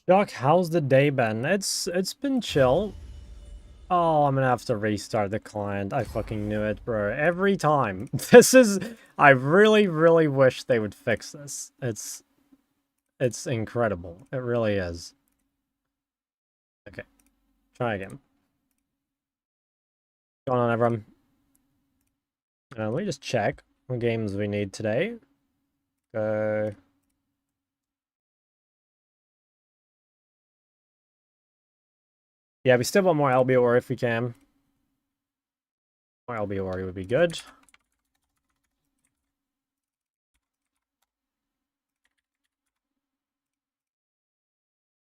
Doc, how's the day been? It's been chill. Oh, I'm gonna have to restart the client. I fucking knew it, bro. Every time. I really, really wish they would fix this. It's incredible. It really is. Okay, try again. What's going on, everyone? Let me just check what games we need today. Go. Yeah, we still want more LBOR if we can. More LBOR would be good.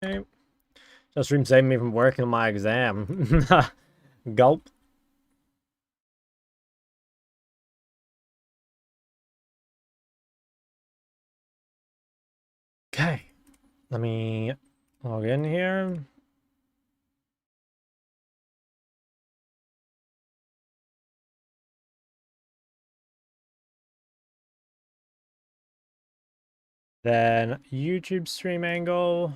Okay. Just stream saving me from working on my exam. Gulp. Okay. Let me log in here. Then YouTube stream angle.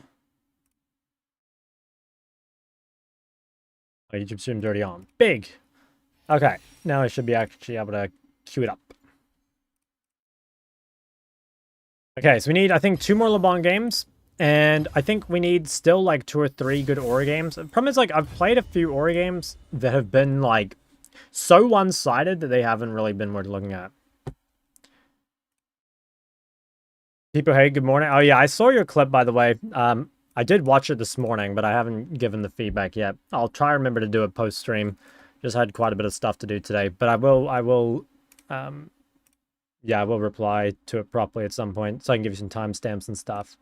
Oh, YouTube stream's already on. Big. Okay. Now I should be actually able to queue it up. Okay, so we need, I think, 2 more Le Bon games. And I think we need still like 2 or 3 good Ori games. The problem is, like, I've played a few Ori games that have been like so one-sided that they haven't really been worth looking at. People, hey, good morning. Oh yeah, I saw your clip, by the way. I did watch it this morning, but I haven't given the feedback yet. I'll try to remember to do it post-stream. Just had quite a bit of stuff to do today, but yeah, I will reply to it properly at some point, so I can give you some timestamps and stuff.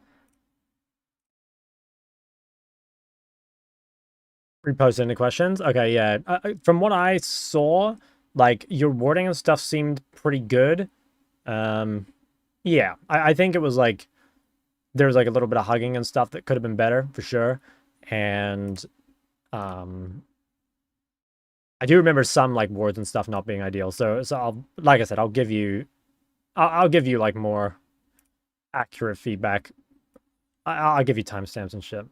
Repost any questions? Okay, yeah. From what I saw, like, your wording and stuff seemed pretty good. Yeah, I think it was like there was like a little bit of hugging and stuff that could have been better for sure. And I do remember some like words and stuff not being ideal. So I'll, like I said, I'll give you like more accurate feedback. I'll give you timestamps and shit.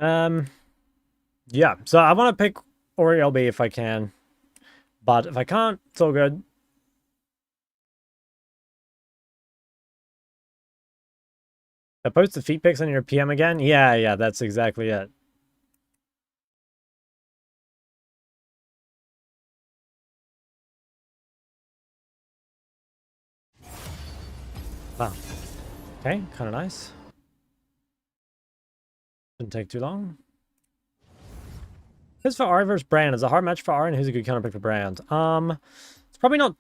Yeah. So I want to pick Ori LB if I can, but if I can't, it's all good. I post the feet pics on your PM again? Yeah, that's exactly it. Wow. Okay, kind of nice. Didn't take too long. Who's for R versus Brand? Is a hard match for R, and who's a good counter pick for Brand? It's probably not.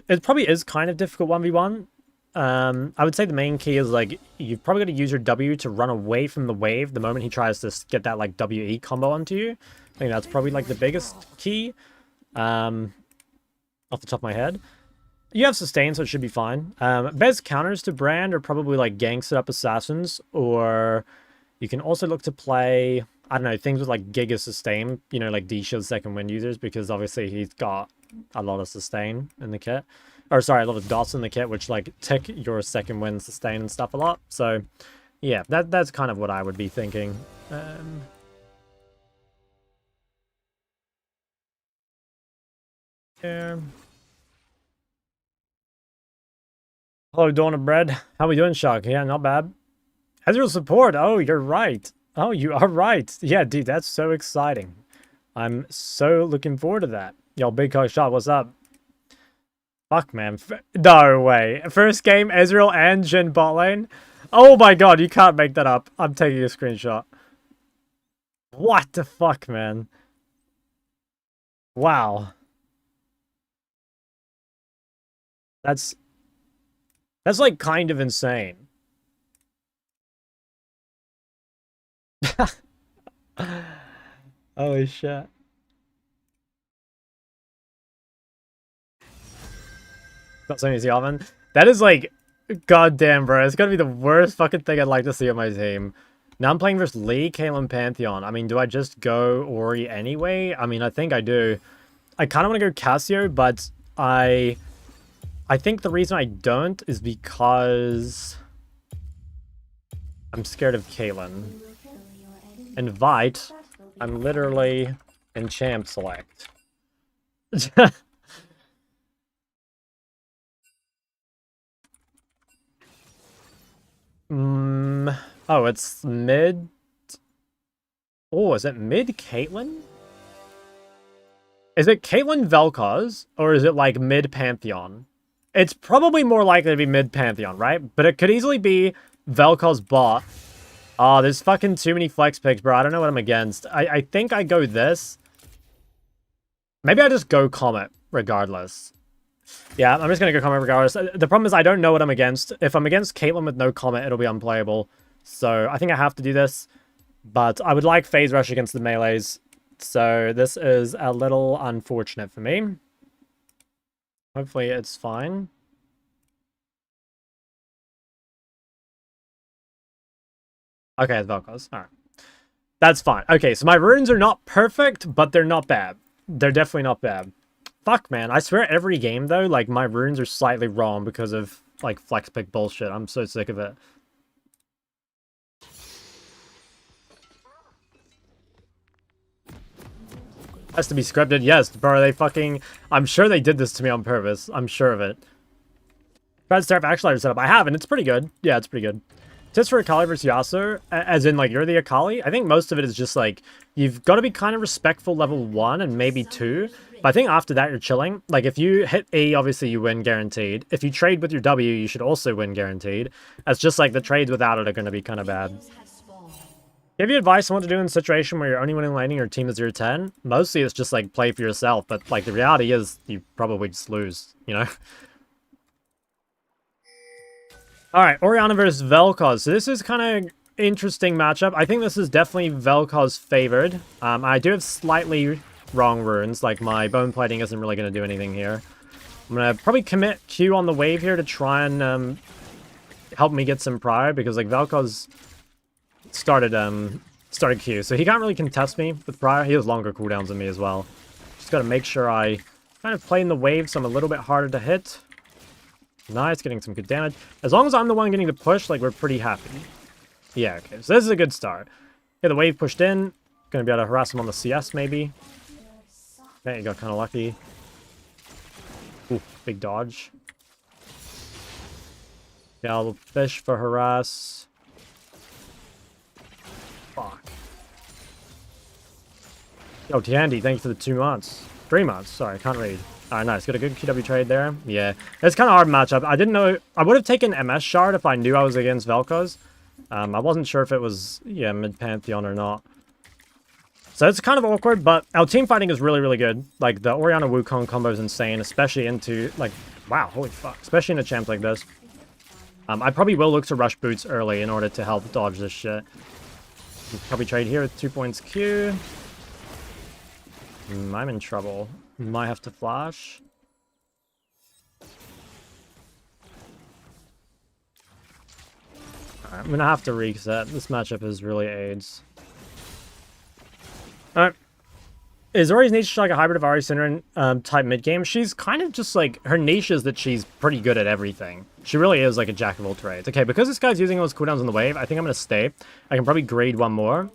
It probably is kind of difficult 1v1. I would say the main key is like you've probably got to use your W to run away from the wave the moment he tries to get that like WE combo onto you. I think that's probably like the biggest key. Off the top of my head. You have sustain, so it should be fine. Best counters to Brand are probably like ganks up assassins, or you can also look to play, I don't know, things with like Giga sustain, you know, like D-Shield second wind users, because obviously he's got a lot of sustain in the kit. Or sorry, a lot of dots in the kit, which like tick your second wind sustain and stuff a lot. So yeah, that's kind of what I would be thinking. Yeah. Hello, Dawn of Bread. How we doing, Shock? Yeah, not bad. Ezreal support. Oh, you're right. Oh, you are right. Yeah, dude, that's so exciting. I'm so looking forward to that. Yo, Big Cock Shot, what's up? Fuck, man. No way. First game, Ezreal and Jhin bot lane? Oh my god, you can't make that up. I'm taking a screenshot. What the fuck, man? Wow. That's like kind of insane. Holy shit. Not saying the oven. That is like, goddamn, bro. It's gonna be the worst fucking thing I'd like to see on my team. Now I'm playing versus Lee, Kaelin, Pantheon. I mean, do I just go Ori anyway? I mean, I think I do. I kind of want to go Cassio, but I I think the reason I don't is because I'm scared of Caitlyn. Invite. I'm literally in champ select. Oh, it's mid. Oh, is it mid Caitlyn? Is it Caitlyn Vel'Koz, or is it like mid Pantheon? It's probably more likely to be mid Pantheon, right? But it could easily be Vel'Koz bot. Oh, there's fucking too many flex picks, bro. I don't know what I'm against. I think I go this. Maybe I just go Comet, regardless. Yeah, I'm just going to go Comet regardless. The problem is I don't know what I'm against. If I'm against Caitlyn with no Comet, it'll be unplayable. So I think I have to do this. But I would like Phase Rush against the melees. So this is a little unfortunate for me. Hopefully it's fine. Okay, it's Vel'Koz. Alright. That's fine. Okay, so my runes are not perfect, but they're not bad. They're definitely not bad. Fuck, man. I swear every game, though, like, my runes are slightly wrong because of, like, flex pick bullshit. I'm so sick of it. Has to be scripted. Yes, bro, they fucking... I'm sure they did this to me on purpose. I'm sure of it. Tried to start Actualizer setup. I have, and it's pretty good. Yeah, it's pretty good. Just for Akali versus Yasuo, as in, like, you're the Akali, I think most of it is just, like, you've got to be kind of respectful level 1 and maybe 2. But I think after that, you're chilling. Like, if you hit E, obviously you win guaranteed. If you trade with your W, you should also win guaranteed. It's just, like, the trades without it are going to be kind of bad. Give you advice on what to do in a situation where you're only winning laning, your team is 0-10? Mostly it's just, like, play for yourself. But, like, the reality is you probably just lose, you know? Alright, Orianna versus Vel'Koz. So this is kind of interesting matchup. I think this is definitely Vel'Koz favored. I do have slightly wrong runes. Like, my bone plating isn't really going to do anything here. I'm going to probably commit Q on the wave here to try and help me get some prior. Because, like, Vel'Koz started Q. So he can't really contest me with prior. He has longer cooldowns than me as well. Just got to make sure I kind of play in the wave so I'm a little bit harder to hit. Nice, getting some good damage. As long as I'm the one getting the push, like, we're pretty happy. Yeah, okay, so this is a good start. Okay, the wave pushed in. Gonna be able to harass him on the CS, maybe. Okay, you got kind of lucky. Ooh, big dodge. Yeah, I'll fish for harass. Fuck. Yo, Tiandi, thanks for the 2 months. 3 months, sorry, I can't read. Alright, nice. Got a good QW trade there. Yeah. It's kind of hard matchup. I didn't know... I would have taken MS Shard if I knew I was against Vel'Koz. I wasn't sure if it was, yeah, mid-Pantheon or not. So it's kind of awkward, but our team fighting is really, really good. Like, the Orianna Wukong combo is insane, especially into, like... Wow, holy fuck. Especially in a champ like this. I probably will look to rush boots early in order to help dodge this shit. Probably trade here with 2 points Q. I'm in trouble. Might have to flash. Alright, I'm gonna have to reset. This matchup is really AIDS. Alright. Is Ori's niche like a hybrid of Ari Synderen type mid-game? She's kind of just like... Her niche is that she's pretty good at everything. She really is like a jack of all trades. Okay, because this guy's using all his cooldowns on the wave, I think I'm gonna stay. I can probably grade one more.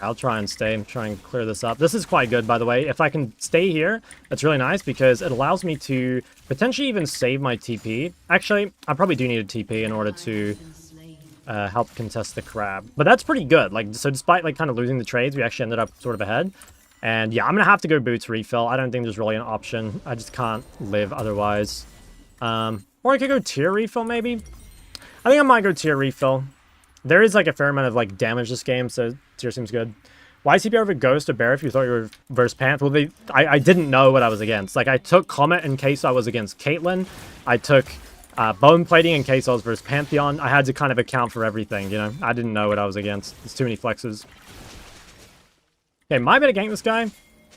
I'll try and stay and try and clear this up. This is quite good, by the way. If I can stay here, that's really nice because it allows me to potentially even save my TP. Actually, I probably do need a TP in order to help contest the crab. But that's pretty good. Like, so despite like kind of losing the trades, we actually ended up sort of ahead. And yeah, I'm going to have to go boots refill. I don't think there's really an option. I just can't live otherwise. Or I could go tier refill, maybe. I think I might go tier refill. There is like a fair amount of like damage this game, so tier seems good. Why CP over Ghost or Bear if you thought you were versus Panth? Well, I didn't know what I was against. Like, I took Comet in case I was against Caitlyn. I took Bone Plating in case I was versus Pantheon. I had to kind of account for everything, you know? I didn't know what I was against. There's too many flexes. Okay, might be able to gank this guy.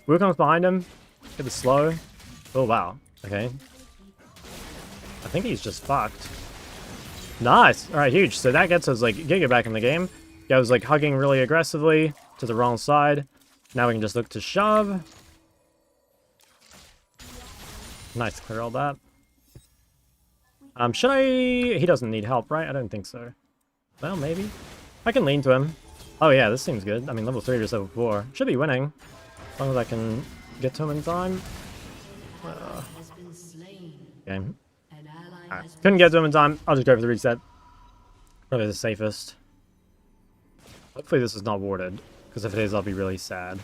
Wukong's behind him. Get the slow. Oh, wow. Okay. I think he's just fucked. Nice. All right, huge. So that gets us, like, Giga back in the game. Guy was, like, hugging really aggressively to the wrong side. Now we can just look to shove. Nice, clear all that. Should I... He doesn't need help, right? I don't think so. Well, maybe. I can lean to him. Oh yeah, this seems good. I mean, level 3 versus level 4. Should be winning. As long as I can get to him in time. Okay. Right. Couldn't get to him in time. I'll just go for the reset. Probably the safest. Hopefully this is not warded. Because if it is, I'll be really sad.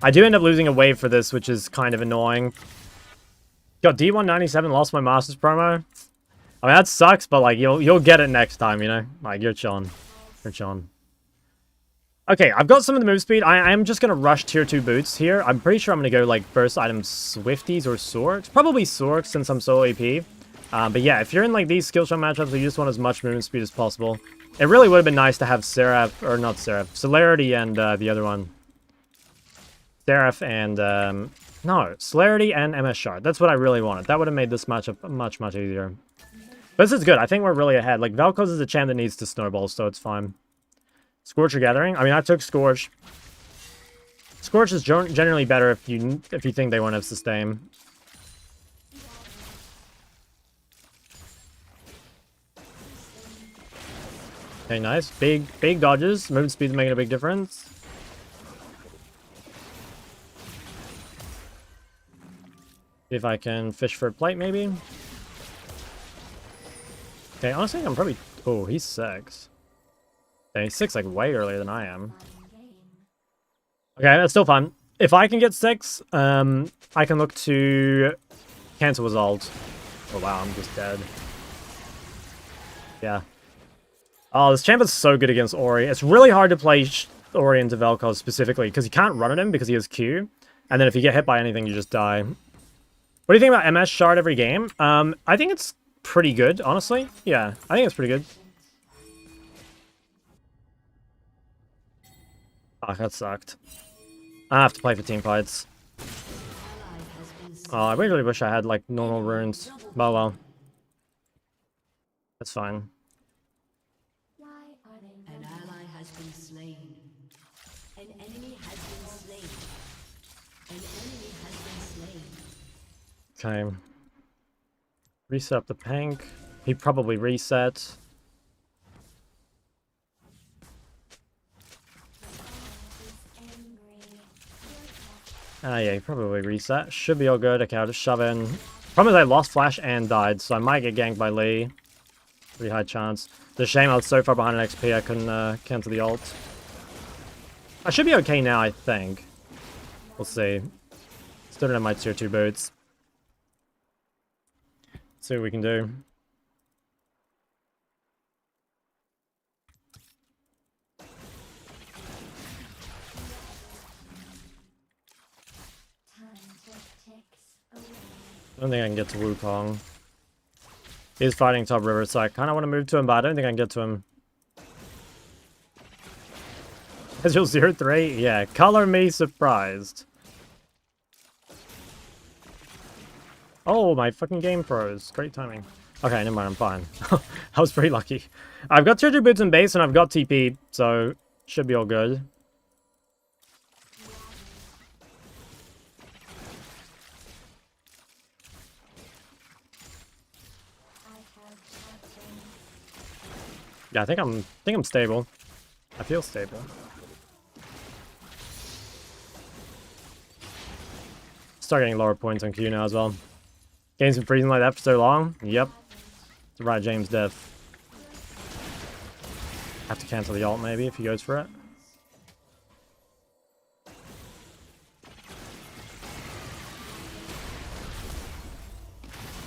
I do end up losing a wave for this, which is kind of annoying. Got D197, lost my Masters promo. I mean, that sucks, but like, you'll get it next time, you know? Like, you're chilling. You're chilling. Okay, I've got some of the move speed. I am just going to rush tier 2 boots here. I'm pretty sure I'm going to go, like, first item Swifties or Sorks. Probably Sorks since I'm solo AP. But yeah, if you're in, like, these skill shot matchups, you just want as much movement speed as possible. It really would have been nice to have Seraph, or not Seraph, Celerity and the other one. Seraph and, no, Celerity and MS Shard. That's what I really wanted. That would have made this matchup much, much easier. But this is good. I think we're really ahead. Like, Vel'Koz is a champ that needs to snowball, so it's fine. Scorcher Gathering. I mean, I took Scorch. Scorch is generally better if you think they won't have sustain. Okay, nice. Big dodges. Movement speed's making a big difference. See if I can fish for a plate, maybe. Okay, honestly, I'm probably... Oh, he's 6. Okay, he's 6, like, way earlier than I am. Okay, that's still fun. If I can get 6, I can look to cancel his ult. Oh, wow, I'm just dead. Yeah. Oh, this champ is so good against Ori. It's really hard to play Ori into Vel'Koz specifically, because you can't run at him because he has Q. And then if you get hit by anything, you just die. What do you think about MS Shard every game? I think it's pretty good, honestly. Yeah, I think it's pretty good. Oh, that sucked. I have to play for team fights. Oh, I really wish I had, like, normal runes. Oh, well. That's fine. An ally has been slain. An enemy has been slain. An enemy has been slain. Okay. Reset up the tank. He probably reset. Yeah, he probably reset. Should be all good. Okay, I'll just shove in. Problem is I lost Flash and died, so I might get ganked by Lee. Pretty high chance. It's a shame I was so far behind in XP I couldn't cancel the ult. I should be okay now, I think. We'll see. Still don't have my tier 2 boots. See what we can do. I don't think I can get to Wukong. He's fighting top river, so I kind of want to move to him, but I don't think I can get to him. Is your 0-3? Yeah, color me surprised. Oh, my fucking game froze. Great timing. Okay, never mind, I'm fine. I was pretty lucky. I've got tier 2 boots in base, and I've got TP, so should be all good. Yeah, I think I'm stable. I feel stable. Start getting lower points on Q now as well. Game's been freezing like that for so long. Yep. It's right, James dev. Have to cancel the ult maybe if he goes for it.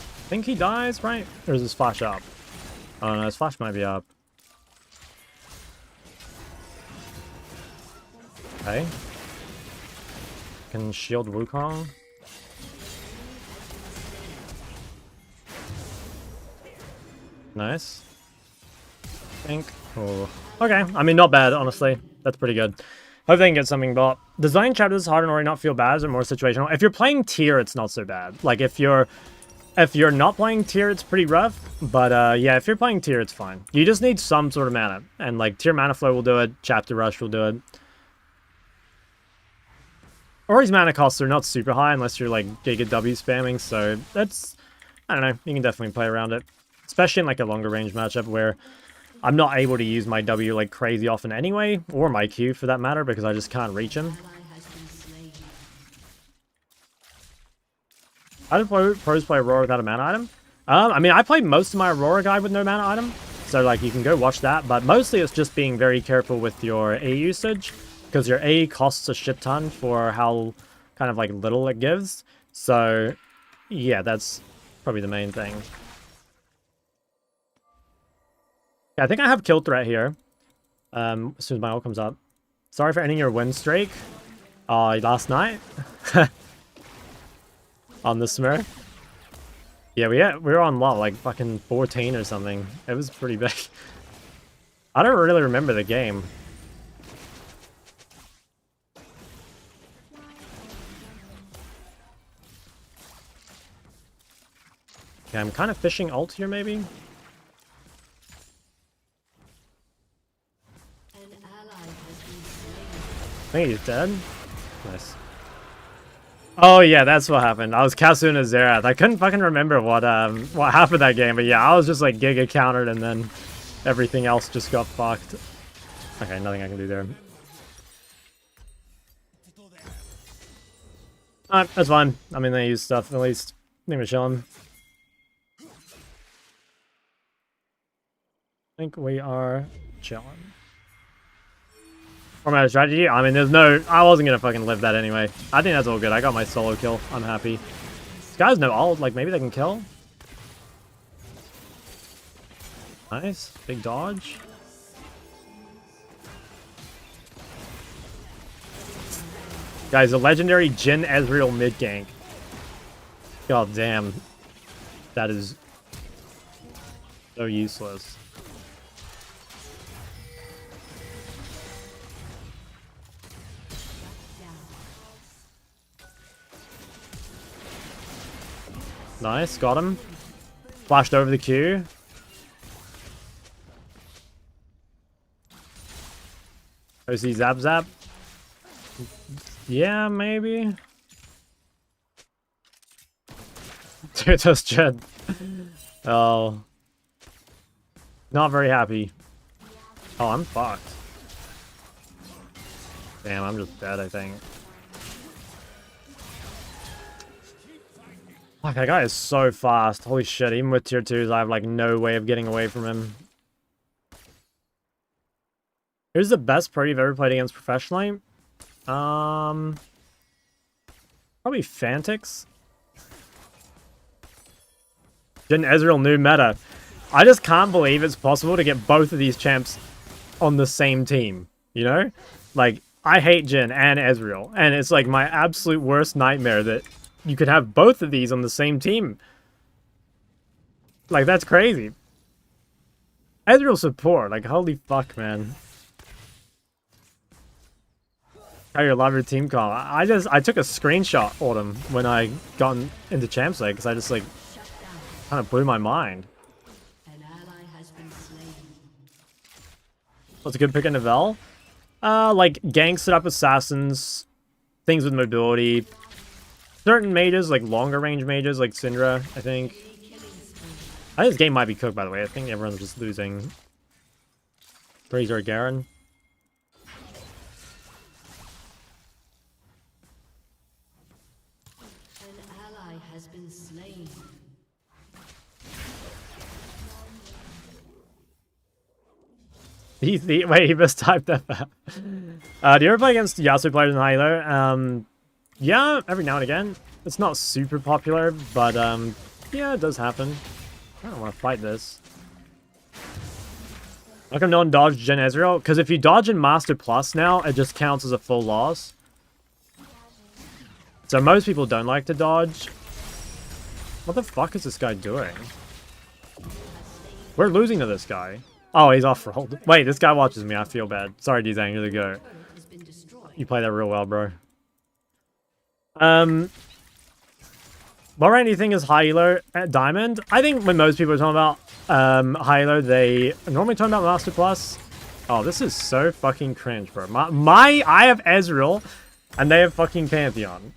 I think he dies, right? Or is his flash up? Oh no, his flash might be up. Okay. Can shield Wukong. Nice. Think. Oh. Okay. I mean, not bad, honestly. That's pretty good. Hope they can get something, but design chapters hard and already not feel bad or more situational. If you're playing tier, it's not so bad. Like if you're not playing tier, it's pretty rough. But yeah, if you're playing tier, it's fine. You just need some sort of mana, and like tier mana flow will do it. Chapter rush will do it. Or his mana costs are not super high unless you're like Giga W spamming, so that's, I don't know, you can definitely play around it. Especially in like a longer range matchup where I'm not able to use my W like crazy often anyway, or my Q for that matter, because I just can't reach him. How do pros play Aurora without a mana item? I mean, I played most of my Aurora guide with no mana item, so like you can go watch that, but mostly it's just being very careful with your A usage, because your A costs a shit ton for how kind of like little it gives. So yeah, that's probably the main thing. Yeah, I think I have kill threat here. As soon as my ult comes up. Sorry for ending your win streak. Last night. On the Smurf. Yeah, we were on what, like fucking 14 or something. It was pretty big. I don't really remember the game. Okay, I'm kind of fishing ult here, maybe. I think he's dead. Nice. Oh yeah, that's what happened. I was Kasuna Zerath. I couldn't fucking remember what happened that game, but yeah, I was just like Giga countered and then everything else just got fucked. Okay, nothing I can do there. Alright, that's fine. I mean, they use stuff at least. I think we're chilling. I think we are chilling. Format strategy? I mean, there's no... I wasn't gonna fucking live that anyway. I think that's all good. I got my solo kill. I'm happy. This guy has no ult. Like, maybe they can kill? Nice. Big dodge. Guys, a legendary Jhin Ezreal mid gank. God damn. That is so useless. Nice, got him. Flashed over the Q. OC Zap Zap. Yeah, maybe. Dude, that's Jed. Oh. Not very happy. Oh, I'm fucked. Damn, I'm just dead, I think. Fuck, that guy is so fast. Holy shit, even with tier 2s, I have like no way of getting away from him. Who's the best pro you've ever played against professionally? Probably Fantix. Jhin Ezreal new meta. I just can't believe it's possible to get both of these champs on the same team. You know? Like, I hate Jhin and Ezreal. And it's like my absolute worst nightmare that you could have both of these on the same team. Like, that's crazy. Ezreal support. Like, holy fuck, man. How you love your team call. I took a screenshot of them when I got into Champs League because I just like kind of blew my mind. What's a good pick in the Vel? Like ganks set up assassins, things with mobility, certain mages like longer range mages like Syndra. I think this game might be cooked, by the way. I think everyone's just losing. Razor Garen. Wait, he mistyped that. Do you ever play against Yasuo players in Halo? Yeah, every now and again. It's not super popular, but yeah, it does happen. I don't want to fight this. How come no one dodged Jhin Ezreal? Because if you dodge in Master Plus now, it just counts as a full loss. So most people don't like to dodge. What the fuck is this guy doing? We're losing to this guy. Oh, he's off-rolled. Wait, this guy watches me. I feel bad. Sorry, Dzang, you're the goat. You play that real well, bro. What rank do you think is high elo at Diamond? I think when most people are talking about high elo, they are normally talking about Master Plus. Oh, this is so fucking cringe, bro. I have Ezreal And they have fucking Pantheon.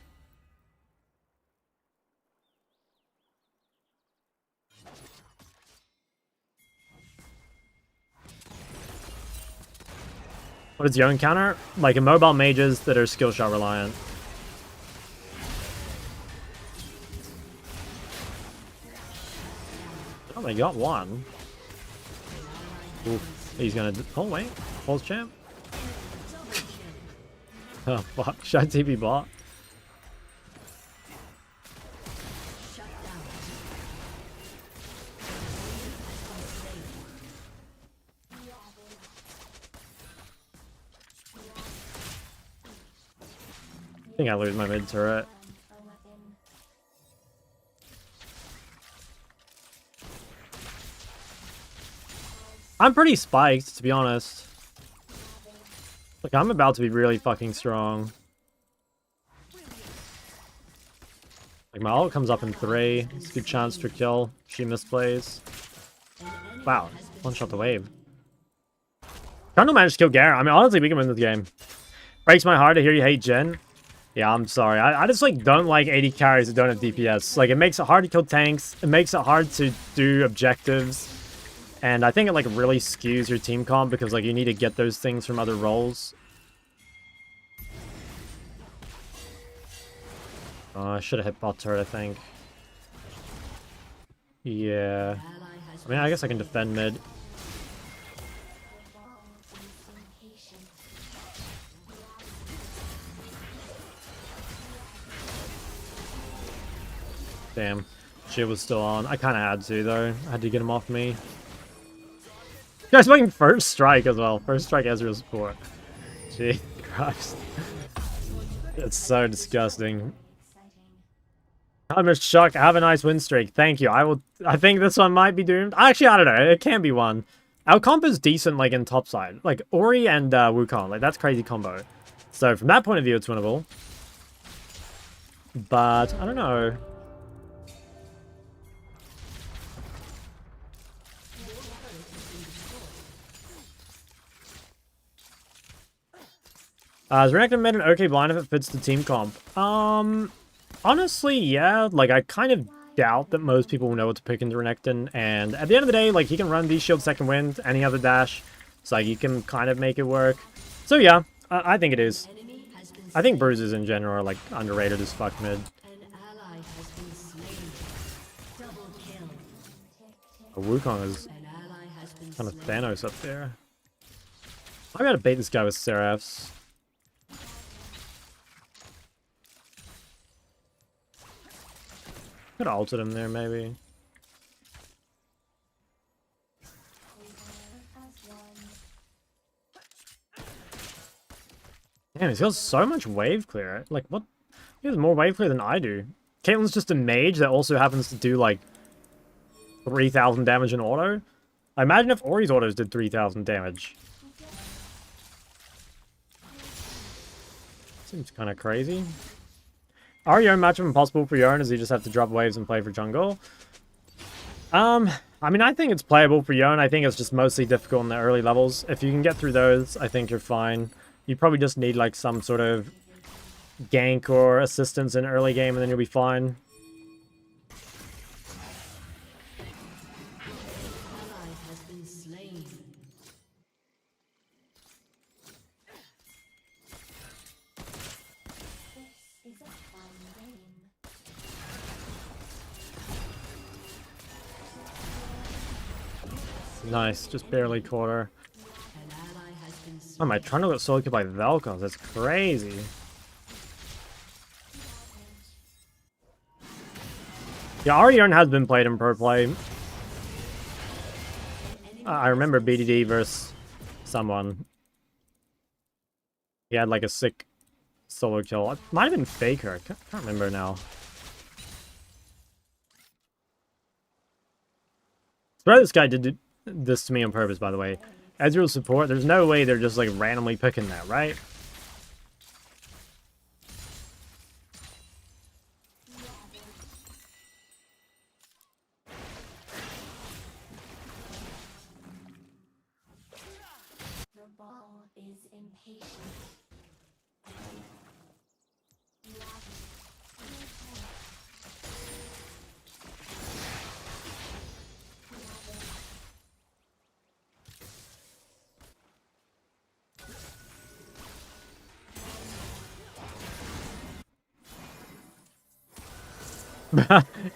What is your encounter? Like immobile mages that are skill shot reliant. Oh, they got one. Oof. He's gonna. Oh, wait. Pulse champ? Oh, fuck. Should I TP bot? I think I lose my mid turret. I'm pretty spiked, to be honest. Like, I'm about to be really fucking strong. Like, my ult comes up in 3. It's a good chance to kill. She misplays. Wow, one shot the wave. Trundle managed to kill Garen. I mean, honestly, we can win this game. Breaks my heart to hear you hate Jhin. Yeah, I'm sorry. I just, like, don't like 80 carries that don't have DPS. Like, it makes it hard to kill tanks. It makes it hard to do objectives. And I think it, like, really skews your team comp because, like, you need to get those things from other roles. I should have hit bot turret, I think. Yeah. I mean, I guess I can defend mid. Damn. Shit was still on. I kind of had to, though. I had to get him off me. You guys playing first strike as well. First strike Ezreal support. Gee, Christ. It's so disgusting. I'm just shocked. Have a nice win streak. Thank you. I think this one might be doomed. Actually, I don't know. It can be one. Our comp is decent, like, in top side. Like, Ori and Wukong. Like, that's crazy combo. So, from that point of view, it's winnable. But, I don't know. Has Renekton made an okay blind if it fits the team comp? Honestly, yeah. Like, I kind of doubt that most people will know what to pick into Renekton. And at the end of the day, like, he can run D-Shield second wind, any other dash. So, like, you can kind of make it work. So, yeah, I think it is. I think bruises in general are, like, underrated as fuck mid. Wukong is kind of Thanos up there. I gotta bait this guy with Seraphs. Could have ulted him there, maybe. Damn, he's got so much wave clear. Like, what? He has more wave clear than I do. Caitlyn's just a mage that also happens to do, like, 3,000 damage in auto. I imagine if Ori's autos did 3,000 damage. Seems kind of crazy. Are your own matchup impossible for your own, as you just have to drop waves and play for jungle? I mean, I think it's playable for Yone. I think it's just mostly difficult in the early levels. If you can get through those, I think you're fine. You probably just need, like, some sort of gank or assistance in early game, and then you'll be fine. Nice, just barely caught her. Oh, my Trundle got solo killed by Vel'Koz. That's crazy. Yeah, Ariarn has been played in pro play. I remember BDD versus someone. He had like a sick solo kill. It might have been Faker. I can't remember now. Swear this guy did this to me on purpose, by the way. Ezreal support, there's no way they're just like randomly picking that, right? The ball is impatient.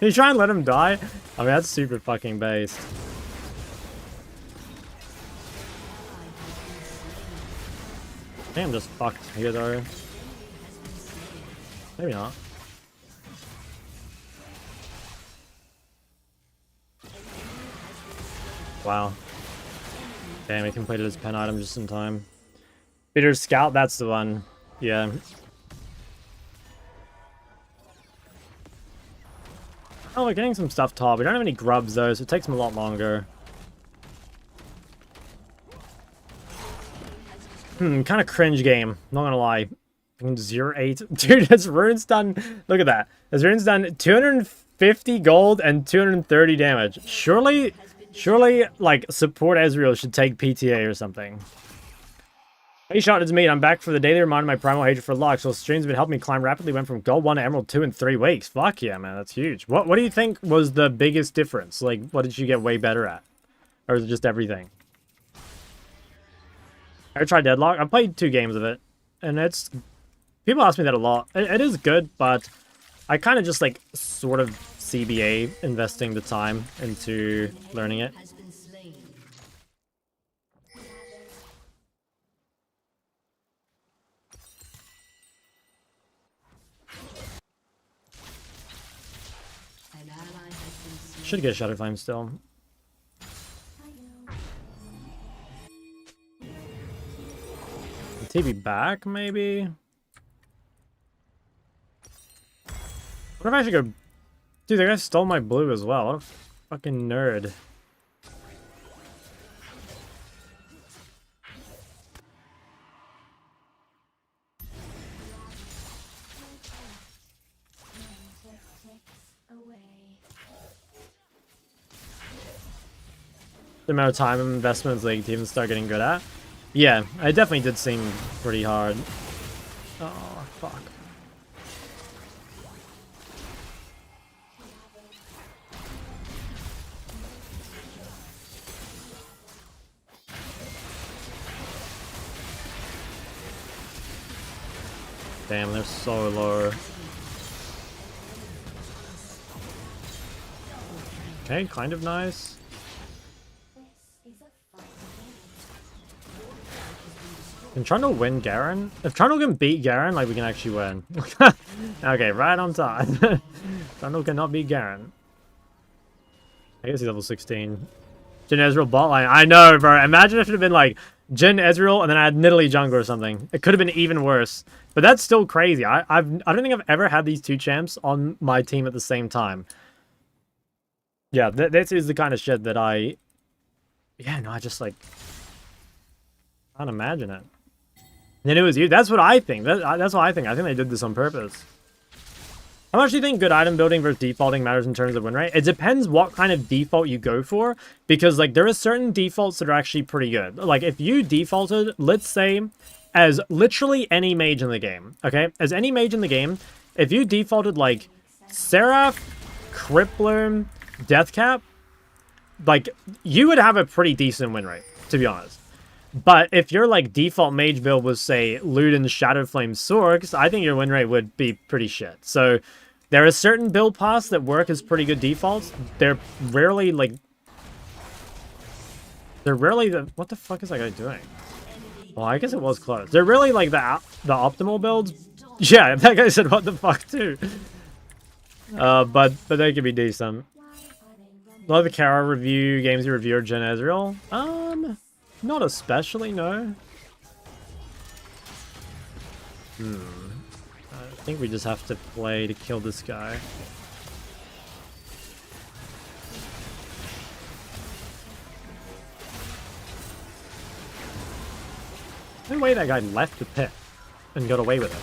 You try and let him die? I mean, that's super fucking based. I think I'm just fucked here, though. Maybe not. Wow. Damn, he completed his pen item just in time. Bitter Scout, that's the one. Yeah. Oh, we're getting some stuff top. We don't have any grubs, though, so it takes them a lot longer. Kind of cringe game. Not gonna lie. 0-8. Dude, his rune's done... Look at that. His rune's done 250 gold and 230 damage. Surely, like, support Ezreal should take PTA or something. Hey, shot, it's me. I'm back for the daily reminder of my primal hatred for Lux. So streams have been helping me climb rapidly. Went from gold 1 to emerald 2 in 3 weeks. Fuck yeah, man. That's huge. What do you think was the biggest difference? Like, what did you get way better at? Or is it just everything? I tried Deadlock. I played 2 games of it. And it's... People ask me that a lot. It is good, but I kind of just, like, sort of CBA investing the time into learning it. Should get Shadow Flame still. TB back, maybe? What if I should go... Dude, the guy stole my blue as well. What a fucking nerd. The amount of time and investments like to even start getting good at. Yeah, it definitely did seem pretty hard. Oh, fuck. Damn, they're so low. Okay, kind of nice. I'm trying to win Garen. If Trundle can beat Garen, like, we can actually win. Okay, right on time. Trundle cannot beat Garen. I guess he's level 16. Jhin Ezreal bot line. I know, bro. Imagine if it had been like Jhin Ezreal and then I had Nidalee jungle or something. It could have been even worse. But that's still crazy. I don't think I've ever had these 2 champs on my team at the same time. Yeah, this is the kind of shit that I... Yeah, no, I just, like... can't imagine it. And it was you. That's what I think. That's what I think. I think they did this on purpose. How much do you think good item building versus defaulting matters in terms of win rate? It depends what kind of default you go for. Because, like, there are certain defaults that are actually pretty good. Like, if you defaulted, let's say, as literally any mage in the game, okay? As any mage in the game, if you defaulted, like, Seraph, Crippler, Deathcap, like, you would have a pretty decent win rate, to be honest. But if your, like, default mage build was, say, Luden, Shadowflame, Sorks, I think your win rate would be pretty shit. So, there are certain build paths that work as pretty good defaults. They're rarely, like... They're rarely the... What the fuck is that guy doing? Well, I guess it was close. They're really, like, the optimal builds. Yeah, that guy said what the fuck, too. But they could be decent. Love the Kara review, games you review, or Jhin Ezreal. Not especially, no. I think we just have to play to kill this guy. No way that guy left the pit and got away with it.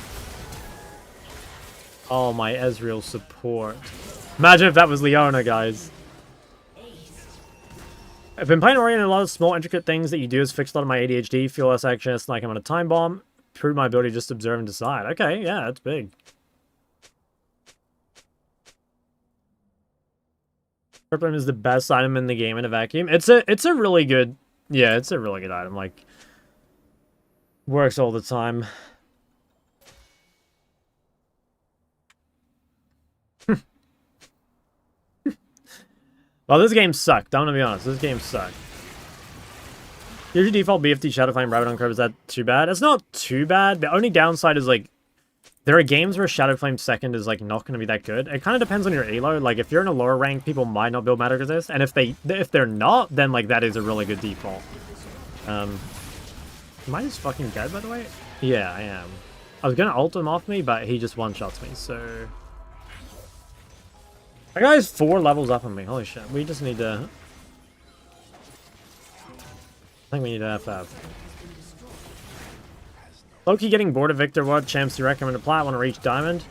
Oh, my Ezreal support. Imagine if that was Leona, guys. I've been playing Ori, and a lot of small, intricate things that you do has fixed a lot of my ADHD, feel less anxious, like I'm on a time bomb, improve my ability to just observe and decide. Okay, yeah, that's big. Crippling is the best item in the game in a vacuum. It's a really good, yeah, it's a really good item. Like, works all the time. Well, this game sucked. I'm gonna be honest. This game sucked. Here's your default BFT Shadow Flame Rabbit on curve. Is that too bad? It's not too bad. The only downside is, like, there are games where Shadow Flame second is, like, not going to be that good. It kind of depends on your elo. Like, if you're in a lower rank, people might not build Magic Resist. And if they're not, then, like, that is a really good default. Am I just fucking dead, by the way? Yeah, I am. I was going to ult him off me, but he just one-shots me, so... That guy's 4 levels up on me. Holy shit. We just need to... I think we need to FF. Loki getting bored of Victor. What champs do you recommend to plat? Want to reach Diamond?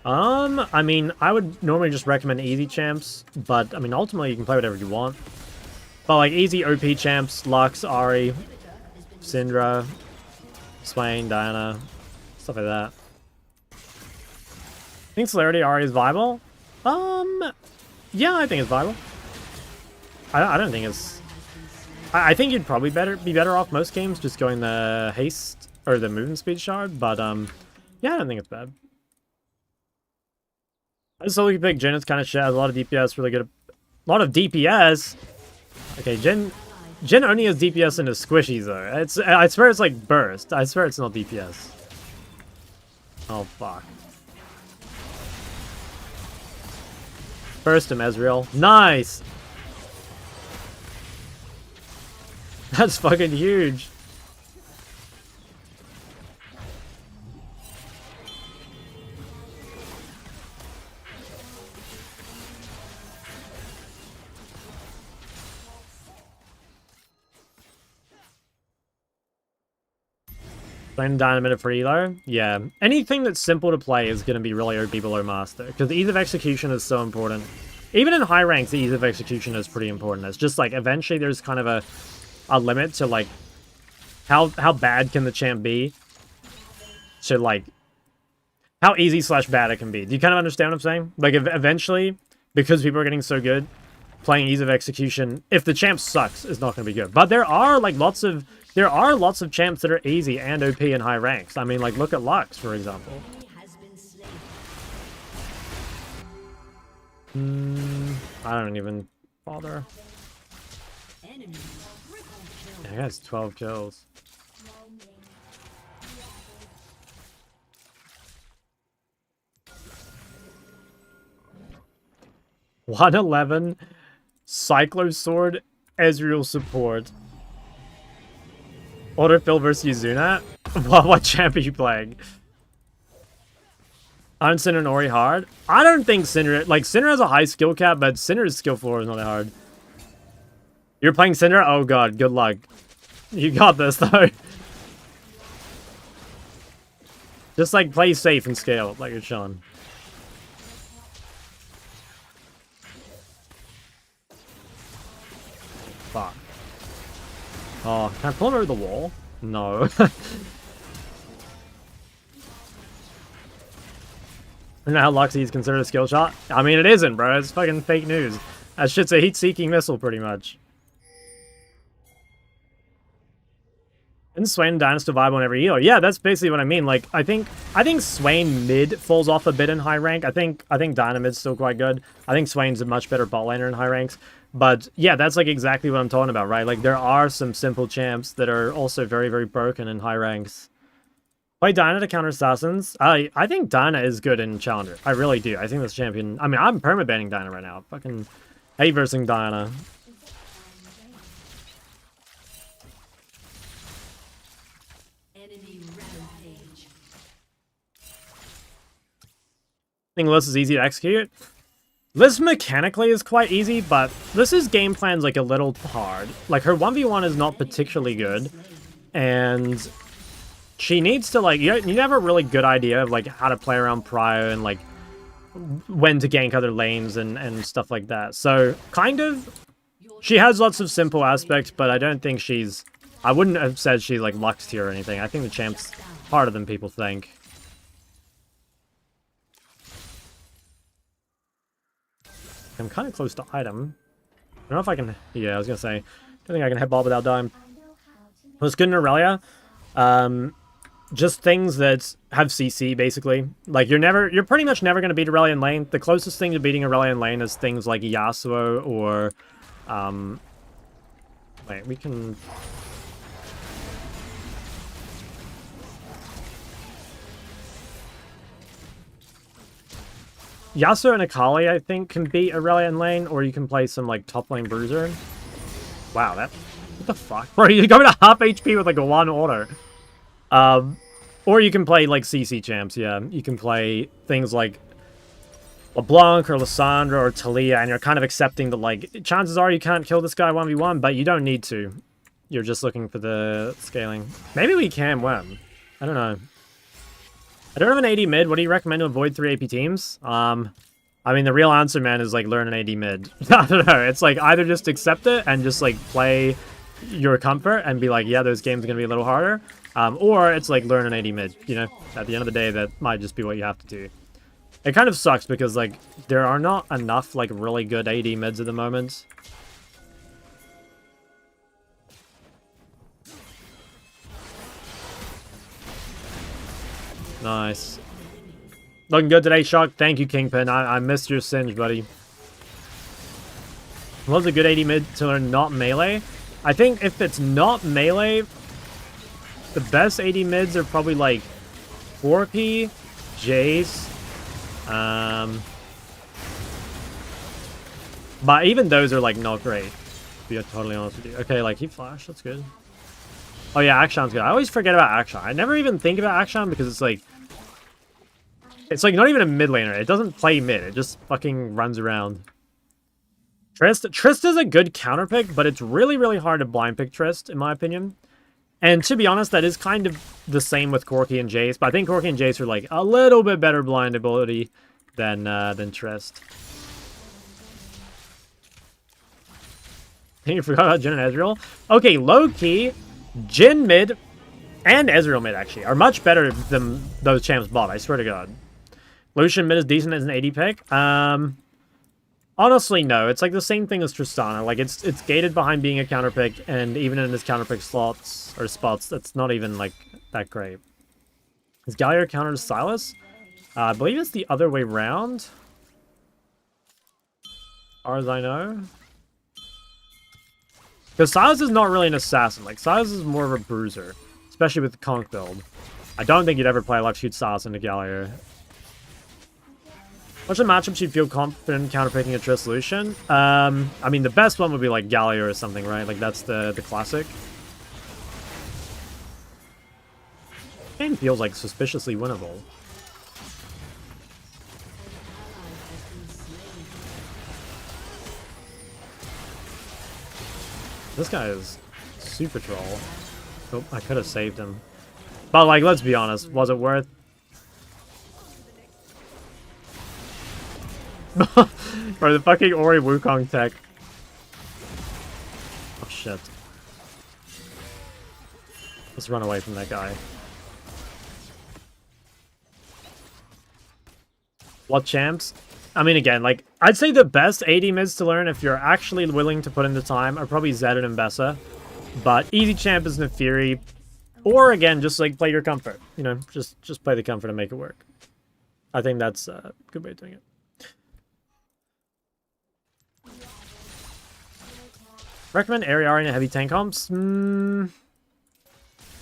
I mean, I would normally just recommend easy champs, but I mean, ultimately you can play whatever you want. But like easy OP champs, Lux, Ahri, Syndra, Swain, Diana, stuff like that. I think Celerity Ahri is viable. Yeah, I think it's viable. I don't think it's... I think you'd probably be better off most games just going the haste or the movement speed shard, but yeah, I don't think it's bad. I just only pick Jhin. It's kind of shit. Has a lot of DPS. Really good. A lot of DPS. Okay, Jhin only has DPS into squishies though. I swear it's like burst. I swear it's not DPS. Oh fuck. Burst him, Ezreal. Nice. That's fucking huge. Playing Dynamite for elo? Yeah. Anything that's simple to play is going to be really OP below Master, because the ease of execution is so important. Even in high ranks, the ease of execution is pretty important. It's just like, eventually there's kind of a limit to like, how bad can the champ be? To like, how easy / bad it can be. Do you kind of understand what I'm saying? Like, eventually, because people are getting so good, playing ease of execution, if the champ sucks, is not going to be good. But there are like lots of champs that are easy and OP in high ranks. I mean, like, look at Lux, for example. I don't even bother. Yeah, he has 12 kills. $111 Cyclo Sword Ezreal support. Autofill versus Yuzuna? What champ are you playing? I'm Syndra and Ori hard. I don't think Syndra... Like, Syndra has a high skill cap, but Syndra's skill floor is not that hard. You're playing Syndra? Oh god, good luck. You got this, though. Just, like, play safe and scale, like you're chilling. Fuck. Oh, can I pull him over the wall? No. I don't know how Luxie is considered a skill shot. I mean, it isn't, bro. It's fucking fake news. That shit's a heat-seeking missile, pretty much. Isn't Swain Dynasty vibe on every elo? Yeah, that's basically what I mean. Like, I think Swain mid falls off a bit in high rank. I think Dynamid's still quite good. I think Swain's a much better bot laner in high ranks. But yeah, that's like exactly what I'm talking about, right? Like, there are some simple champs that are also very, very broken in high ranks. Play Dyna to counter assassins. I think Dyna is good in Challenger. I really do. I think this champion... I mean, I'm permabanning Dyna right now. Fucking hate versing Dyna. Enemy rampage. I think Liz is easy to execute. Liz mechanically is quite easy, but Liz's game plan's like a little hard. Like, her 1v1 is not particularly good, and she needs to, like, you have a really good idea of, like, how to play around Prio and, like, when to gank other lanes and stuff like that. So, kind of, she has lots of simple aspects, but I don't think she's... I wouldn't have said she's, like, Lux tier or anything. I think the champ's harder than people think. I'm kind of close to item. I don't know if I can... Yeah, I was going to say, I don't think I can hit ball without dying. Well, it's good in Aurelia. just things that have CC, basically. Like, you're pretty much never going to beat Irelia in lane. The closest thing to beating Irelia in lane is things like Yasuo or, wait, we can... Yasuo and Akali, I think, can beat Irelia in lane, or you can play some, like, top lane bruiser. Wow, that... What the fuck? Bro, you're going to half HP with, like, a 1 auto. Or you can play, like, CC champs, yeah. You can play things like LeBlanc or Lissandra or Talia, and you're kind of accepting that, like, chances are you can't kill this guy 1v1, but you don't need to. You're just looking for the scaling. Maybe we can win. I don't know. I don't have an AD mid. What do you recommend to avoid 3 AP teams? I mean, the real answer, man, is, like, learn an AD mid. I don't know. It's, like, either just accept it and just, like, play your comfort and be like, yeah, those games are going to be a little harder. Or it's, like, learn an AD mid, you know? At the end of the day, that might just be what you have to do. It kind of sucks because, like, there are not enough, like, really good AD mids at the moment. Nice. Looking good today, Shock. Thank you, Kingpin. I missed your singe, buddy. What's a good AD mid to learn not melee? I think if it's not melee, the best AD mids are probably like 4P, Jace. But even those are like not great, to be totally honest with you. Okay, like he flashed, that's good. Oh yeah, Akshon's good. I always forget about Akshon. I never even think about Akshon because it's like not even a mid laner. It doesn't play mid. It just fucking runs around. Trist is a good counter pick, but it's really, really hard to blind pick Trist, in my opinion. And to be honest, that is kind of the same with Corki and Jace, but I think Corki and Jace are like a little bit better blind ability than Trist. I think you forgot about Jhin and Ezreal. Okay, low-key, Jhin mid and Ezreal mid, actually, are much better than those champs bot, I swear to God. Lucian mid is decent as an AD pick. Honestly, no. It's like the same thing as Tristana. Like, it's gated behind being a counter pick, and even in his counter pick slots, or spots, that's not even, like, that great. Is Galio counter to Sylas? I believe it's the other way round. As far as I know. Because Sylas is not really an assassin. Like, Sylas is more of a bruiser. Especially with the Conk build. I don't think you'd ever play left shoot Sylas into Galio. What's the matchups you'd feel confident counterpicking a Triss Lucian? I mean, the best one would be like Galio or something, right? Like, that's the classic. Game feels like suspiciously winnable. This guy is super troll. Oh, I could have saved him. But, like, let's be honest. Was it worth? Bro, the fucking Ori Wukong tech. Oh, shit. Let's run away from that guy. What champs? I mean, again, like, I'd say the best AD mids to learn if you're actually willing to put in the time are probably Zed and Mbessa. But easy champ is Nefiri. Or, again, just, like, play your comfort. You know, just play the comfort and make it work. I think that's a good way of doing it. Recommend Ariari in heavy tank comps? I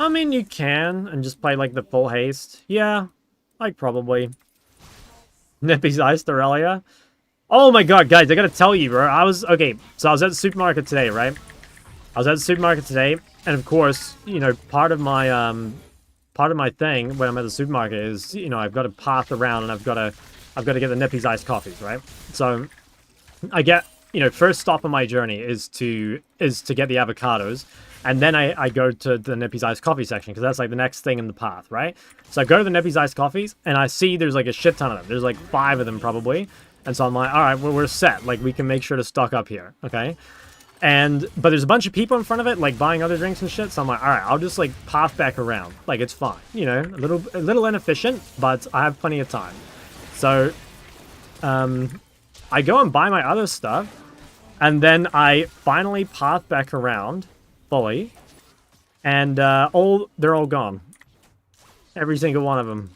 mean, you can, and just play, like, the full haste. Yeah, like, probably. Nippy's Ice Aurelia. Oh my god, guys, I gotta tell you, bro. Okay, so I was at the supermarket today, right? I was at the supermarket today, and of course, you know, part of my thing when I'm at the supermarket is, you know, I've got to path around and I've got to get the Nippy's Iced coffees, right? So I get, you know, first stop on my journey is to get the avocados, and then I go to the Nippy's Iced coffee section because that's like the next thing in the path, right? So I go to the Nippy's Iced coffees and I see there's like a shit ton of them. There's like 5 of them probably, and so I'm like, all right, well, we're set. Like, we can make sure to stock up here, okay? But there's a bunch of people in front of it, like, buying other drinks and shit, so I'm like, alright, I'll just, like, path back around. Like, it's fine, you know? A little inefficient, but I have plenty of time. So, I go and buy my other stuff, and then I finally path back around, fully, and they're all gone. Every single one of them.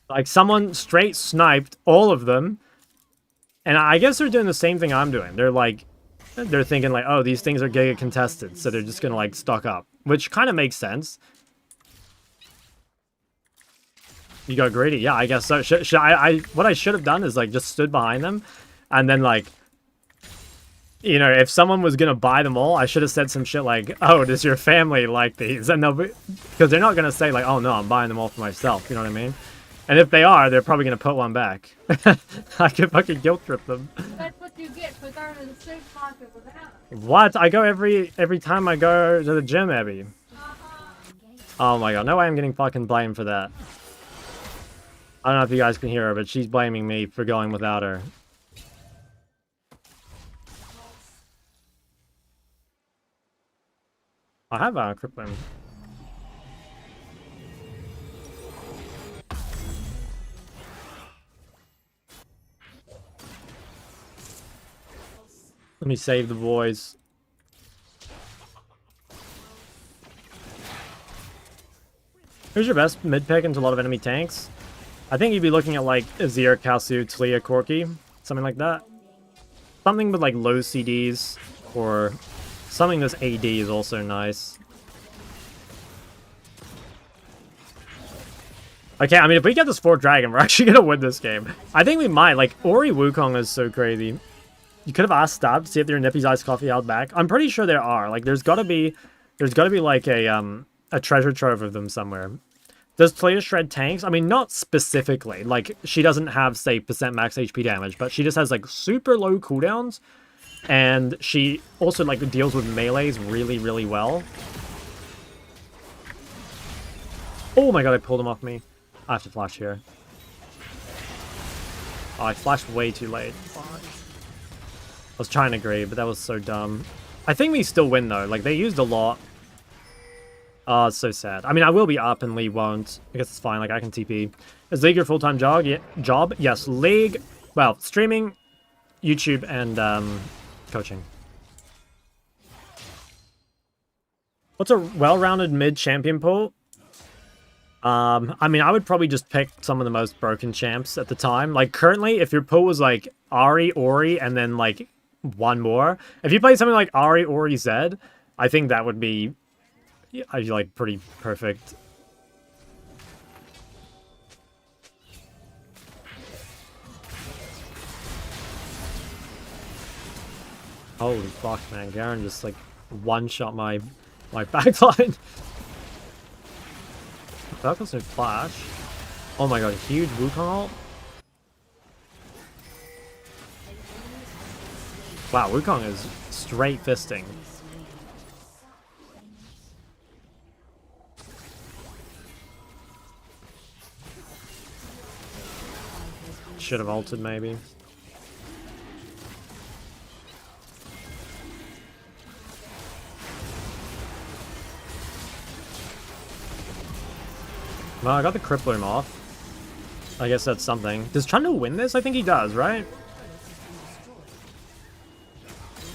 Like, someone straight sniped all of them. And I guess they're doing the same thing I'm doing. They're like, they're thinking like, oh, these things are Giga contested, so they're just gonna like stock up. Which kind of makes sense. You got greedy. Yeah, I guess so. What I should have done is like just stood behind them. And then like, you know, if someone was gonna buy them all, I should have said some shit like, "Oh, does your family like these?" And they'll be, because they're not gonna say like, "Oh no, I'm buying them all for myself." You know what I mean? And if they are, they're probably gonna put one back. I could fucking guilt trip them. That's what you get for going to the supermarket without it. What? I go every time I go to the gym, Abby. Oh my god, no way I'm getting fucking blamed for that. I don't know if you guys can hear her, but she's blaming me for going without her. I have a crippling. Let me save the boys. Who's your best mid pick into a lot of enemy tanks? I think you'd be looking at like Azir, Kalsu, Talia, Corki, something like that. Something with like low CDs, or something that's AD is also nice. Okay, I mean, if we get this 4th dragon, we're actually gonna win this game. I think we might. Like, Ori Wukong is so crazy. You could have asked Stab to see if there are Nippy's Ice Coffee out back. I'm pretty sure there are. Like, there's gotta be like a treasure trove of them somewhere. Does Talia shred tanks? I mean, not specifically. Like, she doesn't have, say, % max HP damage, but she just has, like, super low cooldowns. And she also, like, deals with melees really, really well. Oh my god, I pulled him off me. I have to flash here. Oh, I flashed way too late. Fuck. I was trying to grab, but that was so dumb. I think we still win, though. Like, they used a lot. Oh, it's so sad. I mean, I will be up and Lee won't. I guess it's fine. Like, I can TP. Is League your full-time job? Yes, League. Well, streaming, YouTube, and coaching. What's a well-rounded mid-champion pool? I mean, I would probably just pick some of the most broken champs at the time. Like, currently, if your pool was, like, Ahri, Ori, and then, like, one more. If you played something like Ahri, Ori, Zed, I think that would be, I'd be, like, pretty perfect. Holy fuck, man. Garen just, like, one-shot my backline. Vel'Koz no flash. Oh my god, huge Wukong ult. Wow, Wukong is straight fisting. Should have ulted maybe. Well, I got the Crippler off. I guess that's something. Does Trundle win this? I think he does, right?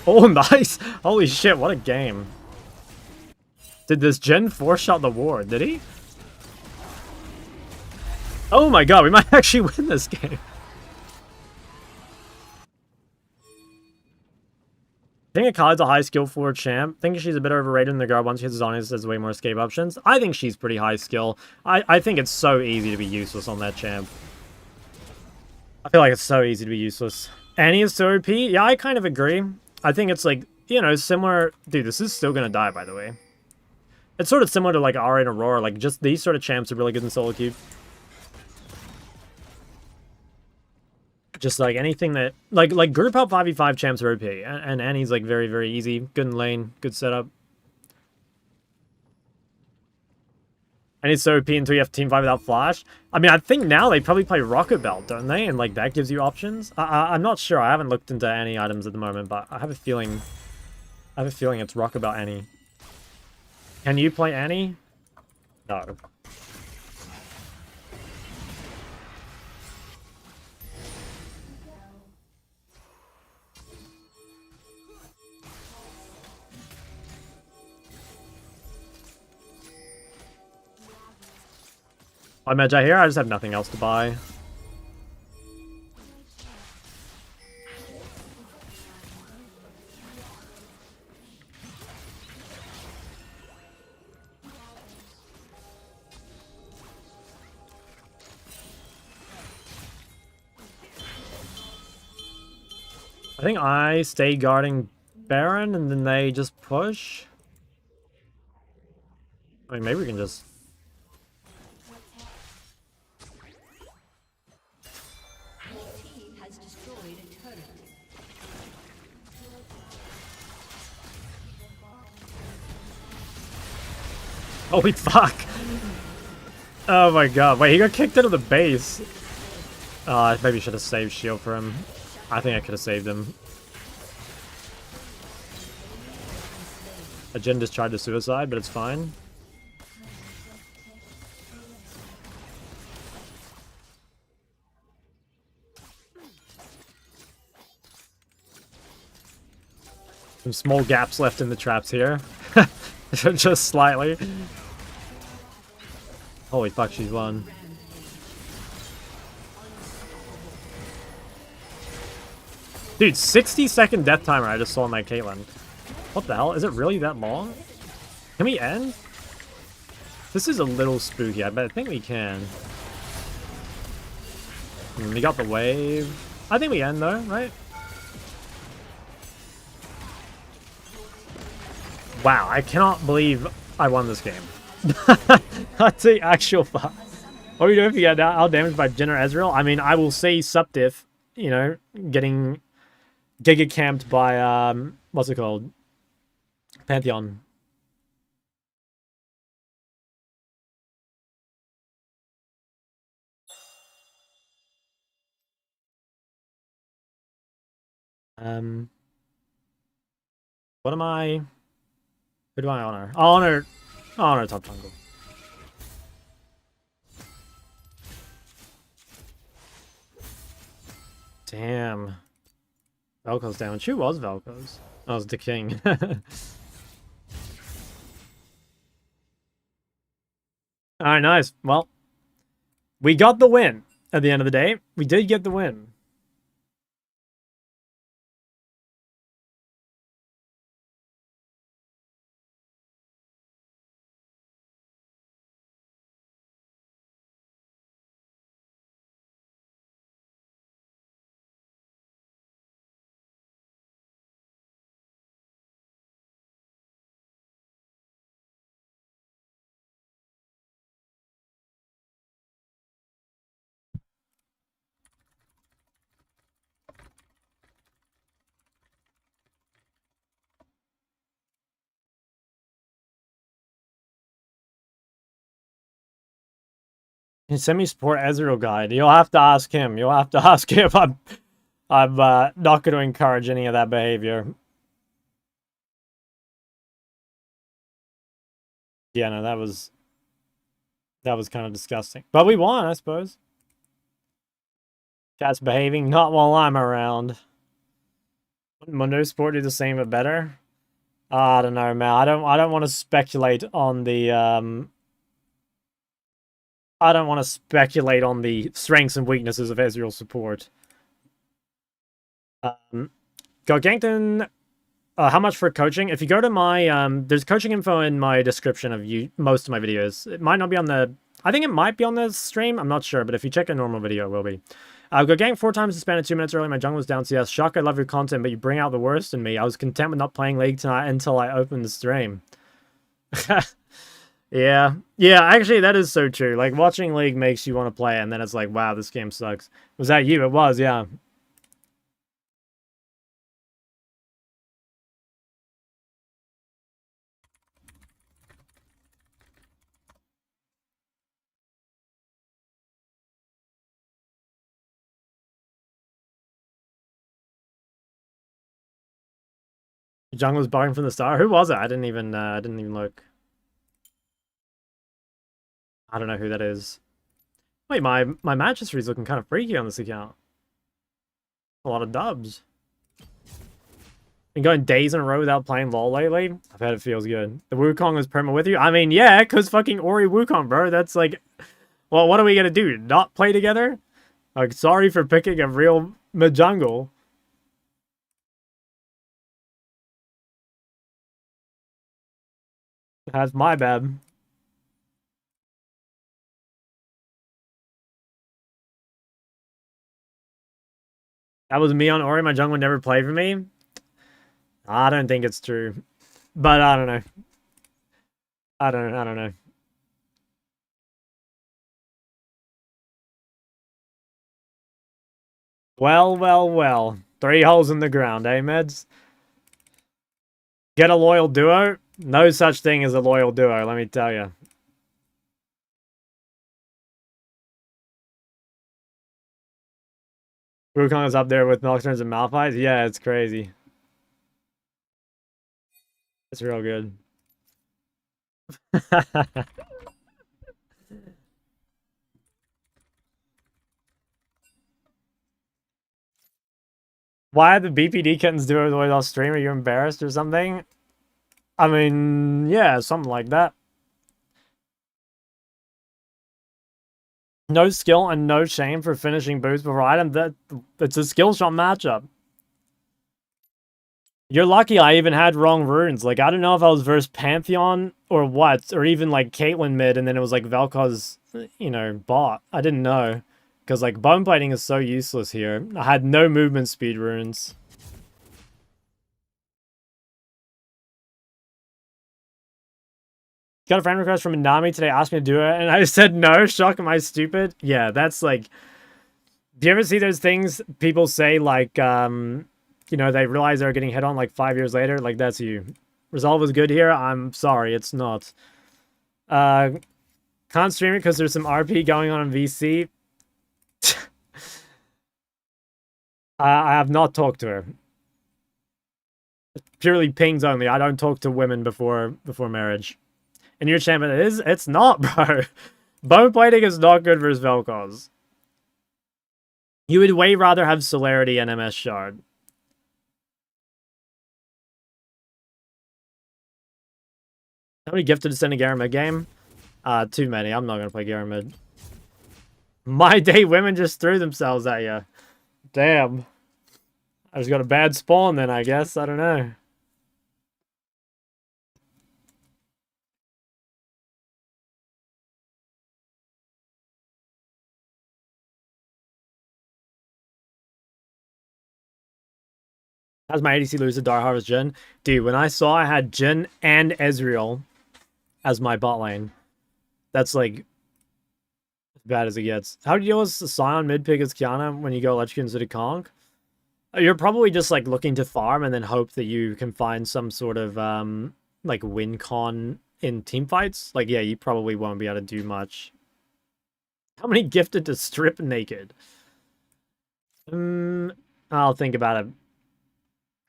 Oh, nice! Holy shit, what a game. Did this Gen 4 shot the ward? Did he? Oh my god, we might actually win this game. I think Akali's a high skill forward champ. I think she's a bit overrated in the guard. Once she hits Zonius, has way more escape options. I think she's pretty high skill. I think it's so easy to be useless on that champ. I feel like it's so easy to be useless. Annie is so OP? Yeah, I kind of agree. I think it's like, you know, similar... Dude, this is still gonna die, by the way. It's sort of similar to like Ahri and Aurora. Like, just these sort of champs are really good in solo queue. Just like anything that like group help 5v5 champs are OP, and Annie's like very, very easy, good in lane, good setup. And it's so OP until you have team fight without flash. I mean, I think now they probably play Rocket Belt, don't they? And like that gives you options. I'm not sure. I haven't looked into any items at the moment, but I have a feeling it's Rocket Belt Annie. Can you play Annie? No. I Magi here, I just have nothing else to buy. I think I stay guarding Baron and then they just push. I mean, maybe we can just... Team has destroyed a turret. Holy fuck! Oh my god. Wait, he got kicked out of the base. I maybe should have saved shield for him. I think I could have saved him. A Jin just tried to suicide, but it's fine. Some small gaps left in the traps here. Just slightly. Holy fuck, she's won. Dude, 60-second death timer I just saw on my Caitlyn. What the hell? Is it really that long? Can we end? This is a little spooky, but I think we can. We got the wave. I think we end though, right? Wow, I cannot believe I won this game. That's the actual fuck. What do you do if you get out damaged by Jin or Ezreal? I mean, I will say Subdiff, you know, getting Giga camped by, what's it called? Pantheon. What am I? Who do I honor? I'll honor top jungle. Damn. Vel'Koz down. Who was Vel'Koz? I was the king. Alright, nice. Well, we got the win at the end of the day. We did get the win. Can you send me support Ezreal guide? You'll have to ask him. You'll have to ask him. I'm not going to encourage any of that behavior. Yeah, no, that was kind of disgusting. But we won, I suppose. Cat's behaving not while I'm around. Wouldn't Mundo Sport do the same but better? I don't know, man. I don't want to speculate on the I don't want to speculate on the strengths and weaknesses of Ezreal support. Got ganked in. How much for coaching? If you go to my there's coaching info in my description of most of my videos. It might not be on the. I think it might be on the stream. I'm not sure, but if you check a normal video, it will be. Got ganked 4 times to span at 2 minutes early. My jungle was down CS. Shock, I love your content, but you bring out the worst in me. I was content with not playing League tonight until I opened the stream. Yeah. Yeah, actually, that is so true. Like, watching League makes you want to play, and then it's like, wow, this game sucks. Was that you? It was, yeah. Jungle was barring from the start. Who was it? I didn't even look. I don't know who that is. Wait, my match history is looking kind of freaky on this account. A lot of dubs. Been going days in a row without playing LoL lately. I've heard it feels good. The Wukong was perma with you. I mean, yeah, because fucking Ori Wukong, bro. That's like Well, what are we gonna do? Not play together? Like, sorry for picking a real mid-jungle. That's my bad. That was me on Ori. My jungle never played for me. I don't think it's true. But I don't know. I don't know. Well, well, well. 3 holes in the ground, eh, meds? Get a loyal duo? No such thing as a loyal duo, let me tell you. Wukong is up there with Nocturnes and Malphite? Yeah, it's crazy. It's real good. Why the BPD kittens do it the way they'll stream? Are you embarrassed or something? I mean, yeah, something like that. No skill and no shame for finishing boots before item. It's a skill shot matchup. You're lucky I even had wrong runes. Like, I don't know if I was versus Pantheon or what, or even like Caitlyn mid, and then it was like Vel'Koz, you know, bot. I didn't know. Because like bone plating is so useless here. I had no movement speed runes. Got a friend request from Inami today, asked me to do it, and I said no. Shock, am I stupid? Yeah, that's like... Do you ever see those things people say, like, you know, they realize they're getting hit on like 5 years later? Like, that's you. Resolve is good here? I'm sorry, it's not. Can't stream it because there's some RP going on in VC. I have not talked to her. Purely pings only. I don't talk to women before marriage. And your champion it's not, bro. Bone plating is not good versus Vel'Koz. You would way rather have Celerity and MS Shard. How many gifted to send a Garen mid game? Too many. I'm not gonna play Garen mid. My day women just threw themselves at you. Damn. I just got a bad spawn then, I guess. I don't know. How's my ADC lose to Dark Harvest Jhin? Dude, when I saw I had Jhin and Ezreal as my bot lane, that's like as bad as it gets. How do you deal with Sion mid pick as Kiana when you go Electrocute instead of Conk? You're probably just like looking to farm and then hope that you can find some sort of like win con in team fights. Like, yeah, you probably won't be able to do much. How many gifted to strip naked? I'll think about it.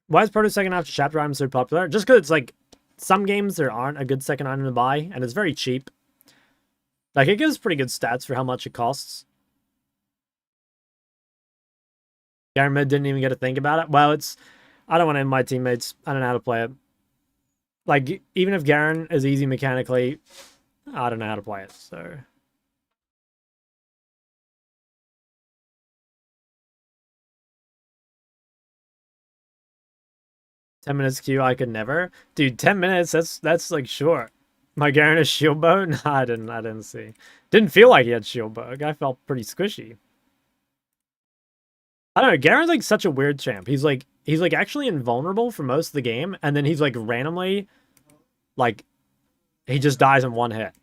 Why is Proto second after chapter item so popular? Just because it's like some games there aren't a good second item to buy, and it's very cheap. Like, it gives pretty good stats for how much it costs. Garen mid didn't even get to think about it. Well, it's... I don't want to end my teammates. I don't know how to play it. Like, even if Garen is easy mechanically, I don't know how to play it, so... 10 minutes queue, I could never. Dude, 10 minutes, that's like short. My Garen is shield bow? No, I didn't see. Didn't feel like he had shield bow. Guy felt pretty squishy. I don't know, Garen's like such a weird champ. He's like actually invulnerable for most of the game, and then he's like randomly like he just dies in one hit.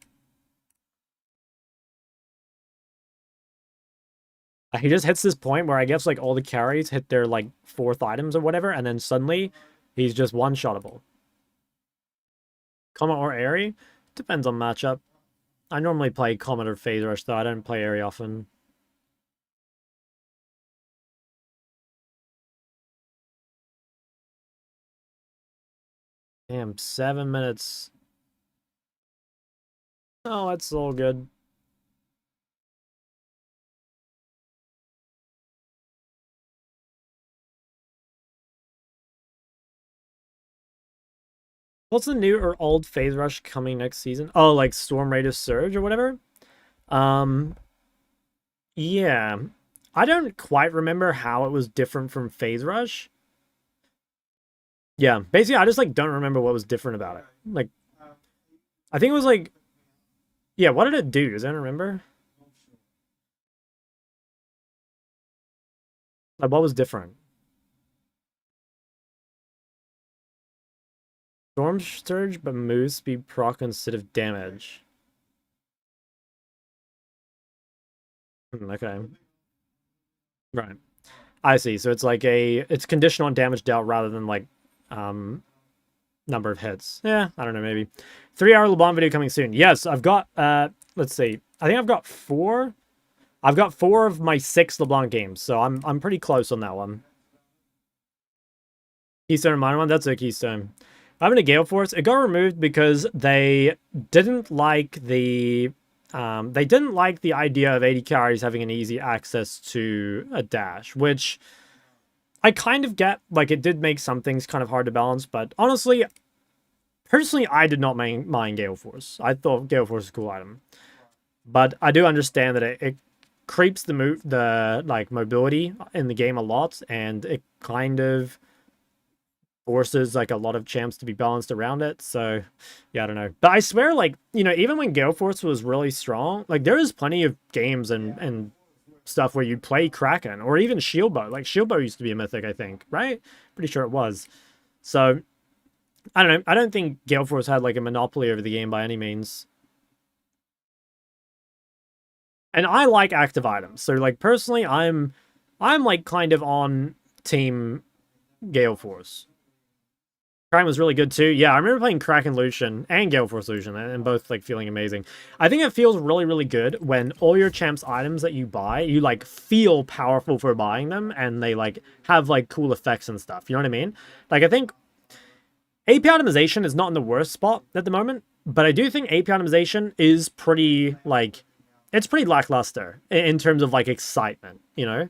He just hits this point where I guess like all the carries hit their like 4th items or whatever, and then suddenly he's just one-shottable. Comet or Airy? Depends on matchup. I normally play Comet or Phase Rush, though. I don't play Airy often. Damn, 7 minutes. Oh, that's all good. What's the new or old Phase Rush coming next season? Oh, like Storm Raider Surge or whatever? Um, yeah. I don't quite remember how it was different from Phase Rush. Yeah, basically, I just like don't remember what was different about it. Like, I think it was like, yeah, what did it do? Does anyone remember? Like, what was different? Storm Surge, but move speed proc instead of damage. Okay. Right. I see. So it's like it's conditional on damage dealt rather than like um number of hits. Yeah, I don't know, maybe. 3-hour LeBlanc video coming soon. Yes, I've got let's see. I think I've got 4. I've got 4 of my 6 LeBlanc games, so I'm pretty close on that one. Keystone and minor one, that's a Keystone. I'm in a Gale Force. It got removed because they didn't like the idea of 80 carries having an easy access to a dash, which I kind of get. Like, it did make some things kind of hard to balance, but honestly, personally, I did not mind Gale Force. I thought Gale Force was a cool item, but I do understand that it creeps the like mobility in the game a lot, and it kind of forces like a lot of champs to be balanced around it. So yeah, I don't know. But I swear, like, you know, even when Gale Force was really strong, like there is plenty of games and stuff where you play Kraken or even Shieldbow. Like Shieldbow used to be a mythic, I think, right? Pretty sure it was. So I don't know. I don't think Gale Force had like a monopoly over the game by any means. And I like active items. So like personally, I'm like kind of on team Gale Force. Kraken was really good too. Yeah, I remember playing Kraken Lucian and Gale Force Lucian and both like feeling amazing. I think it feels really, really good when all your champs items that you buy, you like feel powerful for buying them and they like have like cool effects and stuff. You know what I mean? Like I think AP optimization is not in the worst spot at the moment, but I do think AP optimization is pretty like it's pretty lackluster in terms of like excitement, you know?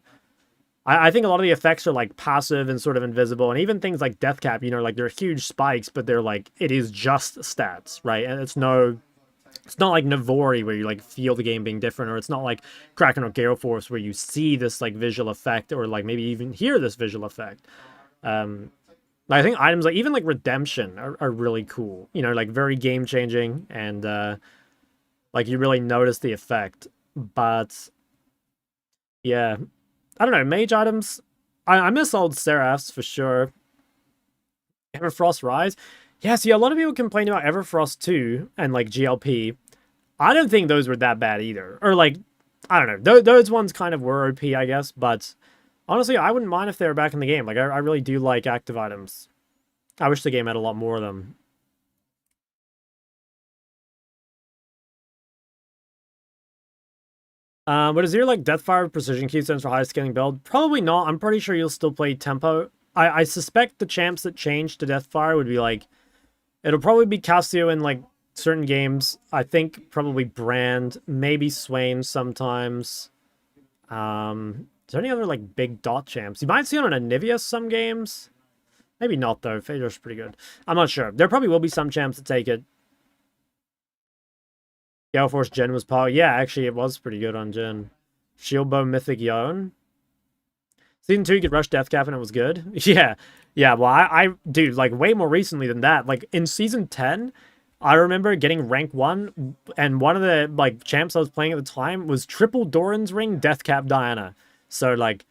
I think a lot of the effects are like passive and sort of invisible, and even things like Death Cap, you know, like they're huge spikes, but they're like it is just stats, right? And it's not like Navori where you like feel the game being different, or it's not like Kraken or Gale Force where you see this like visual effect, or like maybe even hear this visual effect. I think items like even like Redemption are really cool, you know, like very game changing, and like you really notice the effect. But yeah, I don't know, mage items. I miss old Seraphs for sure. Everfrost Rise. Yeah, see, a lot of people complain about Everfrost 2 and like GLP. I don't think those were that bad either. Or like, I don't know. Those ones kind of were OP, I guess. But honestly, I wouldn't mind if they were back in the game. Like, I really do like active items. I wish the game had a lot more of them. But is there like Deathfire Precision Keystones for high scaling build? Probably not. I'm pretty sure you'll still play Tempo. I suspect the champs that change to Deathfire would be like, it'll probably be Cassio in like certain games. I think probably Brand, maybe Swain sometimes. Is there any other like big dot champs? You might see it on Anivia some games. Maybe not though. Phaedr's pretty good. I'm not sure. There probably will be some champs that take it. Gale Force Gen was power. Yeah, actually it was pretty good on Gen. Shieldbow Mythic Yon. Season 2 you could rush Deathcap and it was good. Yeah. Yeah, well I dude, like way more recently than that. Like in season 10, I remember getting rank 1 and one of the like champs I was playing at the time was triple Doran's Ring Deathcap Diana. So like,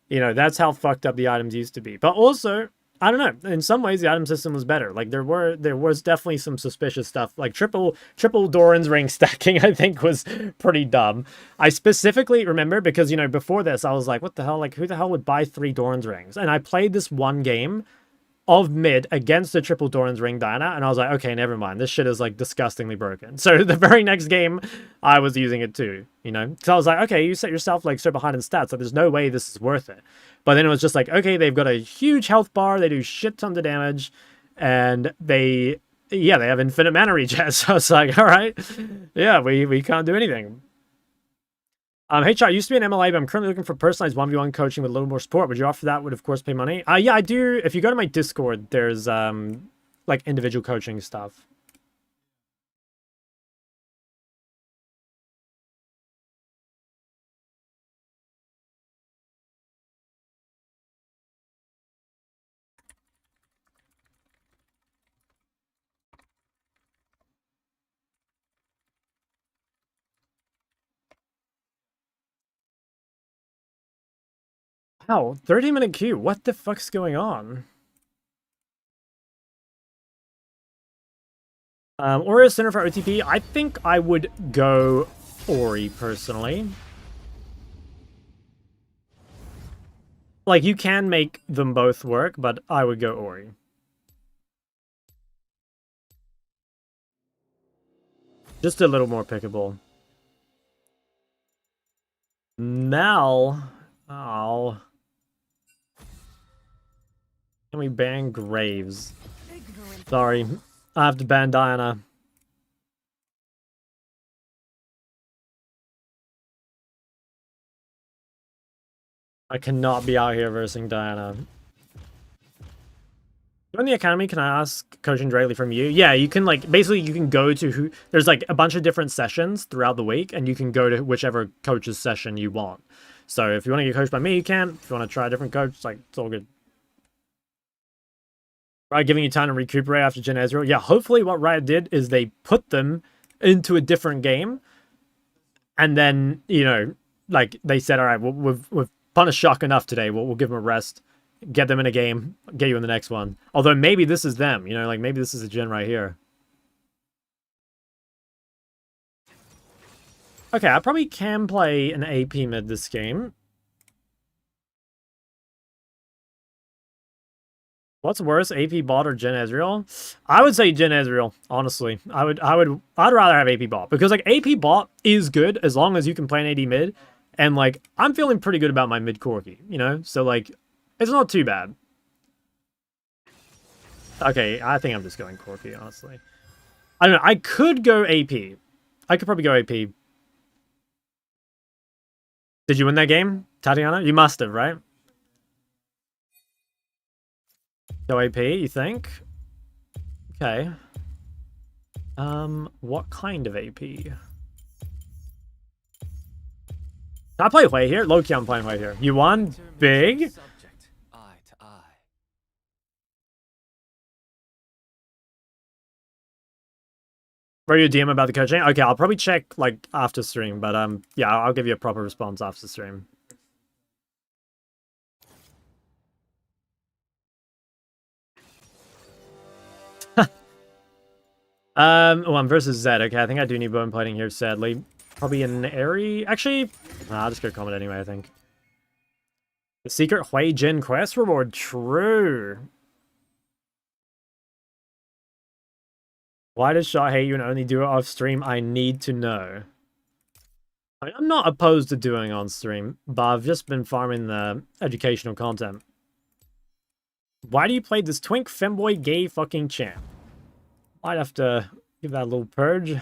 you know, that's how fucked up the items used to be. But also, I don't know. In some ways, the item system was better. Like there was definitely some suspicious stuff. Like triple Doran's Ring stacking, I think, was pretty dumb. I specifically remember because you know before this, I was like, what the hell? Like who the hell would buy 3 Doran's Rings? And I played this one game of mid against the triple Doran's Ring Diana, and I was like, okay, never mind. This shit is like disgustingly broken. So the very next game, I was using it too, you know? So I was like, okay, you set yourself like so behind in stats, so there's no way this is worth it. But then it was just like, okay, they've got a huge health bar, they do shit tons of damage, and they have infinite mana regen. So I was like, all right, yeah, we can't do anything. HR, I used to be an MLA, but I'm currently looking for personalized 1v1 coaching with a little more support. Would you offer that? Would, of course, pay money. Yeah, I do. If you go to my Discord, there's, like, individual coaching stuff. Wow, 30-minute queue. What the fuck's going on? Ori Center for OTP. I think I would go Ori personally. Like, you can make them both work, but I would go Ori. Just a little more pickable. Mel. Oh. Can we ban Graves? Sorry. I have to ban Diana. I cannot be out here versing Diana. Join the academy, can I ask coaching directly from you? Yeah, you can, like, basically you can go to who, there's like a bunch of different sessions throughout the week, and you can go to whichever coach's session you want. So if you want to get coached by me, you can. If you want to try a different coach, like, it's all good. Riot giving you time to recuperate after Gen Ezreal. Yeah, hopefully what Riot did is they put them into a different game, and then, you know, like, they said, all right, we've punished Shock enough today, we'll give them a rest. Get them in a game, get you in the next one. Although maybe this is them, you know, like maybe this is a gen right here. Okay, I probably can play an AP mid this game. What's worse, AP bot or Gen Ezreal? I would say Gen Ezreal, honestly. I'd rather have AP bot, because like AP bot is good as long as you can play an AD mid, and like I'm feeling pretty good about my mid Corki, you know? So like it's not too bad. Okay, I think I'm just going Corki, honestly. I don't know, I could go AP. I could probably go AP. Did you win that game, Tatiana? You must have, right? Go AP, you think? Okay. What kind of AP? Can I play Hui here? Low-key, I'm playing Hui here. You won? Big? Were you a DM about the coaching? Okay, I'll probably check, like, after stream, but, yeah, I'll give you a proper response after stream. Oh, I'm versus Zed. Okay, I think I do need bone plating here, sadly. Probably an Airy. Actually, I'll just go comment anyway, I think. The secret Hui Jin quest reward. True. Why does Shaw hate you and only do it off stream? I need to know. I mean, I'm not opposed to doing on stream, but I've just been farming the educational content. Why do you play this twink femboy gay fucking champ? Might have to give that a little purge.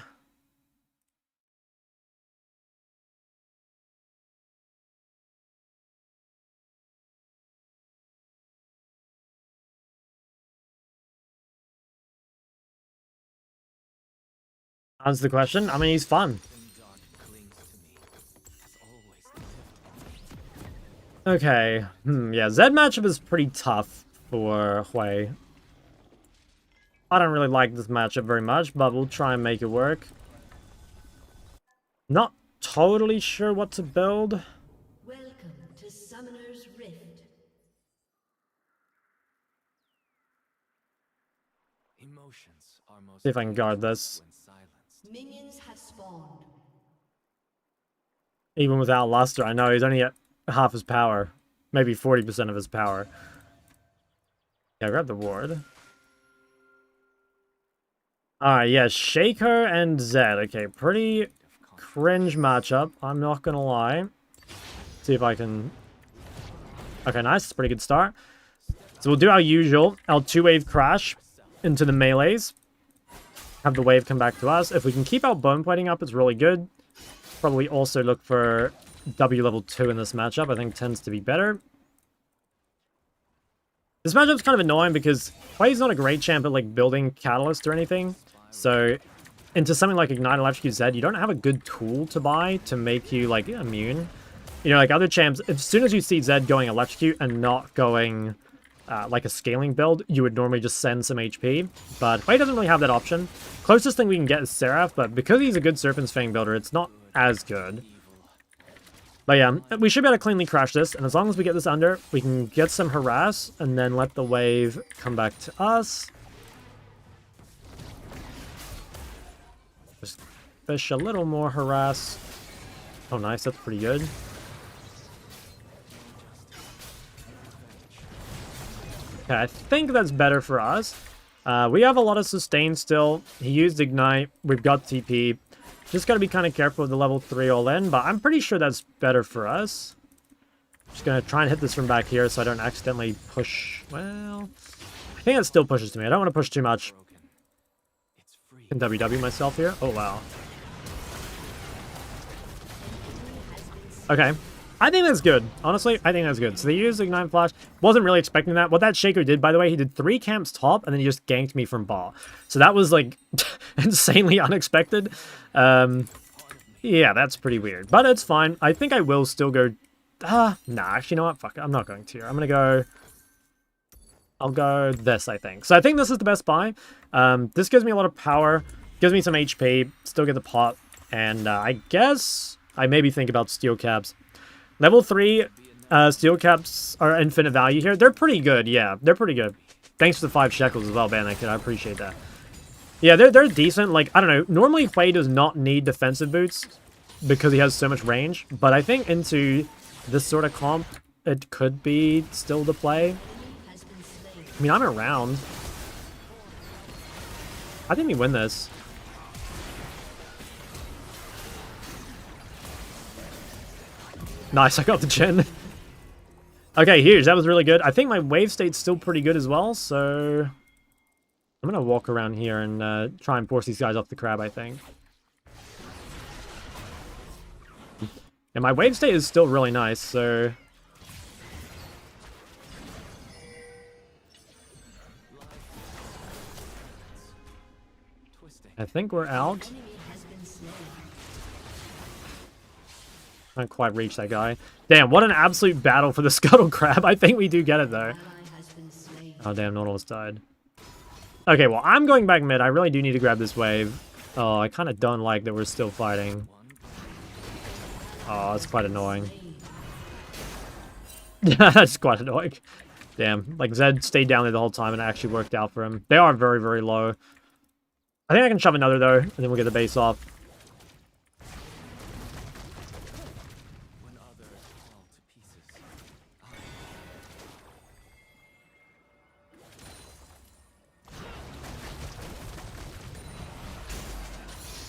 Answer the question. I mean, he's fun. Okay. Yeah, Zed matchup is pretty tough for Hui. I don't really like this matchup very much, but we'll try and make it work. Not totally sure what to build. Welcome to Summoner's Rift. Emotions are most See if I can guard this. Minions have spawned. Even without Luster, I know he's only at half his power. Maybe 40% of his power. Yeah, grab the ward. Alright, yeah, Shaker and Zed. Okay, pretty cringe matchup, I'm not gonna lie. See if I can... Okay, nice, pretty good start. So we'll do our usual, our 2-wave crash into the melees. Have the wave come back to us. If we can keep our bone plating up, it's really good. Probably also look for W level 2 in this matchup. I think tends to be better. This matchup's kind of annoying because Hui's not a great champ at like building Catalyst or anything. So into something like Ignite Electrocute Zed, you don't have a good tool to buy to make you like immune. You know, like other champs, as soon as you see Zed going Electrocute and not going like a scaling build, you would normally just send some HP. But Hui doesn't really have that option. Closest thing we can get is Seraph, but because he's a good Serpent's Fang builder, it's not as good. But yeah, we should be able to cleanly crash this, and as long as we get this under, we can get some harass, and then let the wave come back to us. Just fish a little more harass. Oh, nice, that's pretty good. Okay, I think that's better for us. We have a lot of sustain still. He used Ignite. We've got TP. Just got to be kind of careful with the level 3 all-in, but I'm pretty sure that's better for us. Just going to try and hit this from back here so I don't accidentally push. Well, I think it still pushes to me. I don't want to push too much. I can WW myself here. Oh, wow. Okay. I think that's good. Honestly, I think that's good. So they used Ignite Flash. Wasn't really expecting that. What that Shaker did, by the way, he did 3 camps top, and then he just ganked me from bot. So that was, like, insanely unexpected. Yeah, that's pretty weird. But it's fine. I think I will still go... nah, actually, you know what? Fuck it. I'm not going to. I'm going to go... I'll go this, I think. So I think this is the best buy. This gives me a lot of power. Gives me some HP. Still get the pot. And I guess I maybe think about steel caps. Level 3 steel caps are infinite value here. They're pretty good, yeah. They're pretty good. Thanks for the 5 shekels as well, Bannock. I appreciate that. Yeah, they're decent. Like, I don't know. Normally, Hui does not need defensive boots because he has so much range. But I think into this sort of comp, it could be still the play. I mean, I'm around. I think we win this. Nice, I got the gen. Okay, huge. That was really good. I think my wave state's still pretty good as well, so... I'm going to walk around here and try and force these guys off the crab, I think. And my wave state is still really nice, so... I think we're out. Can't quite reach that guy. Damn, what an absolute battle for the Scuttle Crab. I think we do get it, though. Oh, damn, Nautilus died. Okay, well, I'm going back mid. I really do need to grab this wave. Oh, I kind of don't like that we're still fighting. Oh, it's quite annoying. That's quite annoying. Damn, like, Zed stayed down there the whole time, and it actually worked out for him. They are very, very low. I think I can shove another, though, and then we'll get the base off.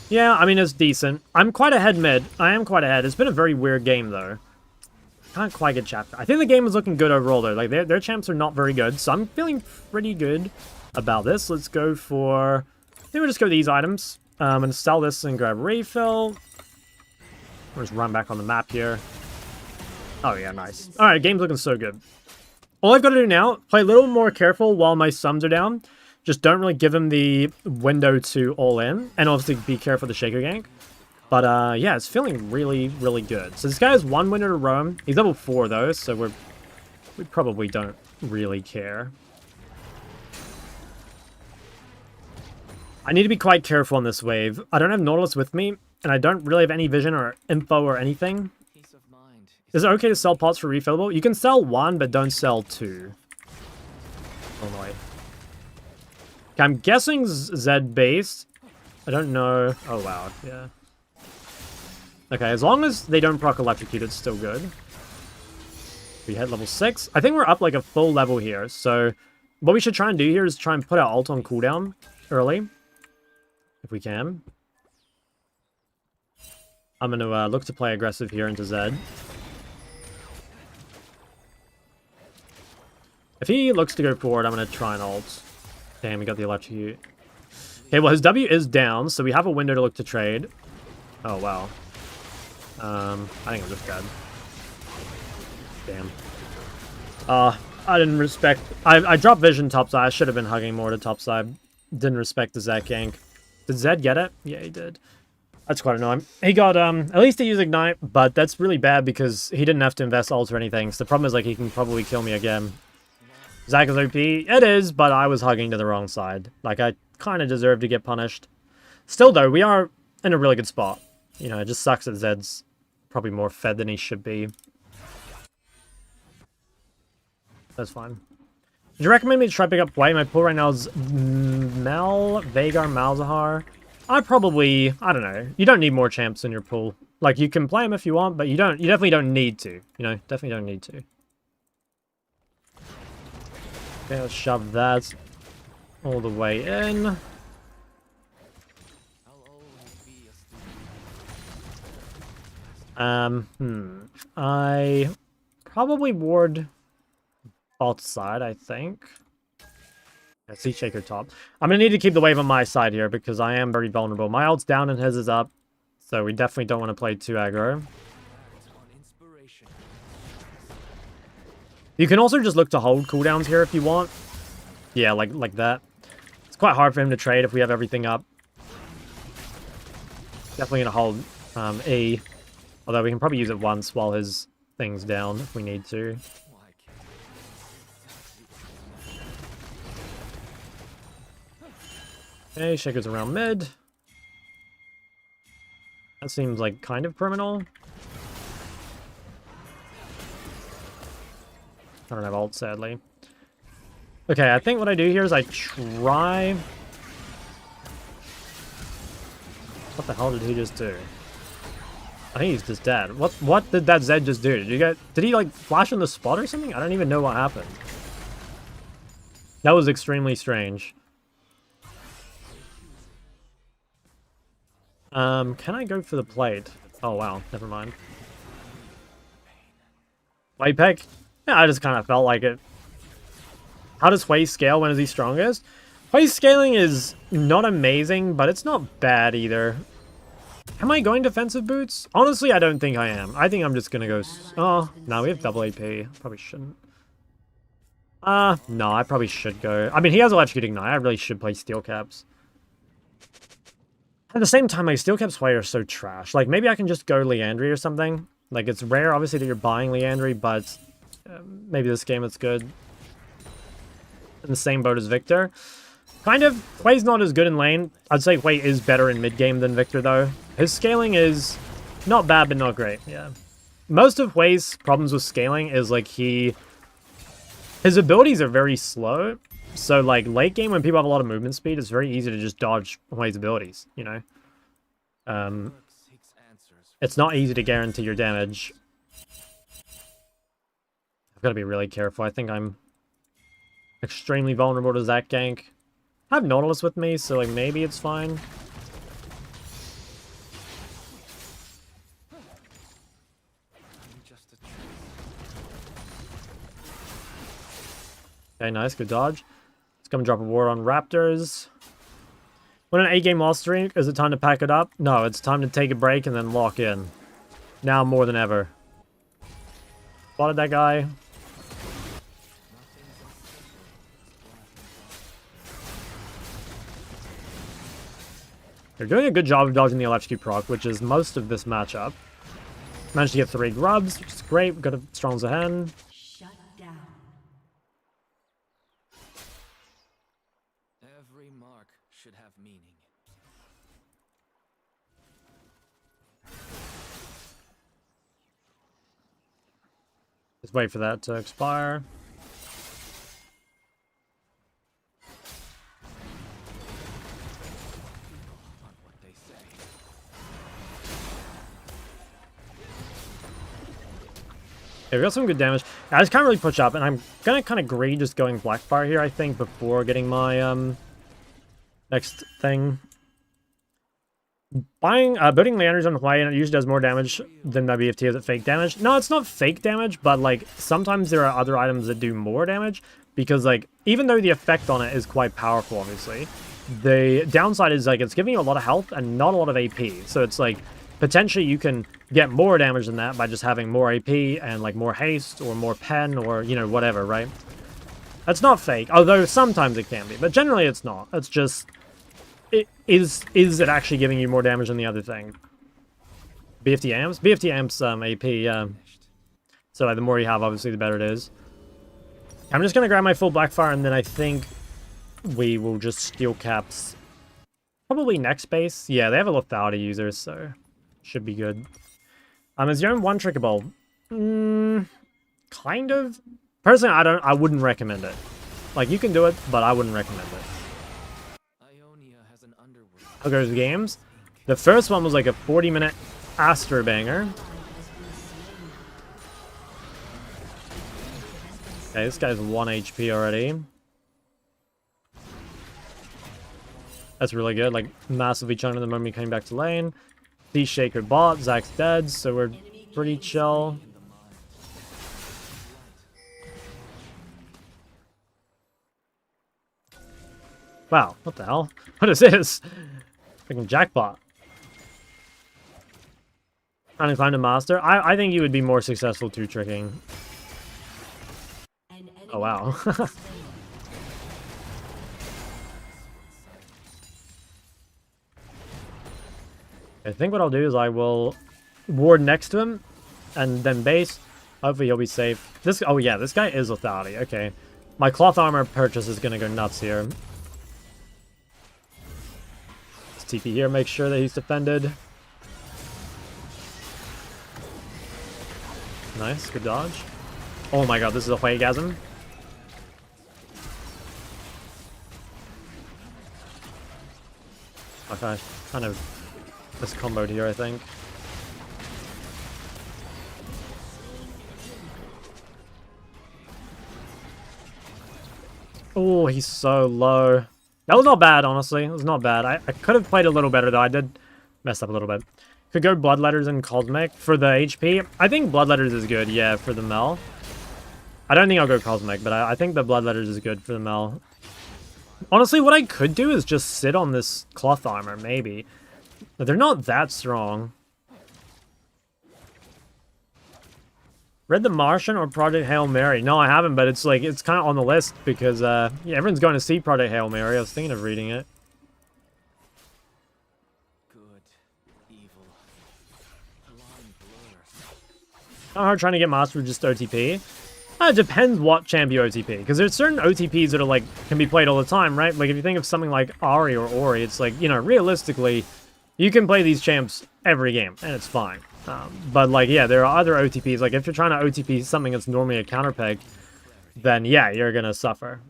Yeah, I mean, it's decent. I'm quite ahead mid. I am quite ahead. It's been a very weird game, though. Can't quite get chapter. I think the game is looking good overall, though. Like, their champs are not very good, so I'm feeling pretty good about this. Let's go for... I think we'll just go these items. I'm going to sell this and grab refill. We'll just run back on the map here. Oh, yeah, nice. All right, game's looking so good. All I've got to do now, play a little more careful while my sums are down. Just don't really give him the window to all in. And obviously be careful of the Shaker gank. But yeah, it's feeling really, really good. So this guy has 1 window to roam. He's level 4 though, so we probably don't really care. I need to be quite careful on this wave. I don't have Nautilus with me, and I don't really have any vision or info or anything. Is it okay to sell pots for refillable? You can sell 1, but don't sell 2. Normally. Okay, I'm guessing Zed based. I don't know. Oh wow, yeah. Okay, as long as they don't proc electrocute, it's still good. We hit level 6. I think we're up like a full level here, so what we should try and do here is try and put our ult on cooldown early. If we can. I'm going to look to play aggressive here into Zed. If he looks to go forward, I'm going to try and ult. Damn, he got the electrocute. Okay, well, his W is down, so we have a window to look to trade. Oh, wow. I think I'm just dead. Damn. I didn't respect... I dropped vision topside. I should have been hugging more to topside. Didn't respect the Zed gank. Did Zed get it? Yeah, he did. That's quite annoying. He got, at least he used Ignite, but that's really bad because he didn't have to invest ult or anything. So the problem is, like, he can probably kill me again. Zach is OP. It is, but I was hugging to the wrong side. Like, I kind of deserve to get punished. Still, though, we are in a really good spot. You know, it just sucks that Zed's probably more fed than he should be. That's fine. Would you recommend me to try pick up white? My pool right now is Veigar, Malzahar. I don't know. You don't need more champs in your pool. Like, you can play them if you want, but you definitely don't need to. You know, definitely don't need to. Okay, let's shove that all the way in. I'll always be a student. I probably ward bot side, I think. Yeah, Sea Shaker top. I'm gonna need to keep the wave on my side here because I am very vulnerable. My ult's down and his is up, so we definitely don't want to play too aggro. On inspiration. You can also just look to hold cooldowns here if you want. Yeah, like that. It's quite hard for him to trade if we have everything up. Definitely gonna hold E. Although we can probably use it once while his thing's down if we need to. Why can't Okay, Shaker's around mid. That seems like kind of criminal. I don't have ult, sadly. Okay, I think what I do here is I try... What the hell did he just do? I think he's just dead. What did that Zed just do? Did he like flash on the spot or something? I don't even know what happened. That was extremely strange. Can I go for the plate? Oh wow, never mind. White pick? Yeah, I just kind of felt like it. How does Hui scale? When is he strongest? Hui's scaling is not amazing, but it's not bad either. Am I going defensive boots? Honestly, I don't think I am. I think I'm just gonna go... Oh, no, we have double AP. Probably shouldn't. No, I probably should go. I mean, he has Electrocute Ignite. I really should play Steel Caps. At the same time, like, Steel Caps Hui are so trash. Like, maybe I can just go Liandry or something. Like, it's rare, obviously, that you're buying Liandry, but maybe this game it's good. In the same boat as Victor. Kind of. Hui's not as good in lane. I'd say Hui is better in mid-game than Victor, though. His scaling is not bad, but not great. Yeah. Most of Hui's problems with scaling is, like, his abilities are very slow. So, like, late game, when people have a lot of movement speed, it's very easy to just dodge Hui's abilities, you know? It's not easy to guarantee your damage. I've got to be really careful. I think I'm extremely vulnerable to Zac gank. I have Nautilus with me, so, like, maybe it's fine. Okay, nice. Good dodge. Let's come drop a ward on Raptors. When an 8-game loss streak, is it time to pack it up? No, it's time to take a break and then lock in. Now more than ever. Spotted that guy. They're doing a good job of dodging the electrocute proc, which is most of this matchup. Managed to get 3 grubs, which is great. We've got a strong Zahen. Shut down. Every mark should have meaning. Just wait for that to expire. Okay, we got some good damage. I just can't really push up, and I'm gonna kind of greed just going Blackfire here, I think, before getting my next thing. Building Leanders on Hawaii, and it usually does more damage than my BFT. Is it fake damage? No, it's not fake damage, but like sometimes there are other items that do more damage because like even though the effect on it is quite powerful, obviously, the downside is like it's giving you a lot of health and not a lot of AP. So it's like potentially you can get more damage than that by just having more AP and like more haste or more pen or you know whatever, right? That's not fake, although sometimes it can be, but generally it's not. It's just is it actually giving you more damage than the other thing? BFT amps? BFT amps AP, yeah. So like, the more you have, obviously, the better it is. I'm just going to grab my full Blackfire, and then I think we will just Steel Caps. Probably next base. Yeah, they have a lethality user, so should be good. Is your own one-trickable? Kind of. Personally, I wouldn't recommend it. Like, you can do it, but I wouldn't recommend it. Ionia has an underworld. How goes the games? The first one was like a 40-minute Astro banger. Okay, this guy's 1 HP already. That's really good. Like, massively chunking the moment he came back to lane. Sea Shaker bot. Zach's dead, so we're pretty chill. Wow, what the hell? What is this? Freaking jackpot. Trying to climb to master. I think you would be more successful 2-tricking. Oh, wow. I think what I'll do is I will ward next to him and then base. Hopefully he'll be safe. Oh yeah, this guy is lethality. Okay. My cloth armor purchase is gonna go nuts here. Let's TP here, make sure that he's defended. Nice, good dodge. Oh my god, this is a Huaygasm. Okay, kind of miscomboed here, I think. Oh, he's so low. That was not bad, honestly. It was not bad. I could have played a little better, though. I did mess up a little bit. Could go Bloodletters and Cosmic for the HP. I think Bloodletters is good, yeah, for the Mel. I don't think I'll go Cosmic, but I think the Bloodletters is good for the Mel. Honestly, what I could do is just sit on this cloth armor, maybe. But they're not that strong. Read The Martian or Project Hail Mary? No, I haven't, but it's like, it's kind of on the list because, yeah, everyone's going to see Project Hail Mary. I was thinking of reading it. Good, evil, line blurs. Not hard trying to get Master with just OTP. It depends what champ you OTP, because there's certain OTPs that are like, can be played all the time, right? Like if you think of something like Ahri or Ori, it's like, you know, realistically, you can play these champs every game, and it's fine. But like, yeah, there are other OTPs, like if you're trying to OTP something that's normally a counterpeg, then yeah, you're gonna suffer.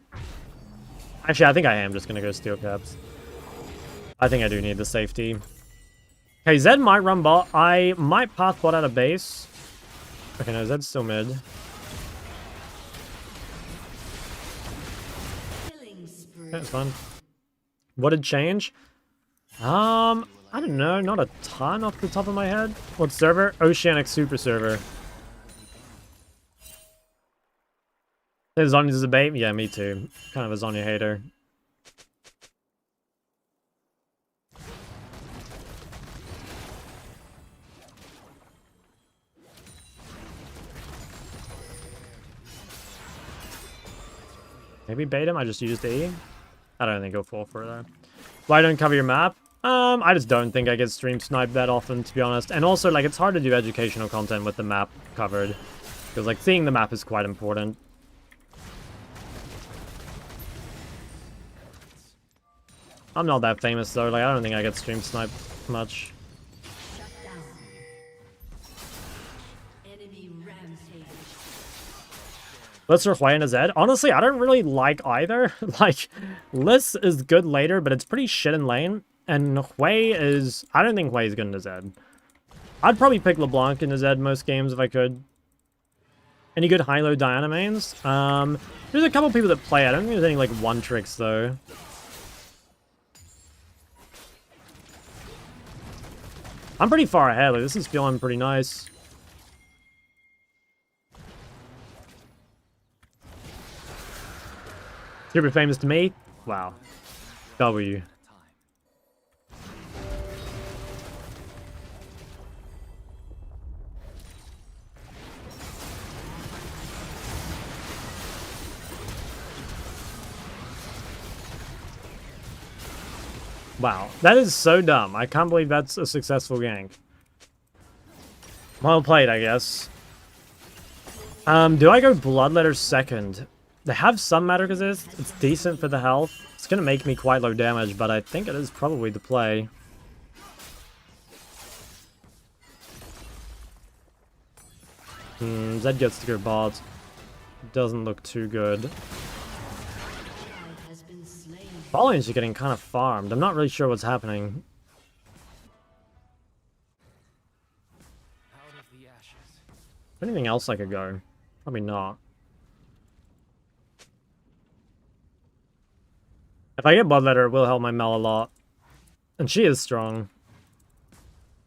Actually, I think I am just gonna go Steel Caps. I think I do need the safety. Okay, Zed might run bot. I might path bot out of base. Okay, no, Zed's still mid. That's fun. What did change? I don't know, not a ton off the top of my head. What server? Oceanic Super Server. Zhonya's a bait? Yeah, me too. Kind of a Zhonya hater. Maybe bait him, I just used E. I don't think he'll fall for it though. Why don't cover your map? I just don't think I get stream sniped that often, to be honest. And also, like, it's hard to do educational content with the map covered. Because, like, seeing the map is quite important. I'm not that famous, though. Like, I don't think I get stream sniped much. Liss or Hui and a Zed? Honestly, I don't really like either. Like, Liss is good later, but it's pretty shit in lane. And Hui is... I don't think Hui is good in the Zed. I'd probably pick LeBlanc in the Zed most games if I could. Any good high-low Diana mains? There's a couple people that play. I don't think there's any, like, one-tricks, though. I'm pretty far ahead. Like, this is feeling pretty nice. Super famous to me? Wow. W. Wow, that is so dumb. I can't believe that's a successful gank. Well played, I guess. Do I go Bloodletter second? They have some Matter Resist. It's decent for the health. It's going to make me quite low damage, but I think it is probably the play. Zed gets to go bot. Doesn't look too good. Has been slain. Followings are getting kind of farmed. I'm not really sure what's happening. Out of the ashes. Anything else I could go? Probably not. If I get Bloodletter, it will help my Mel a lot. And she is strong.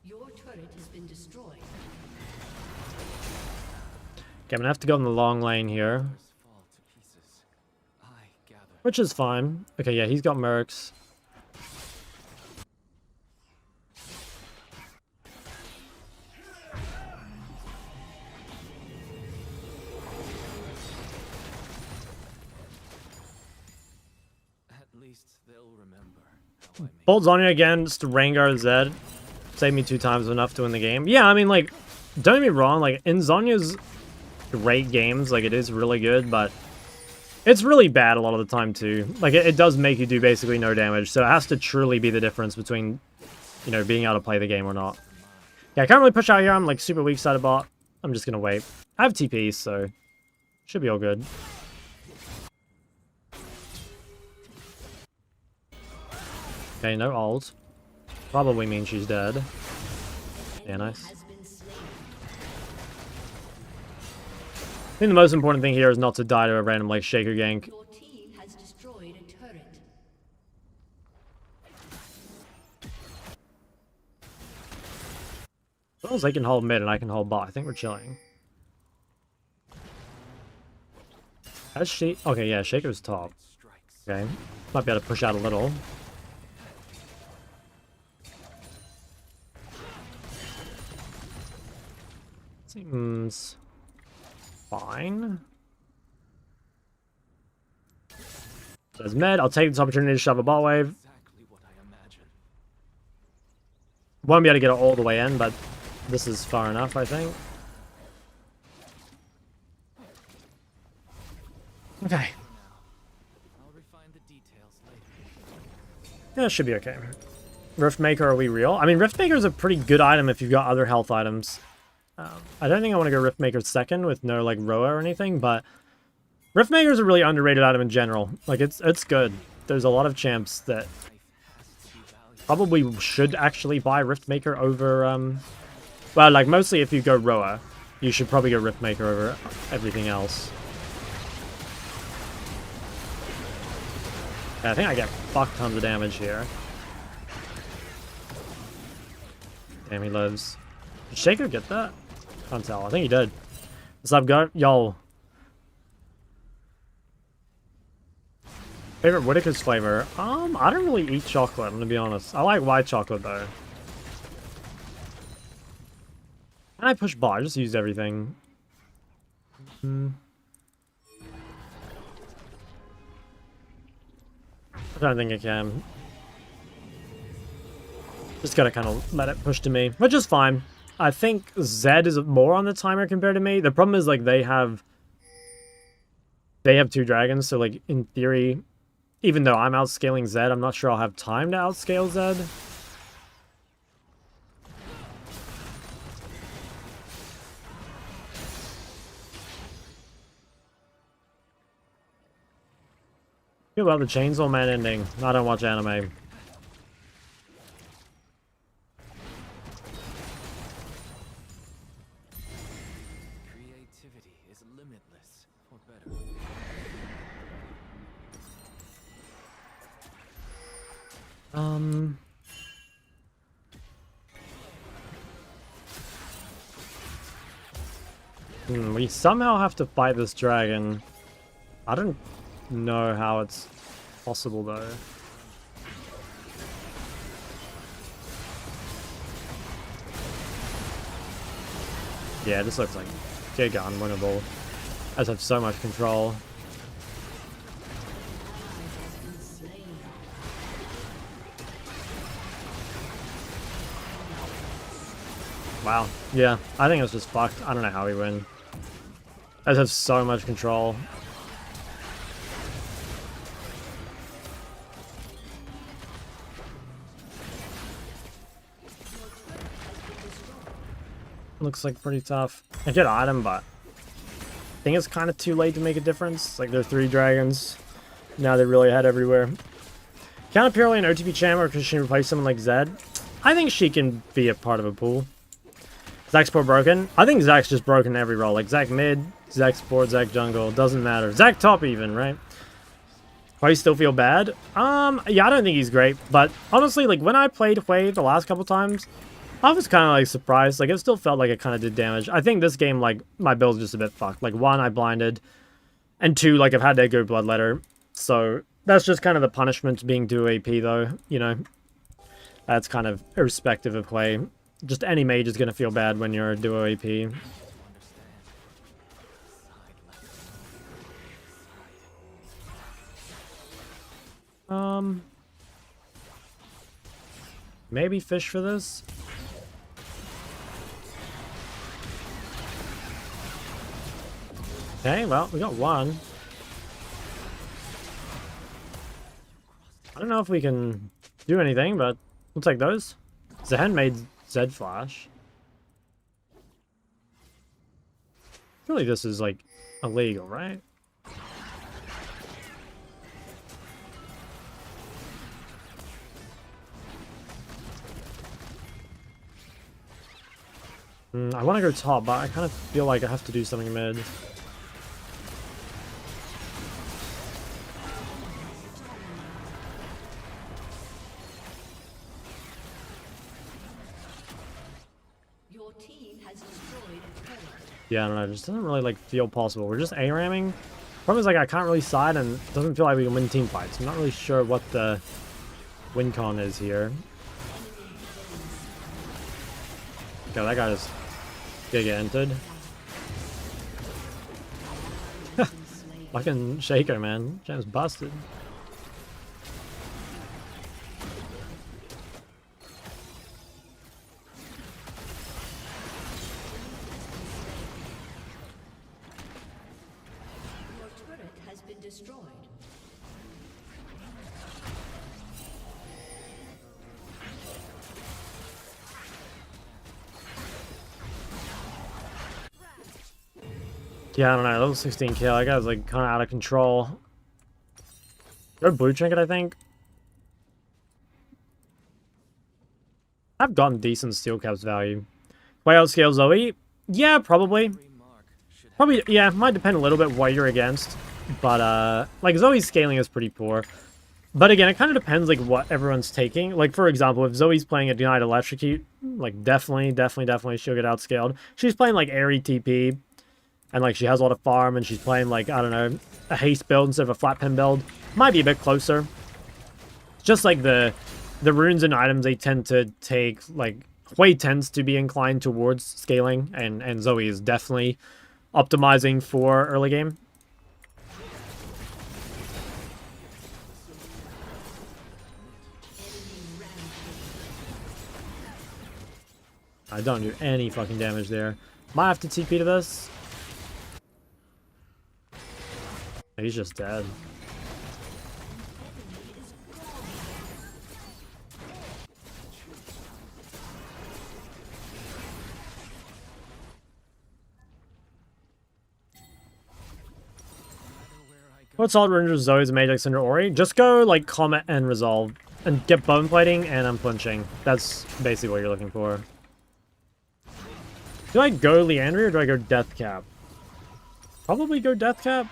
Your turret has been destroyed. Okay, I'm gonna have to go in the long lane here. Fall to pieces. I gather. Which is fine. Okay, yeah, he's got Mercs. At least they'll remember how I made. Bolt Zonya against Rengar Zed. Saved me 2 times enough to win the game. Yeah, I mean, like, don't get me wrong, like, in Zonya's great games, like, it is really good, but it's really bad a lot of the time, too. Like, it does make you do basically no damage, so it has to truly be the difference between, you know, being able to play the game or not. Yeah, I can't really push out here. I'm, like, super weak side of bot. I'm just gonna wait. I have TP, so should be all good. Okay, no ult. Probably means she's dead. Yeah, nice. Has been slain. I think the most important thing here is not to die to a random, like, Shaker gank. Your team has destroyed a turret. As long as they can hold mid and I can hold bot, I think we're chilling. Has she? Okay, yeah, Shaker's top. Strikes. Okay. Might be able to push out a little. Seems fine. There's mid. I'll take this opportunity to shove a bot wave. Exactly what I imagined. Won't be able to get it all the way in, but this is far enough, I think. Okay. I'll refine the details later. Yeah, it should be okay. Riftmaker, are we real? I mean, Riftmaker is a pretty good item if you've got other health items. I don't think I want to go Riftmaker second with no, like, Roa or anything, but Riftmaker is a really underrated item in general. Like, it's good. There's a lot of champs that Life has to be valued. probably should actually buy Riftmaker over, well, like, mostly if you go Roa, you should probably go Riftmaker over everything else. Yeah, I think I get fuck tons of damage here. Damn, he lives. Did Shaker get that? Can't tell. I think he did. So I've got y'all. Favorite Whitaker's flavor? I don't really eat chocolate, I'm gonna be honest. I like white chocolate though. And I push bar, I just used everything. I don't think I can. Just gotta kind of let it push to me, which is fine. I think Zed is more on the timer compared to me. The problem is, like, they have 2 dragons, so, like, in theory, even though I'm outscaling Zed, I'm not sure I'll have time to outscale Zed. Feel about the Chainsaw Man ending. I don't watch anime. Creativity is limitless, or better. We somehow have to fight this dragon. I don't know how it's possible though. Yeah, this looks like giga unwinnable. I just have so much control. Wow. Yeah, I think it's just fucked. I don't know how we win. I just have so much control. looks like pretty tough. I get item, but I think it's kind of too late to make a difference. Like, they're 3 dragons. Now they really head everywhere. Kind of purely an OTP champ, or because she can replace someone like Zed. I think she can be a part of a pool. Zac support broken. I think Zac's just broken every role. Like, Zac mid, Zac support, Zac jungle. Doesn't matter. Zac top even, right? Why you still feel bad? Yeah, I don't think he's great. But honestly, like, when I played Hui the last couple times, I was kind of, like, surprised. Like, it still felt like it kind of did damage. I think this game, like, my build's just a bit fucked. Like, 1, I blinded. And 2, like, I've had to go bloodletter. So, that's just kind of the punishment being too AP, though. You know? That's kind of irrespective of Hui. Just any mage is going to feel bad when you're a duo AP. Maybe fish for this. Okay, well, we got 1. I don't know if we can do anything, but we'll take those. Zehen made Zed flash. Surely this is, like, illegal, right? I want to go top, but I kind of feel like I have to do something mid. Your team has destroyed a turret. Yeah, I don't know, it just doesn't really, like, feel possible. We're just A-ramming. Problem is, like, I can't really side, and it doesn't feel like we can win team fights. I'm not really sure what the win con is here. Okay, that guy just Giga entered. Fucking Shaker, man. Jam's busted. Your turret has been destroyed. Yeah, I don't know. Level 16 kill. That guy's like kind of out of control. Go blue trinket, I think. I've gotten decent steel caps value. Way outscale Zoe? Yeah, probably. Probably, yeah, might depend a little bit what you're against. But, like, Zoe's scaling is pretty poor. But again, it kind of depends, like, what everyone's taking. Like, for example, if Zoe's playing a Denied Electrocute, like, definitely she'll get outscaled. She's playing, like, Airy TP. And, like, she has a lot of farm, and she's playing, like, I don't know, a haste build instead of a flat pen build. Might be a bit closer. Just like the runes and items, they tend to take, like, Hui tends to be inclined towards scaling, and Zoe is definitely optimizing for early game. I don't do any fucking damage there. Might have to TP to this. He's just dead. What's Solid Ranger Zoe's Matrix under Ori? Just go like Comet and Resolve and get bone plating and unflinching. That's basically what you're looking for. Do I go Leandria or do I go Deathcap? Probably go Deathcap.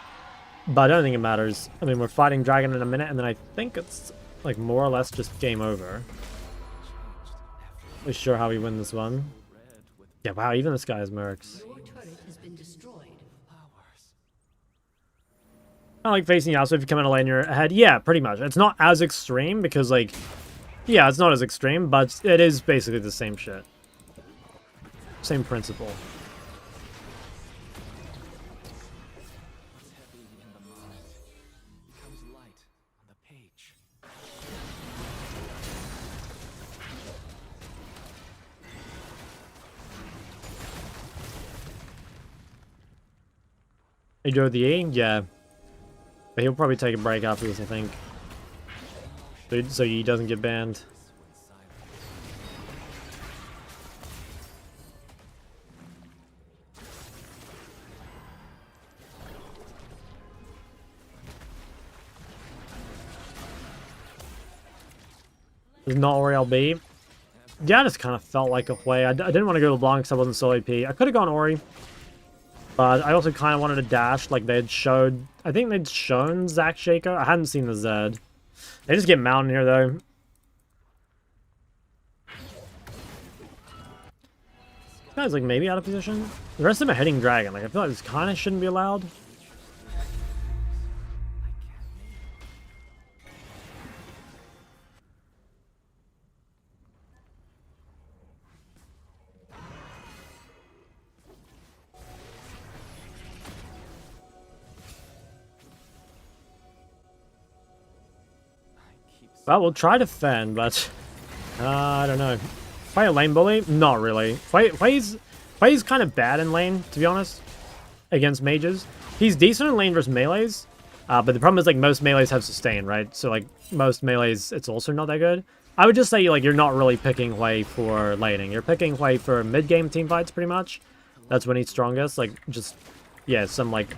But I don't think it matters. I mean, we're fighting Dragon in a minute, and then I think it's, like, more or less just game over. Not sure how we win this one. Yeah, wow, even this guy has mercs. Your turret has been destroyed. I like facing you out, so if you come in a lane, you're ahead. Yeah, pretty much. It's not as extreme, because, like, yeah, it's not as extreme, but it is basically the same shit. Same principle. You do the E? Yeah. But he'll probably take a break after this, I think. So he doesn't get banned. is not where I'll be. Yeah, I just kind of felt like a way. I didn't want to go LeBlanc because I wasn't so AP. I could have gone Ori. But I also kind of wanted to dash like they'd showed... I think they'd shown Zac Shaco. I hadn't seen the Zed. They just get Mountain here, though. This guy's like maybe out of position. The rest of them are hitting Dragon. Like I feel like this kind of shouldn't be allowed. Well, we'll try to defend, but I don't know. Fight a lane bully? Not really. Hui's kind of bad in lane, to be honest, against mages. He's decent in lane versus melees, but the problem is like most melees have sustain, right? So like most melees, it's also not that good. I would just say like you're not really picking Hui for laning. You're picking Hui for mid-game team fights, pretty much. That's when he's strongest. Like just yeah, some like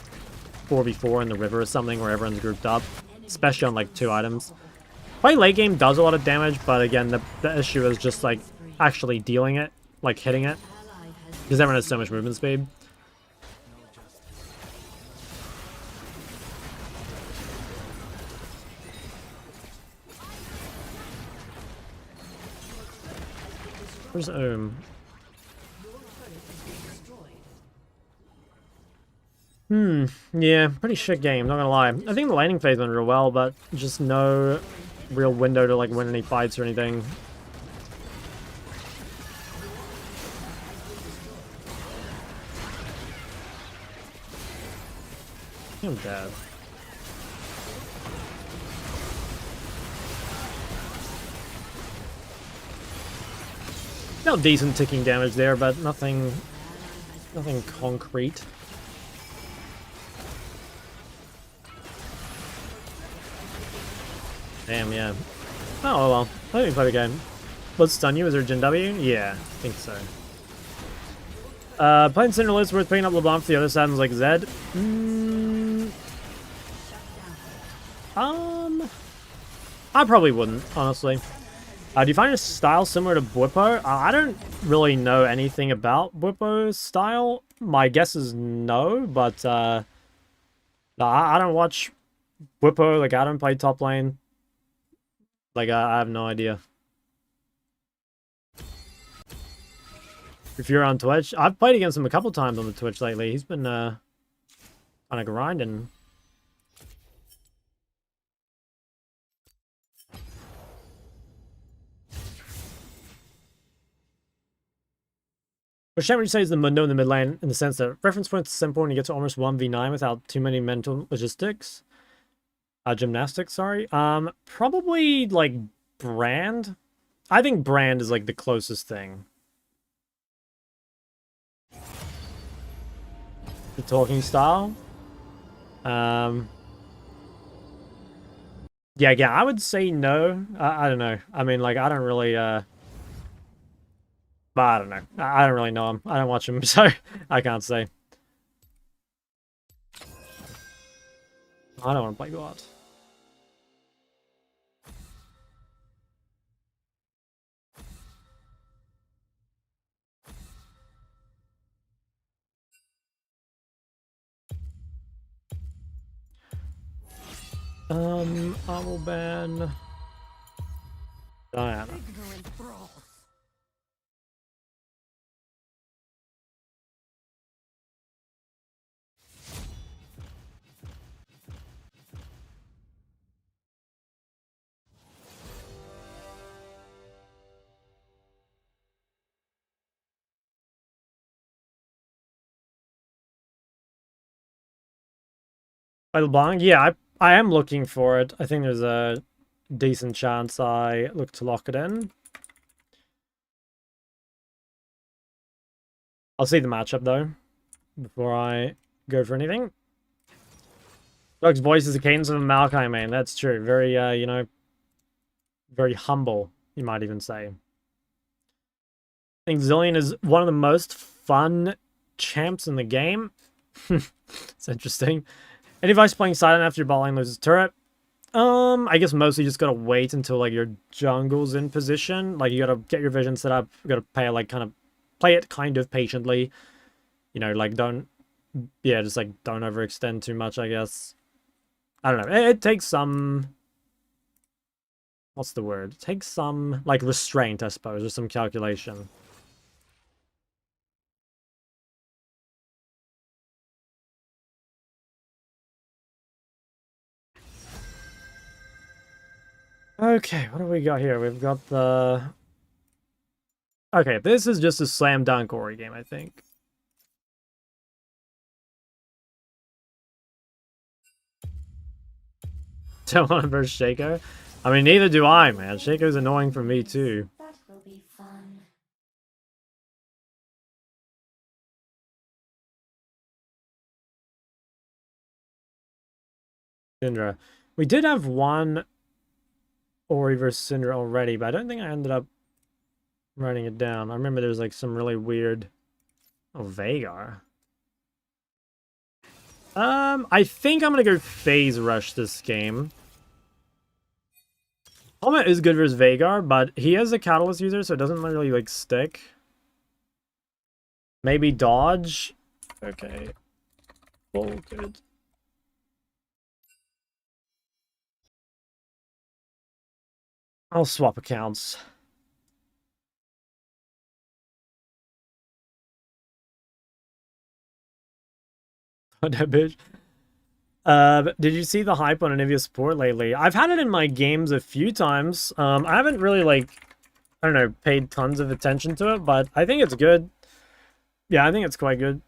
4v4 in the river or something where everyone's grouped up, especially on like 2 items. Hui late game does a lot of damage, but again, the issue is just like actually dealing it, like hitting it, because everyone has so much movement speed. Where's yeah, pretty shit game, not gonna lie. I think the laning phase went real well, but just no real window to like win any fights or anything. I'm dead. Still decent ticking damage there, but nothing concrete. Damn, yeah. Oh well, I think we play the game. Let's stun you. Is there a Jin W? Yeah, I think so. Playing Cinderella worth picking up LeBlanc for the other side was like Zed. I probably wouldn't, honestly. Do you find his style similar to Bwipo? I don't really know anything about Bwipo's style. My guess is no, but no, I don't watch Bwipo. Like, I don't play top lane. Like, I have no idea. If you're on Twitch, I've played against him a couple times on the Twitch lately. He's been kind of grinding. Which would you say is the window in the mid lane in the sense that reference points are simple and you get to almost 1v9 without too many mental logistics? Gymnastics, sorry. Probably like Brand. I think Brand is like the closest thing. The talking style. Yeah, again, I would say no. I don't know. I mean, like, I don't really, but I don't know. I don't really know him. I don't watch him, so I can't say. I don't want to play God. I will ban Diana. By LeBlanc? Yeah, I am looking for it. I think there's a decent chance I look to lock it in. I'll see the matchup, though, before I go for anything. Doug's voice is the cadence of a Maokai main. That's true. Very, you know, very humble, you might even say. I think Zillion is one of the most fun champs in the game. It's interesting. Any advice playing silent after your bot lane loses turret? I guess mostly just gotta wait until like your jungle's in position. Like you gotta get your vision set up. You gotta play like kind of play it kind of patiently. You know, like don't just like don't overextend too much, I guess. I don't know. It takes some, what's the word? It takes some like restraint, I suppose, or some calculation. Okay, what do we got here? We've got the... Okay, this is just a slam dunk Ori game, I think. Don't want to verse Shaco? I mean, neither do I, man. Shaco's annoying for me, too. That will be fun. Syndra. We did have one Ori versus Syndra already, but I don't think I ended up writing it down. I remember there was like some really weird... Oh, Veigar. I think I'm gonna go phase rush this game. Helmet is good versus Veigar, but he is a catalyst user, so it doesn't really like stick. Maybe dodge. Okay. Oh, good. I'll swap accounts. What that bitch? Did you see the hype on Anivia support lately? I've had it in my games a few times. I haven't really like, I don't know, paid tons of attention to it, but I think it's good. Yeah, I think it's quite good.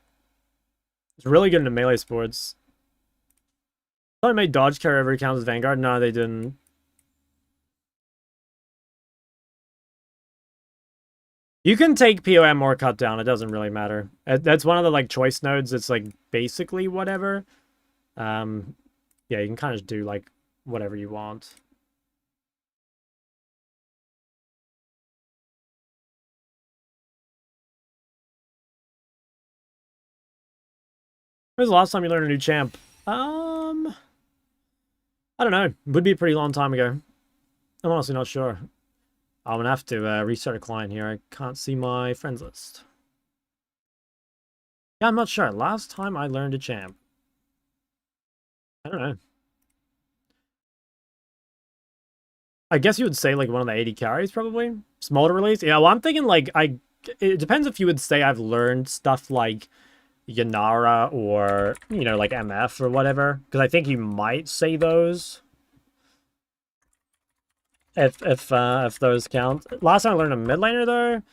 It's really good in the melee sports. I thought I made dodge carry every account as Vanguard. No, they didn't. You can take POM or cut down. It doesn't really matter. That's one of the like choice nodes. It's like basically whatever. Yeah, you can kind of do like whatever you want. When was the last time you learned a new champ? I don't know. Would be a pretty long time ago. I'm honestly not sure. I'm gonna have to restart a client here. I can't see my friends list. Yeah, I'm not sure. Last time I learned a champ. I don't know. I guess you would say like one of the 80 carries probably. Smolder release. Yeah, well I'm thinking like it depends if you would say I've learned stuff like Yanara or, you know, like MF or whatever. Because I think you might say those. If those count. Last time I learned a mid laner though,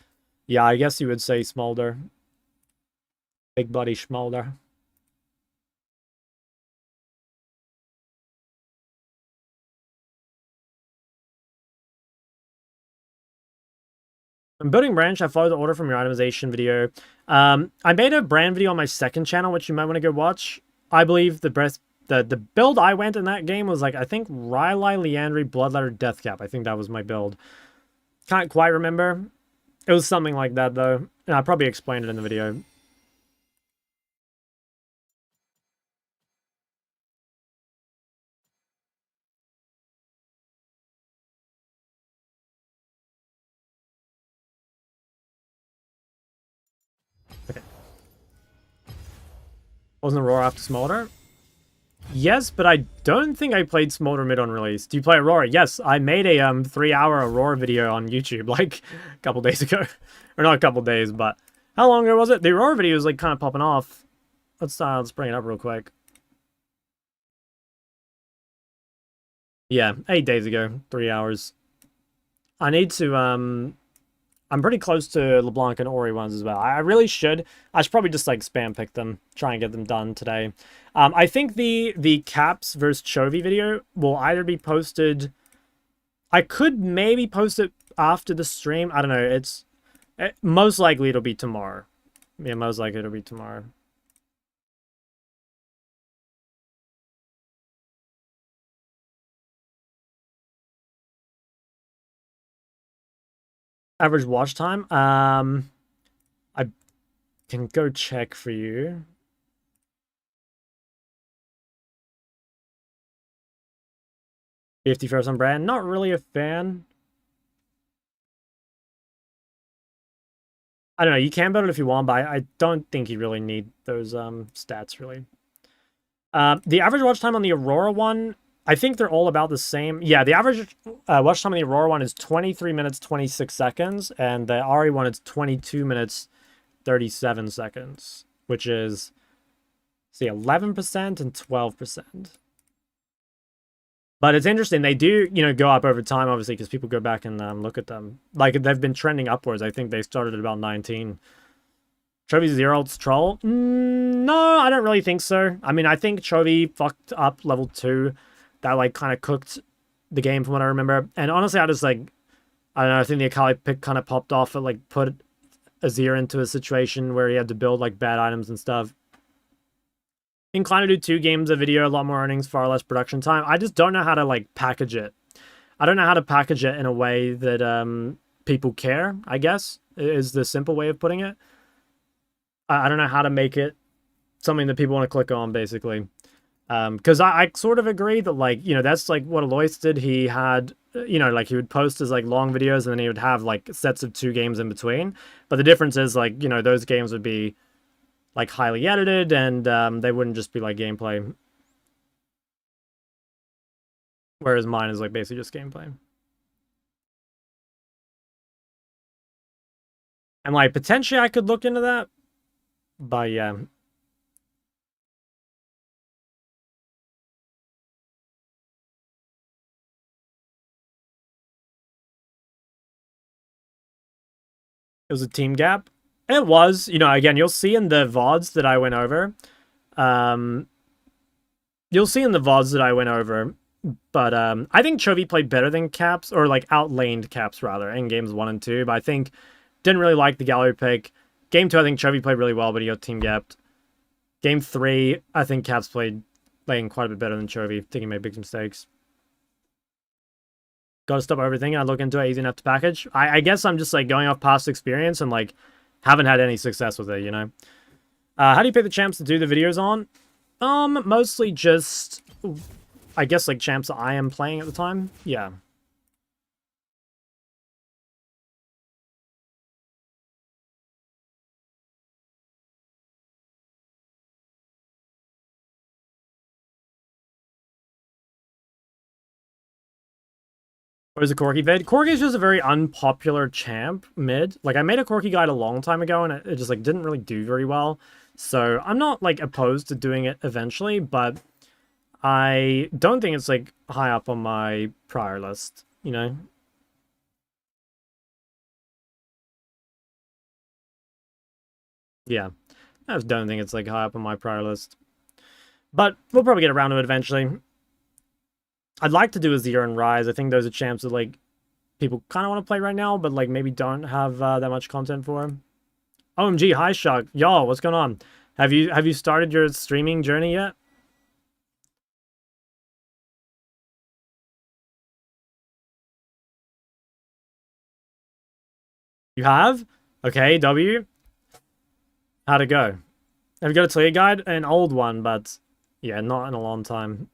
yeah, I guess you would say Smolder. Big buddy Smolder. I'm building branch. I followed the order from your itemization video. I made a brand video on my second channel, which you might want to go watch. I believe the build I went in that game was like, I think Rylai, Liandry, Bloodletter, Deathcap. I think that was my build. Can't quite remember. It was something like that though. And I probably explained it in the video. Okay. Wasn't Aurora after Smolder? Yes, but I don't think I played Smolder mid on release. Do you play Aurora? Yes, I made a 3-hour Aurora video on YouTube like a couple days ago. Or not a couple days, but how long ago was it? The Aurora video is like kind of popping off. Let's bring it up real quick. Yeah, 8 days ago, 3 hours. I need to I'm pretty close to LeBlanc and Ori ones as well. I really should. I should probably just like spam pick them, try and get them done today. I think the Caps versus Chovy video will either be posted. I could maybe post it after the stream. I don't know. Most likely it'll be tomorrow. Yeah, most likely it'll be tomorrow. Average watch time. I can go check for you. 50 first on brand. Not really a fan. I don't know. You can build it if you want, but I don't think you really need those stats, really. The average watch time on the Aurora one, I think they're all about the same. Yeah, the average watch time on the Aurora one is 23 minutes, 26 seconds. And the Ari one is 22 minutes, 37 seconds. Which is, see, 11% and 12%. But it's interesting. They do, go up over time, obviously, because people go back and look at them. Like, they've been trending upwards. I think they started at about 19. Chovy 0 ult's troll? No, I don't really think so. I mean, I think Chovy fucked up level 2. That, like, kind of cooked the game from what I remember. And honestly, I just, like, I don't know, I think the Akali pick kind of popped off. It, like, put Azir into a situation where he had to build, like, bad items and stuff. Inclined to do 2 games a video, a lot more earnings, far less production time. I just don't know how to, like, package it. I don't know how to package it in a way that people care, I guess, is the simple way of putting it. I don't know how to make it something that people want to click on, basically. Because I sort of agree that, like, that's, like, what Alois did. He had, like, he would post his, like, long videos, and then he would have, like, sets of 2 games in between. But the difference is, like, those games would be, like, highly edited, and they wouldn't just be, like, gameplay. Whereas mine is, like, basically just gameplay. And, like, potentially I could look into that. But, yeah. It was a team gap. It was, again, you'll see in the VODs that I went over. You'll see in the VODs that I went over. But I think Chovy played better than Caps, or like outlaned Caps rather, in games 1 and 2. But I think didn't really like the gallery pick. Game 2, I think Chovy played really well, but he got team gapped. Game 3, I think Caps played quite a bit better than Chovy. I think he made big mistakes. Got to stop everything and look into it. Easy enough to package. I guess I'm just like going off past experience and like haven't had any success with it, How do you pick the champs to do the videos on? Mostly just, I guess, like champs that I am playing at the time. Yeah. Or is it Corki vid? Corki is just a very unpopular champ mid. Like, I made a Corki guide a long time ago, and it just, like, didn't really do very well. So, I'm not, like, opposed to doing it eventually, but I don't think it's, like, high up on my prior list, Yeah. I just don't think it's, like, high up on my prior list. But we'll probably get around to it eventually. I'd like to do Azir and Rise. I think those are champs that, like, people kind of want to play right now, but, like, maybe don't have that much content for. OMG, hi, Shock. Y'all, what's going on? Have you started your streaming journey yet? You have? Okay, W. How'd it go? Have you got a clear guide? An old one, but yeah, not in a long time.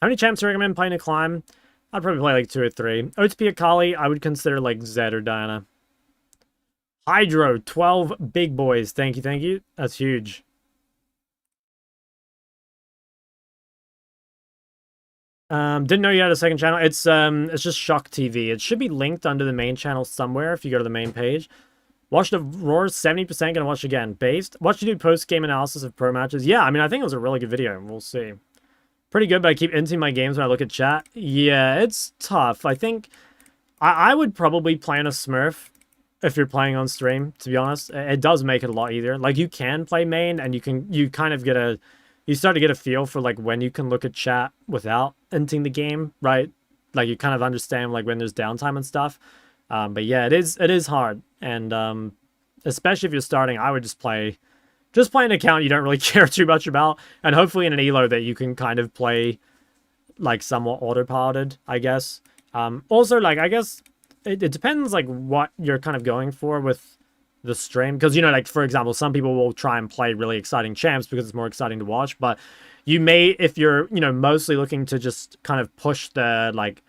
How many champs do you recommend playing a climb? I'd probably play like 2 or 3. OTP Akali, I would consider like Zed or Diana. Hydro, 12 big boys. Thank you, thank you. That's huge. Didn't know you had a second channel. It's just Shock TV. It should be linked under the main channel somewhere if you go to the main page. Watched the Roars, 70% gonna watch again. Based. Watched you do post-game analysis of pro matches. Yeah, I mean, I think it was a really good video. We'll see. Pretty good, but I keep inting my games when I look at chat. Yeah, it's tough. I think I would probably play on a Smurf if you're playing on stream, to be honest. It does make it a lot easier. Like, you can play main, and you kind of you start to get a feel for, like, when you can look at chat without inting the game, right? Like, you kind of understand, like, when there's downtime and stuff. But yeah, it is hard. And especially if you're starting, I would just play an account you don't really care too much about, and hopefully in an elo that you can kind of play like somewhat autopiloted, I guess. Also, like, I guess it depends like what you're kind of going for with the stream. Because, you know, like, for example, some people will try and play really exciting champs because it's more exciting to watch. But you may, if you're, you know, mostly looking to just kind of push the, like,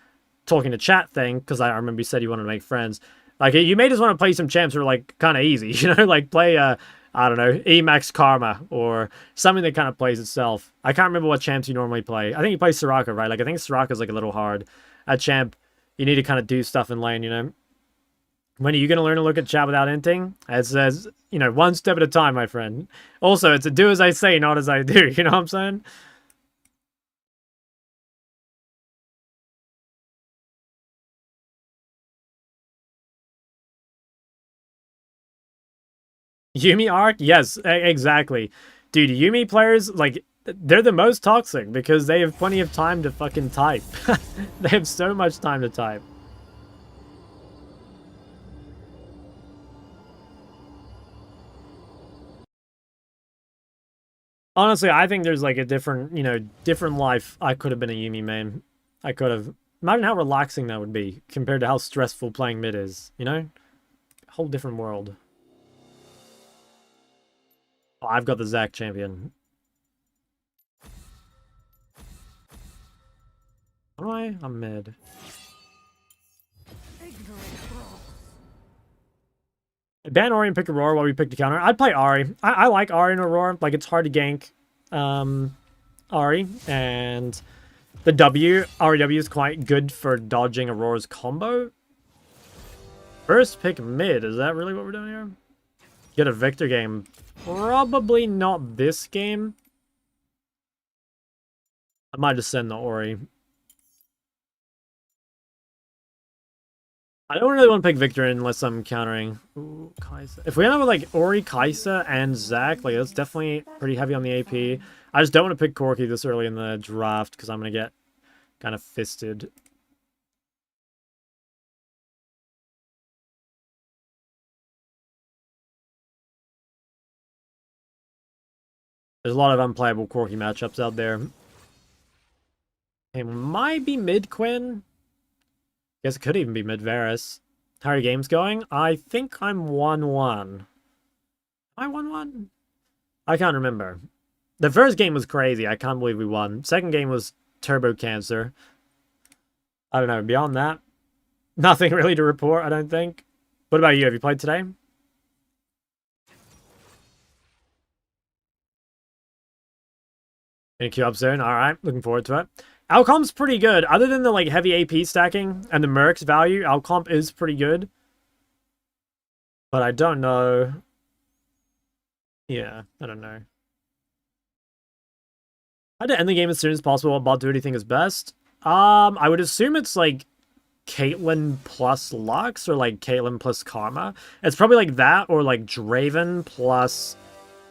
talking to chat thing, because I remember you said you wanted to make friends. Like, you may just want to play some champs that are, like, kind of easy, you know? Like, play, I don't know, Emax Karma, or something that kind of plays itself. I can't remember what champs you normally play. I think you play Soraka, right? Like, I think Soraka's, like, a little hard. At champ, you need to kind of do stuff in lane, you know? When are you going to learn to look at chat without inting? It says, you know, one step at a time, my friend. Also, it's a do as I say, not as I do. You know what I'm saying? Yuumi arc? Yes, exactly. Dude, Yuumi players, like, they're the most toxic because they have plenty of time to fucking type. They have so much time to type. Honestly, I think there's like a different, you know, different life. I could have been a Yuumi main. I could have. Imagine how relaxing that would be compared to how stressful playing mid is, you know? A whole different world. Oh, I've got the Zac champion. How do I? I'm mid. Ban Ahri and pick Aurora while we pick the counter. I'd play Ahri. I like Ahri and Aurora. Like, it's hard to gank Ahri. And the Ahri W is quite good for dodging Aurora's combo. First pick mid. Is that really what we're doing here? Get a Victor game. Probably not this game. I might just send the Ahri. I don't really want to pick Victor unless I'm countering. Ooh, Kaisa. If we end up with like Ahri, Kaisa, and Zac, like that's definitely pretty heavy on the AP. I just don't want to pick Corki this early in the draft because I'm going to get kind of fisted. There's a lot of unplayable Corki matchups out there. It might be mid Quinn. Guess it could even be mid Varus. How are your games going? I think I'm 1-1. Am I 1-1? I can't remember. The first game was crazy. I can't believe we won. Second game was turbo cancer. I don't know. Beyond that, nothing really to report, I don't think. What about you? Have you played today? Gonna queue up soon. All right. Looking forward to it. Alcomp's pretty good. Other than the like heavy AP stacking and the Mercs value, Alcomp is pretty good. But I don't know. Yeah, I don't know. I had to end the game as soon as possible. What bot do you think is best? I would assume it's like Caitlyn plus Lux or like Caitlyn plus Karma. It's probably like that or like Draven plus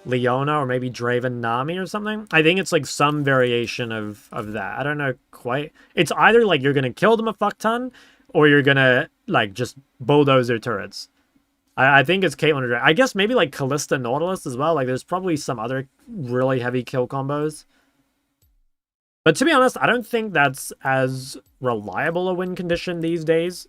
Leona or maybe Draven Nami or something. I think it's like some variation of that. I don't know quite. It's either like you're gonna kill them a fuck ton or you're gonna like just bulldoze their turrets. I think it's Caitlyn or Draven. I guess maybe like Callista Nautilus as well. Like there's probably some other really heavy kill combos. But to be honest, I don't think that's as reliable a win condition these days.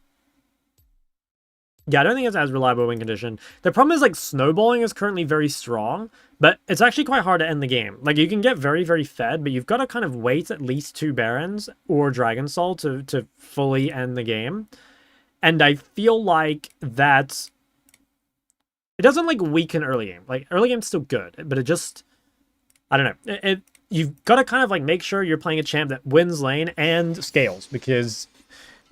Yeah, I don't think it's as reliable a win condition. The problem is, like, snowballing is currently very strong, but it's actually quite hard to end the game. Like, you can get very, very fed, but you've got to kind of wait at least 2 Barons or Dragon Soul to fully end the game. And I feel like that's... It doesn't, like, weaken early game. Like, early game's still good, but it just... I don't know. You've got to kind of, like, make sure you're playing a champ that wins lane and scales, because...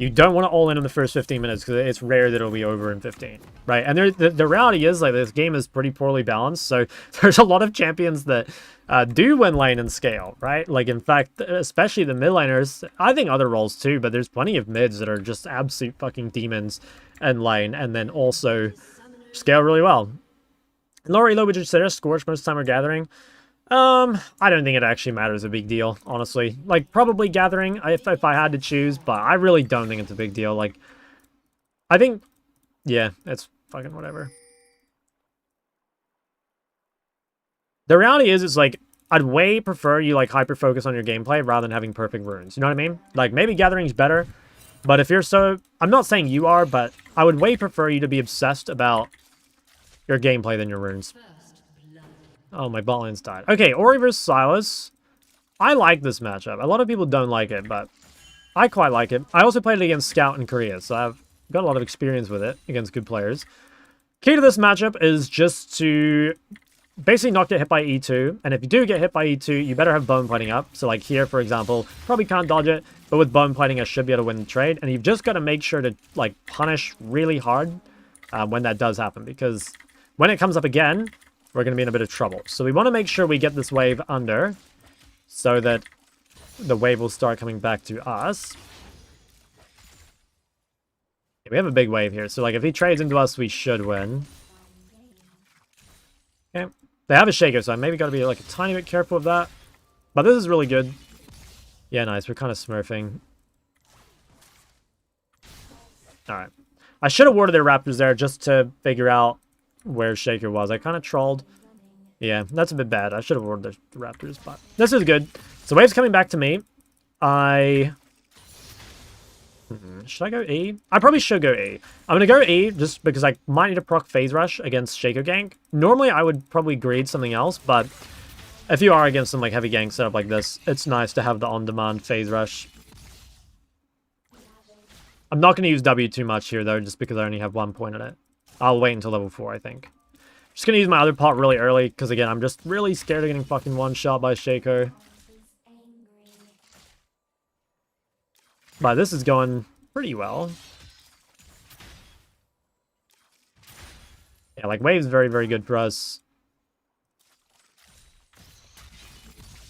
You don't want to all in the first 15 minutes because it's rare that it'll be over in 15, right? And the reality is, like, this game is pretty poorly balanced, so there's a lot of champions that do win lane and scale, right? Like, in fact, especially the mid laners, I think other roles too, but there's plenty of mids that are just absolute fucking demons and lane, and then also scale really well. Lower elo, would you consider Scorch most of the time we're gathering? I don't think it actually matters a big deal, honestly. Like, probably gathering if I had to choose, but I really don't think it's a big deal. Like, I think, yeah, it's fucking whatever. The reality is, it's like, I'd way prefer you, like, hyper-focus on your gameplay rather than having perfect runes. You know what I mean? Like, maybe gathering's better, but if you're so... I'm not saying you are, but I would way prefer you to be obsessed about your gameplay than your runes. Oh, my bot lane's died. Okay, Ori versus Sylas. I like this matchup. A lot of people don't like it, but I quite like it. I also played it against Scout in Korea, so I've got a lot of experience with it against good players. Key to this matchup is just to basically not get hit by E2, and if you do get hit by E2, you better have bone plating up. So like here, for example, probably can't dodge it, but with bone plating, I should be able to win the trade, and you've just got to make sure to like punish really hard when that does happen, because when it comes up again, we're going to be in a bit of trouble. So we want to make sure we get this wave under, so that the wave will start coming back to us. We have a big wave here, so like if he trades into us, we should win. Okay. They have a Shaker, so I maybe got to be like a tiny bit careful of that. But this is really good. Yeah, nice. We're kind of smurfing. Alright. I should have warded their Raptors there just to figure out where Shaker was. I kind of trolled. Yeah, that's a bit bad. I should have warded the Raptors, but this is good. So wave's coming back to me. Should I go E? I probably should go E. I'm going to go E just because I might need to proc Phase Rush against Shaker gank. Normally, I would probably greed something else, but if you are against some like heavy gank setup like this, it's nice to have the on-demand Phase Rush. I'm not going to use W too much here, though, just because I only have 1 point in it. I'll wait until level 4, I think. Just going to use my other pot really early, because again, I'm just really scared of getting fucking one-shot by Shaker. But this is going pretty well. Yeah, like wave's very, very good for us.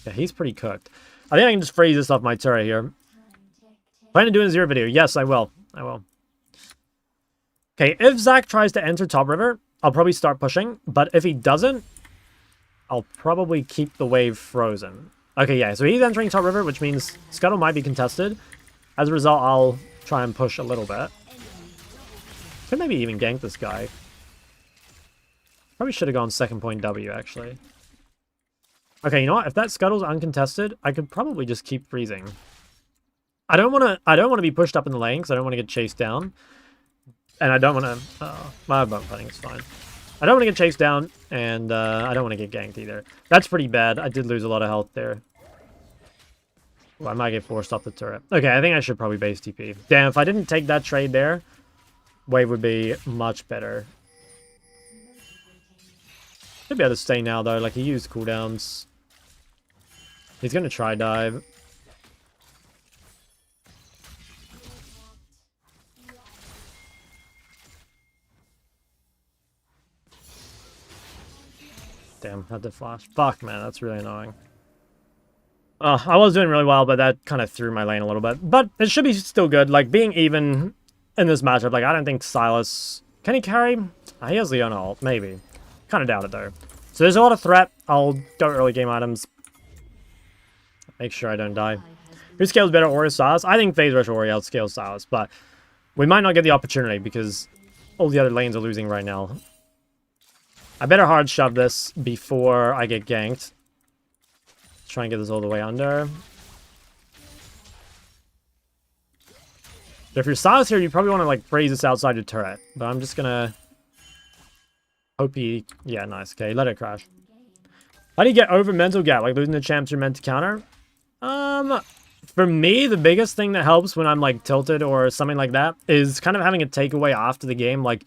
Yeah, he's pretty cooked. I think I can just freeze this off my turret here. Plan to do a 0 video. Yes, I will. I will. Okay, if Zach tries to enter top river, I'll probably start pushing. But if he doesn't, I'll probably keep the wave frozen. Okay, yeah, so he's entering top river, which means Scuttle might be contested. As a result, I'll try and push a little bit. Could maybe even gank this guy. Probably should have gone second point W, actually. Okay, you know what? If that Scuttle's uncontested, I could probably just keep freezing. I don't want to be pushed up in the lane because I don't want to get chased down. And I don't want to... my bump fighting is fine. I don't want to get chased down, and I don't want to get ganked either. That's pretty bad. I did lose a lot of health there. Ooh, I might get forced off the turret. Okay, I think I should probably base TP. Damn, if I didn't take that trade there, wave would be much better. Should be able to stay now, though. Like, he used cooldowns. He's going to try dive. Damn, had to flash. Fuck, man, that's really annoying. I was doing really well, but that kind of threw my lane a little bit. But it should be still good. Like, being even in this matchup, like, I don't think Sylas... Can he carry? He has Leona ult, maybe. Kind of doubt it, though. So there's a lot of threat. I'll go early game items. Make sure I don't die. Who scales better, Ori or Sylas? I think Phase Rush Ori outscales Sylas, but we might not get the opportunity because all the other lanes are losing right now. I better hard shove this before I get ganked. Try and get this all the way under. But if you're Sylas here, you probably want to like freeze this outside your turret. But I'm just gonna hope he... Yeah, nice. Okay, let it crash. How do you get over mental gap? Like losing the champs you're meant to counter? For me, the biggest thing that helps when I'm like tilted or something like that is kind of having a takeaway after the game. Like,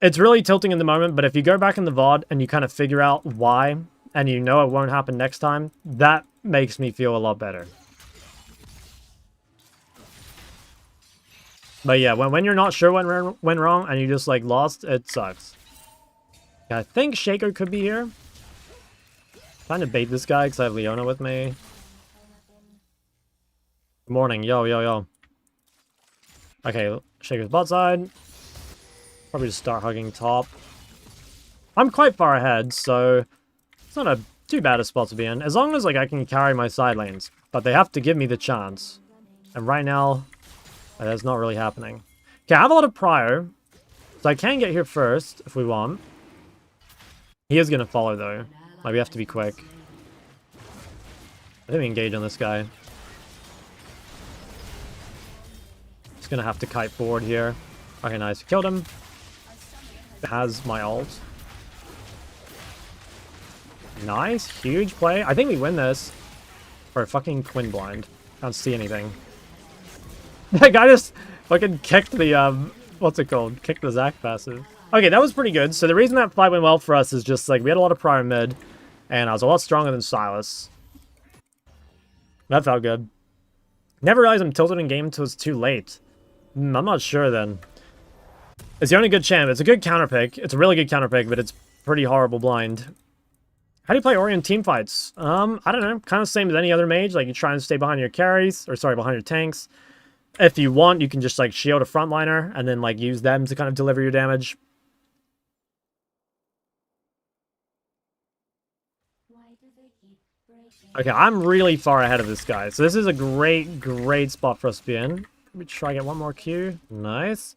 it's really tilting in the moment, but if you go back in the VOD and you kind of figure out why, and you know it won't happen next time, that makes me feel a lot better. But yeah, when you're not sure what went wrong and you just like lost, it sucks. I think Shaker could be here. Trying to bait this guy because I have Leona with me. Good morning, yo, yo, yo. Okay, Shaker's bot side. Probably just start hugging top. I'm quite far ahead, so it's not a too bad a spot to be in. As long as like I can carry my side lanes. But they have to give me the chance. And right now, that's not really happening. Okay, I have a lot of prior. So I can get here first, if we want. He is going to follow, though. Like, we have to be quick. I think we engage on this guy. Just going to have to kite forward here. Okay, nice. Killed him. Has my ult. Nice, huge play. I think we win this. For fucking Quinn blind. Can't see anything. That guy just fucking kicked the, what's it called? Kicked the Zac passive. Okay, that was pretty good. So the reason that fight went well for us is just, like, we had a lot of prior mid, and I was a lot stronger than Sylas. That felt good. Never realized I'm tilted in game until it's too late. I'm not sure, then. It's the only good champ. It's a good counter pick. It's a really good counter pick, but it's pretty horrible blind. How do you play Ori in team fights? I don't know. Kind of same as any other mage. Like, you try and stay behind your carries, or sorry, behind your tanks. If you want, you can just, like, shield a frontliner, and then, like, use them to kind of deliver your damage. Okay, I'm really far ahead of this guy. So this is a great, great spot for us to be in. Let me try to get one more Q. Nice.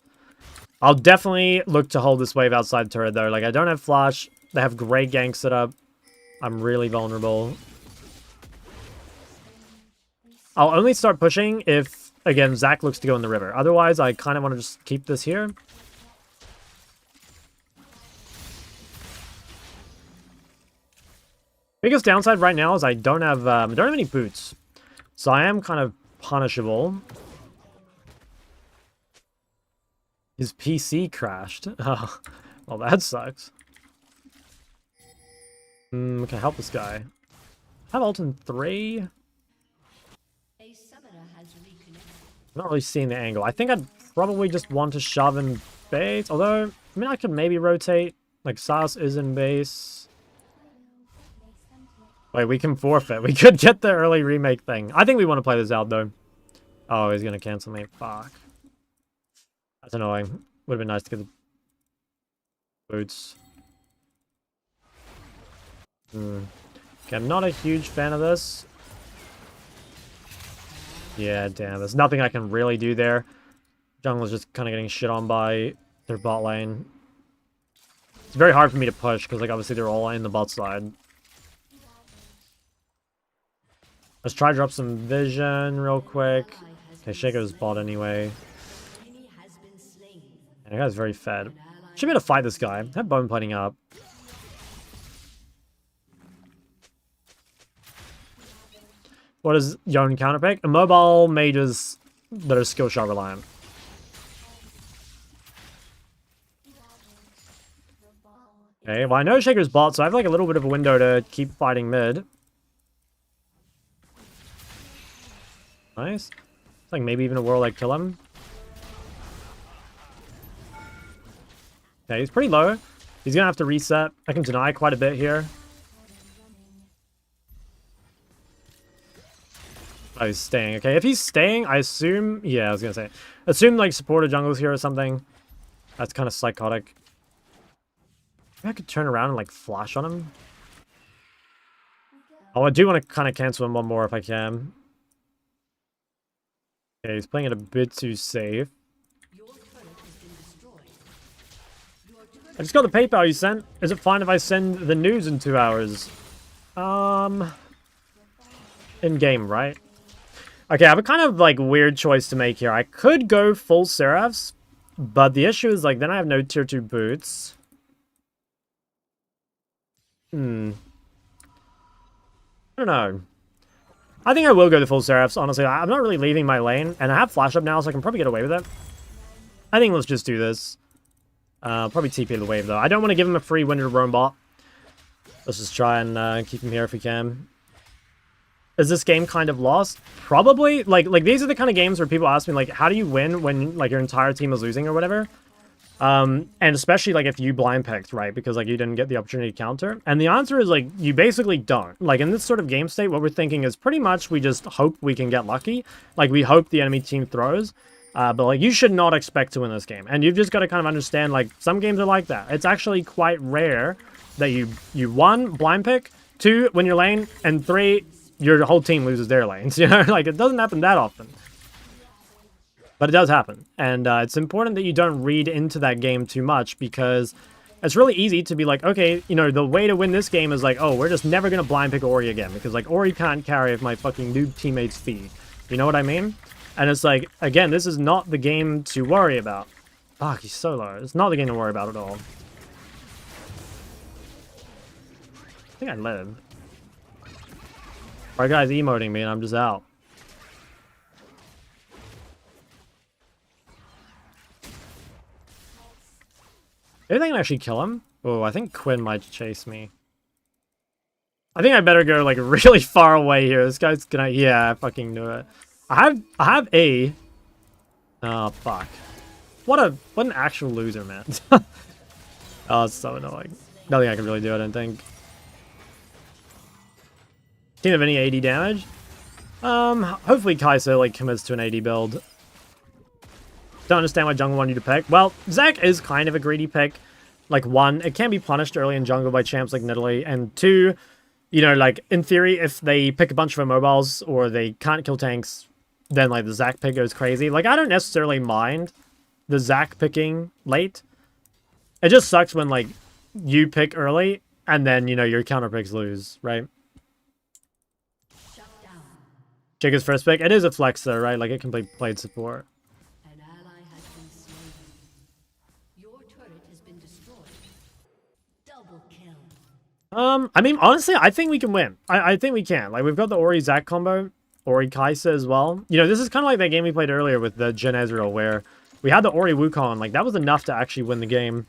I'll definitely look to hold this wave outside turret, though. Like, I don't have flash. They have great gank set up. I'm really vulnerable. I'll only start pushing if, again, Zac looks to go in the river. Otherwise, I kind of want to just keep this here. Biggest downside right now is I don't have any boots. So I am kind of punishable. His PC crashed. Oh, well, that sucks. Can I help this guy? I have ult in 3. I'm not really seeing the angle. I think I'd probably just want to shove in base. Although, I mean, I could maybe rotate. Like, Sylas is in base. Wait, we can forfeit. We could get the early remake thing. I think we want to play this out, though. Oh, he's going to cancel me. Fuck. That's annoying. Would have been nice to get the boots. Okay, I'm not a huge fan of this. Yeah, damn. There's nothing I can really do there. Jungle's just kind of getting shit on by their bot lane. It's very hard for me to push, because, like, obviously they're all in the bot side. Let's try to drop some vision real quick. Okay, Shaco's bot anyway. And the guy's very fed. Should be able to fight this guy. Have bone plating up. What is Yon counterpick? Immobile mages that are skill shot reliant. Okay, well I know Shaker's bot, so I have like a little bit of a window to keep fighting mid. Nice. It's like maybe even a world like kill him. Okay, he's pretty low. He's gonna have to reset. I can deny quite a bit here. Oh, he's staying. Okay, if he's staying, I assume... Yeah, I was gonna say. Assume, like, supporter jungles here or something. That's kind of psychotic. Maybe I could turn around and, like, flash on him. Oh, I do want to kind of cancel him one more if I can. Okay, he's playing it a bit too safe. I just got the PayPal you sent. Is it fine if I send the news in 2 hours? In-game, right? Okay, I have a kind of, like, weird choice to make here. I could go full Seraphs, but the issue is, like, then I have no tier 2 boots. I don't know. I think I will go the full Seraphs, honestly. I'm not really leaving my lane, and I have flash up now, so I can probably get away with it. I think let's just do this. Probably TP the wave, though. I don't want to give him a free winter roam bot. Let's just try and keep him here if we can. Is this game kind of lost? Probably. Like these are the kind of games where people ask me, like, how do you win when, like, your entire team is losing or whatever? And especially, like, if you blind picked, right? Because, like, you didn't get the opportunity to counter. And the answer is, like, you basically don't. Like, in this sort of game state, what we're thinking is pretty much we just hope we can get lucky. Like, we hope the enemy team throws. But, like, you should not expect to win this game. And you've just got to kind of understand, like, some games are like that. It's actually quite rare that you 1, blind pick, 2, win your lane, and 3, your whole team loses their lanes. You know, like, it doesn't happen that often. But it does happen. And it's important that you don't read into that game too much, because it's really easy to be like, okay, you know, the way to win this game is like, oh, we're just never going to blind pick Ori again, because, like, Ori can't carry if my fucking noob teammates feed. You know what I mean? And it's like, again, this is not the game to worry about. Fuck, he's so low. It's not the game to worry about at all. I think I live. Our guy's emoting me and I'm just out. Maybe they can actually kill him. Oh, I think Quinn might chase me. I think I better go like really far away here. This guy's gonna, yeah, I fucking knew it. I have A. Oh fuck. What an actual loser, man. Oh, it's so annoying. Nothing I can really do, I don't think. Team have any AD damage? Hopefully Kai'Sa like commits to an AD build. Don't understand why jungle wanted you to pick. Well, Zac is kind of a greedy pick. Like, one, it can be punished early in jungle by champs like Nidalee, and two, you know, like, in theory, if they pick a bunch of immobiles or they can't kill tanks, then, like, the Zac pick goes crazy. Like, I don't necessarily mind the Zac picking late. It just sucks when, like, you pick early, and then, you know, your counter picks lose, right? Jigga's first pick. It is a flex, though, right? Like, it can play played support. An ally has been slain. Your turret has been destroyed. Double kill. I mean, honestly, I think we can win. I think we can. Like, we've got the Ori-Zac combo, Ori-Kai'Sa as well. You know, this is kind of like that game we played earlier with the Jhin Ezreal, where we had the Ori-Wukong. Like, that was enough to actually win the game.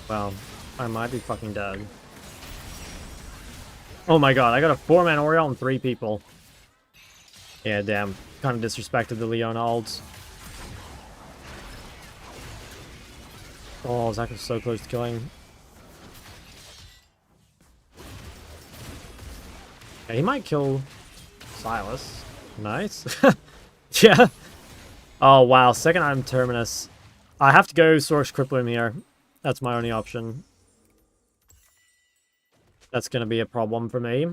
Well, I might be fucking dead. Oh my god, I got a 4-man Oriole and 3 people. Yeah, damn. Kind of disrespected the Leona ults. Oh, Zac was so close to killing. Yeah, he might kill Sylas. Nice. Yeah. Oh, wow. Second item Terminus. I have to go Source Cripploom here. That's my only option. That's going to be a problem for me.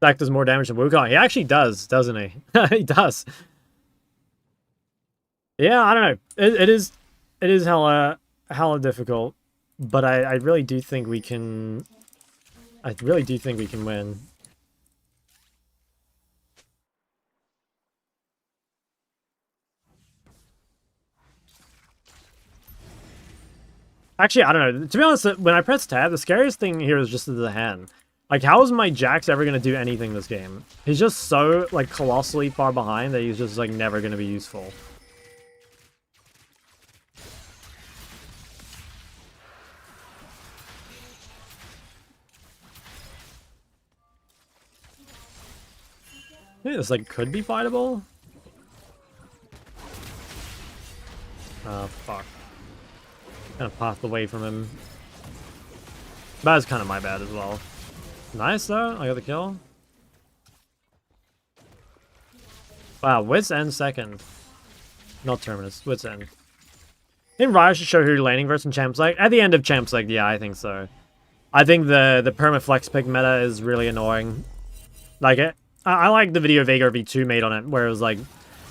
Zac does more damage than Wukong. He actually does, doesn't he? He does. Yeah, I don't know. It is hella difficult, but I really do think we can. I really do think we can win. Actually, I don't know. To be honest, when I press tab, the scariest thing here is just the hand. Like, how is my Jax ever going to do anything this game? He's just so, like, colossally far behind that he's just, like, never going to be useful. Maybe this, like, could be fightable? Oh, fuck. Kind of path away from him. That is kind of my bad as well. Nice, though. I got the kill. Wow, Wit's End second. Not Terminus. Wit's End. Didn't Riot should show who laning versus in Champs League? At the end of Champs League, yeah, I think so. I think the perma-flex pick meta is really annoying. Like, I like the video Veigar V2 made on it, where it was like,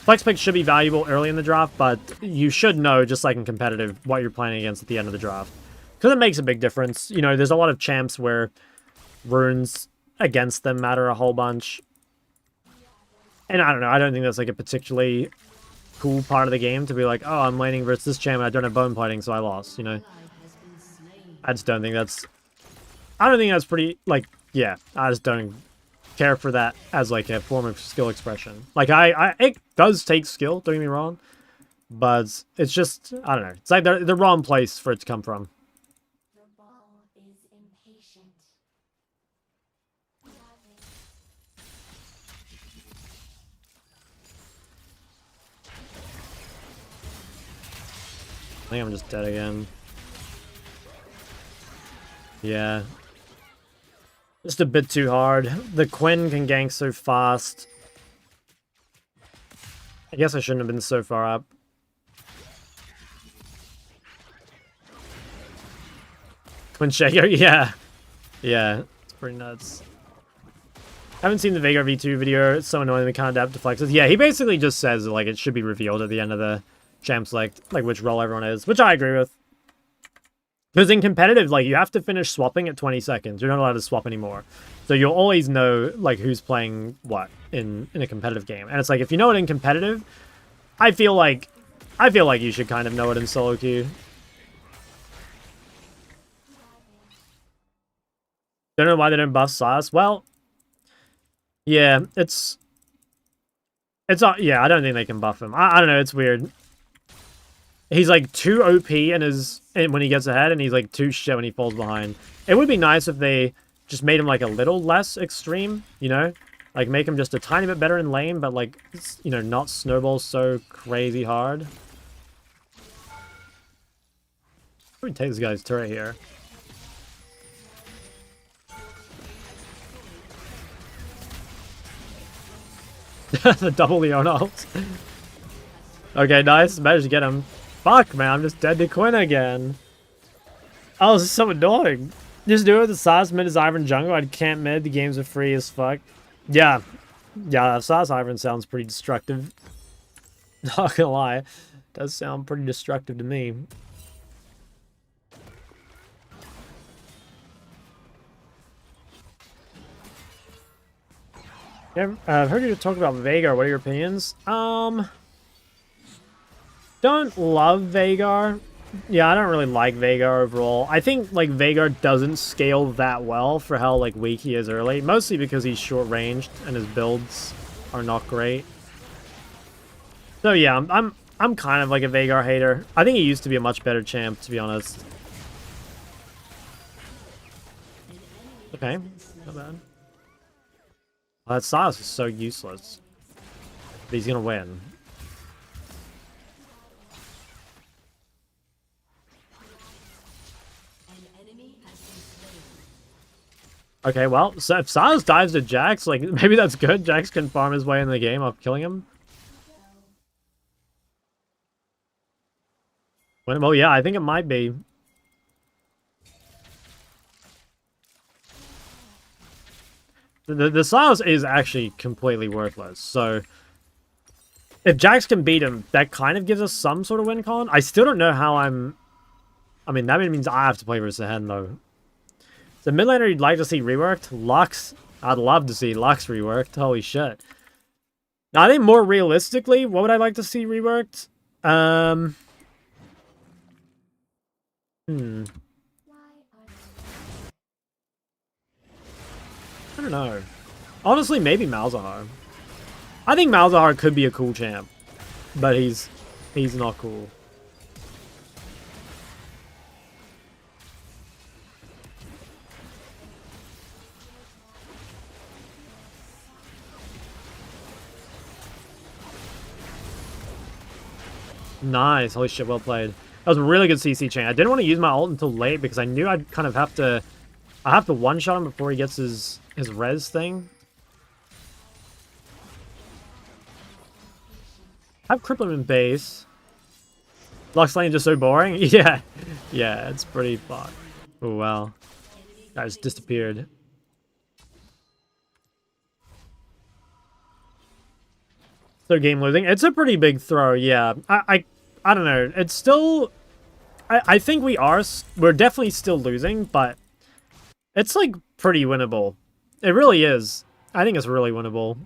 flex picks should be valuable early in the draft, but you should know, just like in competitive, what you're playing against at the end of the draft. Because it makes a big difference. You know, there's a lot of champs where runes against them matter a whole bunch. And I don't know, I don't think that's like a particularly cool part of the game to be like, oh, I'm laning versus this champ and I don't have bone plating, so I lost, you know? I just don't think that's... I don't think that's pretty, like, yeah, I just don't care for that as like a form of skill expression. Like, it does take skill, don't get me wrong, but it's just, I don't know, it's like the wrong place for it to come from. The ball is impatient. I think I'm just dead again. Yeah. Just a bit too hard. The Quinn can gank so fast. I guess I shouldn't have been so far up. Quinn Shaker, yeah. Yeah, it's pretty nuts. Haven't seen the Veigar V2 video. It's so annoying the kind of deflexes. Yeah, he basically just says like it should be revealed at the end of the champ select, like which role everyone is, which I agree with. Because in competitive, like you have to finish swapping at 20 seconds. You're not allowed to swap anymore. So you'll always know like who's playing what in a competitive game. And it's like if you know it in competitive, I feel like you should kind of know it in solo queue. Don't know why they don't buff Sylas. Well, yeah, it's yeah, I don't think they can buff him. I don't know, it's weird. He's like too OP when he gets ahead, and he's like too shit when he falls behind. It would be nice if they just made him like a little less extreme, you know? Like make him just a tiny bit better in lane, but like, you know, not snowball so crazy hard. Let me take this guy's turret here. The double Leon ult. Okay, nice. Managed to get him. Fuck, man. I'm just dead to Quinn again. Oh, this is so annoying. Just do it with the Sylas mid is Ivern jungle. I can't mid. The games are free as fuck. Yeah. Yeah, Sylas Ivern sounds pretty destructive. Not gonna lie. Does sound pretty destructive to me. Yeah, I've heard you talk about Veigar. What are your opinions? Don't love Veigar. Yeah, I don't really like Veigar overall. I think like Veigar doesn't scale that well for how like weak he is early, mostly because he's short ranged and his builds are not great. So yeah, I'm kind of like a Veigar hater. I think he used to be a much better champ, to be honest. Okay, not bad. Well, that Sylas is so useless. But he's gonna win. Okay, well, so if Sylas dives to Jax, like, maybe that's good. Jax can farm his way in the game off killing him. Well, yeah, I think it might be. The Sylas is actually completely worthless, so if Jax can beat him, that kind of gives us some sort of win con. I still don't know how I mean, that means I have to play versus Hen, though. The mid laner you'd like to see reworked? Lux. I'd love to see Lux reworked. Holy shit. Now, I think more realistically, what would I like to see reworked? I don't know. Honestly, maybe Malzahar. I think Malzahar could be a cool champ, but he's not cool. Nice. Holy shit, well played. That was a really good CC chain. I didn't want to use my ult until late because I knew I'd kind of have to one-shot him before he gets his res thing. I've crippled him in base. Lux lane just so boring? Yeah. Yeah, it's pretty fucked. Oh, wow. That just disappeared. So game losing. It's a pretty big throw, yeah. I don't know. It's still... I think we're definitely still losing, but it's like pretty winnable. It really is. I think it's really winnable.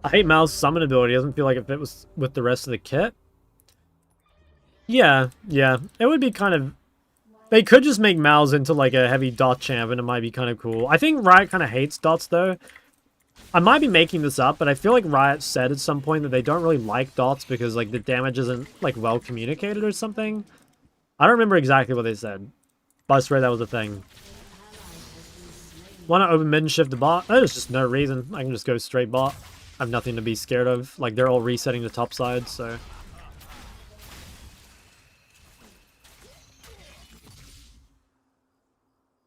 I hate Mal's summon ability. It doesn't feel like it fit with the rest of the kit. Yeah. It would be kind of... They could just make Mal's into like a heavy dot champ and it might be kind of cool. I think Riot kind of hates dots though. I might be making this up, but I feel like Riot said at some point that they don't really like dots because like the damage isn't like well communicated or something. I don't remember exactly what they said, but I swear that was a thing. Want to open mid and shift the bot? There's just no reason. I can just go straight bot. I have nothing to be scared of. Like they're all resetting the top side, so.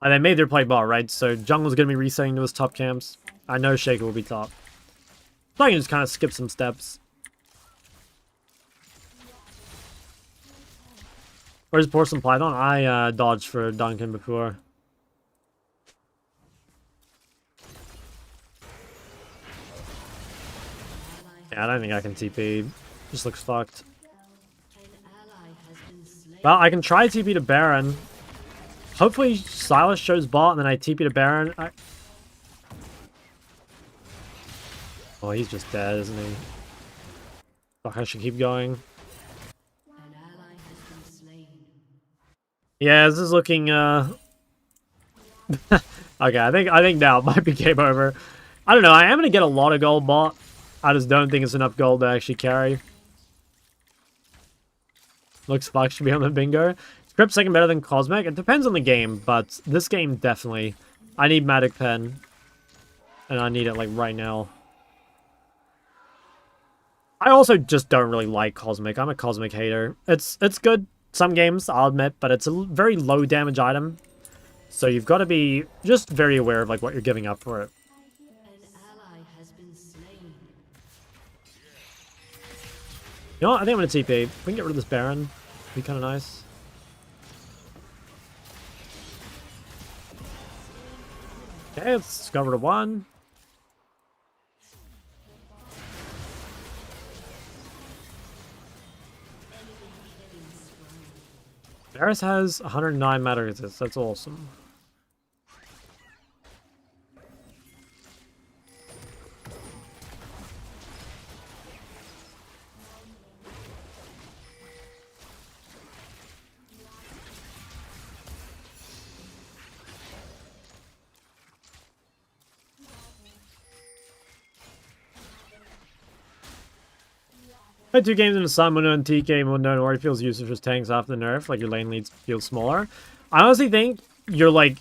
And they made their play bot, right? So jungle's gonna be resetting to his top camps. I know Shaker will be top. So I can just kind of skip some steps. Where's Porcelain Python? I dodged for Duncan before. Yeah, I don't think I can TP. Just looks fucked. An ally has been slain. Well, I can try TP to Baron. Hopefully Sylas shows bot and then I TP to Baron. Oh, he's just dead, isn't he? Fuck, I should keep going. An ally has been slain. Yeah, this is looking okay, I think now it might be game over. I don't know, I am gonna get a lot of gold bot. I just don't think it's enough gold to actually carry. Looks fucked, should be on the bingo. Script second better than Cosmic. It depends on the game, but this game definitely. I need Magic Pen. And I need it like right now. I also just don't really like Cosmic. I'm a Cosmic hater. It's good some games, I'll admit, but it's a very low damage item. So you've got to be just very aware of like what you're giving up for it. An ally has been slain. You know what? I think I'm going to TP. If we can get rid of this Baron, it'd be kind of nice. Okay, let's go over to 1. Varus has 109 matter resist. That's awesome. Played 2 games in the Sun, Mundo and TK, Mundo and Ori feels useless as tanks after the nerf, like your lane leads feel smaller. I honestly think you're like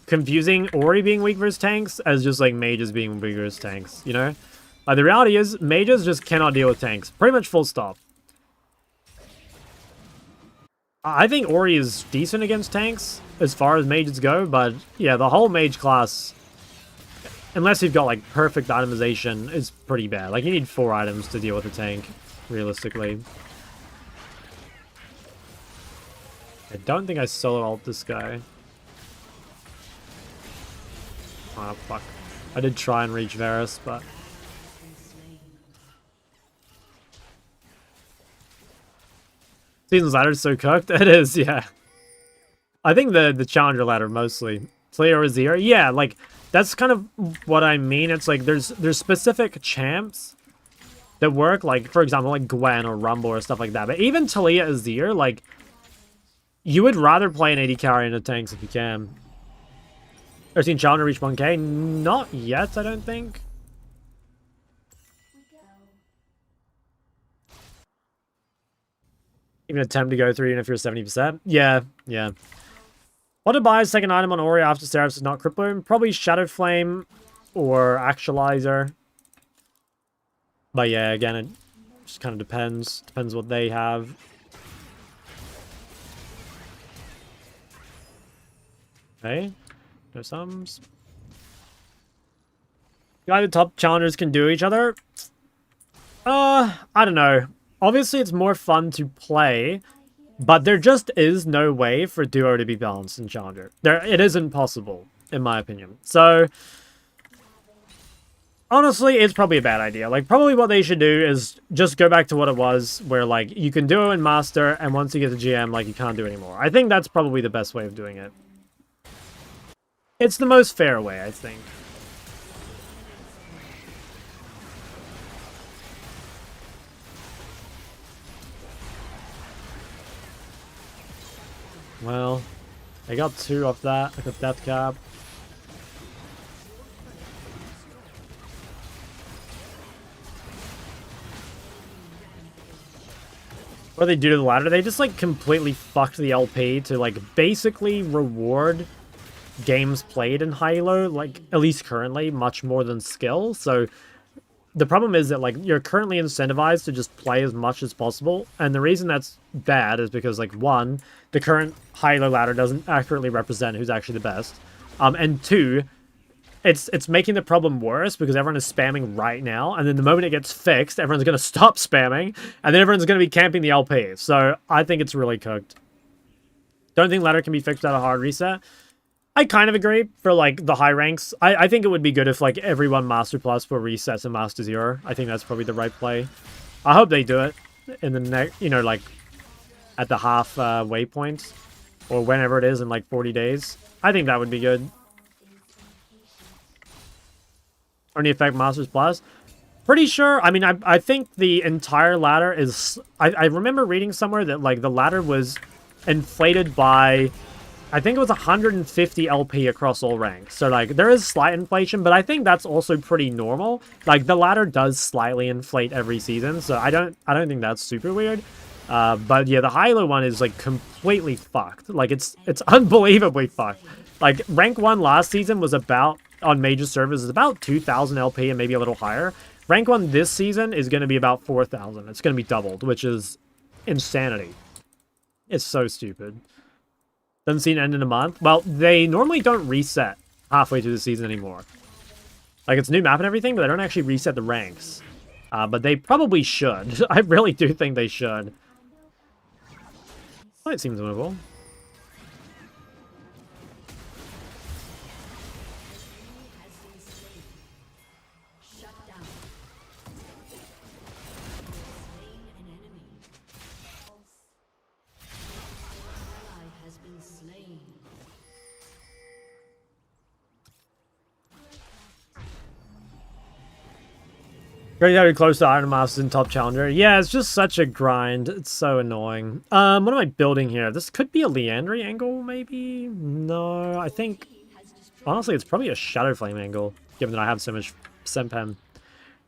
confusing Ori being weak versus tanks as just like mages being weak versus tanks, you know? Like the reality is, mages just cannot deal with tanks. Pretty much full stop. I think Ori is decent against tanks as far as mages go, but yeah, the whole mage class, unless you've got like perfect itemization, is pretty bad. Like you need 4 items to deal with a tank. Realistically. I don't think I solo ult this guy. Ah, fuck. I did try and reach Varus, but... Season's ladder is so cooked. It is, yeah. I think the challenger ladder mostly. Slayer or Zero. Yeah, like, that's kind of what I mean. It's like, there's specific champs that work, like, for example, like Gwen or Rumble or stuff like that. But even Talia Azir, like, you would rather play an 80 carry in the tanks if you can. Ever seen Challenger reach 1k? Not yet, I don't think. Even attempt to go through even if you're 70%. Yeah, yeah. What to buy as second item on Ori after Seraphs is not Crippler? Probably Shadow Flame or Actualizer. But yeah, again, it just kind of depends. Depends what they have. Okay. No sums. The top challengers can do each other. I don't know. Obviously, it's more fun to play, but there just is no way for duo to be balanced in Challenger. It isn't possible, in my opinion. So... honestly, it's probably a bad idea. Like, probably what they should do is just go back to what it was, where, like, you can duo and master, and once you get to GM, like, you can't do anymore. I think that's probably the best way of doing it. It's the most fair way, I think. Well, I got 2 off that. I got Death Cap. What they do to the ladder, they just like completely fucked the LP to like basically reward games played in high-elo, like at least currently, much more than skill. So the problem is that like you're currently incentivized to just play as much as possible, and the reason that's bad is because like 1, the current high-elo ladder doesn't accurately represent who's actually the best, and 2, it's making the problem worse because everyone is spamming right now, and then the moment it gets fixed, everyone's going to stop spamming, and then everyone's going to be camping the LP. So I think it's really cooked. Don't think ladder can be fixed without a hard reset. I kind of agree for like the high ranks. I think it would be good if like everyone Master Plus were resets and Master Zero. I think that's probably the right play. I hope they do it in the next, you know, like at the half waypoint or whenever it is in like 40 days. I think that would be good. Only effect Masters Plus. Pretty sure. I mean, I think the entire ladder is... I remember reading somewhere that like the ladder was inflated by... I think it was 150 LP across all ranks. So like there is slight inflation, but I think that's also pretty normal. Like the ladder does slightly inflate every season, so I don't think that's super weird. But yeah, the high-low one is like completely fucked. Like it's unbelievably fucked. Like rank 1 last season was about, on major servers, is about 2,000 LP and maybe a little higher. Rank 1 this season is going to be about 4,000. It's going to be doubled, which is insanity. It's so stupid. Doesn't seem to end in a month. Well, they normally don't reset halfway through the season anymore. Like, it's new map and everything, but they don't actually reset the ranks. But they probably should. I really do think they should. Well, it seems winnable. Very close to Iron Masters and Top Challenger. Yeah, it's just such a grind. It's so annoying. What am I building here? This could be a Leandry angle, maybe? No, I think... Honestly, it's probably a Shadow Flame angle, given that I have so much Sempen.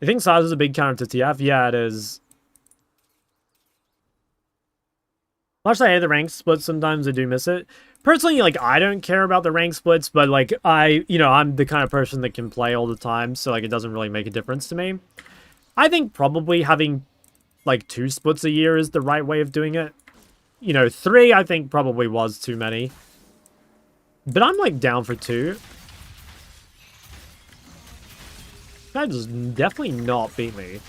You think Sylas is a big counter to TF? Yeah, it is. Much I hate the rank splits, sometimes I do miss it. Personally, like, I don't care about the rank splits, but, like, I'm the kind of person that can play all the time, so, like, it doesn't really make a difference to me. I think probably having, like, 2 splits a year is the right way of doing it. You know, 3, I think, probably was too many. But I'm, like, down for 2. That does definitely not beat me.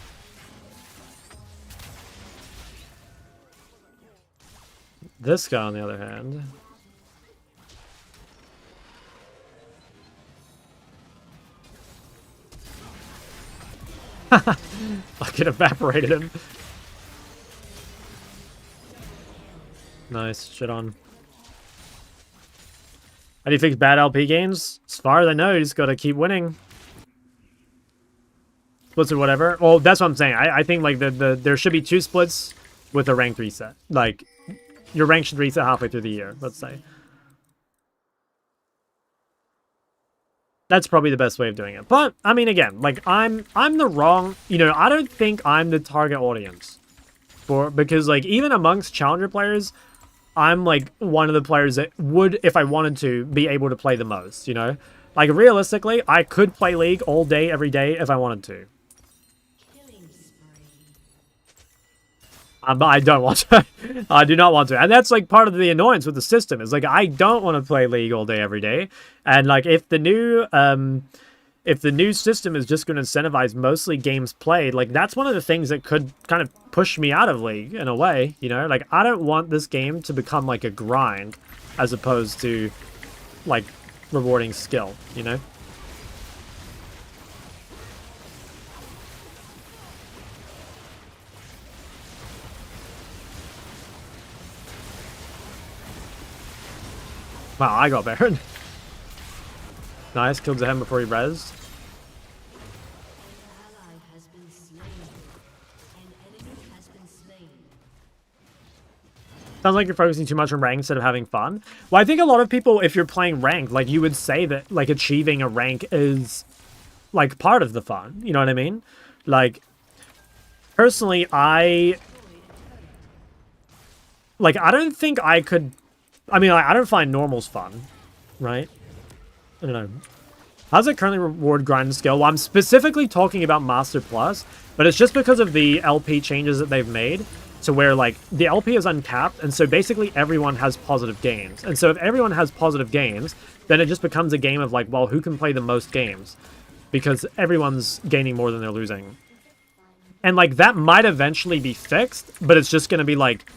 This guy, on the other hand... Fucking evaporated him. Nice, shit on. How do you fix bad LP games? As far as I know, you just gotta keep winning. Splits or whatever. Well, that's what I'm saying. I think like there should be 2 splits with a ranked reset. Like, your rank should reset halfway through the year, let's say. That's probably the best way of doing it. But, I mean, again, like, I'm the wrong... You know, I don't think I'm the target audience. Because, like, even amongst Challenger players, I'm, like, one of the players that would, if I wanted to, be able to play the most, you know? Like, realistically, I could play League all day, every day, if I wanted to. But I don't want to. I do not want to. And that's, like, part of the annoyance with the system. Is, like, I don't want to play League all day, every day. And, like, if the new system is just going to incentivize mostly games played, like, that's one of the things that could kind of push me out of League, in a way, you know? Like, I don't want this game to become, like, a grind, as opposed to, like, rewarding skill, you know? Wow, I got Baron. Nice, killed him before he rezzed. Sounds like you're focusing too much on rank instead of having fun. Well, I think a lot of people, if you're playing rank, like, you would say that, like, achieving a rank is, like, part of the fun. You know what I mean? Like, personally, I don't think I could... I mean, I don't find normals fun, right? I don't know. How does it currently reward grind and skill? Well, I'm specifically talking about Master Plus, but it's just because of the LP changes that they've made to where, like, the LP is uncapped, and so basically everyone has positive gains. And so if everyone has positive gains, then it just becomes a game of, like, well, who can play the most games? Because everyone's gaining more than they're losing. And, like, that might eventually be fixed, but it's just going to be, like...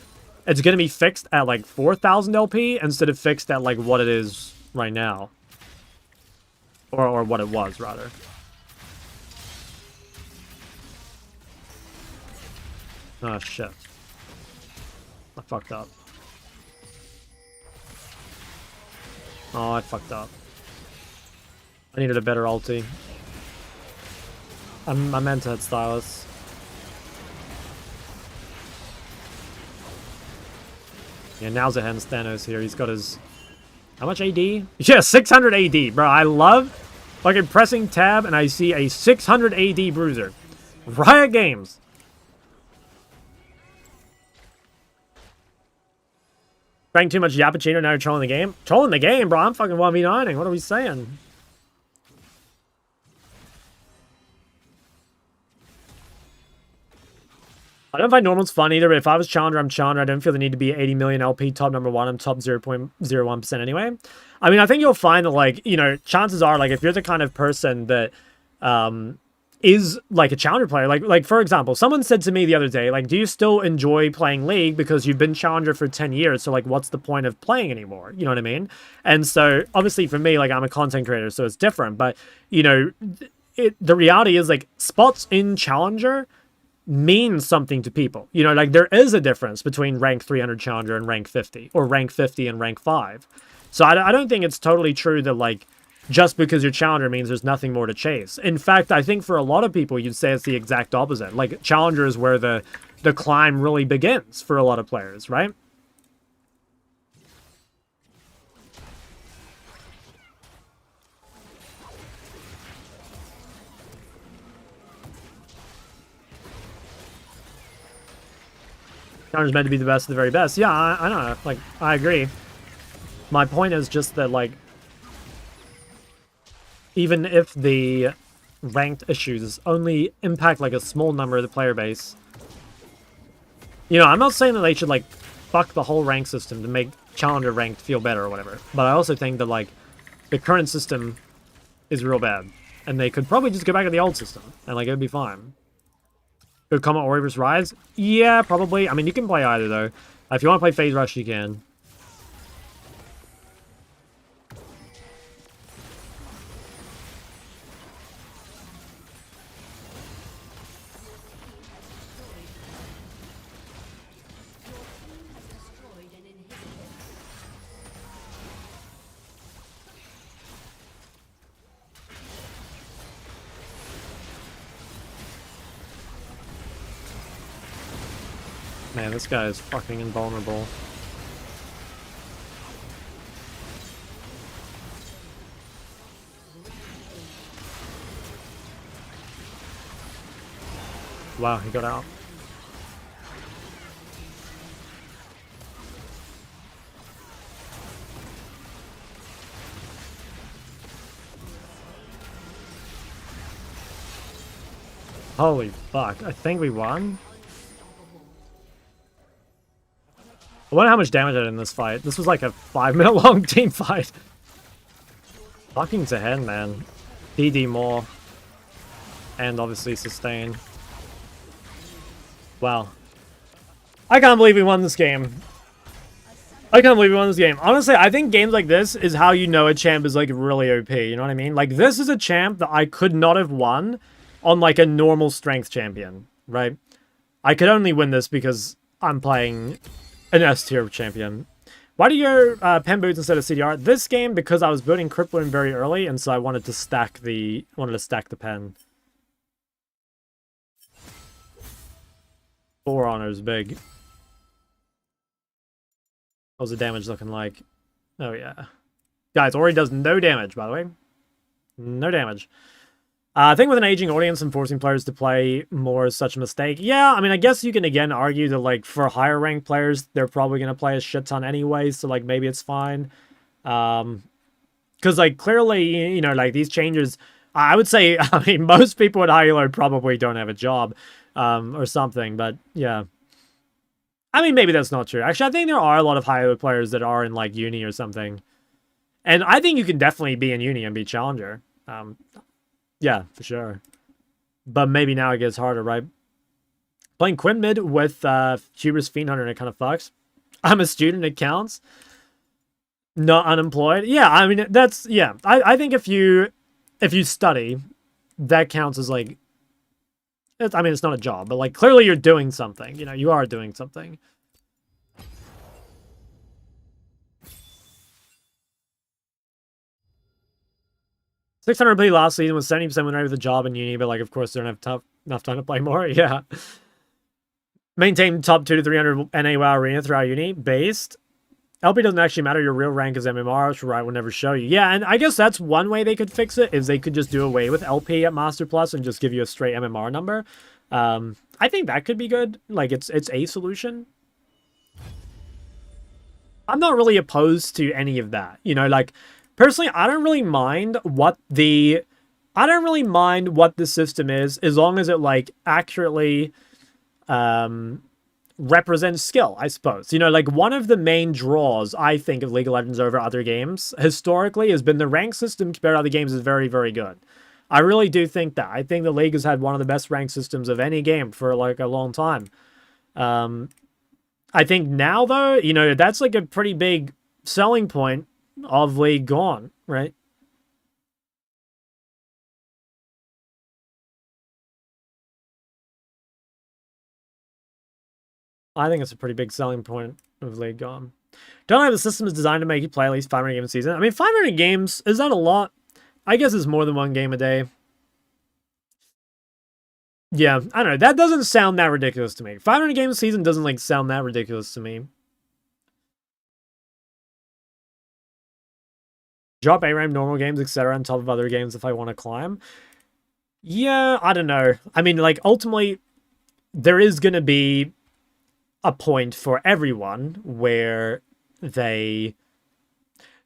It's going to be fixed at, like, 4,000 LP instead of fixed at, like, what it is right now. Or what it was, rather. Oh, shit. I fucked up. Oh, I fucked up. I needed a better ulti. I meant to hit Sylas. Yeah, now's a hence Thanos here. He's got his... How much AD? Yeah, 600 AD, bro. I love fucking pressing tab and I see a 600 AD bruiser. Riot Games. Drank too much Yappuccino, now you're trolling the game? Trolling the game, bro. I'm fucking 1v9ing. What are we saying? I don't find normal's fun either, but if I was Challenger, I'm Challenger. I don't feel the need to be 80 million LP top number 1. I'm top 0.01% anyway. I mean, I think you'll find that, like, you know, chances are, like, if you're the kind of person that is, like, a Challenger player, like, for example, someone said to me the other day, like, do you still enjoy playing League because you've been Challenger for 10 years, so, like, what's the point of playing anymore? You know what I mean? And so, obviously, for me, like, I'm a content creator, so it's different, but, you know, the reality is, like, spots in Challenger means something to people. You know, like, there is a difference between rank 300 Challenger and rank 50, or rank 50 and rank 5. So I don't think it's totally true that, like, just because you're Challenger means there's nothing more to chase. In fact, I think for a lot of people, you'd say it's the exact opposite. Like, Challenger is where the climb really begins for a lot of players, right? Challenger's meant to be the best of the very best. Yeah, I know. Like, I agree. My point is just that, like, even if the ranked issues only impact, like, a small number of the player base, you know, I'm not saying that they should, like, fuck the whole rank system to make Challenger ranked feel better or whatever. But I also think that, like, the current system is real bad. And they could probably just go back to the old system. And, like, it would be fine. Good comment, Ori vs. Rise? Yeah, probably. I mean, you can play either, though. If you want to play Phase Rush, you can. Man, this guy is fucking invulnerable. Wow, he got out. Holy fuck, I think we won? I wonder how much damage I did in this fight. This was like a 5-minute long team fight. Fucking to hand, man. DD more. And obviously sustain. Wow. I can't believe we won this game. I can't believe we won this game. Honestly, I think games like this is how you know a champ is, like, really OP. You know what I mean? Like, this is a champ that I could not have won on, like, a normal strength champion, right? I could only win this because I'm playing an S-tier champion. Why do you pen boots instead of CDR? This game, because I was building Crippling very early, and so I wanted to stack the pen. 4 honor is big. How's the damage looking like? Oh yeah. Guys, Ori does no damage, by the way. No damage. I think with an aging audience and forcing players to play more is such a mistake. Yeah, I mean, I guess you can again argue that, like, for higher ranked players, they're probably going to play a shit ton anyway, so, like, maybe it's fine. Because, like, clearly, you know, like, these changes, I would say, I mean, most people at high elo probably don't have a job or something, but yeah. I mean, maybe that's not true. Actually, I think there are a lot of high elo players that are in, like, uni or something. And I think you can definitely be in uni and be Challenger. Yeah, for sure. But maybe now it gets harder, right? Playing Quinn mid with Hubris Fiend Hunter, and it kind of fucks. I'm a student, it counts. Not unemployed. Yeah, I mean that's yeah. I think if you study, that counts as like. I mean, it's not a job, but like clearly you're doing something. You know, you are doing something. $600 last season with 70% win rate with a job in uni, but like of course they don't have enough time to play more. Yeah. Maintain top 2 to 300 NA WoW arena throughout uni. Based. LP doesn't actually matter. Your real rank is MMR, which right will never show you. Yeah, and I guess that's one way they could fix it, is they could just do away with LP at Master Plus and just give you a straight MMR number. I think that could be good. Like, it's a solution. I'm not really opposed to any of that. You know, like, personally, I don't really mind what the system is, as long as it, like, accurately represents skill, I suppose. You know, like, one of the main draws, I think, of League of Legends over other games, historically, has been the rank system compared to other games is very, very good. I really do think that. I think the League has had one of the best rank systems of any game for, like, a long time. I think now, though, you know, that's, like, a pretty big selling point of League gone, right? I think it's a pretty big selling point of League gone. Don't have the system is designed to make you play at least 500 games a season. I mean, 500 games, is that a lot? I guess it's more than one game a day. Yeah, I don't know. That doesn't sound that ridiculous to me. 500 games a season doesn't, like, sound that ridiculous to me. Drop ARAM, normal games, etc. on top of other games if I want to climb. Yeah, I don't know. I mean, like, ultimately, there is going to be a point for everyone where they...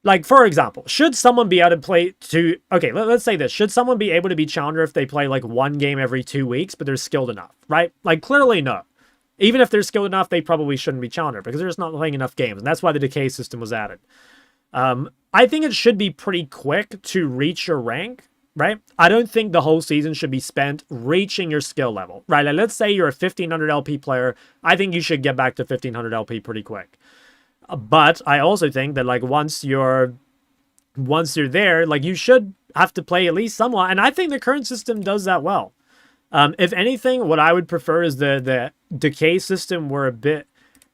Like, for example, should someone be able to play to... Okay, let's say this. Should someone be able to be Challenger if they play, like, one game every 2 weeks, but they're skilled enough, right? Like, clearly no. Even if they're skilled enough, they probably shouldn't be Challenger because they're just not playing enough games, and that's why the decay system was added. I think it should be pretty quick to reach your rank, right? I don't think the whole season should be spent reaching your skill level, right? Like, let's say you're a 1500 LP player. I think you should get back to 1500 LP pretty quick. But I also think that, like, once you're there, like, you should have to play at least somewhat. And I think the current system does that well. If anything, what I would prefer is the decay system were a bit,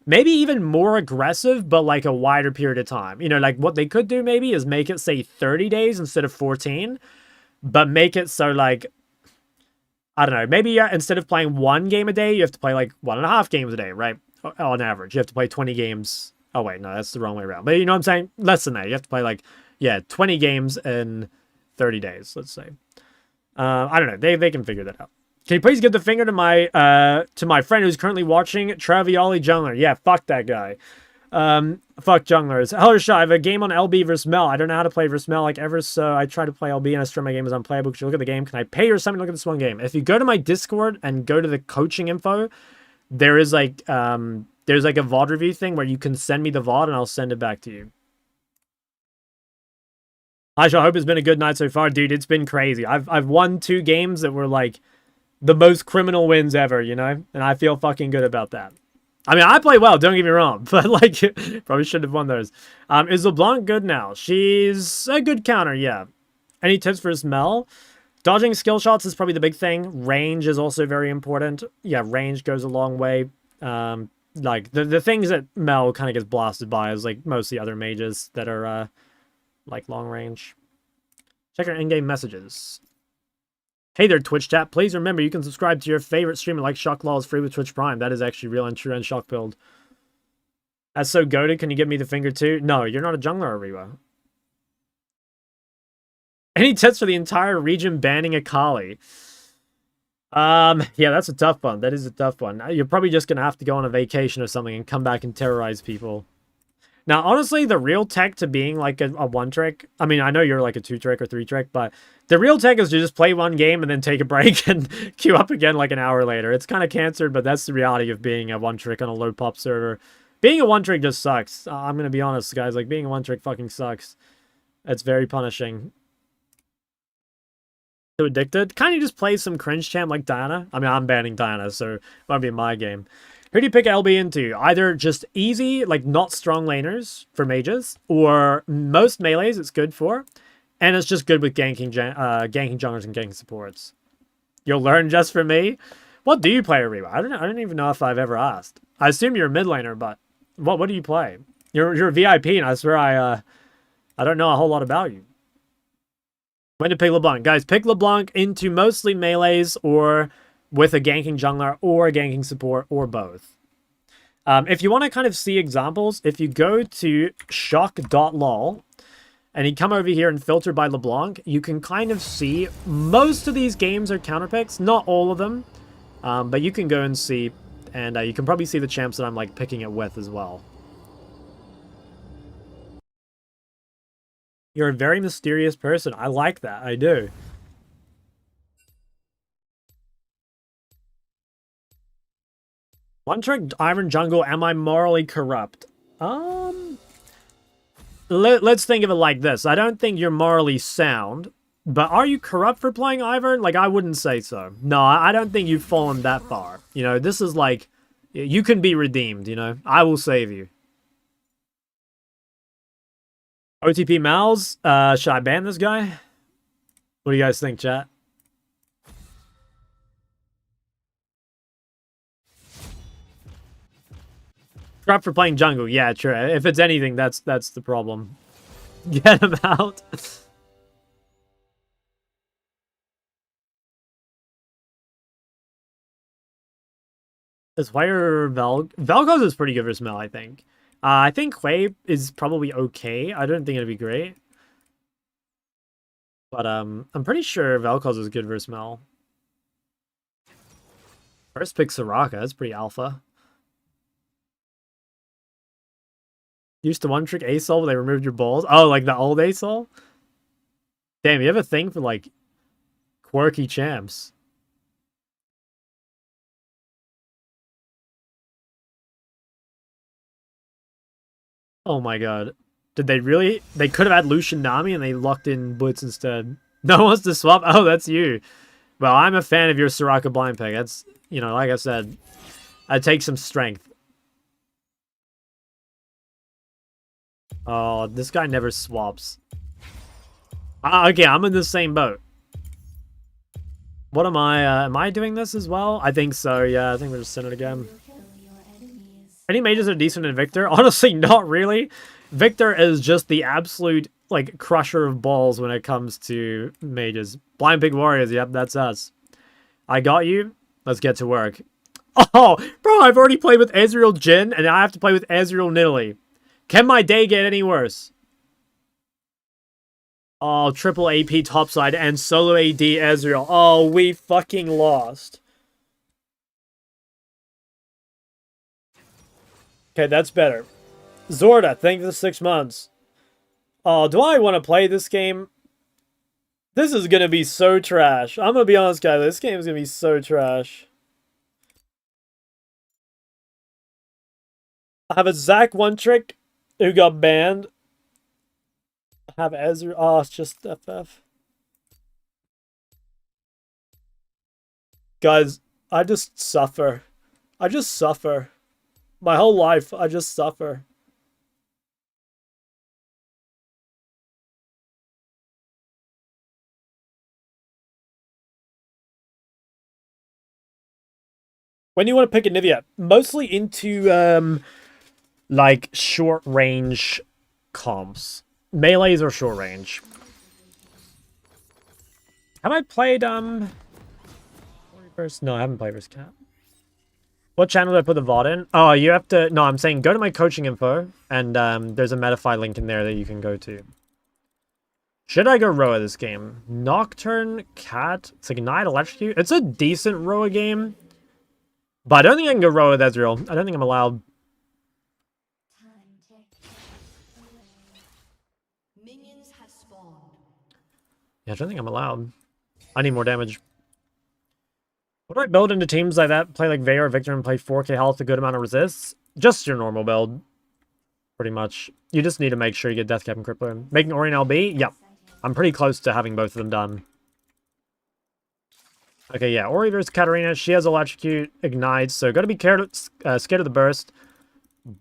maybe even more aggressive, but like a wider period of time. You know, like what they could do maybe is make it, say, 30 days instead of 14, but make it so, like, I don't know, maybe instead of playing 1 game a day, you have to play like 1.5 games a day, right? On average, you have to play 20 games. Oh, wait, no, that's the wrong way around. But you know what I'm saying? Less than that. You have to play, like, yeah, 20 games in 30 days, let's say. I don't know. They can figure that out. Can you please give the finger to my friend who's currently watching Travioli Jungler? Yeah, fuck that guy. Fuck junglers. Hellershot, I have a game on LB versus Mel. I don't know how to play versus Mel like ever, so I try to play LB and I stream my game as unplayable. Could you look at the game? Can I pay or something to look at this one game? If you go to my Discord and go to the coaching info, there is like there's like a VOD review thing where you can send me the VOD and I'll send it back to you. I hope it's been a good night so far, dude. It's been crazy. I've won 2 games that were like the most criminal wins ever, you know? And I feel fucking good about that. I mean, I play well, don't get me wrong, but like, probably should have won those. Is LeBlanc good now? She's a good counter, yeah. Any tips for Mel? Dodging skill shots is probably the big thing. Range is also very important. Yeah, range goes a long way. Like, the things that Mel kind of gets blasted by is like most of the other mages that are, like, long range. Check our in-game messages. Hey there, Twitch chat. Please remember you can subscribe to your favorite streamer like Shocklaw is free with Twitch Prime. That is actually real and true and shock build. That's so goated. Can you give me the finger too? No, you're not a jungler, Ariwa. Any tips for the entire region banning Akali? Yeah, that's a tough one. That is a tough one. You're probably just gonna have to go on a vacation or something and come back and terrorize people. Now, honestly, the real tech to being like a 1-trick, I mean, I know you're like a 2-trick or 3-trick, but the real tech is to just play 1 game and then take a break and queue up again like an hour later. It's kind of cancered, but that's the reality of being a 1-trick on a low pop server. Being a 1-trick just sucks. I'm going to be honest, guys. Like, being a 1-trick fucking sucks. It's very punishing. So addicted? Can't you just play some cringe champ like Diana? I mean, I'm banning Diana, so it won't be my game. Who do you pick LB into? Either just easy, like not strong laners for mages, or most melees it's good for, and it's just good with ganking junglers and ganking supports. You'll learn just from me. What do you play, Ariwa? I don't even know if I've ever asked. I assume you're a mid laner, but what do you play? You're a VIP, and I swear I don't know a whole lot about you. When to pick LeBlanc, guys? Pick LeBlanc into mostly melees or with a ganking jungler or a ganking support or both. If you want to kind of see examples, if you go to shock.lol and you come over here and filter by LeBlanc, you can kind of see most of these games are counter picks, not all of them, but you can go and see, and you can probably see the champs that I'm like picking it with as well. You're a very mysterious person. I like that. I do. One trick Iron Jungle, am I morally corrupt? Let's think of it like this. I don't think you're morally sound, but are you corrupt for playing Ivern? Like, I wouldn't say so. No, I don't think you've fallen that far. You know, this is like, you can be redeemed, you know? I will save you. OTP Mals, should I ban this guy? What do you guys think, chat? Corrupt for playing jungle. Yeah, true. If it's anything, that's the problem. Get him out. Is Fire Vel'Koz is pretty good for smell, I think. I think Hui is probably okay. I don't think it'd be great. But I'm pretty sure Vel'Koz is good for smell. First pick Soraka, that's pretty alpha. Used to one trick ASOL when they removed your balls. Oh, like the old ASOL? Damn, you have a thing for like quirky champs. Oh my god. Did they really? They could have had Lucian Nami and they locked in Blitz instead. No one wants to swap? Oh, that's you. Well, I'm a fan of your Soraka blind pick. That's, you know, like I said, it takes some strength. Oh, this guy never swaps. Okay, I'm in the same boat. What am I doing this as well? I think so, yeah. I think we're just sending it again. Any mages are decent in Victor? Honestly, not really. Victor is just the absolute, like, crusher of balls when it comes to mages. Blind Pig Warriors, yep, that's us. I got you. Let's get to work. Oh, bro, I've already played with Ezreal Jhin, and now I have to play with Ezreal Nidalee. Can my day get any worse? Oh, triple AP topside and solo AD Ezreal. Oh, we fucking lost. Okay, that's better. Zorda, thank you for the 6 months. Oh, do I want to play this game? This is gonna be so trash. I'm gonna be honest, guys. This game is gonna be so trash. I have a Zac one trick who got banned. I have Ezra. Oh, it's just FF. Guys, I just suffer. I just suffer. My whole life, I just suffer. When do you want to pick a Nivea? Mostly into, like, short range comps. Melees or short range. Have I played, First? No, I haven't played Risk Cap. What channel did I put the VOD in? Oh, you have to... No, I'm saying go to my coaching info, and there's a Metafy link in there that you can go to. Should I go Roa this game? Nocturne, Cat, it's like Ignite, Electrocute. It's a decent Roa game, but I don't think I can go Roa with Ezreal. I don't think I'm allowed. Yeah, I don't think I'm allowed. I need more damage. What do I build into teams like that? Play like Veigar or Victor and play 4k health, a good amount of resists? Just your normal build. Pretty much. You just need to make sure you get Death Cap and Crippler. Making Orion LB? Yep. I'm pretty close to having both of them done. Okay, yeah, Ori versus Katarina. She has Electrocute, Ignite, so gotta be scared of the burst.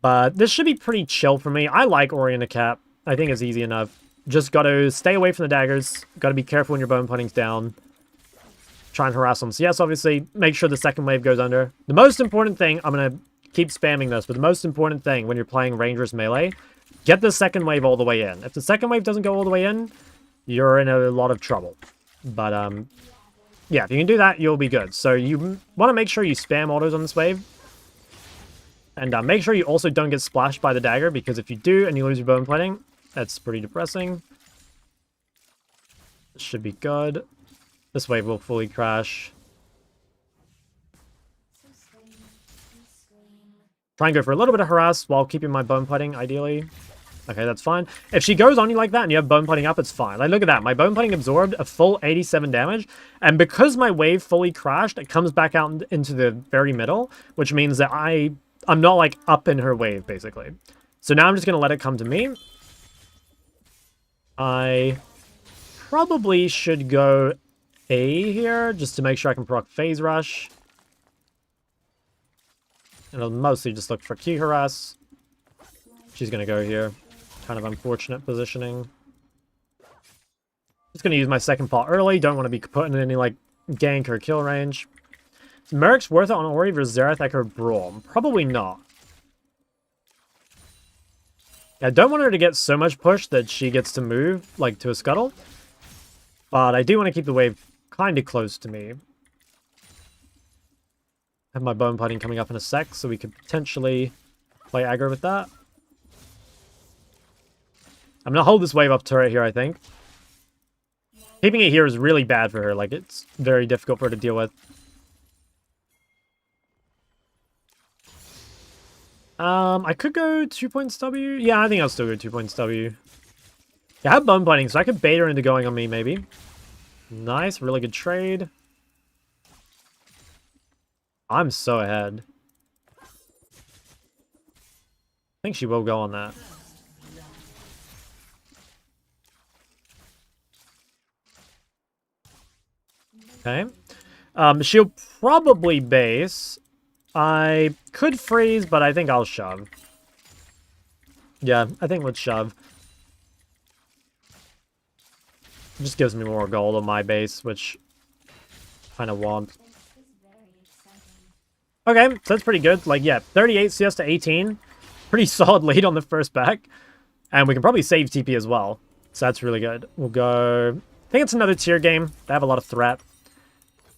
But this should be pretty chill for me. I like Ori in a cap. I think it's easy enough. Just gotta stay away from the daggers. Gotta be careful when your bone putting's down. Try and harass them. So yes, obviously, make sure the second wave goes under. The most important thing, I'm gonna keep spamming this, but the most important thing when you're playing Rangers melee, get the second wave all the way in. If the second wave doesn't go all the way in, you're in a lot of trouble. But, yeah, if you can do that, you'll be good. So you want to make sure you spam autos on this wave. And make sure you also don't get splashed by the dagger, because if you do and you lose your bone plating, that's pretty depressing. This should be good. This wave will fully crash. Try and go for a little bit of harass while keeping my bone plating, ideally. Okay, that's fine. If she goes on you like that and you have bone plating up, it's fine. Like, look at that. My bone plating absorbed a full 87 damage. And because my wave fully crashed, it comes back out into the very middle, which means that I'm not, like, up in her wave, basically. So now I'm just going to let it come to me. I probably should go A here, just to make sure I can proc Phase Rush. And I'll mostly just look for Q harass. She's going to go here. Kind of unfortunate positioning. Just going to use my second pot early. Don't want to be put in any, like, gank or kill range. Is Merrick's worth it on Ori versus Xerath Echo Brawl? Probably not. I don't want her to get so much push that she gets to move, like, to a scuttle. But I do want to keep the wave kind of close to me. Have my bone plating coming up in a sec, so we could potentially play aggro with that. I'm going to hold this wave up turret here, I think. Keeping it here is really bad for her. Like, it's very difficult for her to deal with. I could go 2 points W. Yeah, I think I'll still go 2 points W. Yeah, I have bone plating, so I could bait her into going on me, maybe. Nice, really good trade. I'm so ahead. I think she will go on that. Okay. She'll probably base. I could freeze, but I think I'll shove. Yeah, I think let's shove. It just gives me more gold on my base, which I kind of want. Okay, so that's pretty good. Like, yeah, 38 CS to 18. Pretty solid lead on the first back. And we can probably save TP as well. So that's really good. We'll go... I think it's another tier game. They have a lot of threat.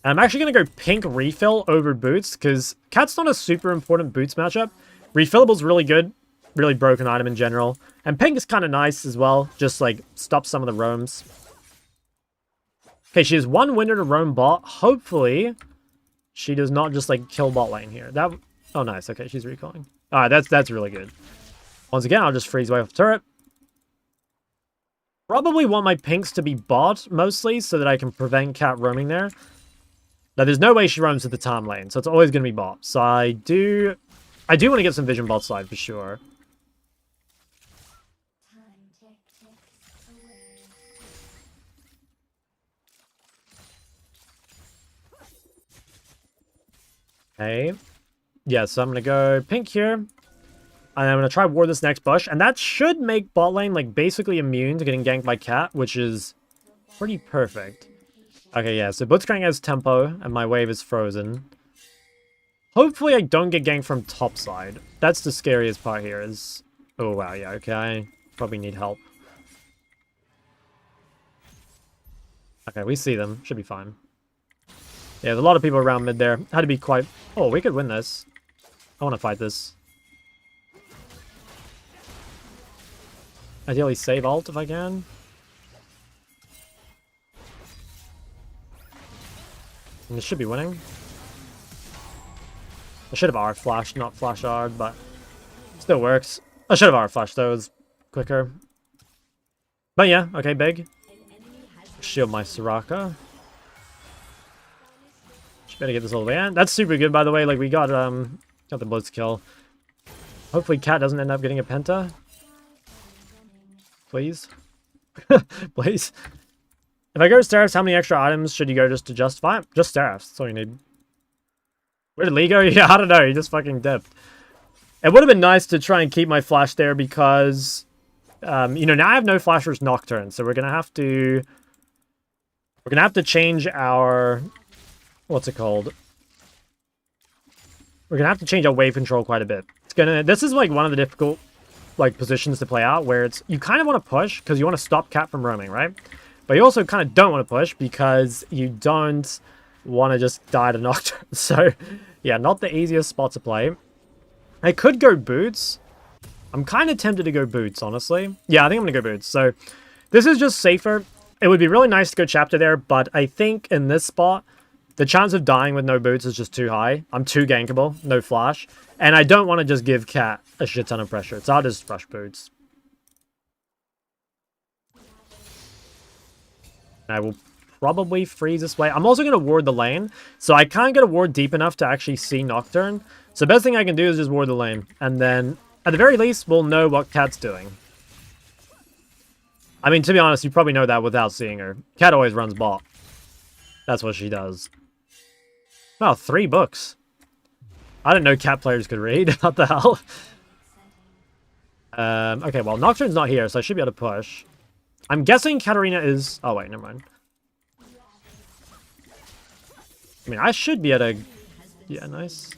I'm actually going to go pink refill over boots, because Cat's not a super important boots matchup. Refillable's really good. Really broken item in general. And pink is kind of nice as well. Just, like, stop some of the roams. Okay, she has one winner to roam bot. Hopefully, she does not just, like, kill bot lane here. That... Oh, nice. Okay, she's recalling. Alright, that's really good. Once again, I'll just freeze away off turret. Probably want my pinks to be bot, mostly, so that I can prevent Cat roaming there. Now, there's no way she roams to the Tom lane, so it's always going to be bot. So I do want to get some vision bot side for sure. Okay. Yeah, so I'm going to go pink here. And I'm going to try ward this next bush. And that should make bot lane, like, basically immune to getting ganked by Cat, which is pretty perfect. Okay, yeah, so Blitzcrank has tempo, and my wave is frozen. Hopefully I don't get ganked from top side. That's the scariest part here is... Oh, wow, yeah, okay, I probably need help. Okay, we see them. Should be fine. Yeah, there's a lot of people around mid there. Had to be quite... Oh, we could win this. I want to fight this. Ideally save ult if I can. And this should be winning. I should have R flashed, not flash R, but still works. I should have R flashed though, it was quicker. But yeah, okay, big. Shield my Soraka. Just better get this all the way in. That's super good, by the way. Like, we got the blitz kill. Hopefully Cat doesn't end up getting a penta. Please. Please. If I go to Seraph, how many extra items should you go just to justify it? Just Seraph, that's all you need. Where did Lee go? Yeah, I don't know, he just fucking dipped. It would have been nice to try and keep my flash there because, you know, now I have no flash versus Nocturne, so we're gonna have to change our, what's it called? We're gonna have to change our wave control quite a bit. This is like one of the difficult like positions to play out where it's, you kind of want to push because you want to stop Cat from roaming, right? But you also kind of don't want to push because you don't want to just die to Nocturne. So, yeah, not the easiest spot to play. I could go Boots. I'm kind of tempted to go Boots, honestly. Yeah, I think I'm going to go Boots. So, this is just safer. It would be really nice to go Chapter there, but I think in this spot, the chance of dying with no Boots is just too high. I'm too gankable, no flash. And I don't want to just give Cat a shit ton of pressure. So I'll just rush Boots. I will probably freeze this way. I'm also going to ward the lane. So I can't get a ward deep enough to actually see Nocturne. So the best thing I can do is just ward the lane. And then, at the very least, we'll know what Cat's doing. I mean, to be honest, you probably know that without seeing her. Cat always runs bot. That's what she does. Wow, 3 books. I didn't know Cat players could read. What the hell? Okay, well, Nocturne's not here, so I should be able to push. I'm guessing Katarina is... Oh, wait, never mind. I mean, I should be able to... Yeah, nice.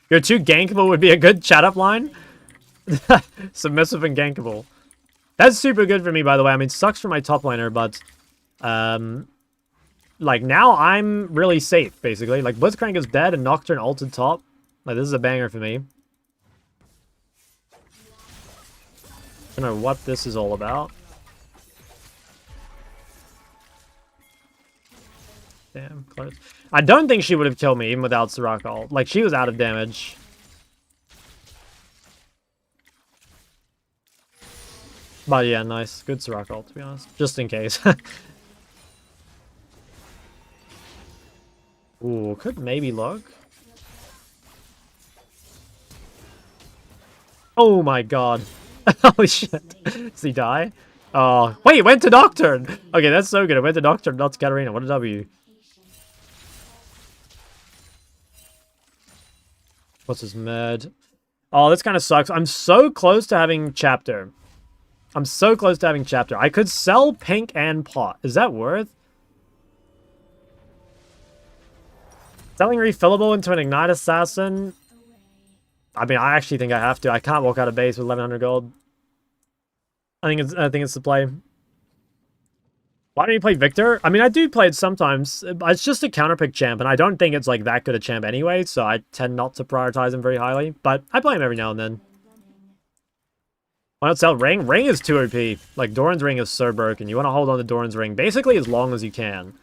Your 2 gankable would be a good chat-up line. Submissive and gankable. That's super good for me, by the way. I mean, sucks for my top laner, but... like, now I'm really safe, basically. Like, Blitzcrank is dead and Nocturne ulted top. Like, this is a banger for me. I don't know what this is all about. Damn, close. I don't think she would have killed me even without Soraka ult. Like, she was out of damage. But yeah, nice. Good Soraka ult, to be honest. Just in case. Ooh, could maybe look. Oh my god. Holy shit. Does he die? Oh, wait, it went to Nocturne! Okay, that's so good. It went to Nocturne, not to Katarina. What a W. What's his med? Oh, this kind of sucks. I'm so close to having Chapter. I'm so close to having Chapter. I could sell Pink and Pot. Is that worth? Selling Refillable into an Ignite Assassin? I mean, I actually think I have to. I can't walk out of base with 1100 gold. I think it's the play. Why don't you play Victor? I mean, I do play it sometimes. It's just a counterpick champ, and I don't think it's like that good a champ anyway, so I tend not to prioritize him very highly. But I play him every now and then. Why not sell Ring? Ring is too OP. Like, Doran's Ring is so broken. You want to hold on to Doran's Ring basically as long as you can.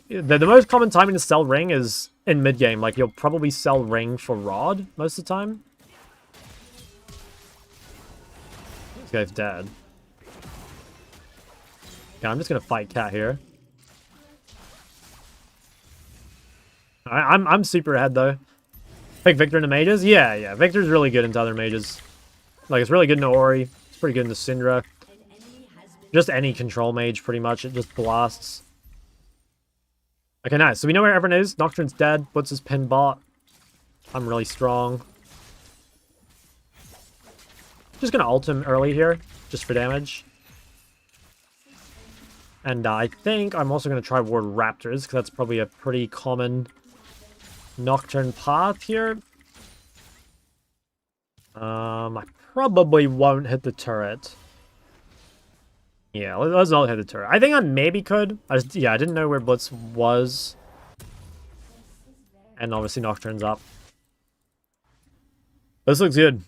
The most common timing to sell Ring is in mid-game. Like, you'll probably sell Ring for Rod most of the time. This guy's dead. Yeah, I'm just gonna fight Cat here. I'm super ahead, though. Pick Victor into mages? Yeah. Victor's really good into other mages. Like, it's really good into Ori. It's pretty good into Syndra. Just any control mage, pretty much. It just blasts. Okay, nice. So we know where everyone is. Nocturne's dead. What's his pin bot? I'm really strong. Just gonna ult him early here, just for damage. And I think I'm also gonna try ward Raptors, because that's probably a pretty common Nocturne path here. I probably won't hit the turret. Yeah, let's not hit the turret. I think I maybe could. I didn't know where Blitz was. And obviously Nocturne's up. This looks good.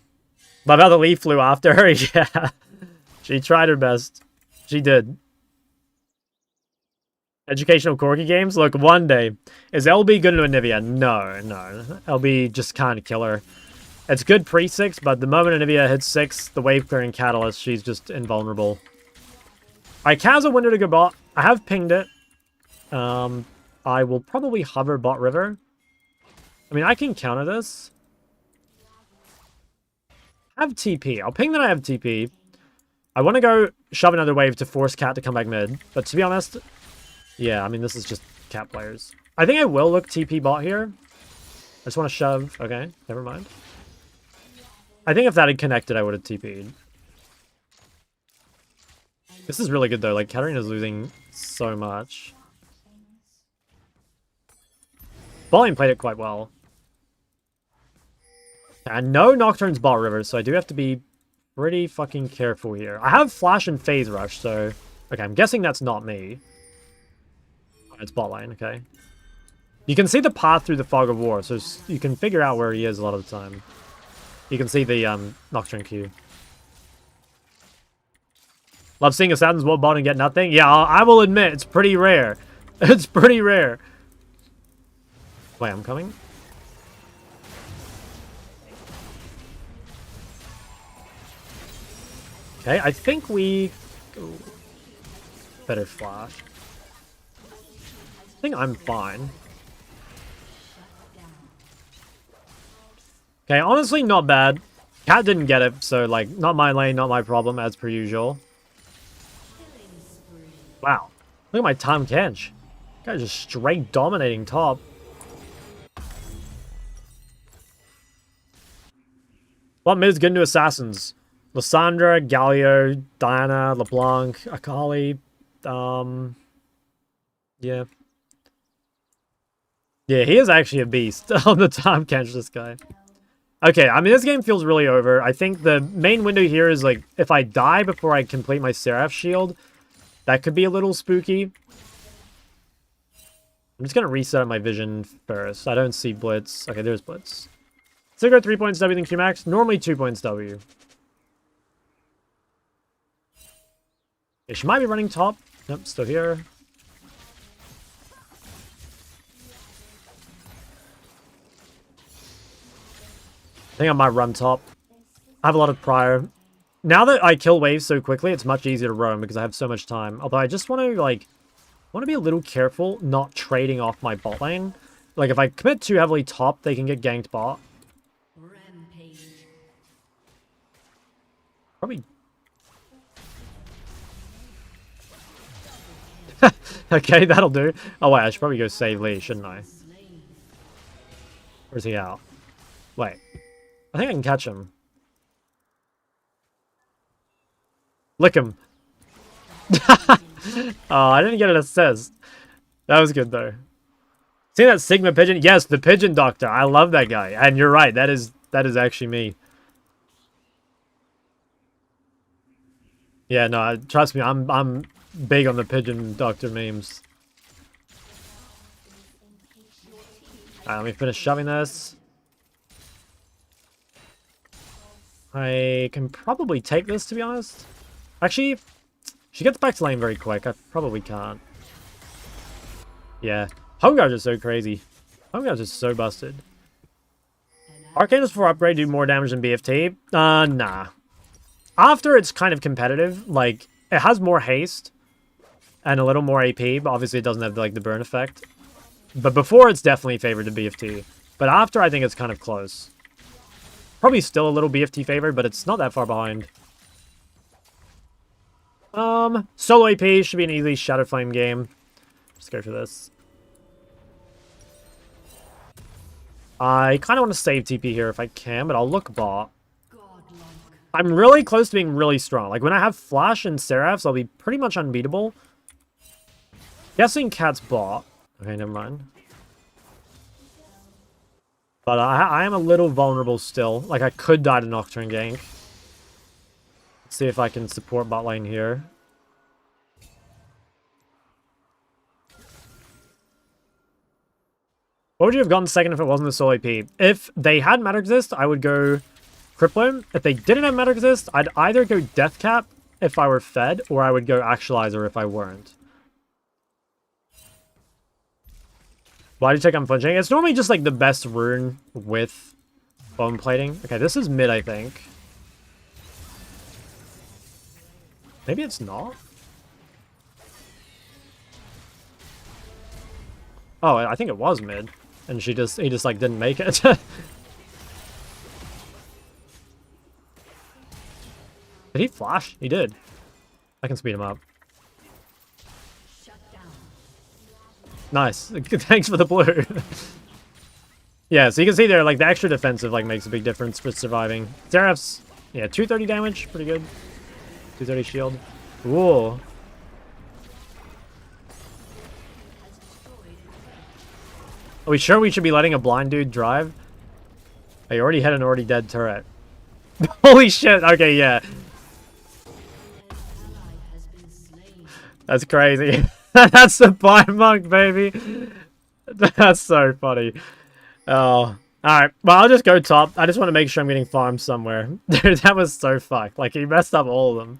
But how the leaf flew after her, yeah. She tried her best. She did. Educational Corgi games? Look, one day. Is LB good into Anivia? No. LB just can't kill her. It's good pre-6, but the moment Anivia hits 6, the wave clearing catalyst, she's just invulnerable. Alright, Cat has a window to go bot. I have pinged it. I will probably hover bot river. I mean, I can counter this. I have TP. I'll ping that I have TP. I want to go shove another wave to force Cat to come back mid. But to be honest, yeah, I mean, this is just Cat players. I think I will look TP bot here. I just want to shove. Okay, never mind. I think if that had connected, I would have TP'd. This is really good, though. Like, Katarina's losing so much. Bot played it quite well. And no Nocturne's bot river, so I do have to be pretty fucking careful here. I have Flash and Phase Rush, so... Okay, I'm guessing that's not me. It's bot lane, okay. You can see the path through the Fog of War, so you can figure out where he is a lot of the time. You can see the Nocturne Q. Love seeing Assassins wall bot and get nothing. Yeah, I will admit, it's pretty rare. It's pretty rare. Wait, I'm coming? Okay, I think we... Ooh. Better flash. I think I'm fine. Okay, honestly, not bad. Cat didn't get it, so, like, not my lane, not my problem, as per usual. Wow. Look at my Tahm Kench. Guy's just straight dominating top. What mid is good into Assassins? Lysandra, Galio, Diana, LeBlanc, Akali. Yeah. Yeah, he is actually a beast on the Tahm Kench, this guy. Okay, I mean, this game feels really over. I think the main window here is, like, if I die before I complete my Seraph shield, that could be a little spooky. I'm just going to reset my vision first. I don't see Blitz. Okay, there's Blitz. Sigurd 3 points W than Qmax. Normally 2 points W. Okay, she might be running top. Nope, still here. I think I might run top. I have a lot of prior. Now that I kill waves so quickly, it's much easier to roam because I have so much time. Although I just want to, like, be a little careful not trading off my bot lane. Like, if I commit too heavily top, they can get ganked bot. Rampage. Probably. Okay, that'll do. Oh, wait, I should probably go save Lee, shouldn't I? Where's he out? Wait. I think I can catch him. Lick him. Oh, I didn't get an assist. That was good, though. See that Sigma Pigeon? Yes, the Pigeon Doctor. I love that guy. And you're right. That is actually me. Yeah, no, trust me. I'm big on the Pigeon Doctor memes. Alright, let me finish shoving this. I can probably take this, to be honest. Actually, she gets back to lane very quick. I probably can't. Yeah. Home guards are so crazy. Home guards are so busted. Arcanus for upgrade do more damage than BFT? Nah. After it's kind of competitive, like, it has more haste and a little more AP, but obviously it doesn't have, like, the burn effect. But before, it's definitely favored to BFT. But after, I think it's kind of close. Probably still a little BFT favored, but it's not that far behind. Solo AP should be an easy Shadow Flame game. Just go for this. I kind of want to save TP here if I can, but I'll look bot. I'm really close to being really strong. Like, when I have Flash and Seraphs, I'll be pretty much unbeatable. Guessing Cat's bot. Okay, never mind. But I am a little vulnerable still. Like, I could die to Nocturne gank. Let's see if I can support bot lane here. What would you have gotten second if it wasn't the solo AP? If they had Matter Exist, I would go Crippler. If they didn't have Matter Exist, I'd either go Death Cap if I were fed, or I would go Actualizer if I weren't. Why do you take Unflinching? It's normally just like the best rune with bone plating. Okay, this is mid, I think. Maybe it's not. Oh, I think it was mid. And he just like didn't make it. Did he flash? He did. I can speed him up. Shut down. Nice. Thanks for the blue. Yeah, so you can see there, like, the extra defensive, like, makes a big difference for surviving. Seraph's, yeah, 230 damage. Pretty good. 230 shield. Whoa. Are we sure we should be letting a blind dude drive? I already had an already dead turret. Holy shit. Okay, yeah. That's crazy. That's the blind monk, baby. That's so funny. Oh. Alright, well, I'll just go top. I just want to make sure I'm getting farmed somewhere. Dude, that was so fucked. Like, he messed up all of them.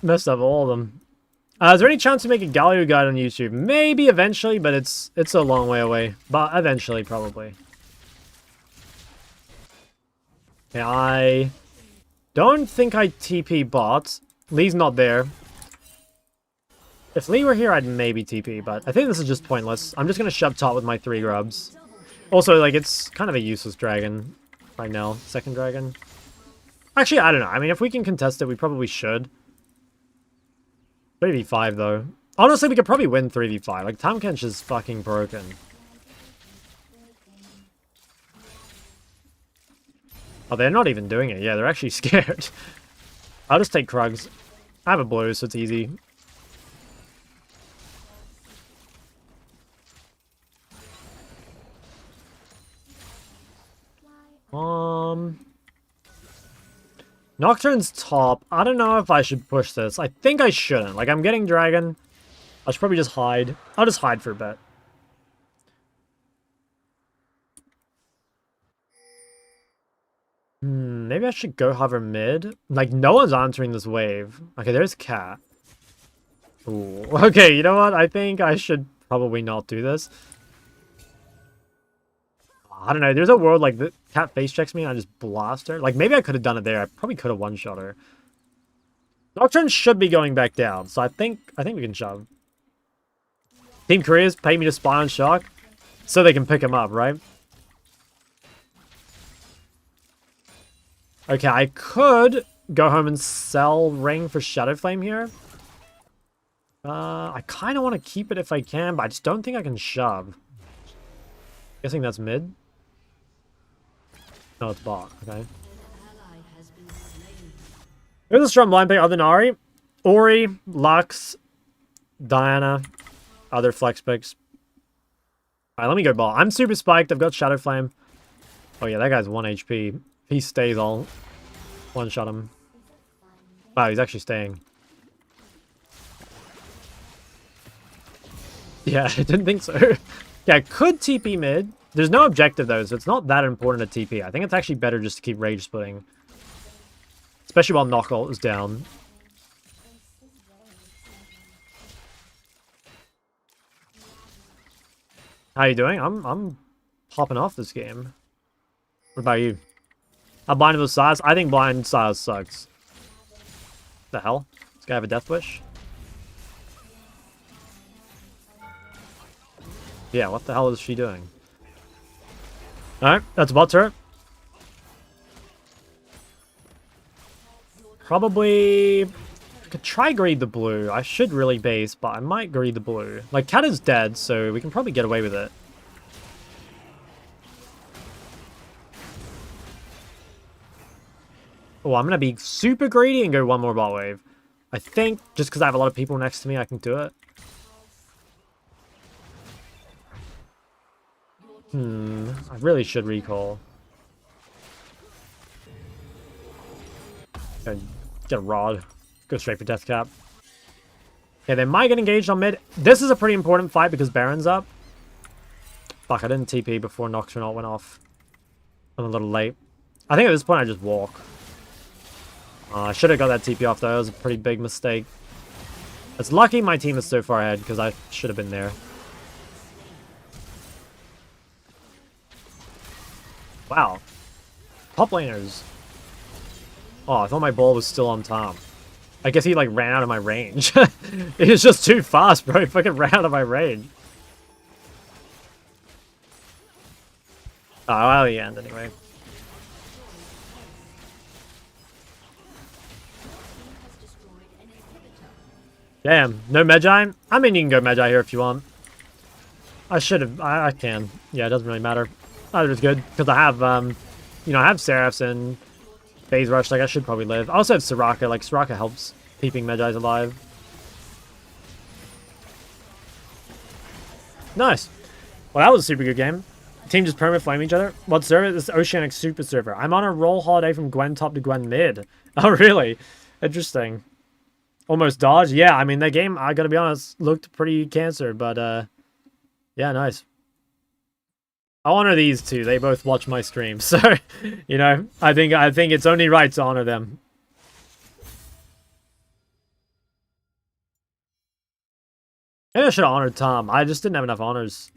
Messed up all of them. Is there any chance to make a Galio guide on YouTube? Maybe eventually, but it's a long way away. But eventually, probably. Yeah, I don't think I TP bot. Lee's not there. If Lee were here, I'd maybe TP, but I think this is just pointless. I'm just going to shove top with my 3 grubs. Also, like, it's kind of a useless dragon right now. Second dragon. Actually, I don't know. I mean, if we can contest it, we probably should. 3v5, though. Honestly, we could probably win 3v5. Like, Tamkench is fucking broken. Oh, they're not even doing it. Yeah, they're actually scared. I'll just take Krugs. I have a blue, so it's easy. Nocturne's top. I don't know if I should push this. I think I shouldn't. Like, I'm getting dragon. I should probably just hide. I'll just hide for a bit. Maybe I should go hover mid. Like, no one's answering this wave. Okay, there's Cat. Ooh. Okay, you know what? I think I should probably not do this. I don't know. There's a world like the Cat face checks me and I just blast her. Like, maybe I could have done it there. I probably could have one-shot her. Nocturne should be going back down, so I think we can shove. Team Korea's pay me to spy on Shark so they can pick him up, right? Okay, I could go home and sell Ring for Shadow Flame here. I kind of want to keep it if I can, but I just don't think I can shove. Guessing that's mid. No, it's bot. Okay. Who's a strong blind pick other than Ari? Ori, Lux, Diana, other flex picks. Alright, let me go bot. I'm super spiked. I've got Shadow Flame. Oh yeah, that guy's 1 HP. If he stays, I'll one-shot him. Wow, he's actually staying. Yeah, I didn't think so. Yeah, I could TP mid. There's no objective though, so it's not that important to TP. I think it's actually better just to keep rage splitting. Especially while Knockout is down. How you doing? I'm popping off this game. What about you? I'm blind with Sylas. I think blind Sylas sucks. The hell? This guy have a death wish? Yeah, what the hell is she doing? Alright, that's a bot turret. Probably... I could try greed the blue. I should really base, but I might greed the blue. Like, Cat is dead, so we can probably get away with it. Oh, I'm going to be super greedy and go one more bot wave. I think, just because I have a lot of people next to me, I can do it. I really should recall. Get a rod. Go straight for death cap. Okay, they might get engaged on mid. This is a pretty important fight because Baron's up. Fuck, I didn't TP before Nocturne went off. I'm a little late. I think at this point I just walk. I should have got that TP off though. That was a pretty big mistake. It's lucky my team is so far ahead because I should have been there. Wow. Top laners. Oh, I thought my ball was still on top. I guess he like ran out of my range. It was just too fast, bro. He fucking ran out of my range. Oh, well, the end anyway. Damn, no Magi? I mean, you can go Magi here if you want. I should have. I can. Yeah, it doesn't really matter. Either is good because I have, you know, I have Seraphs and Phase Rush. Like I should probably live. I also have Soraka. Like Soraka helps keeping Magi's alive. Nice. Well, that was a super good game. Team just perma flame each other. What server? This is Oceanic Super Server. I'm on a roll holiday from Gwen top to Gwen mid. Oh, really? Interesting. Almost dodge. Yeah, I mean, that game, I gotta be honest, looked pretty cancer, but, yeah, nice. I'll honor these two. They both watch my stream, so, you know, I think it's only right to honor them. Maybe I should have honored Tom. I just didn't have enough honors.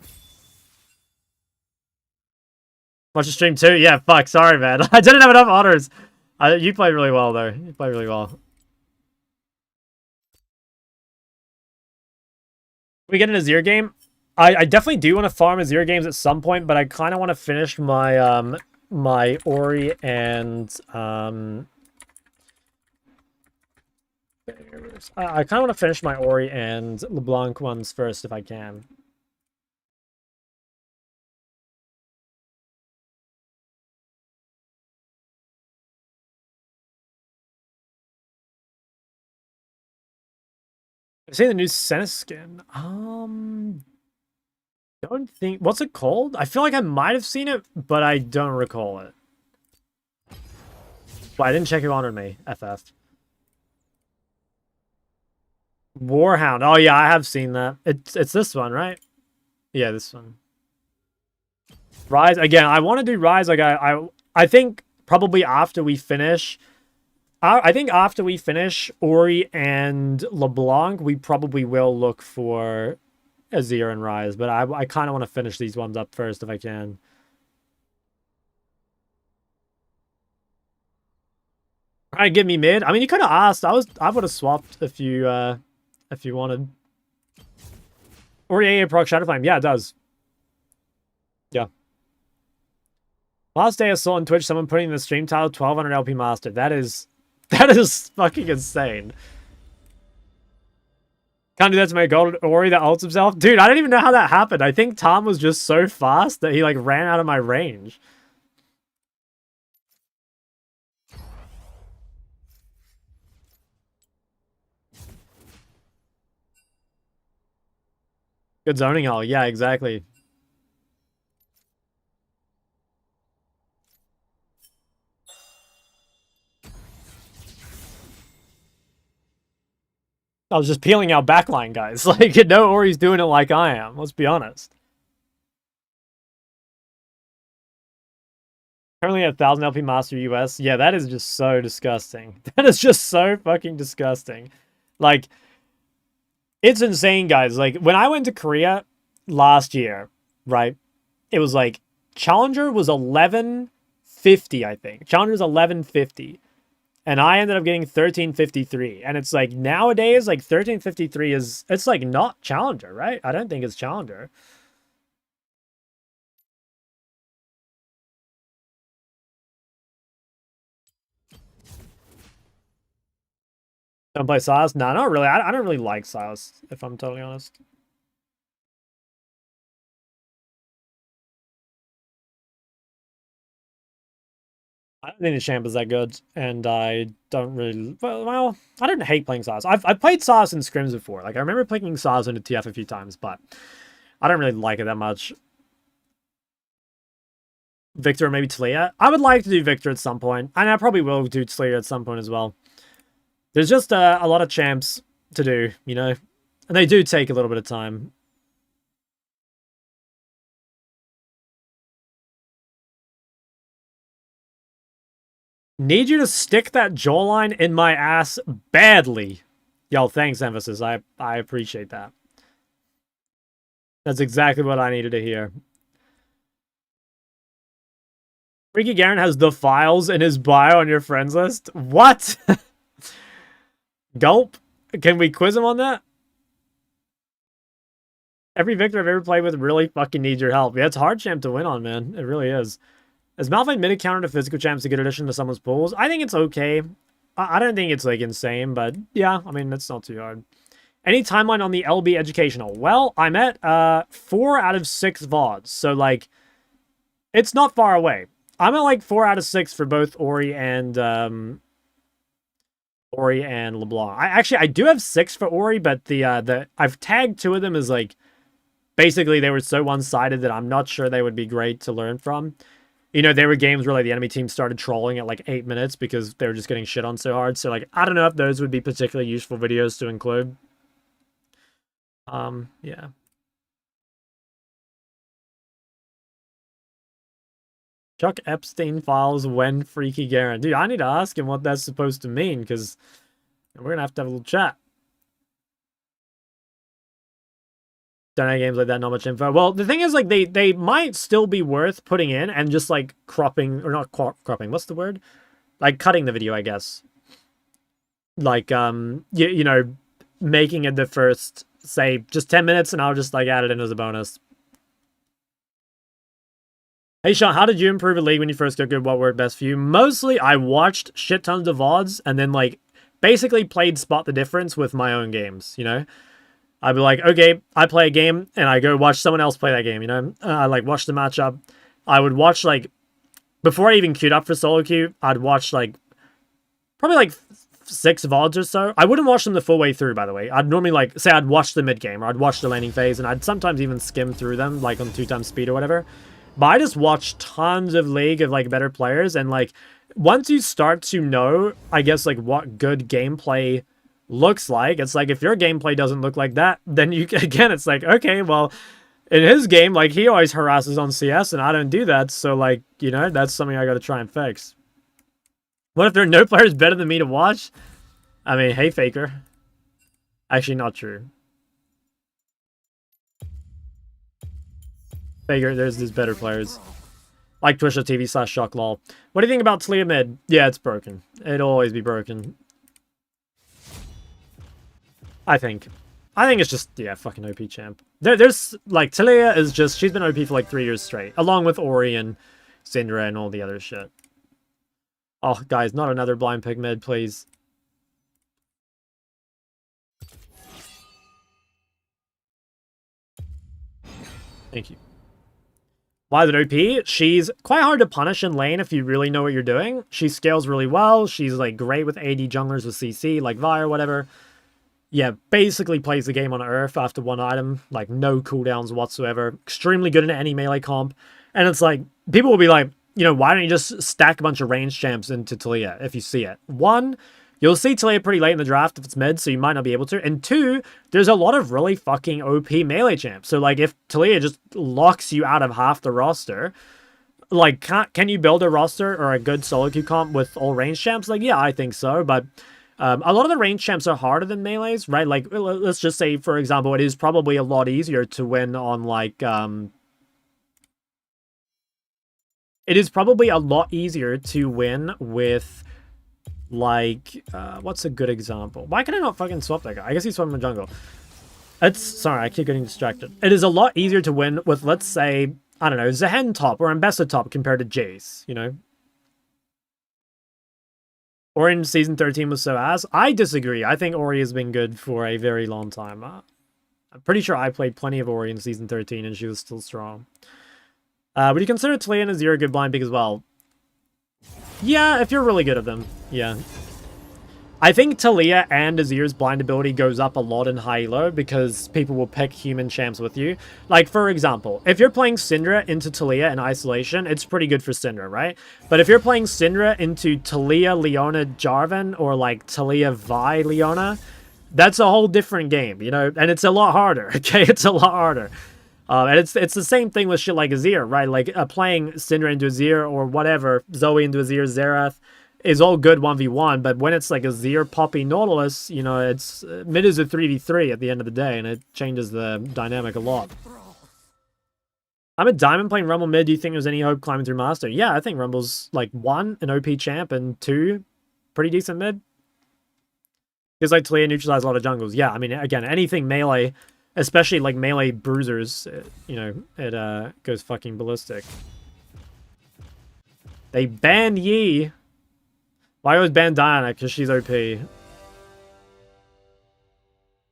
Watch the stream too? Yeah, fuck. Sorry, man. I didn't have enough honors. You played really well, though. You played really well. We get an Azir game? I definitely do want to farm Azir games at some point, but I kind of want to finish my my Ori and I kind of want to finish my Ori and LeBlanc ones first if I can. I've seen the new Senna skin. Don't think... What's it called? I feel like I might have seen it, but I don't recall it. Well, I didn't check who honored me. FF. Warhound. Oh, yeah, I have seen that. It's this one, right? Yeah, this one. Rise. Again, I want to do Rise. Like, I think probably after we finish... I think after we finish Ori and LeBlanc, we probably will look for Azir and Rise. But I kind of want to finish these ones up first if I can. Alright, give me mid. I mean, you could have asked. I would have swapped if you wanted. Ori AA proc Shadowflame. Yeah, it does. Yeah. Last day I saw on Twitch someone putting in the stream title 1200 LP Master. That is fucking insane. Can't do that to my gold Ori that ults himself. Dude, I don't even know how that happened. I think Tom was just so fast that he like ran out of my range. Good zoning hall. Yeah, exactly. I was just peeling out backline, guys. Like, no Ori's doing it like I am. Let's be honest. Currently at 1000 LP Master US. Yeah, that is just so disgusting. That is just so fucking disgusting. Like, it's insane, guys. Like, when I went to Korea last year, right? It was like, Challenger was 1150, I think. Challenger was 1150. And I ended up getting 1353. And it's like, nowadays, like, 1353 is... It's like not Challenger, right? I don't think it's Challenger. Don't play Sylas? No, not really. I don't really like Sylas, if I'm totally honest. I don't think the champ is that good, and I don't really... Well, I don't hate playing Sylas. I've played Sylas in scrims before. Like, I remember playing Sylas into TF a few times, but I don't really like it that much. Victor or maybe Talia? I would like to do Victor at some point, and I probably will do Talia at some point as well. There's just a lot of champs to do, you know? And they do take a little bit of time. Need you to stick that jawline in my ass badly. Yo, thanks, Emphasis. I appreciate that. That's exactly what I needed to hear. Freaky Garen has the files in his bio on your friends list? What? Gulp? Can we quiz him on that? Every Victor I've ever played with really fucking needs your help. Yeah, it's hard champ to win on, man. It really is. Is Malphite mid counter to physical champs a good addition to someone's pools? I think it's okay. I don't think it's, like, insane, but yeah, I mean, it's not too hard. Any timeline on the LB Educational? Well, I'm at 4 out of 6 VODs, so like it's not far away. I'm at like 4 out of 6 for both Ori and LeBlanc. I do have 6 for Ori, but the I've tagged 2 of them as like basically they were so one-sided that I'm not sure they would be great to learn from. You know, there were games where like the enemy team started trolling at like 8 minutes because they were just getting shit on so hard. So like I don't know if those would be particularly useful videos to include. Yeah. Chuck Epstein files when Freaky Garen. Dude, I need to ask him what that's supposed to mean, because we're going to have a little chat. Don't know games like that, not much info. Well, the thing is, like, they might still be worth putting in and just, like, cropping, or not cropping, what's the word? Like, cutting the video, I guess. Like, you know, making it the first, say, just 10 minutes, and I'll just, like, add it in as a bonus. Hey Sean, how did you improve a league when you first got good? What worked best for you? Mostly, I watched shit tons of VODs and then, like, basically played Spot the Difference with my own games, you know? I'd be like, okay, I play a game and I go watch someone else play that game, you know? I, like, watch the matchup. I would watch, like, before I even queued up for solo queue, I'd watch, like, probably, like, 6 VODs or so. I wouldn't watch them the full way through, by the way. I'd normally, like, say I'd watch the mid game or I'd watch the laning phase and I'd sometimes even skim through them, like, on 2x speed or whatever. But I just watch tons of League of, like, better players, and, like, once you start to know, I guess, like, what good gameplay looks like, it's like, if your gameplay doesn't look like that, then you, again, it's like, okay, well, in his game, like, he always harasses on CS, and I don't do that, so, like, you know, that's something I gotta try and fix. What if there are no players better than me to watch? I mean, hey, Faker. Actually, not true. Faker, there's better players. Like Twitch.tv/ShockLol. What do you think about Talia mid? Yeah, it's broken. It'll always be broken. I think it's just, yeah, fucking OP champ. There's, like, Talia is just, she's been OP for like 3 years straight. Along with Ori and Syndra and all the other shit. Oh, guys, not another blind pick mid, please. Thank you. Why is it OP? She's quite hard to punish in lane if you really know what you're doing. She scales really well. She's, like, great with AD junglers with CC, like Vi or whatever. Yeah, basically plays the game on Earth after one item. Like, no cooldowns whatsoever. Extremely good in any melee comp. And it's like, people will be like, you know, why don't you just stack a bunch of range champs into Talia if you see it? 1, you'll see Talia pretty late in the draft if it's mid, so you might not be able to. And 2, there's a lot of really fucking OP melee champs. So, like, if Talia just locks you out of half the roster, like, can you build a roster or a good solo queue comp with all range champs? Like, yeah, I think so, but a lot of the range champs are harder than melees, right? Like, let's just say, for example, it is probably a lot easier to win on, like, it is probably a lot easier to win with, like, what's a good example? Why can I not fucking swap that guy? I guess he's swapping the jungle. Sorry, I keep getting distracted. It is a lot easier to win with, let's say, I don't know, Zehen top or Ambessa top compared to Jace, you know? Ori in Season 13 was so ass. I disagree. I think Ori has been good for a very long time. I'm pretty sure I played plenty of Ori in Season 13 and she was still strong. Would you consider Talia and Azir a good blind pick as well? Yeah, if you're really good at them. Yeah. I think Talia and Azir's blind ability goes up a lot in high-elo because people will pick human champs with you. Like, for example, if you're playing Syndra into Talia in isolation, it's pretty good for Syndra, right? But if you're playing Syndra into Talia, Leona, Jarvan, or, like, Talia, Vi, Leona, that's a whole different game, you know? And it's a lot harder, okay? It's a lot harder. And it's the same thing with shit like Azir, right? Like, playing Syndra into Azir or whatever, Zoe into Azir, Xerath, is all good 1v1, but when it's like Azir, Poppy, Nautilus, you know, it's mid is a 3v3 at the end of the day, and it changes the dynamic a lot. I'm a diamond playing Rumble mid. Do you think there's any hope climbing through Master? Yeah, I think Rumble's like 1, an OP champ, and 2, pretty decent mid. Because like Talia neutralize a lot of jungles. Yeah, I mean, again, anything melee, especially like melee bruisers, you know, it goes fucking ballistic. They banned Yi. Why always ban Diana? Because she's OP.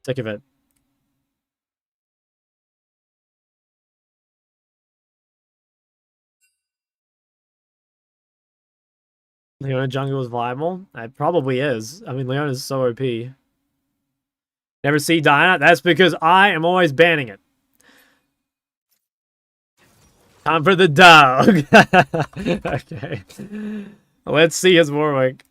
Sick of it. Leona jungle is viable? It probably is. I mean, Leona's so OP. Never see Diana? That's because I am always banning it. Time for the dog. Okay. Let's see his Warwick.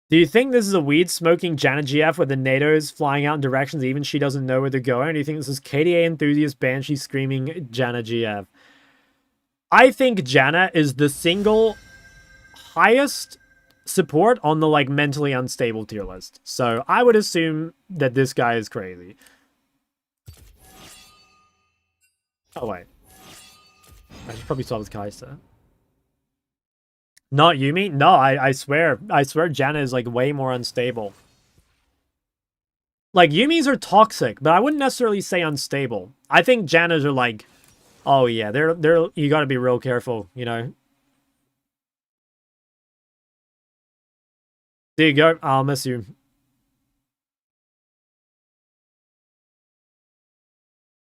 Do you think this is a weed smoking Janna GF with the NATOs flying out in directions even she doesn't know where they're going? Or do you think this is KDA enthusiast Banshee screaming Janna GF? I think Janna is the single highest support on the like mentally unstable tier list. So I would assume that this guy is crazy. Oh wait. I should probably start with Kai'Sa. Not Yumi? No, I swear. I swear Janna is like way more unstable. Like Yumis are toxic, but I wouldn't necessarily say unstable. I think Jannas are like, oh yeah, they're you gotta be real careful, you know. There you go. I'll miss you.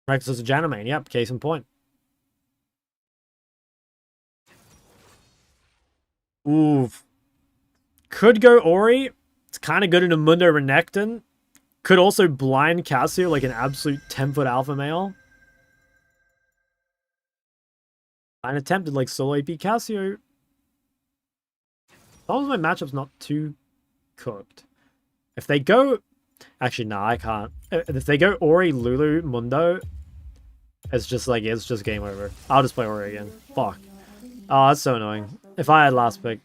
Rex is a Janna main. Yep, case in point. Oof. Could go Ori. It's kind of good in a Mundo Renekton. Could also blind Cassio like an absolute 10-foot alpha male. I attempted like solo AP Cassio. As long as my matchup's not too cooked. If they go... Actually, no, I can't. If they go Ori, Lulu, Mundo, it's just like, it's just game over. I'll just play Ori again. Fuck. Oh, that's so annoying. If I had last pick.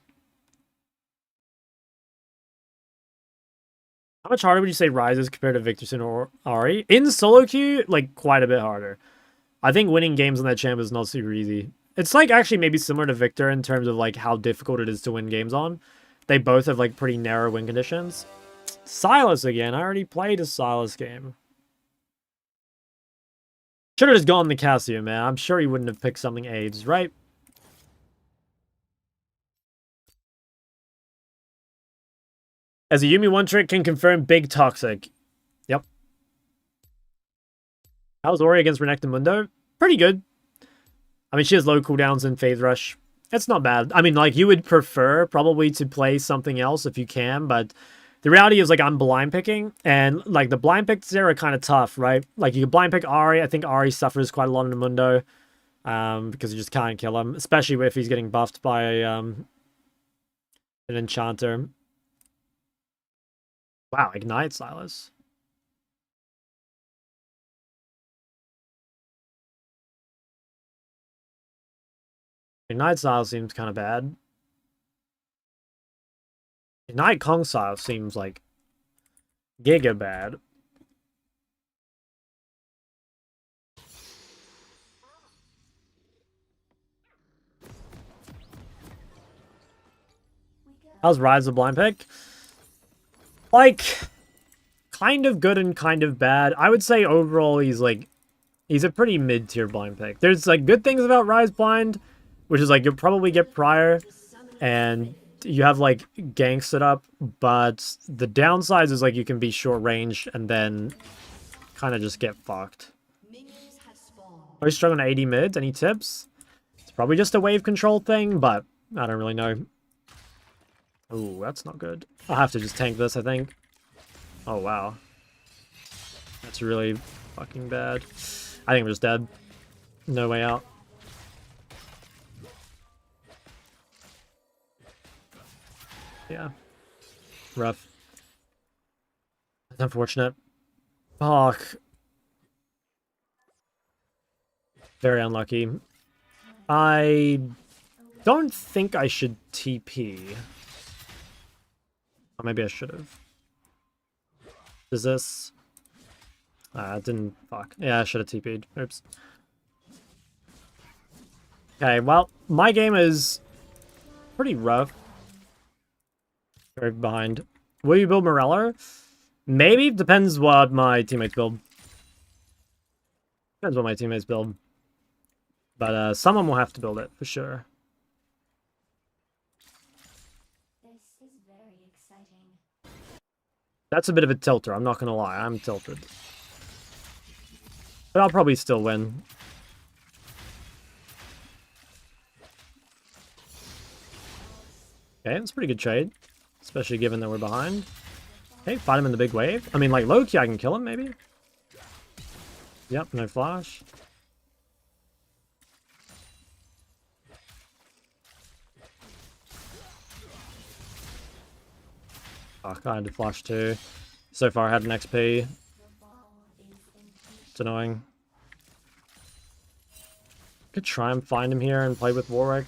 How much harder would you say Ryze is compared to Victorson or Ahri? In solo queue, like, quite a bit harder. I think winning games on that champ is not super easy. It's, like, actually maybe similar to Victor in terms of, like, how difficult it is to win games on. They both have, like, pretty narrow win conditions. Sylas again. I already played a Sylas game. Should have just gone the Cassio, man. I'm sure he wouldn't have picked something AIDS, right? As a Yumi one-trick can confirm big toxic. Yep. How's Ori against Renekton Mundo? Pretty good. I mean, she has low cooldowns in Phase Rush. It's not bad. I mean, like, you would prefer probably to play something else if you can, but the reality is, like, I'm blind picking, and, like, the blind picks there are kind of tough, right? Like, you can blind pick Ahri. I think Ahri suffers quite a lot in the Mundo, because you just can't kill him, especially if he's getting buffed by an Enchanter. Wow, Ignite Sylas. Ignite Sylas seems kind of bad. Ignite Kong Sylas seems like giga bad. How's Ryze the blind pick? Like, kind of good and kind of bad. I would say overall he's like, he's a pretty mid-tier blind pick. There's like good things about Ryze blind, which is like you'll probably get prior and you have like ganks set up, but the downside is like you can be short range and then kind of just get fucked. Are you struggling at 80 mid? Any tips? It's probably just a wave control thing, but I don't really know. Ooh, that's not good. I'll have to just tank this, I think. Oh, wow. That's really fucking bad. I think I'm just dead. No way out. Yeah. Rough. That's unfortunate. Fuck. Very unlucky. I don't think I should TP. Or maybe I should have. Is this... it didn't... Fuck. Yeah, I should have TP'd. Oops. Okay, well, my game is pretty rough. Very behind. Will you build Morello? Maybe. Depends what my teammates build. Depends what my teammates build. But someone will have to build it, for sure. This is very exciting. That's a bit of a tilter, I'm not going to lie. I'm tilted. But I'll probably still win. Okay, that's a pretty good trade. Especially given that we're behind. Okay, fight him in the big wave. I mean, like, low-key, I can kill him, maybe? Yep, no flash. Oh, I had to flash too. So far, I had an XP. It's annoying. Could try and find him here and play with Warwick.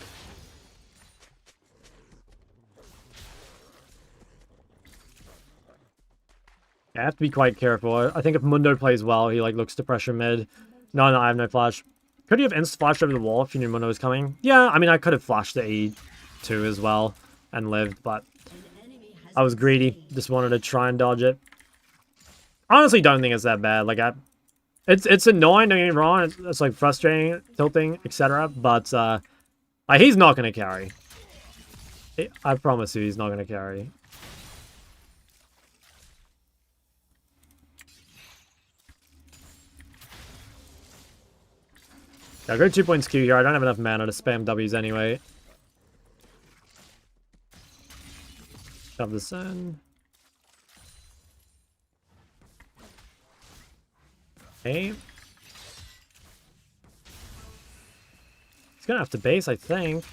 I have to be quite careful. I think if Mundo plays well, he like looks to pressure mid. No, I have no flash. Could he have insta-flashed over the wall if you knew Mundo was coming? Yeah, I mean, I could have flashed the E2 as well and lived, but I was greedy. Just wanted to try and dodge it. Honestly, don't think it's that bad. Like, it's annoying, don't get me wrong. It's like frustrating, tilting, etc. But like, he's not going to carry. I promise you, he's not going to carry. Yeah, I'll go 2 points Q here. I don't have enough mana to spam W's anyway. Shove this in. Okay. He's gonna have to base, I think.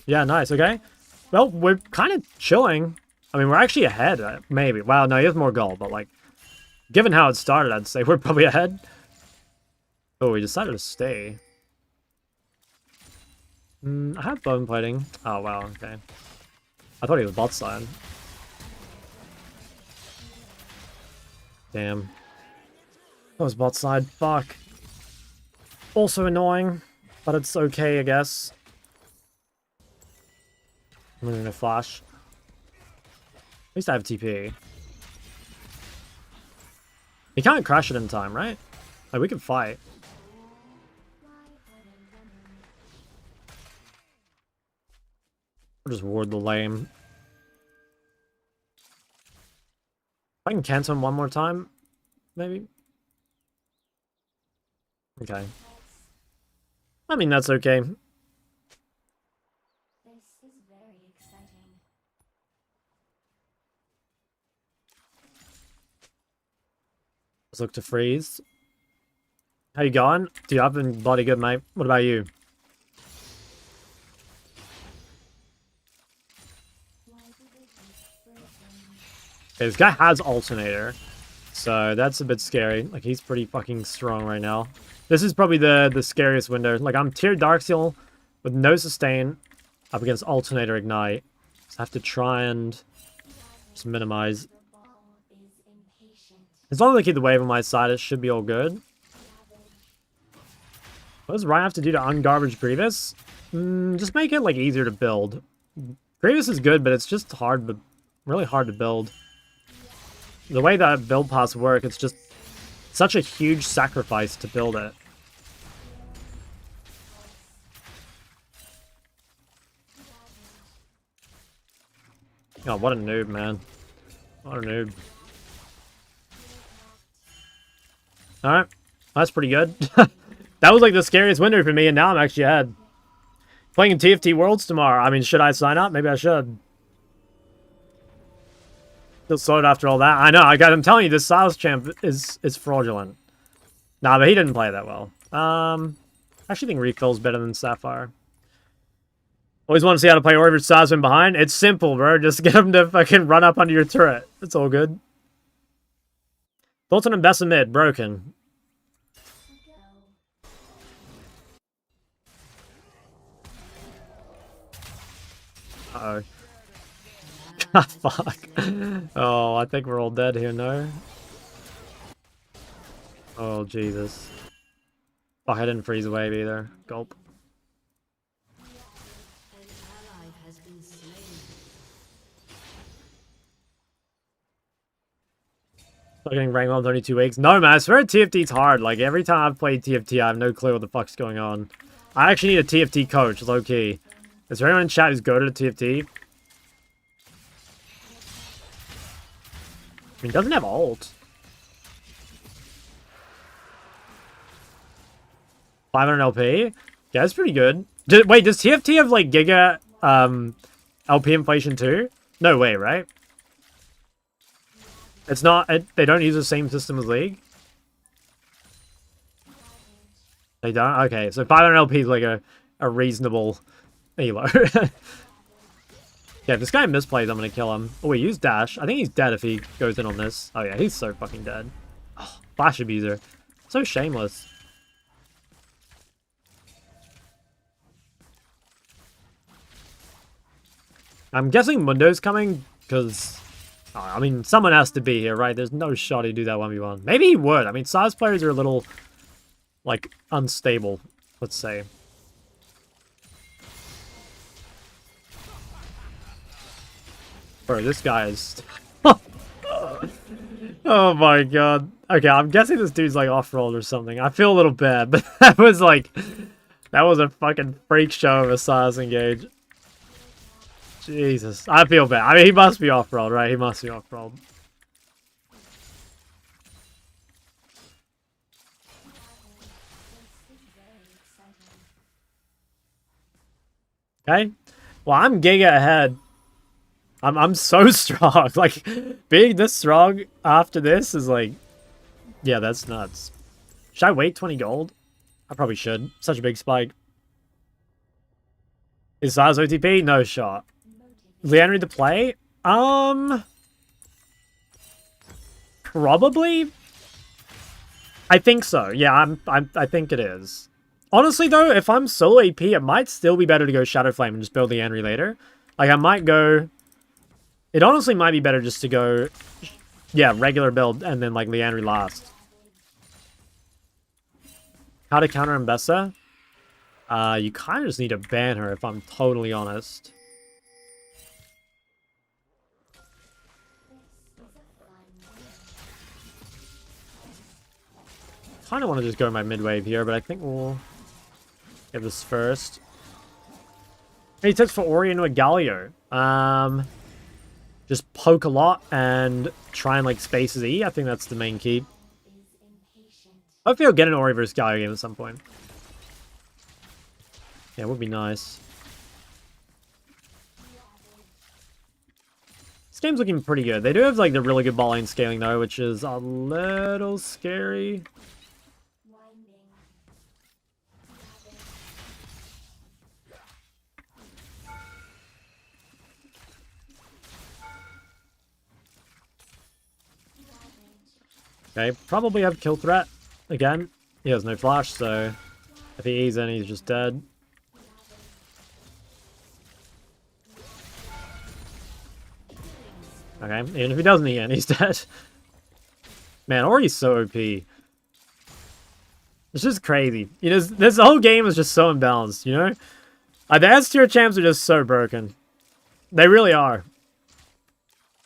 Yeah, nice. Okay. Well, we're kind of chilling. I mean, we're actually ahead, maybe. Wow, no, he has more gold, but like, given how it started, I'd say we're probably ahead. Oh, we decided to stay. I have bone plating. Oh, wow, okay. I thought he was bot side. Damn. That was bot side. Fuck. Also annoying, but it's okay, I guess. I'm gonna flash. At least I have TP. He can't crash it in time, right? Like, we can fight. I'll just ward the lame. I can cancel him one more time, maybe? Okay. I mean, that's okay. This is very exciting. Let's look to freeze. How you going? Dude, I've been bloody good, mate. What about you? Okay, this guy has Alternator, so that's a bit scary. Like, he's pretty fucking strong right now. This is probably the scariest window. Like, I'm tier Darksteel with no sustain up against Alternator Ignite. So I have to try and just minimize. As long as I keep the wave on my side, it should be all good. What does Ryan have to do to ungarbage Grievous? Just make it, like, easier to build. Grievous is good, but it's just hard, but really hard to build. The way that build paths work, it's just such a huge sacrifice to build it. Oh, what a noob, man. What a noob. Alright. That's pretty good. That was like the scariest window for me, and now I'm actually ahead. Playing in TFT Worlds tomorrow. I mean, should I sign up? Maybe I should. Still slowed after all that. I know, I'm telling you, this Sylas champ is fraudulent. Nah, but he didn't play that well. I actually think Refill's better than Sapphire. Always want to see how to play Orb Sylas when behind. It's simple, bro. Just get him to fucking run up under your turret. It's all good. Thoughts on best of mid. Broken. Uh-oh. Fuck. Oh, I think we're all dead here, no? Oh, Jesus. Fuck, I didn't freeze a wave either. Gulp. An ally has been slain. Not getting rank 1 with only 2 weeks. No, man, I swear TFT's hard. Like, every time I've played TFT, I have no clue what the fuck's going on. I actually need a TFT coach, low-key. Is there anyone in chat who's go to the TFT? mean, he doesn't have ult. 500 LP? Yeah, that's pretty good. Wait, does TFT have, like, Giga, LP inflation too? No way, right? It's not, they don't use the same system as League? They don't? Okay, so 500 LP is like a reasonable elo. Yeah, if this guy misplays, I'm gonna kill him. Oh, he used dash. I think he's dead if he goes in on this. Oh yeah, he's so fucking dead. Oh, flash abuser. So shameless. I'm guessing Mundo's coming, because... Oh, I mean, someone has to be here, right? There's no shot he'd do that 1v1. Maybe he would. I mean, size players are a little, like, unstable, let's say. Bro, this guy is... Oh my god. Okay, I'm guessing this dude's, like, off-rolled or something. I feel a little bad, but that was, like... That was a fucking freak show of a Sylas engage. Jesus. I feel bad. I mean, he must be off-rolled, right? He must be off-rolled. Okay. Well, I'm Giga ahead. I'm so strong. Like, being this strong after this is like... Yeah, that's nuts. Should I wait 20 gold? I probably should. Such a big spike. Is Sylas OTP? No shot. Leandry to play? Probably? I think so. Yeah, I think it is. Honestly, though, if I'm solo AP, it might still be better to go Shadow Flame and just build Leandry later. Like, I might go... It honestly might be better just to go... Yeah, regular build and then, like, Leandry last. How to counter Mbessa? You kind of just need to ban her, if I'm totally honest. Kind of want to just go my mid wave here, but I think we'll get this first. He takes for Ori into a Galio. Just poke a lot and try and like space his E. I think that's the main key. Hopefully I'll get an Ori versus Galio game at some point. Yeah, it would be nice. This game's looking pretty good. They do have like the really good ball lane scaling though, which is a little scary. Okay, probably have kill threat. Again, he has no flash, so if he E's in, he's just dead. Okay, even if he doesn't E in, he's dead. Man, Ori's so OP. It's just crazy. You know, this whole game is just so imbalanced, you know? The S tier champs are just so broken. They really are.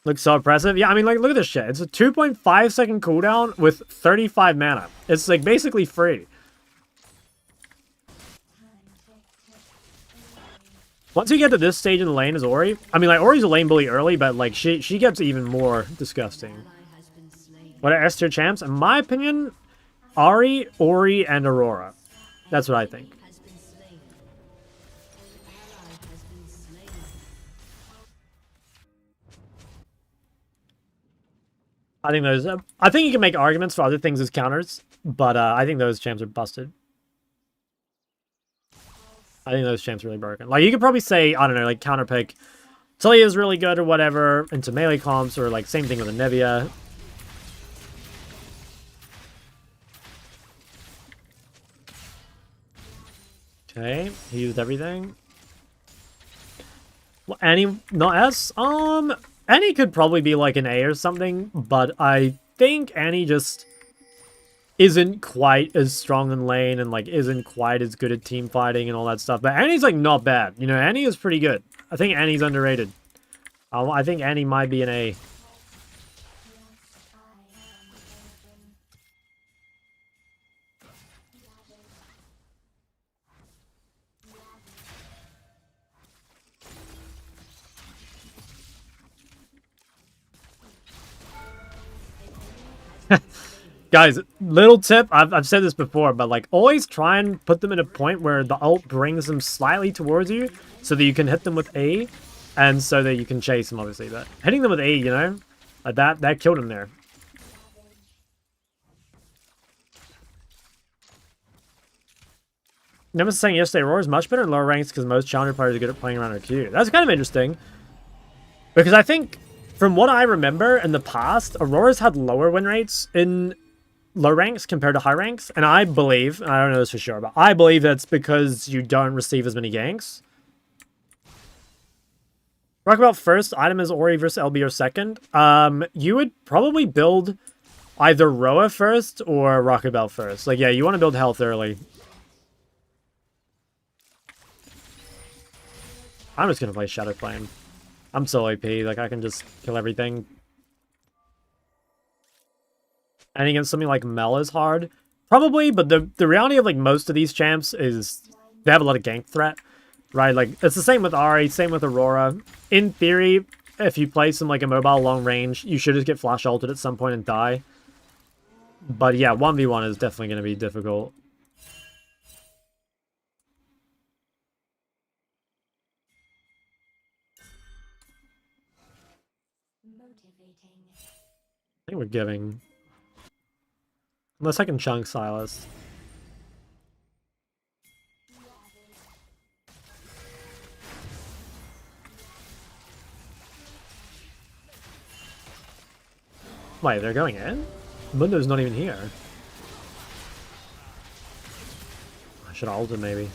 Looks so impressive. Yeah, I mean, like, look at this shit. It's a 2.5 second cooldown with 35 mana. It's, like, basically free. Once you get to this stage in the lane as Ori, I mean, like, Ori's a lane bully early, but, like, she gets even more disgusting. What are S tier champs? In my opinion, Ahri, Ori, and Aurora. That's what I think. I think those... I think you can make arguments for other things as counters, but I think those champs are busted. I think those champs are really broken. Like, you could probably say, I don't know, like, counterpick Talia is really good or whatever into melee comps, or, like, same thing with Anivia. Okay, he used everything. Well, Annie, not S? Annie could probably be like an A or something, but I think Annie just isn't quite as strong in lane and like isn't quite as good at team fighting and all that stuff. But Annie's like not bad. You know, Annie is pretty good. I think Annie's underrated. I think Annie might be an A. Guys, little tip, I've said this before, but like always try and put them in a point where the ult brings them slightly towards you so that you can hit them with E and so that you can chase them, obviously. But hitting them with E, you know, like that killed him there. Nemesis was saying yesterday, Aurora is much better in lower ranks because most challenger players are good at playing around her Q. That's kind of interesting. Because I think, from what I remember in the past, Aurora's had lower win rates in low ranks compared to high ranks. And I believe, I don't know this for sure, but I believe that's because you don't receive as many ganks. Talk about first item is Ori versus LB or second. You would probably build either Roa first or Rocket Bell first. Like, yeah, you want to build health early. I'm just going to play Shadow Flame. I'm so OP, like I can just kill everything. And against something like Mel is hard. Probably, but the reality of like most of these champs is they have a lot of gank threat. Right, like it's the same with Ahri, same with Aurora. In theory, if you play some like immobile long range, you should just get flash ulted at some point and die. But yeah, 1v1 is definitely going to be difficult. I think we're giving. Unless I can chunk Sylas. Wait, they're going in? Mundo's not even here. I should have ulted maybe.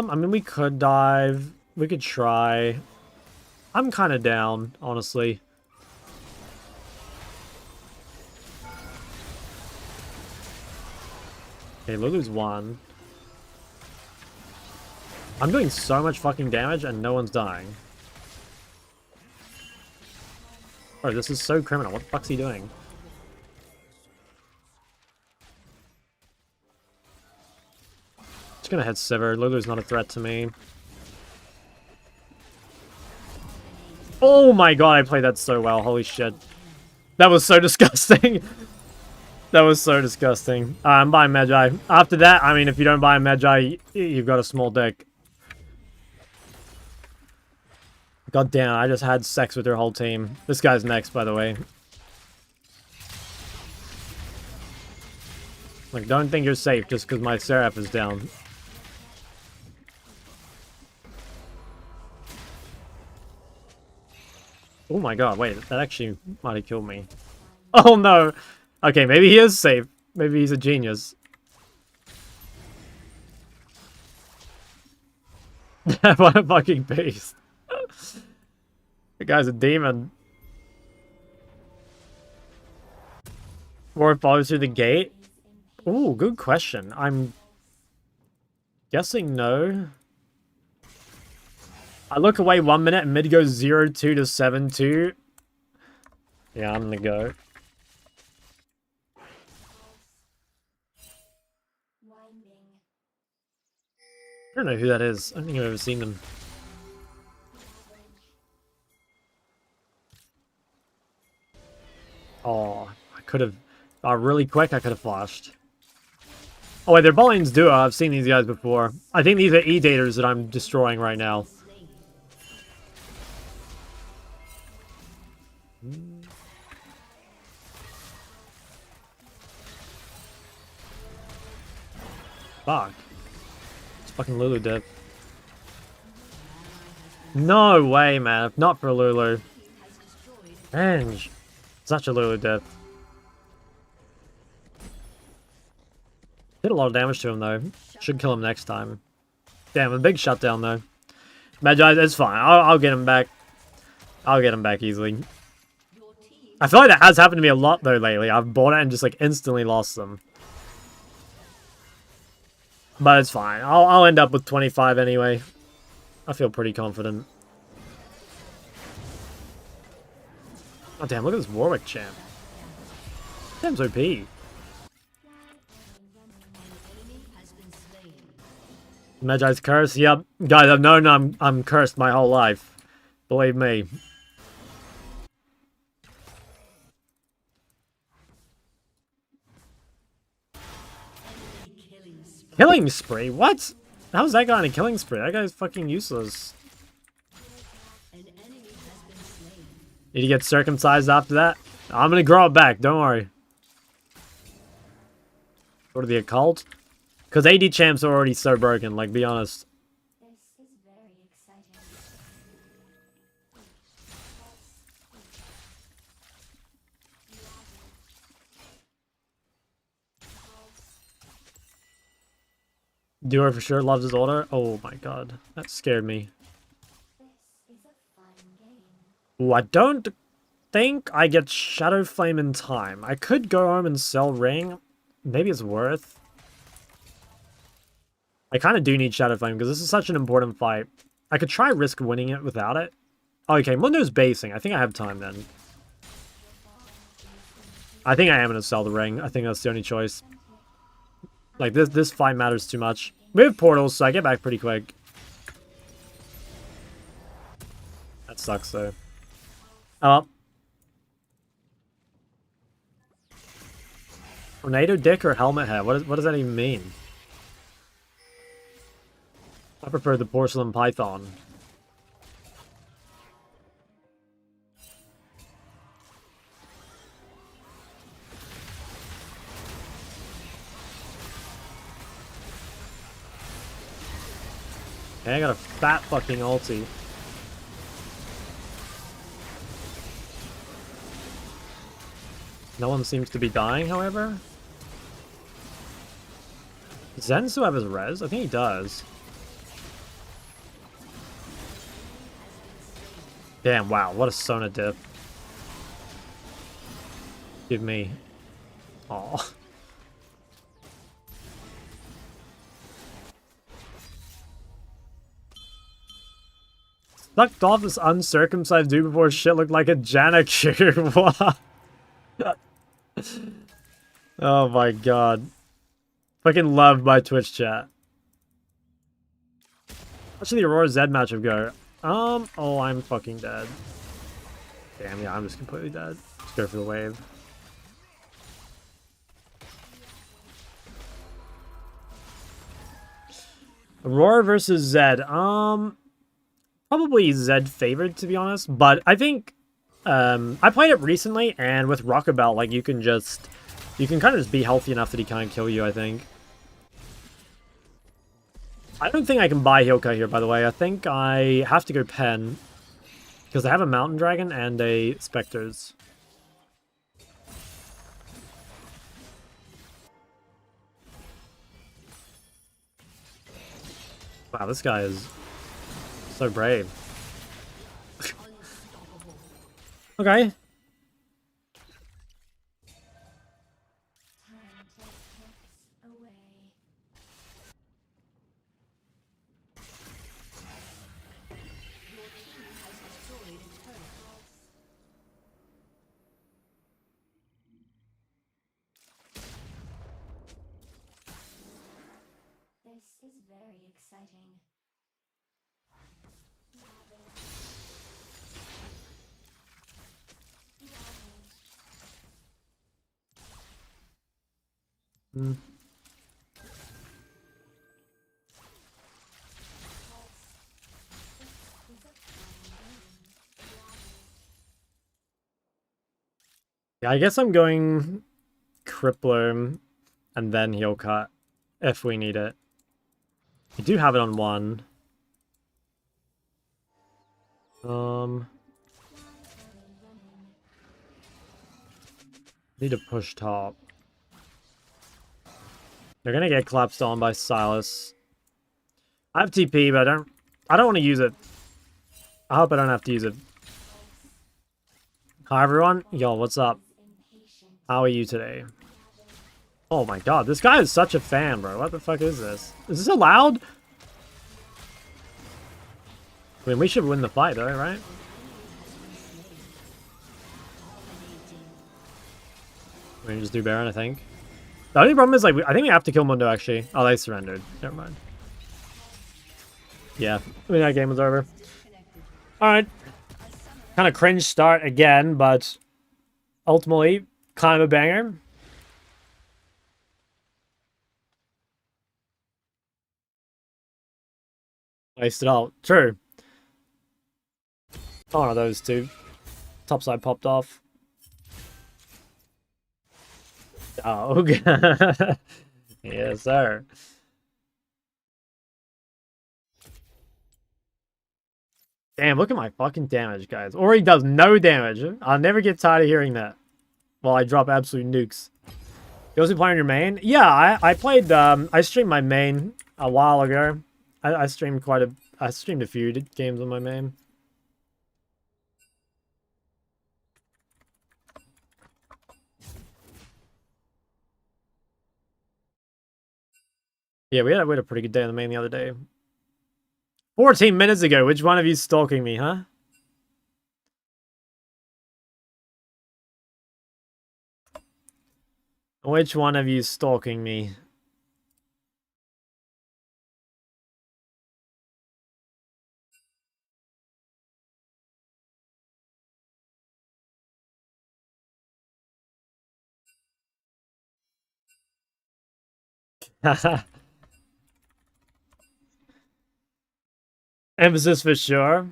I mean, we could dive. We could try. I'm kind of down, honestly. Okay, Lulu's one. I'm doing so much fucking damage and no one's dying. Oh, this is so criminal. What the fuck's he doing? Just gonna head Sivir. Lulu's not a threat to me. Oh my god, I played that so well. Holy shit. That was so disgusting. That was so disgusting. I'm buying Magi. After that, I mean, if you don't buy a Magi, you've got a small dick. God damn, I just had sex with their whole team. This guy's next, by the way. Like, don't think you're safe just because my Seraph is down. Oh my god, wait, that actually might have killed me. Oh no! Okay, maybe he is safe. Maybe he's a genius. What a fucking beast. The guy's a demon. Or it follows through the gate? Ooh, good question. I'm guessing no. I look away 1 minute and mid goes 0-2 to 7-2. Yeah, I'm gonna go. I don't know who that is. I don't think I've ever seen them. Oh, I could have... Oh, really quick, I could have flashed. Oh wait, they're Boline's duo. I've seen these guys before. I think these are E-daters that I'm destroying right now. Fuck. It's fucking Lulu dead. No way, man. If not for Lulu. Revenge. Such a Lulu death. Did a lot of damage to him, though. Should kill him next time. Damn, a big shutdown, though. Magi, it's fine. I'll get him back. I'll get him back easily. I feel like that has happened to me a lot, though, lately. I've bought it and just, like, instantly lost them. But it's fine. I'll end up with 25 anyway. I feel pretty confident. Oh, damn, look at this Warwick champ. Damn's OP. Magi's curse? Yep. Guys, I've known I'm cursed my whole life. Believe me. Killing spree? What? How's that guy on a killing spree? That guy's fucking useless. Need to get circumcised after that? I'm gonna grow it back, don't worry. Go to the occult? Because AD champs are already so broken, like, be honest. This is very exciting. Duo for sure loves his order. Oh my god, that scared me. This is a fun game. Ooh, I don't think I get Shadow Flame in time. I could go home and sell Ring. Maybe it's worth. I kind of do need Shadow Flame because this is such an important fight. I could try risk winning it without it. Okay, Mundo's basing. I think I have time then. I think I am going to sell the Ring. I think that's the only choice. Like, this fight matters too much. We have portals, so I get back pretty quick. That sucks, though. Oh, well. Tornado dick or helmet head? What does that even mean? I prefer the porcelain python. Okay, I got a fat fucking ulti. No one seems to be dying, however. Does Zen still have his res? I think he does. Damn, wow, what a Sona dip. Give me. Aw. Sucked off this uncircumcised dude before shit looked like a Janicu. What? Oh my god. Fucking loved my Twitch chat. How should the Aurora Zed matchup go? Oh, I'm fucking dead. Damn, yeah, I'm just completely dead. Let's go for the wave. Aurora versus Zed. Probably Zed favored, to be honest. But I think I played it recently, and with Rockabelt, like, you can kind of just be healthy enough that he can't kill you, I think. I don't think I can buy Hilka here, by the way. I think I have to go Pen, because I have a Mountain Dragon and a Spectres. Wow, this guy is so brave. Okay. This is very exciting. Yeah, I guess I'm going Crippler and then Heal Cut if we need it. We do have it on one. Need to push top. They're gonna get collapsed on by Sylas. I have TP, but I don't want to use it. I hope I don't have to use it. Hi everyone. Yo, what's up? How are you today? Oh my god, this guy is such a fan, bro. What the fuck is this? Is this allowed? I mean, we should win the fight though, right? We can just do Baron, I think. The only problem is, like, I think we have to kill Mundo, actually. Oh, they surrendered. Never mind. Yeah, I mean, that game was over. Alright. Kind of cringe start again, but ultimately, kind of a banger. Wasted all. True. Oh, one of those two. Topside popped off. Oh, yes, sir. Damn, look at my fucking damage, guys. Ori does no damage. I'll never get tired of hearing that while I drop absolute nukes. You also play on your main? Yeah, I played, I streamed my main a while ago. I streamed I streamed a few games on my main. Yeah, we had a pretty good day on the main the other day. 14 minutes ago, which one of you stalking me, huh? Which one of you stalking me? Emphasis for sure.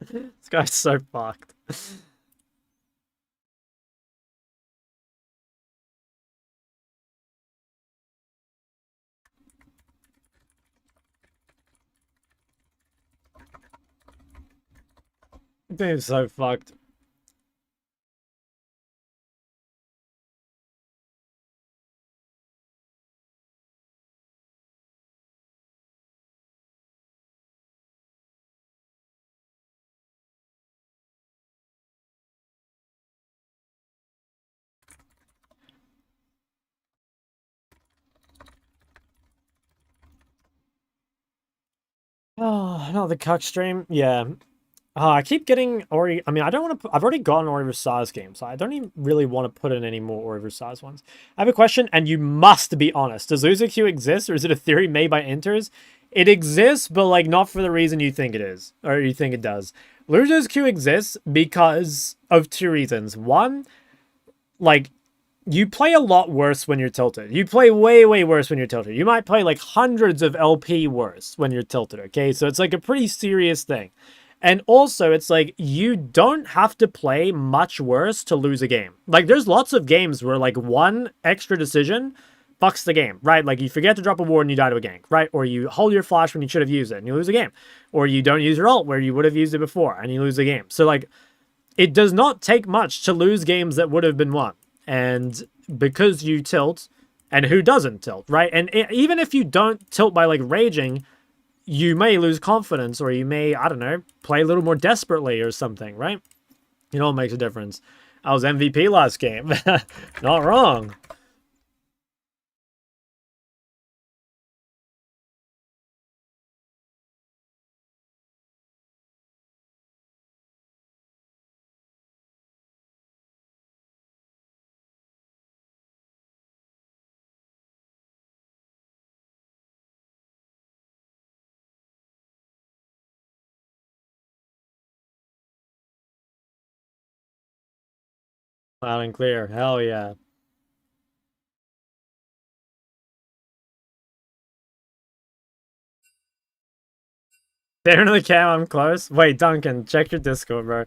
This guy's so fucked. Dude's so fucked. Oh, no, the cuck stream. Yeah. I keep getting Ori. I mean, I don't want to. I've already gotten Ori Versailles games, so I don't even really want to put in any more Ori Versailles ones. I have a question, and you must be honest. Does loser queue exist, or is it a theory made by inters? It exists, but like not for the reason you think it is, or you think it does. Losers queue exists because of two reasons. One, like you play a lot worse when you're tilted. You play way, way worse when you're tilted. You might play like hundreds of LP worse when you're tilted, okay? So it's like a pretty serious thing. And also, it's like you don't have to play much worse to lose a game. Like, there's lots of games where like one extra decision fucks the game, right? Like you forget to drop a ward and you die to a gank, right? Or you hold your flash when you should have used it and you lose a game. Or you don't use your ult where you would have used it before and you lose a game. So like, it does not take much to lose games that would have been won. And because you tilt, and who doesn't tilt, right? And even if you don't tilt by like raging, you may lose confidence, or you may, I don't know, play a little more desperately or something, right? It all makes a difference. I was MVP last game. Not wrong. Loud and clear. Hell yeah. There into the cam, I'm close. Wait, Duncan, check your Discord, bro.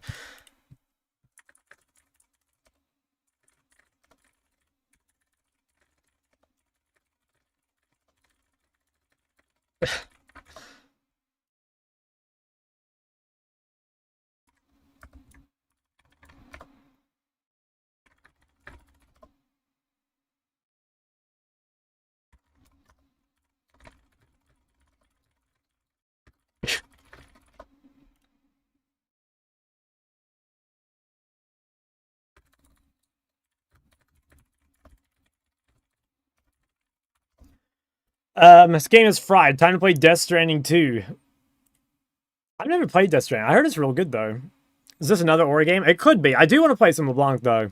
This game is fried. Time to play Death Stranding 2. I've never played Death Stranding. I heard it's real good, though. Is this another Ori game? It could be. I do want to play some LeBlanc, though.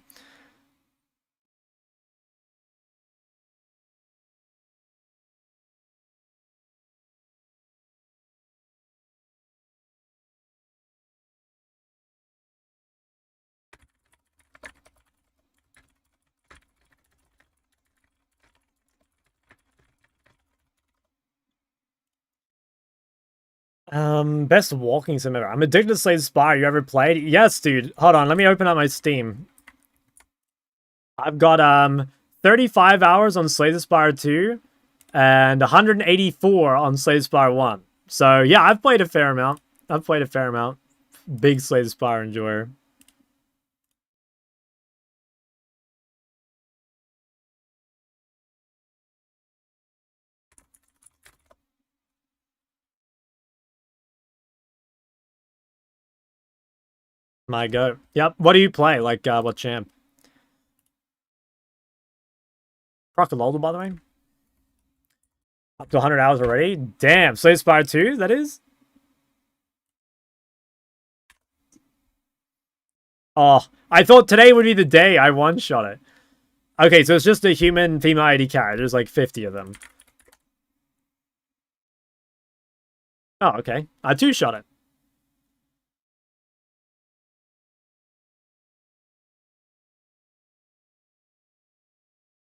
Best walking sim ever. I'm addicted to Slay the Spire. You ever played? Yes, dude. Hold on, let me open up my Steam. I've got 35 hours on Slay the Spire 2 and 184 on Slay the Spire 1. So yeah, I've played a fair amount. Big Slay the Spire enjoyer. My go. Yep. What do you play? Like, what champ? Crocodile, by the way. Up to 100 hours already? Damn. Slay the Spire 2, that is? Oh, I thought today would be the day I one-shot it. Okay, so it's just a human female ID carry. There's like 50 of them. Oh, okay. I two-shot it.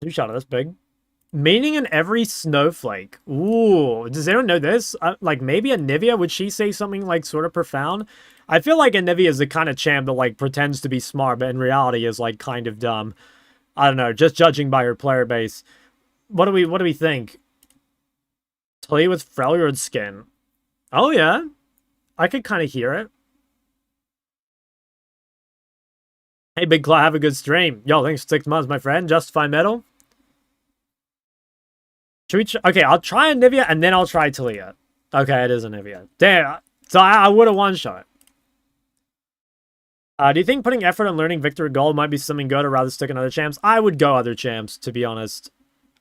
Two-shot it, that's big. Meaning in every snowflake. Ooh, does anyone know this? Like, maybe Anivia, would she say something, like, sort of profound? I feel like Anivia is the kind of champ that, like, pretends to be smart, but in reality is, like, kind of dumb. I don't know, just judging by her player base. What do we think? Talia with Freljord skin. Oh, yeah. I could kind of hear it. Hey, Big Claw, have a good stream. Yo, thanks for 6 months, my friend. Justify Metal. Should we okay, I'll try Anivia, and then I'll try Talia. Okay, it is Anivia. Damn. So I would have one-shot. Do you think putting effort on learning Victor Gold might be something good, or rather stick on other champs? I would go other champs, to be honest.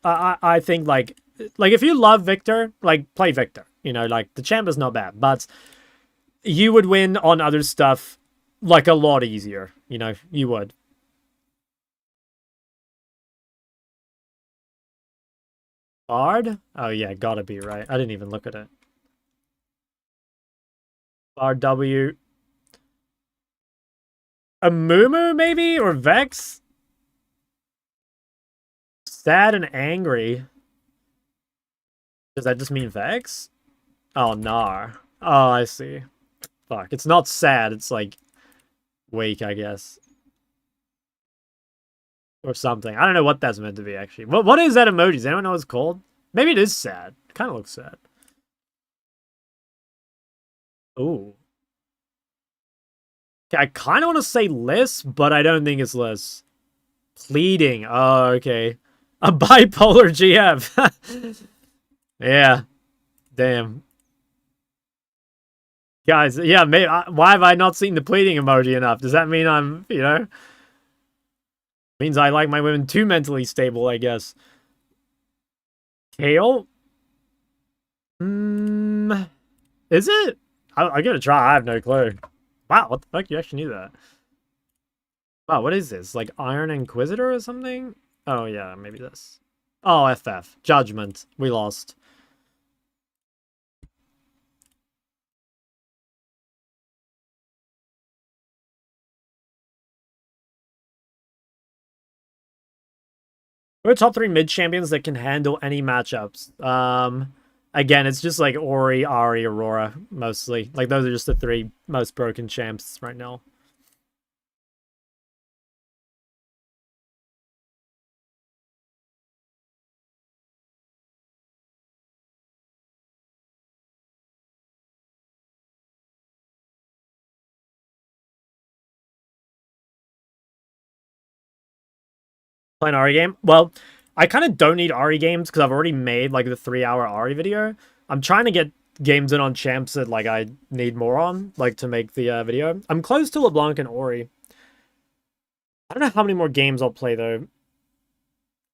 I think, like if you love Victor, like, play Victor. You know, like, the champ is not bad, but you would win on other stuff, like, a lot easier. You know, you would. Bard? Oh, yeah, gotta be, right? I didn't even look at it. Bard W. A Mumu, maybe? Or Vex? Sad and angry. Does that just mean Vex? Oh, Nar. Oh, I see. Fuck, it's not sad, it's like weak, I guess. Or something. I don't know what that's meant to be, actually. What is that emoji? Does anyone know what it's called? Maybe it is sad. It kind of looks sad. Ooh. Okay, I kind of want to say Liss, but I don't think it's Liss. Pleading. Oh, okay. A bipolar GF. Yeah. Damn. Guys, yeah, maybe, why have I not seen the pleading emoji enough? Does that mean I'm, you know? Means I like my women too mentally stable, I guess. Kale? Is it? I gotta try. I have no clue. Wow, what the fuck? You actually knew that. Wow, what is this? Like Iron Inquisitor or something? Oh, yeah, maybe this. Oh, FF. Judgment. We lost. We're top 3 mid champions that can handle any matchups. Again, it's just like Ori, Ahri, Aurora, mostly. Like, those are just the 3 most broken champs right now. Play an Ahri game? Well, I kind of don't need Ahri games because I've already made, like, the 3-hour Ahri video. I'm trying to get games in on champs that, like, I need more on, like, to make the video. I'm close to LeBlanc and Ori. I don't know how many more games I'll play, though.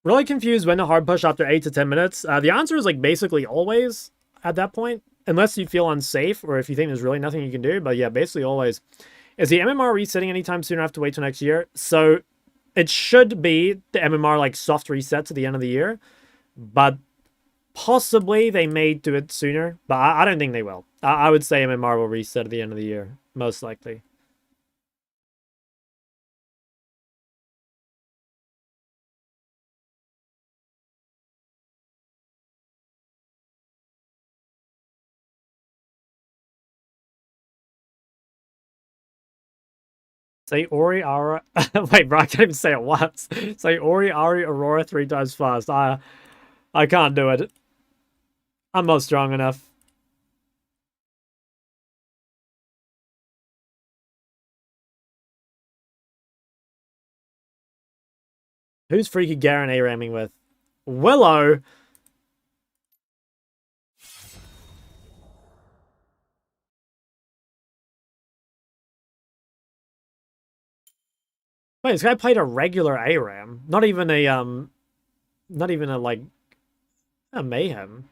Really confused when to hard push after 8 to 10 minutes. The answer is like basically always at that point, unless you feel unsafe or if you think there's really nothing you can do. But yeah, basically always. Is the MMR resetting anytime soon or have to wait till next year? So it should be the MMR like soft resets at the end of the year, but possibly they may do it sooner, but I don't think they will. I would say MMR will reset at the end of the year, most likely. Say Ori, Aura. Wait, bro, I can't even say it once. Say Ori, Ari, Aurora 3 times fast. I can't do it. I'm not strong enough. Who's Freaky Garen A-ramming with? Willow. Wait, this guy played a regular ARAM. Not even a like a mayhem.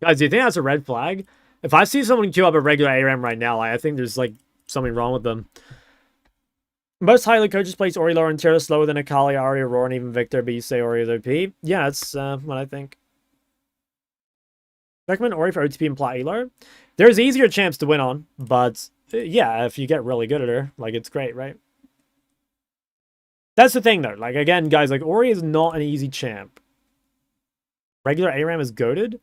Guys, do you think that's a red flag? If I see someone queue up a regular ARAM right now, I think there's like something wrong with them. Most highly coaches place Ori lower and tier slower than Akali, Ahri, Aurora, and even Victor, but you say Ori is OP. Yeah, that's what I think. Recommend Ori for OTP and plot Elo. There's easier champs to win on, but yeah, if you get really good at her, like it's great, right? That's the thing though. Like again, guys, like Ori is not an easy champ. Regular ARAM is goated.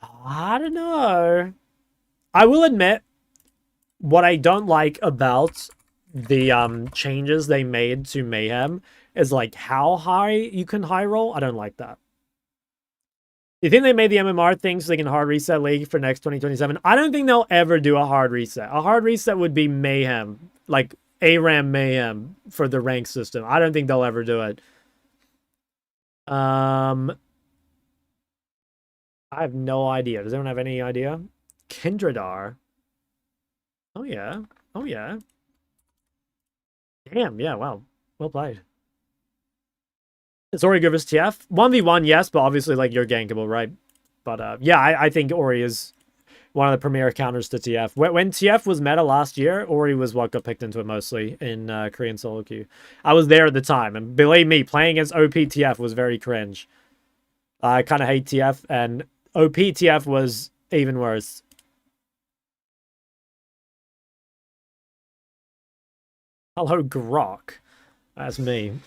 I don't know. I will admit, what I don't like about the changes they made to Mayhem is like how high you can high roll. I don't like that. You think they made the MMR thing so they can hard reset League for next 2027? I don't think they'll ever do a hard reset. A hard reset would be Mayhem, like ARAM Mayhem for the rank system. I don't think they'll ever do it. I have no idea. Does anyone have any idea? Kindredar. Oh yeah. Oh yeah. Damn, yeah, wow. Well played. Is Ori good versus TF? 1v1, yes, but obviously, like, you're gankable, right? But, yeah, I think Ori is one of the premier counters to TF. When TF was meta last year, Ori was what got picked into it mostly in Korean solo queue. I was there at the time, and believe me, playing against OP TF was very cringe. I kind of hate TF, and OP TF was even worse. Hello, Grok. That's me.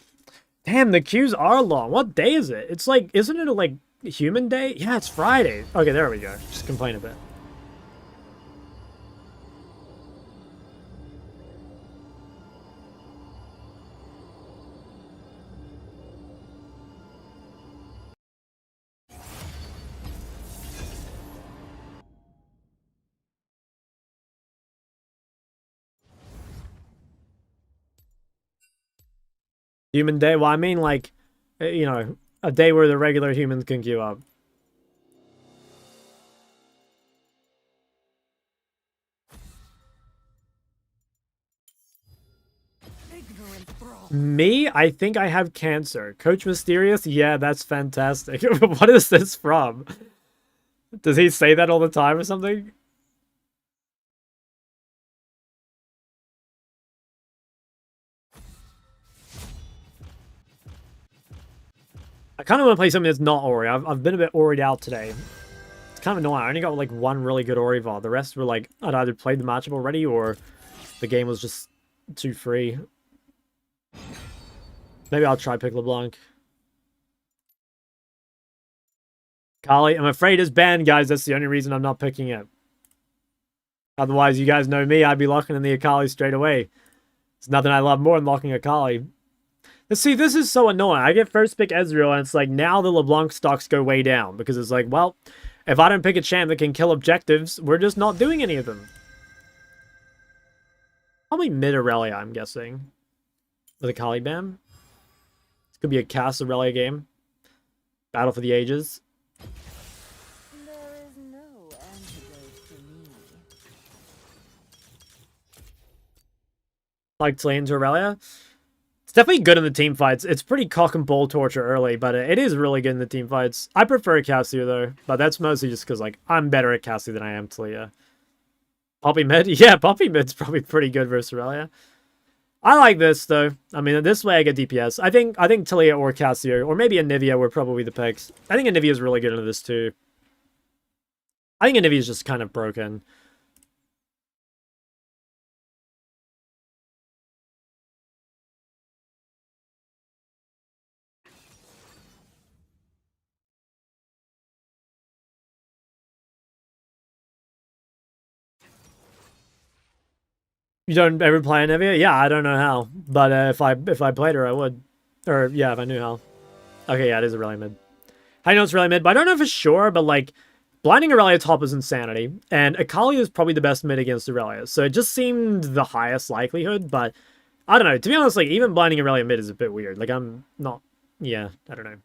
Damn, the queues are long. What day is it? It's like, isn't it a, like, human day? Yeah, it's Friday. Okay, there we go. Just complain a bit. Human day? Well, I mean, like, you know, a day where the regular humans can queue up. Me? I think I have cancer. Coach Mysterious? Yeah, that's fantastic. What is this from? Does he say that all the time or something? I kind of want to play something that's not Ori. I've been a bit Ori'd out today. It's kind of annoying. I only got like one really good Ori VOD. The rest were like, I'd either played the matchup already or the game was just too free. Maybe I'll try pick LeBlanc. Kali, I'm afraid it's banned, guys. That's the only reason I'm not picking it. Otherwise, you guys know me. I'd be locking in the Akali straight away. There's nothing I love more than locking Akali. See, this is so annoying. I get first pick Ezreal, and it's like, now the LeBlanc stocks go way down. Because it's like, well, if I don't pick a champ that can kill objectives, we're just not doing any of them. Probably mid Aurelia, I'm guessing. With a Kali ban. This could be a cast Aurelia game. Battle for the ages. There is no antidote for me. Like Tlane to Aurelia. It's definitely good in the team fights. It's pretty cock and ball torture early, but it is really good in the team fights. I prefer Cassio though, but that's mostly just because like I'm better at Cassio than I am Talia. Poppy mid? Yeah, Poppy mid's probably pretty good versus Aurelia. I like this though. I mean, this way I get DPS. I think Talia or Cassio, or maybe Anivia were probably the picks. I think Anivia is really good into this too. I think Anivia is just kind of broken. You don't ever play Anivia? Yeah, I don't know how. But if I played her, I would. Or, yeah, if I knew how. Okay, yeah, it is a really mid. I know it's really mid, but I don't know if it's sure, but, like, blinding Aurelia top is insanity. And Akali is probably the best mid against Aurelia. So it just seemed the highest likelihood, but I don't know. To be honest, like, even blinding Aurelia mid is a bit weird. Like, I'm not... Yeah, I don't know.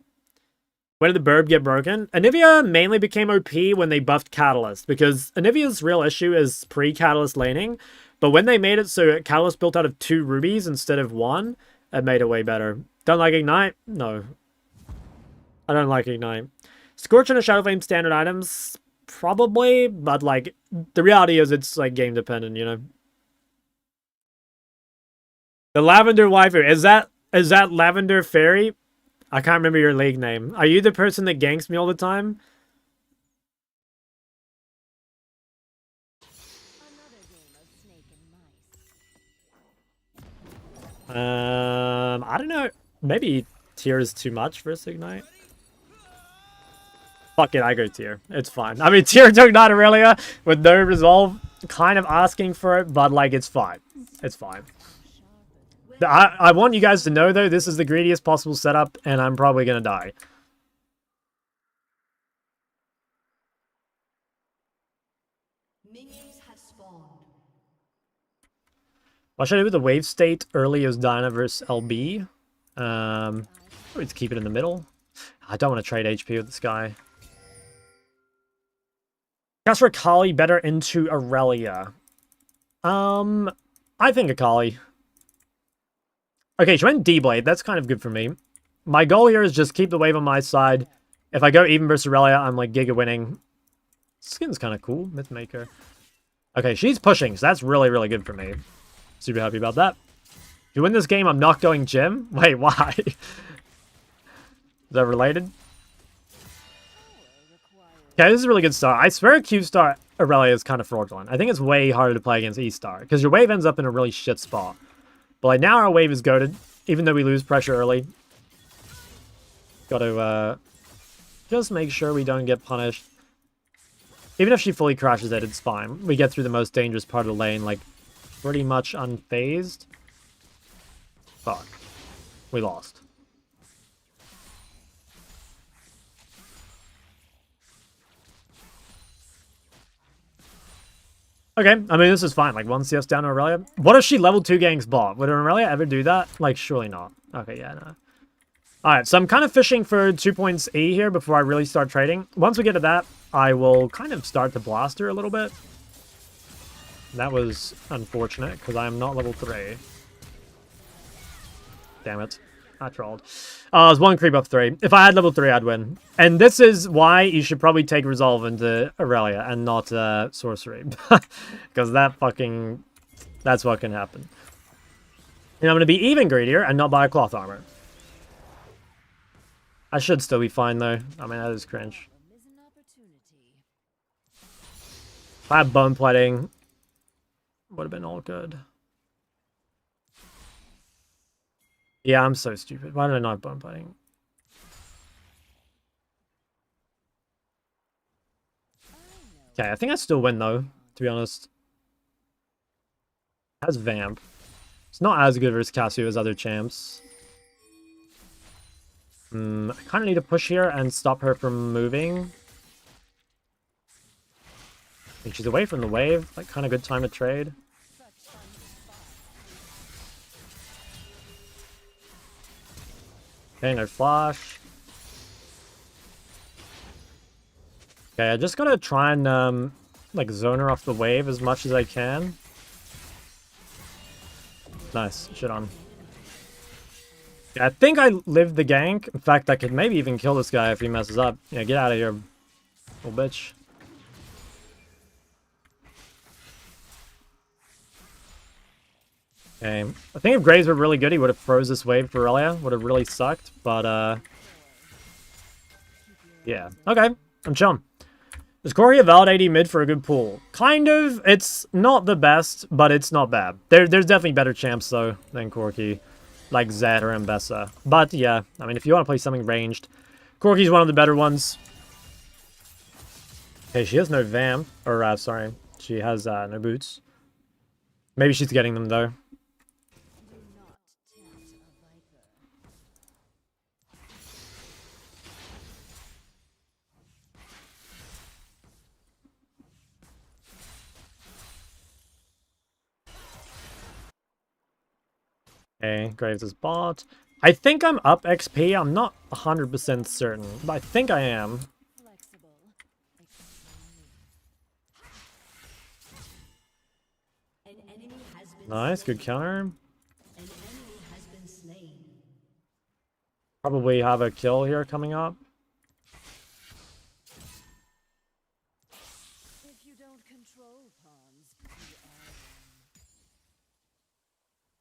When did the burb get broken? Anivia mainly became OP when they buffed Catalyst, because Anivia's real issue is pre-Catalyst laning. But when they made it so Catalyst built out of 2 rubies instead of 1, it made it way better. Don't like Ignite? No. I don't like Ignite. Scorch and a Shadow Flame standard items? Probably, but like, the reality is it's like game dependent, you know? The Lavender Waifu, is that Lavender Fairy? I can't remember your league name. Are you the person that ganks me all the time? I don't know. Maybe tier is too much for Ignite. Fuck it, I go tier. It's fine. I mean, tier took not Aurelia with no resolve. Kind of asking for it, but like, it's fine. It's fine. I want you guys to know, though, this is the greediest possible setup, and I'm probably gonna die. Minions have spawned. What should I do with the wave state early as Dyna versus LB? Let's keep it in the middle. I don't want to trade HP with this guy. Cast for Akali better into Aurelia. I think Akali. Okay, she went D-Blade. That's kind of good for me. My goal here is just keep the wave on my side. If I go even versus Aurelia, I'm like giga winning. Skin's kind of cool. Mythmaker. Okay, she's pushing, so that's really, really good for me. Super happy about that. If you win this game, I'm not going gym? Wait, why? Is that related? Okay, this is a really good start. I swear Q-Star Aurelia is kind of fraudulent. I think it's way harder to play against E-Star, because your wave ends up in a really shit spot. But like now our wave is goated, even though we lose pressure early. Got to just make sure we don't get punished. Even if she fully crashes it, it's fine. We get through the most dangerous part of the lane, like, pretty much unfazed. Fuck. We lost. Okay, I mean, this is fine. Like, 1 CS down to Aurelia. What if she level 2 ganks bot? Would Aurelia ever do that? Like, surely not. Okay, yeah, no. Alright, so I'm kind of fishing for 2 points E here before I really start trading. Once we get to that, I will kind of start to blast her a little bit. That was unfortunate, because I am not level 3. Damn it. I trolled. It's 1 creep up 3. If I had level 3, I'd win. And this is why you should probably take Resolve into Aurelia and not Sorcery. Because that's what can happen. And I'm going to be even greedier and not buy a cloth armor. I should still be fine, though. I mean, that is cringe. If I had bone plating, would have been all good. Yeah, I'm so stupid. Why did I not have bone plating? Okay, I think I still win, though, to be honest. Has Vamp. It's not as good versus Cassio as other champs. I kind of need to push here and stop her from moving. I think she's away from the wave. Like, kind of good time to trade. Okay, no flash. Okay, I just gotta try and, like, zone her off the wave as much as I can. Nice. Shit on. Yeah, I think I lived the gank. In fact, I could maybe even kill this guy if he messes up. Yeah, get out of here, little bitch. Okay, I think if Graves were really good, he would have froze this wave for Aurelia. Would have really sucked, but yeah. Okay, I'm chum. Is Corki a valid AD mid for a good pool? Kind of. It's not the best, but it's not bad. There's definitely better champs, though, than Corki. Like Zed or Mbessa. But, yeah. I mean, if you want to play something ranged, Corki's one of the better ones. Okay, she has no vamp. Or, sorry. She has no boots. Maybe she's getting them, though. Okay, Graves is bot. I think I'm up XP. I'm not 100% certain, but I think I am. Nice, good counter. Probably have a kill here coming up.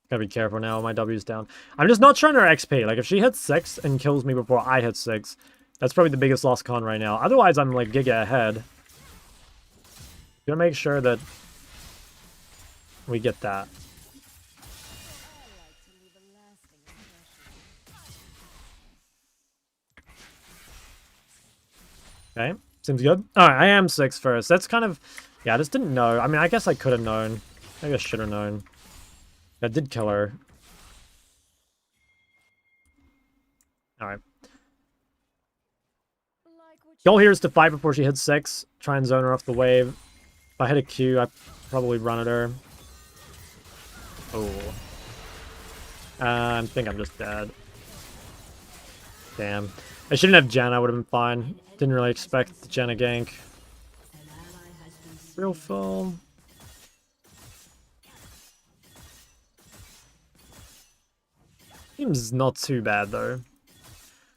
Gotta be careful now, my W's down. I'm just not trying her XP. Like, if she hits 6 and kills me before I hit 6, that's probably the biggest lost con right now. Otherwise, I'm, like, giga ahead. Gonna make sure that we get that. Okay, seems good. Alright, I am 6 first. That's kind of... Yeah, I just didn't know. I mean, I guess I could have known. Maybe I should have known. That did kill her. Alright. Goal here is to fight before she hits 6. Try and zone her off the wave. If I hit a Q, I'd probably run at her. Oh. I think I'm just dead. Damn. I shouldn't have Jen, I would have been fine. Didn't really expect the Jenna gank. Real full. Seems not too bad, though.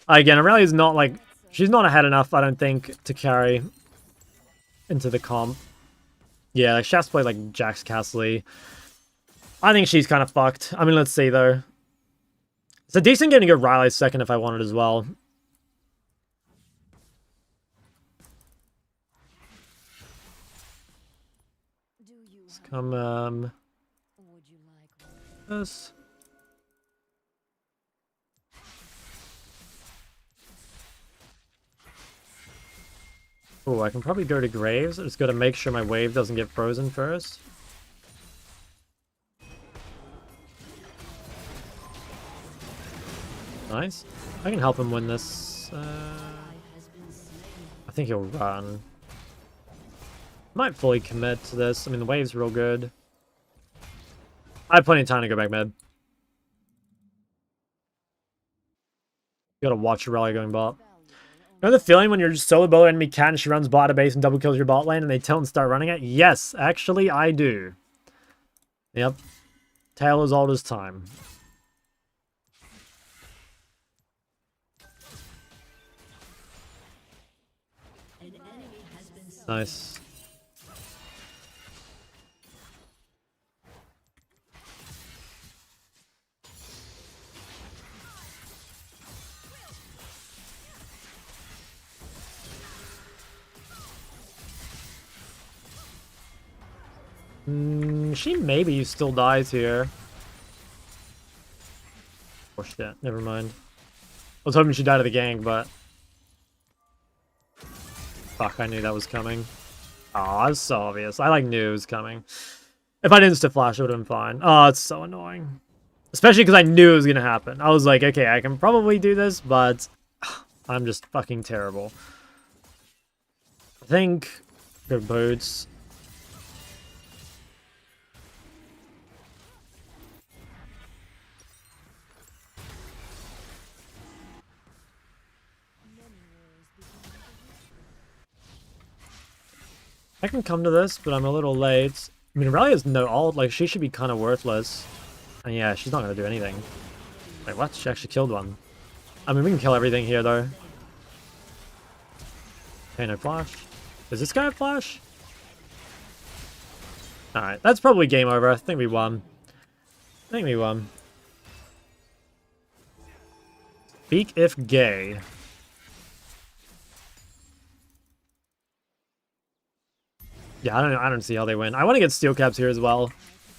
Again, Aurelia's not, like... She's not ahead enough, I don't think, to carry into the comp. Yeah, like, she has to play, like, Jax Castle. I think she's kind of fucked. I mean, let's see, though. It's a decent game to go Riley second if I wanted as well. Let's come, this. Oh, I can probably go to Graves. I just gotta make sure my wave doesn't get frozen first. Nice. I can help him win this. I think he'll run. Might fully commit to this. I mean, the wave's real good. I have plenty of time to go back mid. You gotta watch Aurelia going bot. You know the feeling when you're just solo bolo enemy cat and she runs bot to base and double kills your bot lane and they tilt and start running it? Yes, actually I do. Yep. Tale as old as time. Nice. She maybe still dies here. Oh shit, never mind. I was hoping she died of the gang, but... Fuck, I knew that was coming. Aw, it's so obvious. I, like, knew it was coming. If I didn't Insta-Flash, it would have been fine. Oh, it's so annoying. Especially because I knew it was gonna happen. I was like, okay, I can probably do this, but... I'm just fucking terrible. I think... Good boots. I can come to this, but I'm a little late. I mean, Aurelia has no ult. Like, she should be kind of worthless. And yeah, she's not going to do anything. Wait, what? She actually killed one. I mean, we can kill everything here, though. Okay, no flash. Does this guy have flash? Alright, that's probably game over. I think we won. Speak if gay. Yeah, I don't see how they win. I want to get steel caps here as well.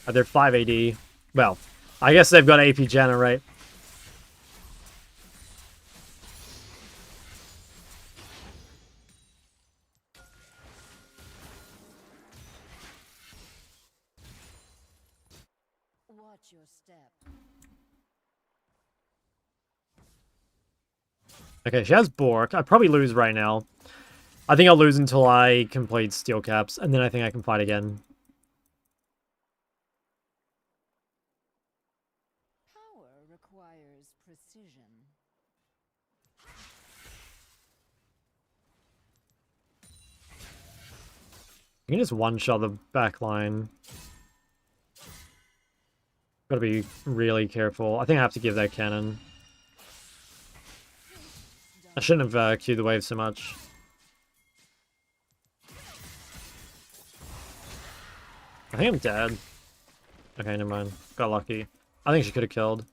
They're 5 AD. Well, I guess they've got AP Janna, right? Watch your step. Okay, she has Bork. I probably lose right now. I think I'll lose until I complete steel caps, and then I think I can fight again. Power requires precision. You can just one-shot the back line. Gotta be really careful. I think I have to give that cannon. I shouldn't have queued the wave so much. I think I'm dead. Okay, never mind. Got lucky. I think she could have killed.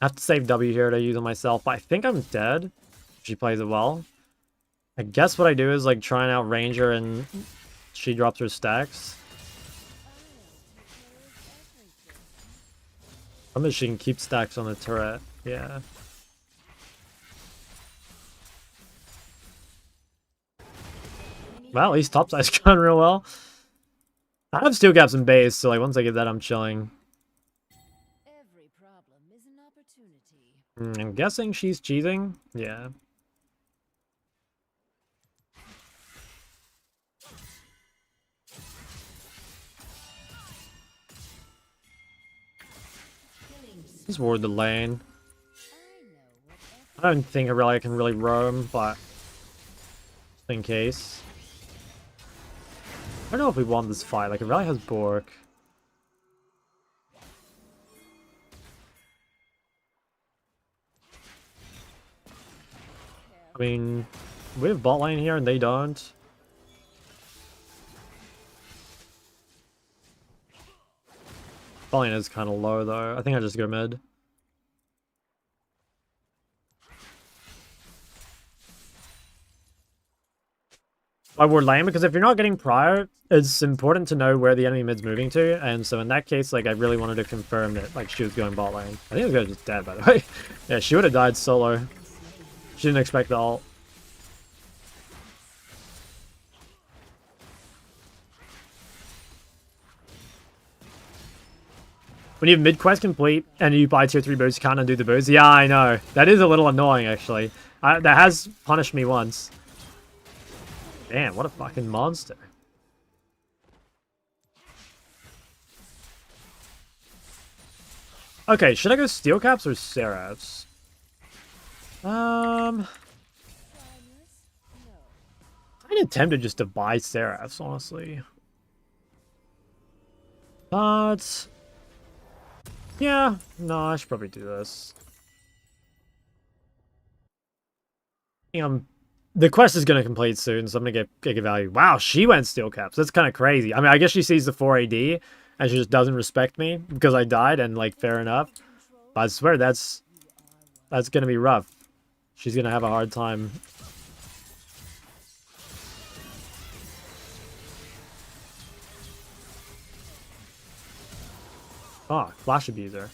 I have to save W here to use on myself, but I think I'm dead. If she plays it well. I guess what I do is like try and outrange her and she drops her stacks. I mean, she can keep stacks on the turret. Yeah. Well, at least topside's gone real well. I have steel caps and base, so like once I get that, I'm chilling. Every problem is an opportunity. I'm guessing she's cheating. Yeah. Just ward the lane. I don't think I can really roam, but just in case. I don't know if we want this fight. Like, Aurelia has Bork. I mean, we have bot lane here and they don't. Bot lane is kind of low though. I think I just go mid. I would lane because if you're not getting prior, it's important to know where the enemy mid's moving to, and so in that case, like I really wanted to confirm that like she was going bot lane. I think this guy's just dead, by the way. Yeah, she would have died solo. She didn't expect the ult. When you have mid quest complete and you buy tier 3 boots, you can't undo the boots. Yeah, I know. That is a little annoying actually. That has punished me once. Damn, what a fucking monster. Okay, should I go steel caps or seraphs? I'm tempted just to buy seraphs, honestly. But yeah, no, I should probably do this. The quest is going to complete soon, so I'm going to get Giga Value. Wow, she went steel caps. That's kind of crazy. I mean, I guess she sees the 4 AD, and she just doesn't respect me because I died, and, like, fair enough. But I swear that's going to be rough. She's going to have a hard time. Oh, Flash Abuser.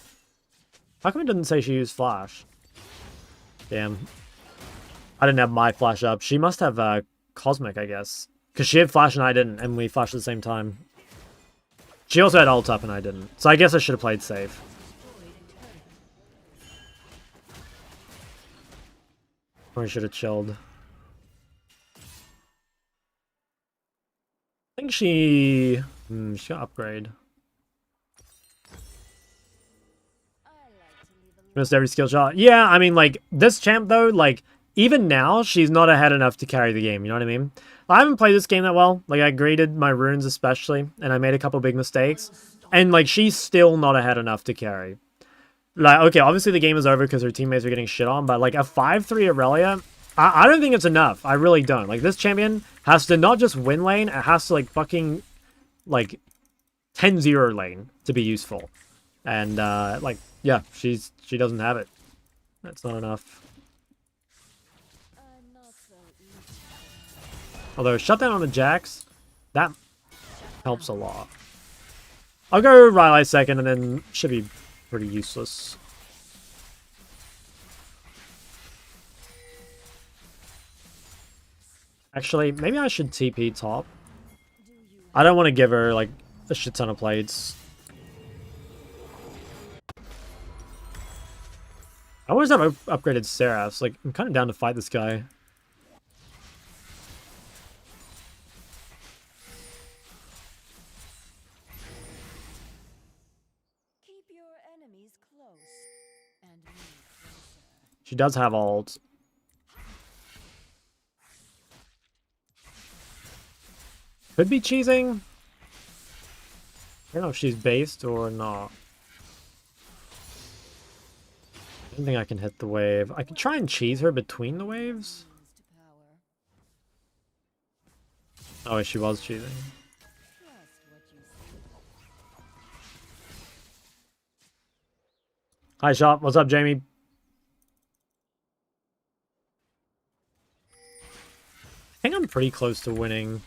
How come it didn't say she used Flash? Damn. I didn't have my flash up. She must have Cosmic, I guess. Because she had flash and I didn't, and we flashed at the same time. She also had ult up and I didn't. So I guess I should have played safe. Or I should have chilled. I think she got upgrade. Missed every skill shot. Yeah, I mean, like, this champ, though, like, even now, she's not ahead enough to carry the game, you know what I mean? I haven't played this game that well. Like, I graded my runes especially, and I made a couple big mistakes. And, like, she's still not ahead enough to carry. Like, okay, obviously the game is over because her teammates are getting shit on, but like a 5-3 Aurelia, I don't think it's enough. I really don't. Like, this champion has to not just win lane, it has to like fucking like 10-0 lane to be useful. And like, yeah, she doesn't have it. That's not enough. Although shutdown on the Jax, that helps a lot. I'll go Rylai second, and then should be pretty useless. Actually, maybe I should TP top. I don't want to give her like a shit ton of plates. I always have upgraded Sylas. Like, I'm kind of down to fight this guy. Keep your enemies close and me closer. She does have ult. Could be cheesing. I don't know if she's based or not. I don't think I can hit the wave. I can try and cheese her between the waves. Oh, she was cheesing. Hi, Shop. What's up, Jamie? I think I'm pretty close to winning.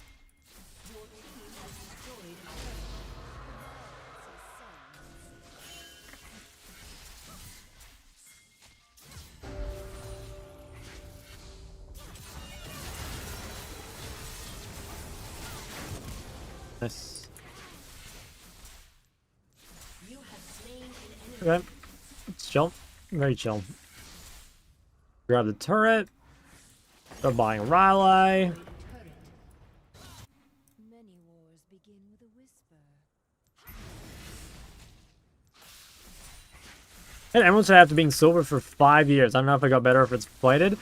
Nice. Okay. It's chill. Very chill. Grab the turret. Start buying Rylai. Many wars begin with a whisper. And everyone said after being silver for 5 years. I don't know if I got better or if it's inflated.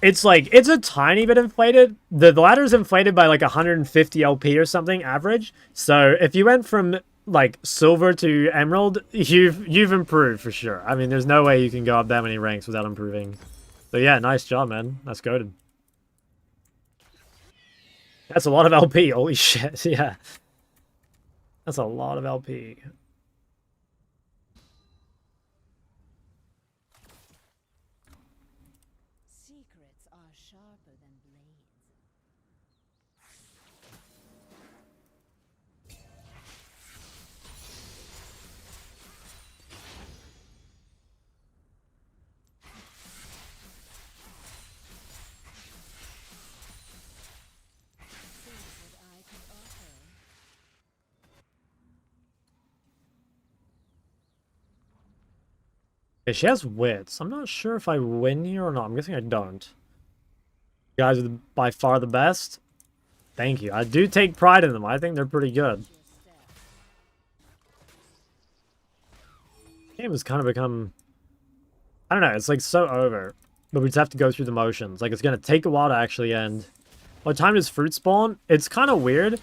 It's like, it's a tiny bit inflated. The ladder's inflated by like 150 LP or something average. So if you went from like silver to emerald, you've improved for sure. I mean, there's no way you can go up that many ranks without improving. So yeah, nice job, man. That's goated. That's a lot of LP. Holy shit. Yeah. That's a lot of LP. Secrets are sharper than blades. Okay, she has wits. I'm not sure if I win here or not. I'm guessing I don't. You guys are by far the best. Thank you. I do take pride in them. I think they're pretty good. The game has kind of become... I don't know. It's like so over. But we just have to go through the motions. Like, it's going to take a while to actually end. What time does fruit spawn? It's kind of weird.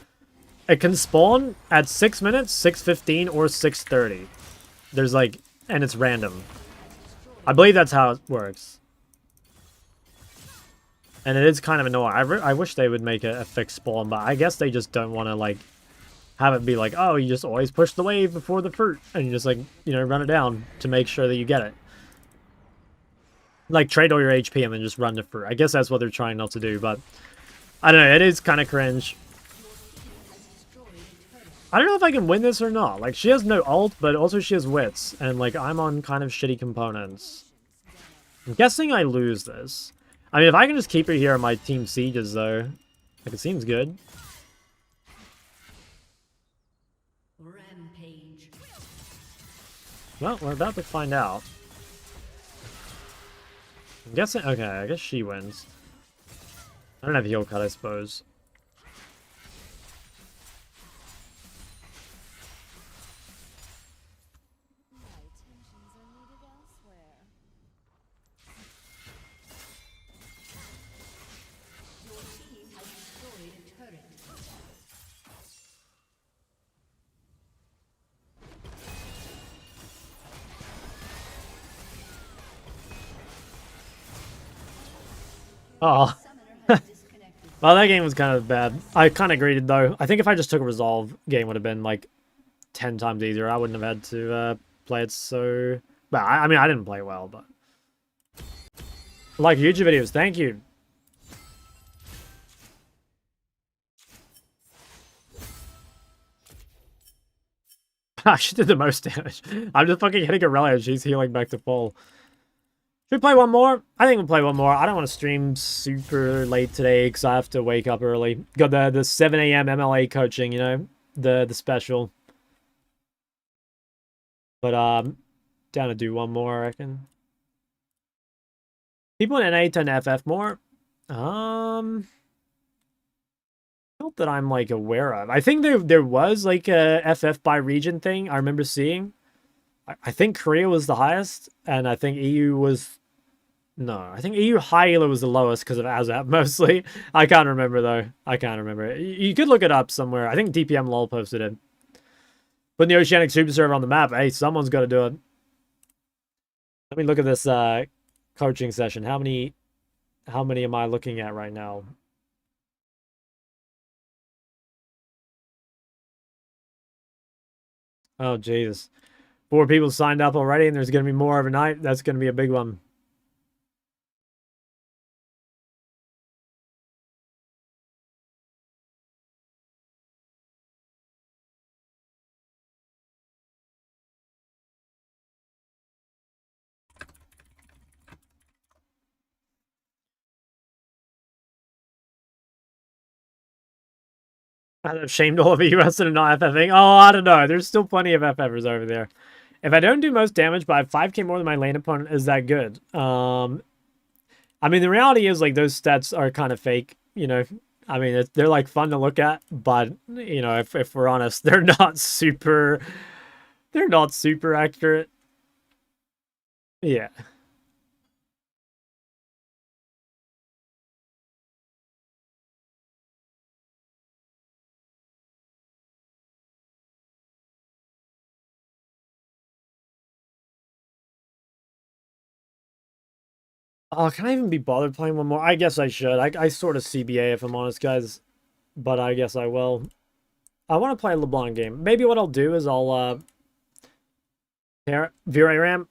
It can spawn at 6 minutes, 6:15, or 6:30. There's like... And it's random. I believe that's how it works. And it is kind of annoying. I wish they would make a fixed spawn, but I guess they just don't want to, like, have it be like, oh, you just always push the wave before the fruit. And you just, like, you know, run it down to make sure that you get it. Like, trade all your HP and then just run the fruit. I guess that's what they're trying not to do, but... I don't know, it is kind of cringe. I don't know if I can win this or not. Like, she has no ult, but also she has wits. And, like, I'm on kind of shitty components. I'm guessing I lose this. I mean, if I can just keep her here on my team sieges, though. Like, it seems good. Rampage. Well, we're about to find out. I'm guessing... Okay, I guess she wins. I don't have heal cut, I suppose. Oh. Summoner has disconnected. Well, that game was kind of bad. I kind of greeted, though. I think if I just took a resolve, game would have been, like, 10 times easier. I wouldn't have had to play it so... Well, I mean, I didn't play well, but... Like YouTube videos, thank you. She did the most damage. I'm just fucking hitting Aurelia and she's healing back to full. Should we play one more? I think we'll play one more. I don't want to stream super late today because I have to wake up early. Got the 7 a.m. MLA coaching, you know? The special. But down to do one more, I reckon. People in NA tend to FF more. Not that I'm like aware of. I think there was like a FF by region thing I remember seeing. I think Korea was the highest, and I think EU was... No, I think EU high elo was the lowest because of ASAP mostly. I can't remember though. I can't remember. You could look it up somewhere. I think DPM LOL posted it. Put the Oceanic Super Server on the map. Hey, someone's got to do it. Let me look at this coaching session. How many am I looking at right now? Oh, Jesus. 4 people signed up already, and there's going to be more overnight. That's going to be a big one. I've shamed all of the US into not FFing. Oh, I don't know. There's still plenty of FFers over there. If I don't do most damage, but I have 5k more than my lane opponent, is that good? I mean, the reality is, like, those stats are kind of fake, you know? I mean, they're, like, fun to look at, but, you know, if we're honest, they're not super... They're not super accurate. Yeah. Oh, can I even be bothered playing one more? I guess I should. I sort of CBA if I'm honest, guys. But I guess I will. I want to play a LeBlanc game. Maybe what I'll do is I'll view ARAM.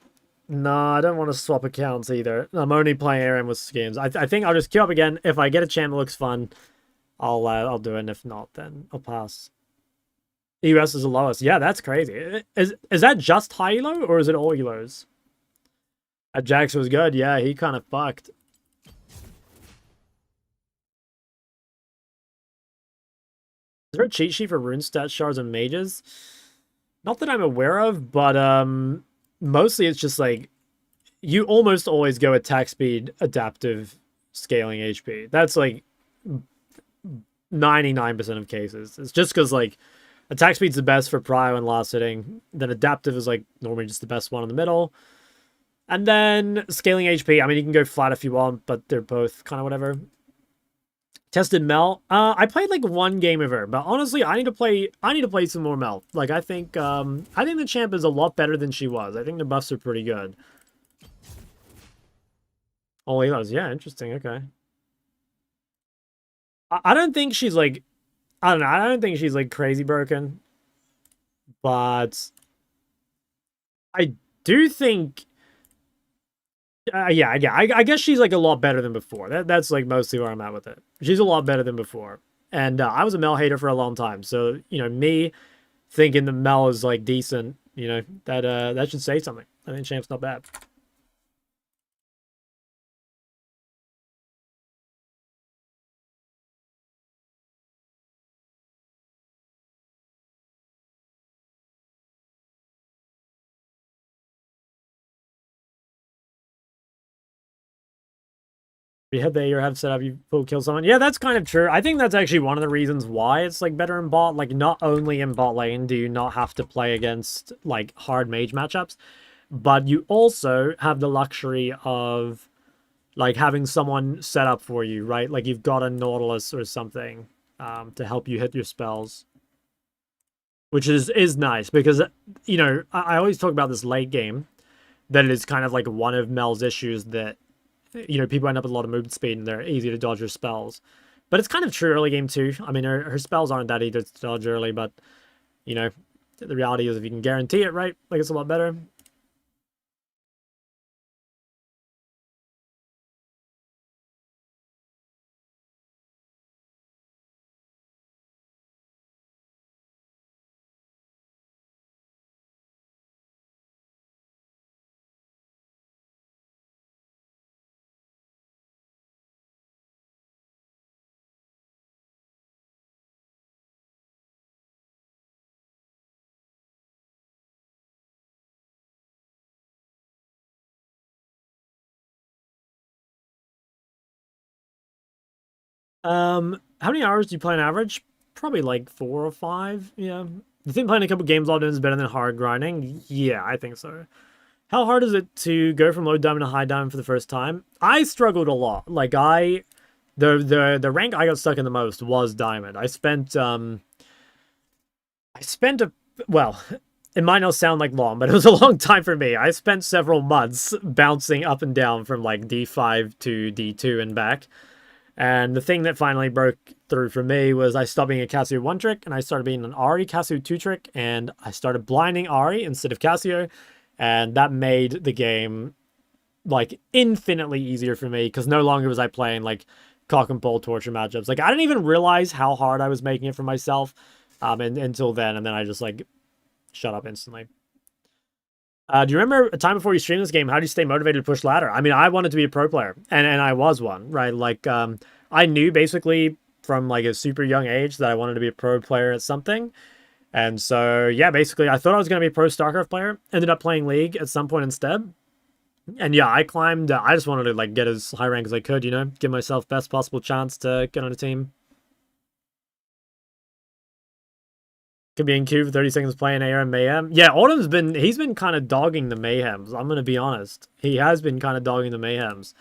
No, I don't want to swap accounts either. I'm only playing ARAM with skins. I think I'll just queue up again. If I get a champ that looks fun, I'll do it. And if not, then I'll pass. EUS is the lowest. Yeah, that's crazy. Is that just high elo or is it all elos? Jax was good. Yeah, he kind of fucked. Is there a cheat sheet for rune stat shards and mages? Not that I'm aware of, but mostly it's just like you almost always go attack speed, adaptive, scaling HP. That's like 99% of cases. It's just because like attack speed's the best for prio and last hitting. Then adaptive is like normally just the best one in the middle. And then scaling HP. I mean, you can go flat if you want, but they're both kind of whatever. Tested Mel. I played like one game of her, but honestly, I need to play some more Mel. Like I think the champ is a lot better than she was. I think the buffs are pretty good. Oh, Elos. Yeah, interesting. Okay. I don't think she's like, I don't know. I don't think she's like crazy broken, but I do think. Yeah, I guess she's like a lot better than before. That's like mostly where I'm at with it. She's a lot better than before. And I was a Mel hater for a long time. So, you know, me thinking the Mel is like decent, you know, that should say something. I think Champ's not bad. You hit the have set up, you full kill someone. Yeah, that's kind of true. I think that's actually one of the reasons why it's like better in bot. Like not only in bot lane do you not have to play against like hard mage matchups, but you also have the luxury of like having someone set up for you, right? Like you've got a Nautilus or something to help you hit your spells. Which is nice because, you know, I always talk about this late game, that it is kind of like one of Mel's issues that you know, people end up with a lot of movement speed and they're easy to dodge your spells. But it's kind of true early game too. I mean, her spells aren't that easy to dodge early, but, you know, the reality is if you can guarantee it, right, like it's a lot better. How many hours do you play on average? Probably like 4 or 5, yeah. You think playing a couple games all day is better than hard grinding? Yeah, I think so. How hard is it to go from low diamond to high diamond for the first time? I struggled a lot. Like the rank I got stuck in the most was diamond. I spent well, it might not sound like long, but it was a long time for me. I spent several months bouncing up and down from like D5 to D2 and back. And the thing that finally broke through for me was I stopped being a Cassio 1-trick and I started being an Ahri Cassio 2-trick, and I started blinding Ahri instead of Cassio, and that made the game like infinitely easier for me because no longer was I playing like cock and pole torture matchups. Like I didn't even realize how hard I was making it for myself until then, and then I just like shut up instantly. Do you remember a time before you streamed this game? How do you stay motivated to push ladder? I mean, I wanted to be a pro player, and I was one, right? Like, I knew basically from like a super young age that I wanted to be a pro player at something. And so, yeah, basically, I thought I was going to be a pro StarCraft player. Ended up playing League at some point instead. And yeah, I climbed. I just wanted to like get as high rank as I could, you know, give myself best possible chance to get on a team. Could be in queue for 30 seconds playing AR and Mayhem. Yeah, Autumn's he's been kind of dogging the Mayhems. I'm going to be honest. He has been kind of dogging the Mayhems.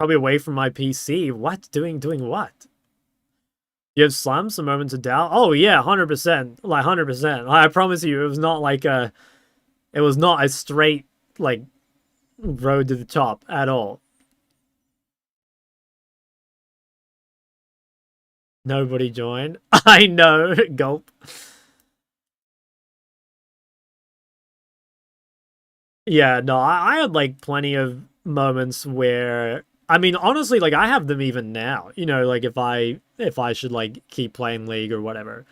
Probably away from my PC. What? Doing what? You have slams, some moments of doubt? Oh, yeah, 100%. Like, 100%. I promise you, it was not like it was not a straight, like, road to the top at all. Nobody joined. I know. Gulp. Yeah, no, I had like plenty of moments where I mean, honestly, like I have them even now. You know, like if I should like keep playing League or whatever.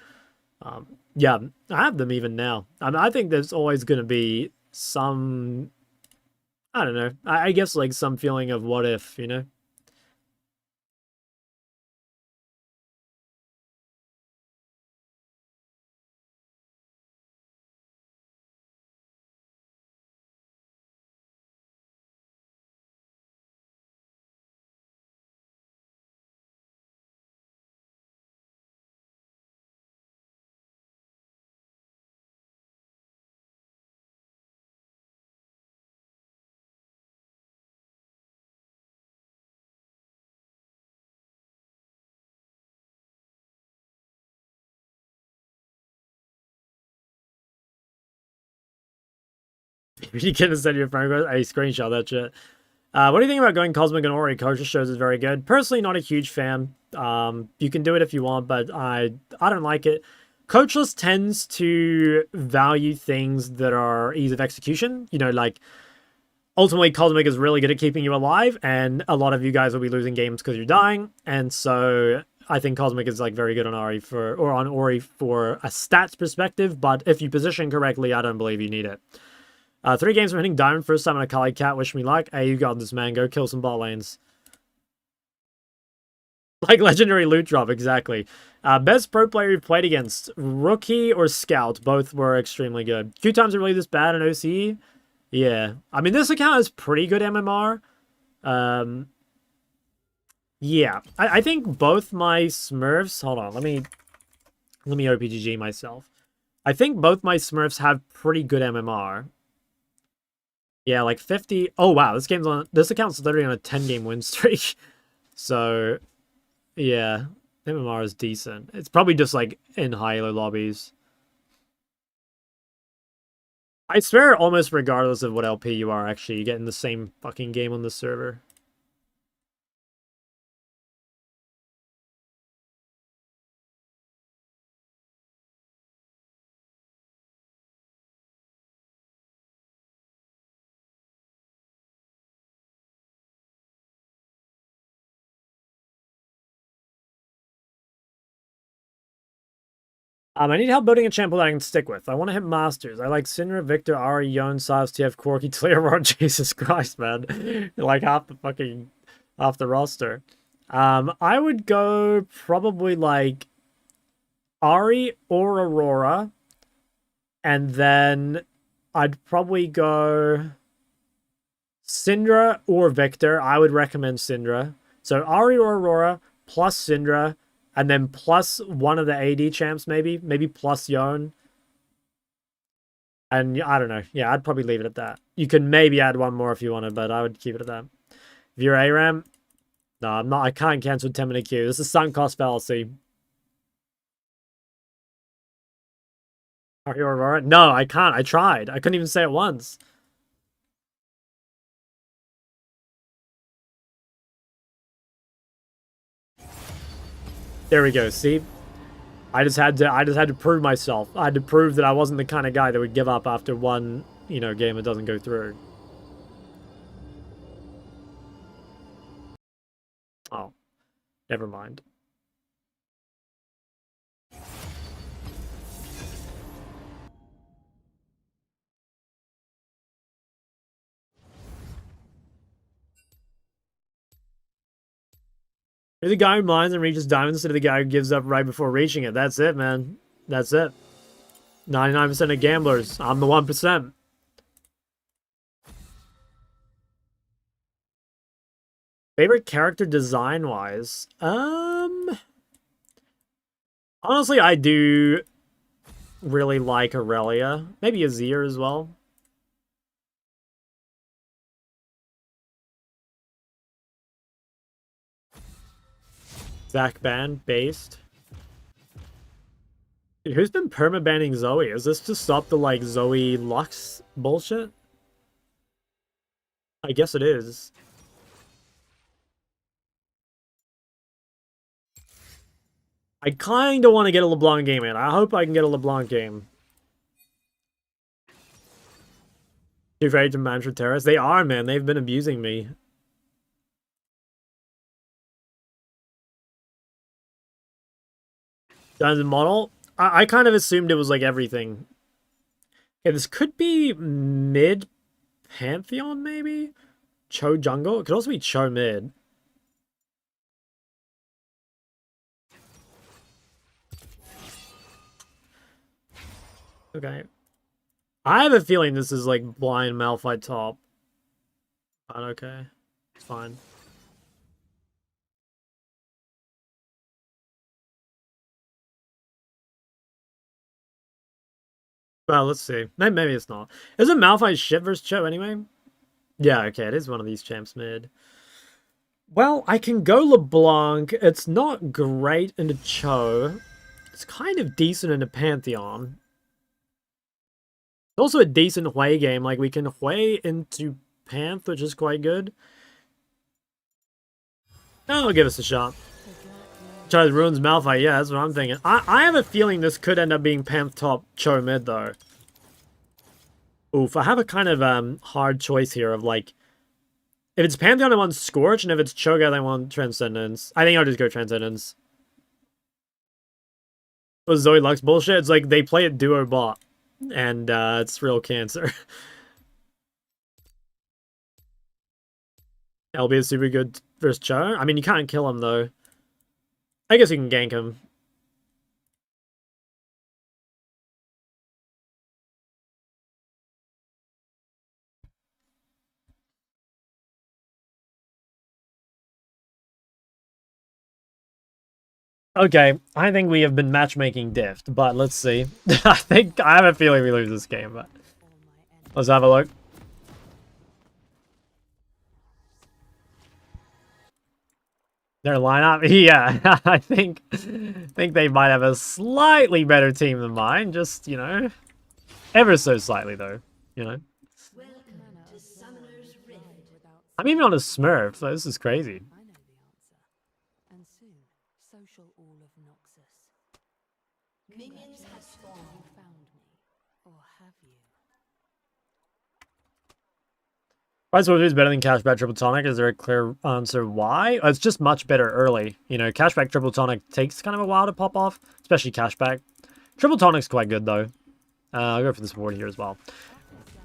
Yeah, I have them even now. I mean, I think there's always gonna be some I don't know. I guess like some feeling of what if, you know? You can send your friend a screenshot that shit. What do you think about going Cosmic and Ori? Coach shows is very good. Personally, not a huge fan. You can do it if you want, but I don't like it. Coachless tends to value things that are ease of execution. You know, like ultimately Cosmic is really good at keeping you alive, and a lot of you guys will be losing games because you're dying. And so I think Cosmic is like very good on Ori for a stats perspective, but if you position correctly, I don't believe you need it. 3 games from hitting diamond first time on a Kali Cat. Wish me luck. Hey, you got this, man. Go kill some bot lanes. Like legendary loot drop, exactly. Best pro player you've played against. Rookie or Scout. Both were extremely good. Q times are really this bad in OCE? Yeah. I mean, this account has pretty good MMR. Yeah. I think both my Smurfs... Hold on. Let me OPGG myself. I think both my Smurfs have pretty good MMR. Yeah, like 50. Oh wow, this account's literally on a 10-game win streak. So yeah, MMR is decent. It's probably just like in high elo lobbies. I swear, almost regardless of what LP you are, actually, you get in the same fucking game on the server. I need help building a champ that I can stick with. I want to hit Masters. I like Syndra, Victor, Ari, Yon, Sylas, TF, Corki, Taylor, Jesus Christ, man. Like half the roster. I would go probably like Ari or Aurora. And then I'd probably go Syndra or Victor. I would recommend Syndra. So Ari or Aurora plus Syndra. And then plus one of the AD champs, maybe plus Yon. And I don't know. Yeah, I'd probably leave it at that. You can maybe add one more if you wanted, but I would keep it at that. If you're ARAM, no, I'm not. I can't cancel 10-minute queue. This is sunk cost fallacy. Are you Aurora? No, I can't. I tried. I couldn't even say it once. There we go. See, I just had to prove myself. I had to prove that I wasn't the kind of guy that would give up after one, game that doesn't go through. Oh, never mind. You're the guy who mines and reaches diamonds instead of the guy who gives up right before reaching it. That's it, man. That's it. 99% of gamblers. I'm the 1%. Favorite character design-wise? Honestly, I do really like Aurelia. Maybe Azir as well. Zach ban based. Dude, who's been perma-banning Zoe? Is this to stop the, like, Zoe Lux bullshit? I guess it is. I kind of want to get a LeBlanc game in. I hope I can get a LeBlanc game. Too afraid to mantra terrorists? They are, man. They've been abusing me. Dungeon model? I kind of assumed it was like everything. Yeah, this could be mid Pantheon, maybe? Cho jungle? It could also be Cho mid. Okay. I have a feeling this is like blind Malphite top. But okay. It's fine. Well, let's see. Maybe it's not. Isn't Malphite shit versus Cho anyway? Yeah, okay, it is one of these champs mid. Well, I can go LeBlanc. It's not great into Cho. It's kind of decent into Pantheon. It's also a decent Hui game. Like, we can Hui into Panth, which is quite good. Oh, give us a shot. Cho ruins Malphite. Yeah, that's what I'm thinking. I have a feeling this could end up being Panth top, Cho mid, though. Oof, I have a kind of hard choice here of, like, if it's Pantheon, I want Scorch, and if it's Cho'Gath, I want Transcendence. I think I'll just go Transcendence. Was Zoe Lux bullshit? It's like they play it duo bot, and it's real cancer. LB is super good versus Cho. I mean, you can't kill him, though. I guess you can gank him. Okay, I think we have been matchmaking diffed, but let's see. I have a feeling we lose this game, but let's have a look. Their lineup, yeah, I think they might have a slightly better team than mine. Just, ever so slightly though. you know? Welcome to Summoner's Rift. I'm even on a Smurf, so this is crazy. I know the answer. And soon, so shall all of Noxus. Minions have spawned. You found me. Or have you? Price of is better than cashback triple tonic. Is there a clear answer why? It's just much better early. You know, cashback triple tonic takes kind of a while to pop off, especially cashback. Triple tonic's quite good though. I'll go for this ward here as well.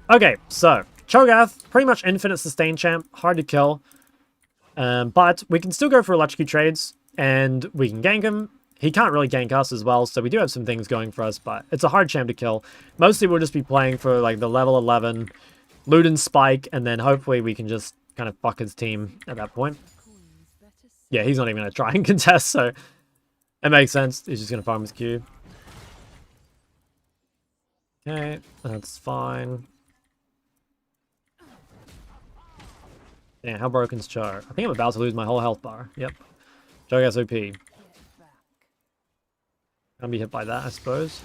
Okay, so Cho'Gath, pretty much infinite sustain champ, hard to kill. But we can still go for electrocute trades, and we can gank him. He can't really gank us as well, so we do have some things going for us, but it's a hard champ to kill. Mostly we'll just be playing for like the level 11 loot and spike, and then hopefully we can just kind of fuck his team at that point. Yeah, he's not even going to try and contest, so it makes sense. He's just going to farm his Q. Okay, that's fine. Yeah, how broken's Char? I think I'm about to lose my whole health bar. Yep. Cho'Gath's OP. Can't be hit by that, I suppose.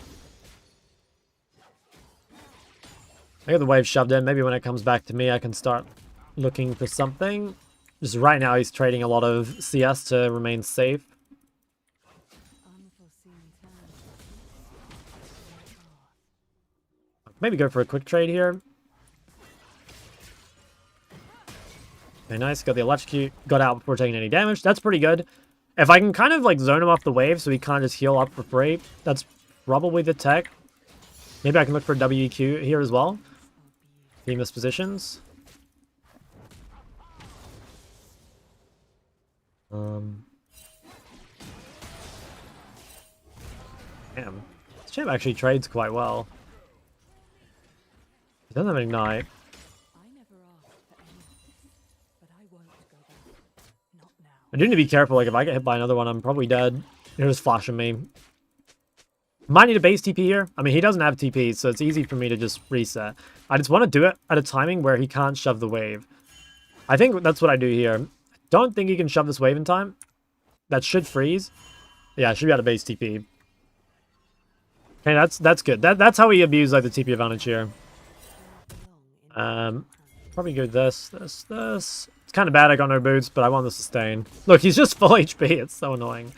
I got the wave shoved in. Maybe when it comes back to me, I can start looking for something. Just right now, he's trading a lot of CS to remain safe. Maybe go for a quick trade here. Okay, nice. Got the electrocute. Got out before taking any damage. That's pretty good. If I can kind of like zone him off the wave so he can't just heal up for free, that's probably the tech. Maybe I can look for WEQ here as well. He mispositions. Damn. This champ actually trades quite well. He doesn't have any ignite. I do need to be careful, like if I get hit by another one, I'm probably dead. They're just flashing me. Might need a base TP here. I mean, he doesn't have TP, so it's easy for me to just reset. I just want to do it at a timing where he can't shove the wave. I think that's what I do here. I don't think he can shove this wave in time. That should freeze. Yeah, I should be out of base TP. Okay, that's good. That's how we abuse like the TP advantage here. Probably go this. It's kind of bad I got no boots, but I want the sustain. Look, he's just full HP. It's so annoying.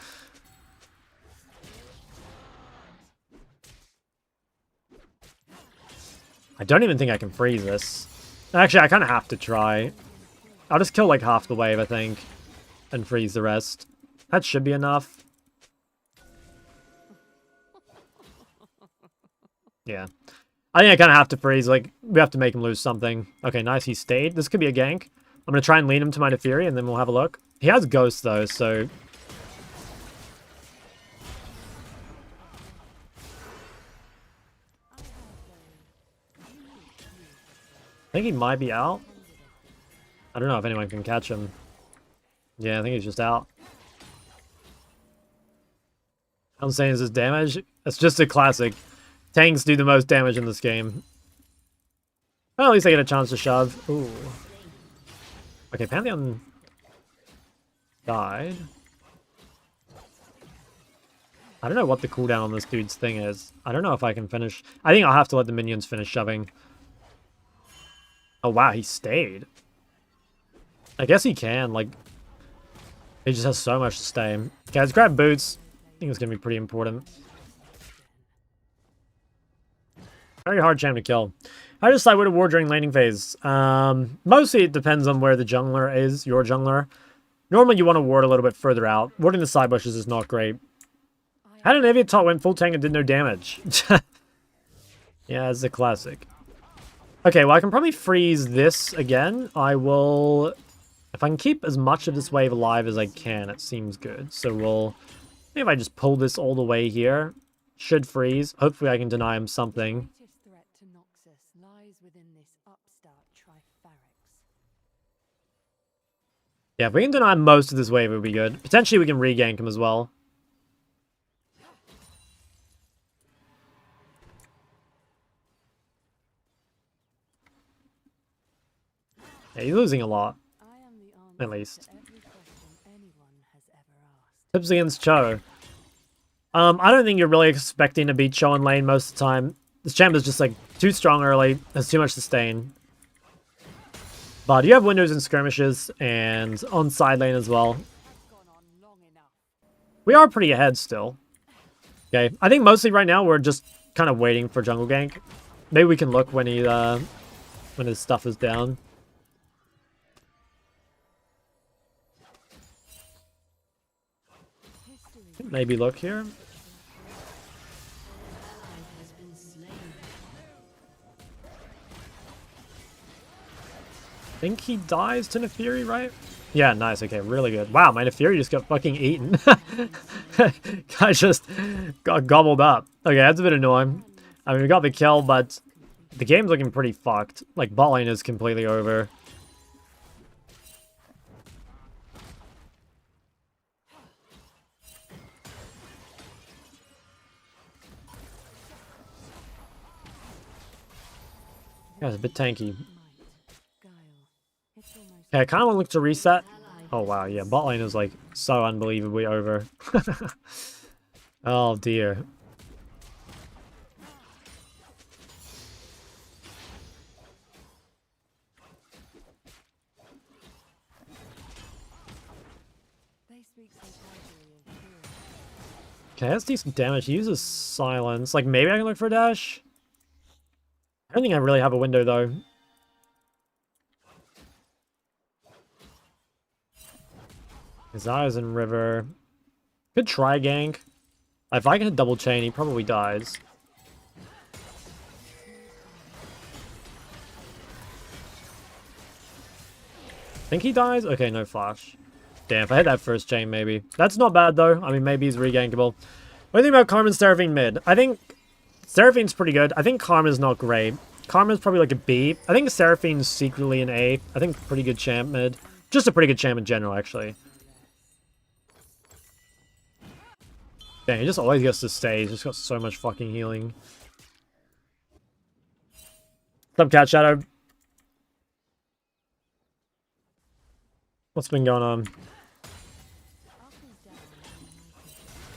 I don't even think I can freeze this. Actually, I kind of have to try. I'll just kill like half the wave, I think, and freeze the rest. That should be enough. Yeah. I think I kind of have to freeze. Like, we have to make him lose something. Okay, nice. He stayed. This could be a gank. I'm going to try and lead him to my Nephiri, and then we'll have a look. He has Ghost, though, so... I think he might be out. I don't know if anyone can catch him. Yeah, I think he's just out. I'm saying is this damage? That's just a classic. Tanks do the most damage in this game. Well, at least I get a chance to shove. Ooh. Okay, Pantheon died. I don't know what the cooldown on this dude's thing is. I don't know if I can finish. I think I'll have to let the minions finish shoving. Oh, wow, he stayed. I guess he can, like... He just has so much to stay. Okay, let's grab boots. I think it's going to be pretty important. Very hard champ to kill. I decide where to ward during laning phase. Mostly it depends on where the jungler is, your jungler. Normally you want to ward a little bit further out. Warding the side bushes is not great. Had an Eviatot went full tank and did no damage. Yeah, it's a classic. Okay, well I can probably freeze this again. I will... If I can keep as much of this wave alive as I can, it seems good. So we'll... Maybe if I just pull this all the way here. Should freeze. Hopefully I can deny him something. Threat to Noxus lies within this upstart Triferix. Yeah, if we can deny most of this wave, it would be good. Potentially we can regank him as well. Yeah, he's losing a lot. At least. Tips against Cho. I don't think you're really expecting to beat Cho in lane most of the time. This champ is just like too strong early. Has too much sustain. But you have windows and skirmishes, and on side lane as well. We are pretty ahead still. Okay, I think mostly right now we're just kind of waiting for jungle gank. Maybe we can look when when his stuff is down. Maybe look here. I think he dies to Neferi, right? Yeah, nice. Okay, really good. Wow, my Neferi just got fucking eaten. Guy just got gobbled up. Okay, that's a bit annoying. I mean, we got the kill, but the game's looking pretty fucked. Like, bot lane is completely over. Yeah, it's a bit tanky. Okay, I kind of want to look to reset. Oh, wow, yeah, bot lane is, like, so unbelievably over. Oh, dear. Okay, that's decent damage. He uses silence. Like, maybe I can look for a dash? I don't think I really have a window, though. His eyes in river. Could try gank. If I can hit double chain, he probably dies. Think he dies? Okay, no flash. Damn, if I hit that first chain, maybe. That's not bad, though. I mean, maybe he's regankable. What do you think about Karma and Seraphine mid? I think Seraphine's pretty good. I think Karma's not great. Karma's probably like a B. I think Seraphine's secretly an A. I think pretty good champ mid. Just a pretty good champ in general, actually. Dang, he just always gets to stay. He's just got so much fucking healing. What's up, Cat Shadow? What's been going on?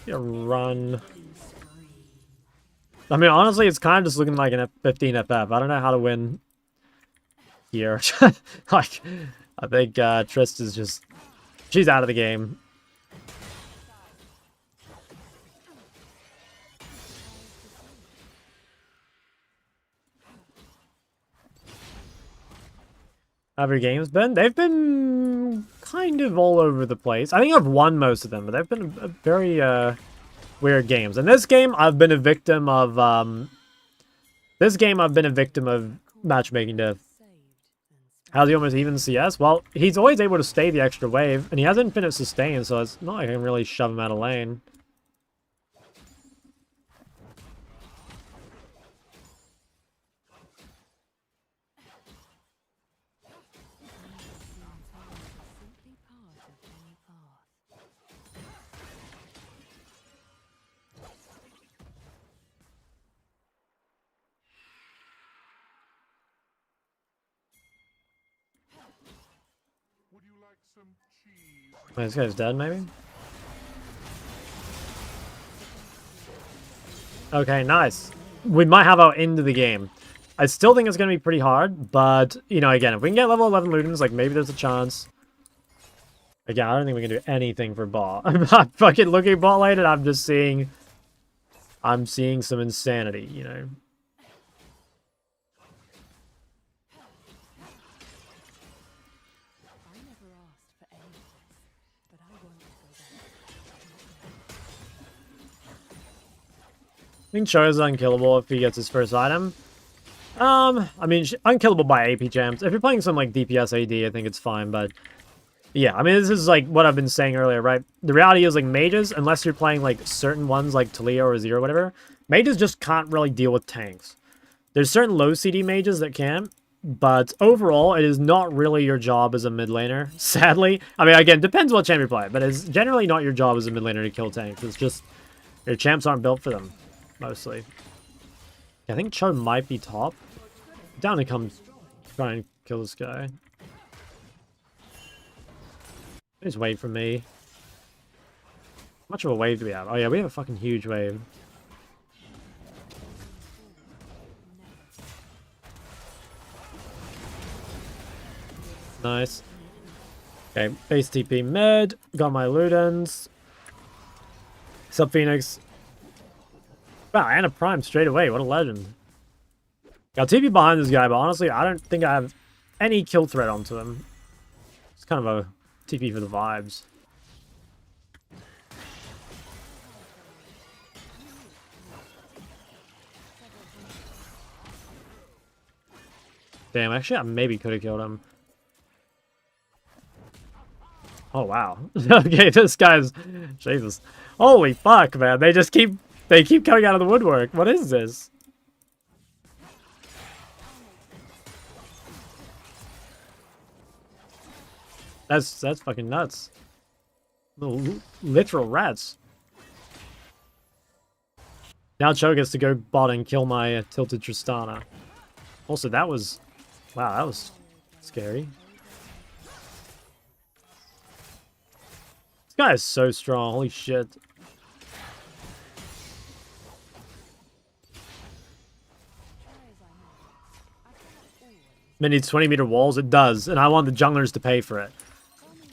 Yeah, run. I mean, honestly, it's kind of just looking like an F15 FF. I don't know how to win here. Like, I think Trist is just... She's out of the game. How have your games been? They've been kind of all over the place. I think I've won most of them, but they've been very weird games. In this game, I've been a victim of matchmaking death. How's he almost even CS? Well, he's always able to stay the extra wave, and he has infinite sustain, so it's not like I can really shove him out of lane. Wait, this guy's dead, maybe? Okay, nice. We might have our end of the game. I still think it's going to be pretty hard, but, you know, again, if we can get level 11 Ludens, like, maybe there's a chance. Again, I don't think we can do anything for bot. I'm not fucking looking at bot lane, and I'm just seeing... I'm seeing some insanity, you know? I think Cho is unkillable if he gets his first item. I mean, unkillable by AP champs. If you're playing some, like, DPS AD, I think it's fine, but... Yeah, I mean, this is, like, what I've been saying earlier, right? The reality is, like, mages, unless you're playing, like, certain ones, like Talia or Zero or whatever, mages just can't really deal with tanks. There's certain low CD mages that can, but overall, it is not really your job as a mid laner, sadly. I mean, again, depends what champ you play, but it's generally not your job as a mid laner to kill tanks. It's just, your champs aren't built for them. Mostly. Yeah, I think Cho might be top. Down he comes. Try and kill this guy. Just wait for me. How much of a wave do we have? Oh yeah, we have a fucking huge wave. Nice. Okay, base TP mid. Got my Ludens. Sub Phoenix. Wow, and a Prime straight away. What a legend. Got TP behind this guy, but honestly, I don't think I have any kill threat onto him. It's kind of a TP for the vibes. Damn, actually, I maybe could have killed him. Oh, wow. Okay, this guy's... Jesus. Holy fuck, man. They just keep... They keep coming out of the woodwork. What is this? That's fucking nuts. Little literal rats. Now Cho gets to go bot and kill my tilted Tristana. Also, that was... Wow, that was scary. This guy is so strong. Holy shit. It needs 20-meter walls. It does, and I want the junglers to pay for it.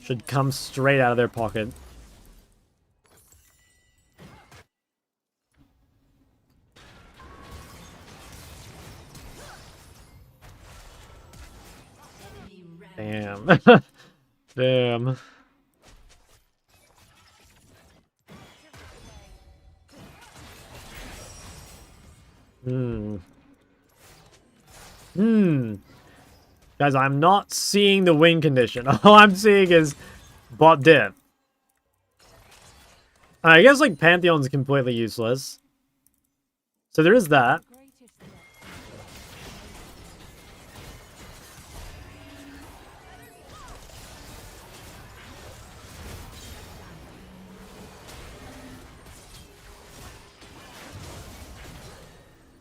Should come straight out of their pocket. Damn. Damn. Guys, I'm not seeing the win condition. All I'm seeing is bot div. I guess, like, Pantheon's completely useless. So there is that.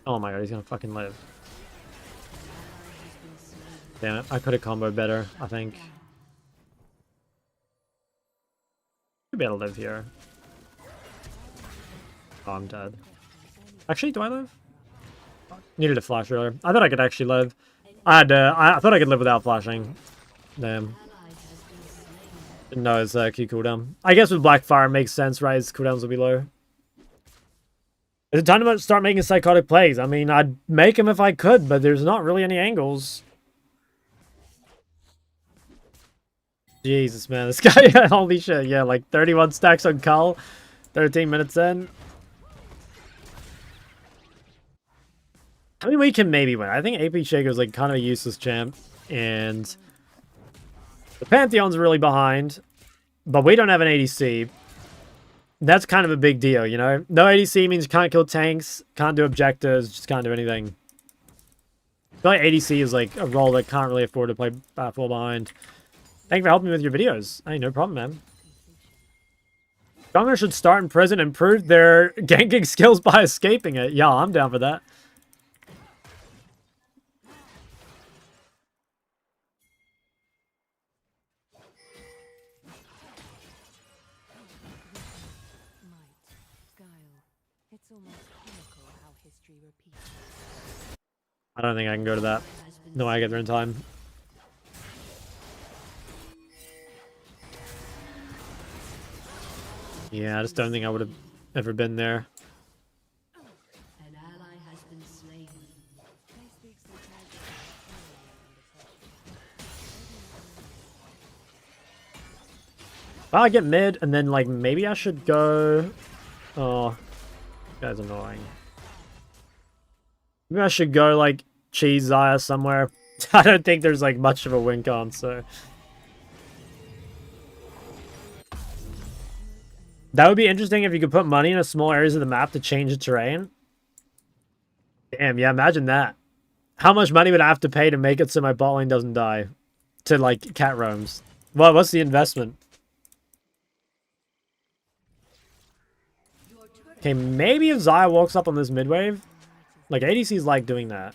Oh my god, he's gonna fucking live. Damn it, I could have comboed better, I think. Should be able to live here. Oh, I'm dead. Actually, do I live? Needed a flash earlier. I thought I could actually live. I thought I could live without flashing. Damn. Didn't know his key cooldown. I guess with Blackfire it makes sense, right? His cooldowns will be low. Is it time to start making psychotic plays? I mean, I'd make them if I could, but there's not really any angles. Jesus, man, this guy, holy shit, yeah, like 31 stacks on Cull, 13 minutes in. I mean, we can maybe win. I think AP Shaco's like kind of a useless champ, and the Pantheon's really behind, but we don't have an ADC. That's kind of a big deal, you know? No ADC means you can't kill tanks, can't do objectives, just can't do anything. I feel like ADC is like a role that can't really afford to play fall behind. Thank you for helping me with your videos. Hey, no problem, man. Jungler should start in prison and prove their ganking skills by escaping it. Yeah, I'm down for that. I don't think I can go to that. No, I get there in time. Yeah, I just don't think I would have ever been there. An ally has been slain. Well, I get mid, and then, like, maybe I should go... Oh, this guy's annoying. Maybe I should go, like, cheese Zaya somewhere. I don't think there's, like, much of a win con, so... That would be interesting if you could put money in a small areas of the map to change the terrain. Damn, yeah, imagine that. How much money would I have to pay to make it so my bot lane doesn't die? To, like, cat roams. Well, what's the investment? Okay, maybe if Zaya walks up on this mid wave. Like, ADCs like doing that.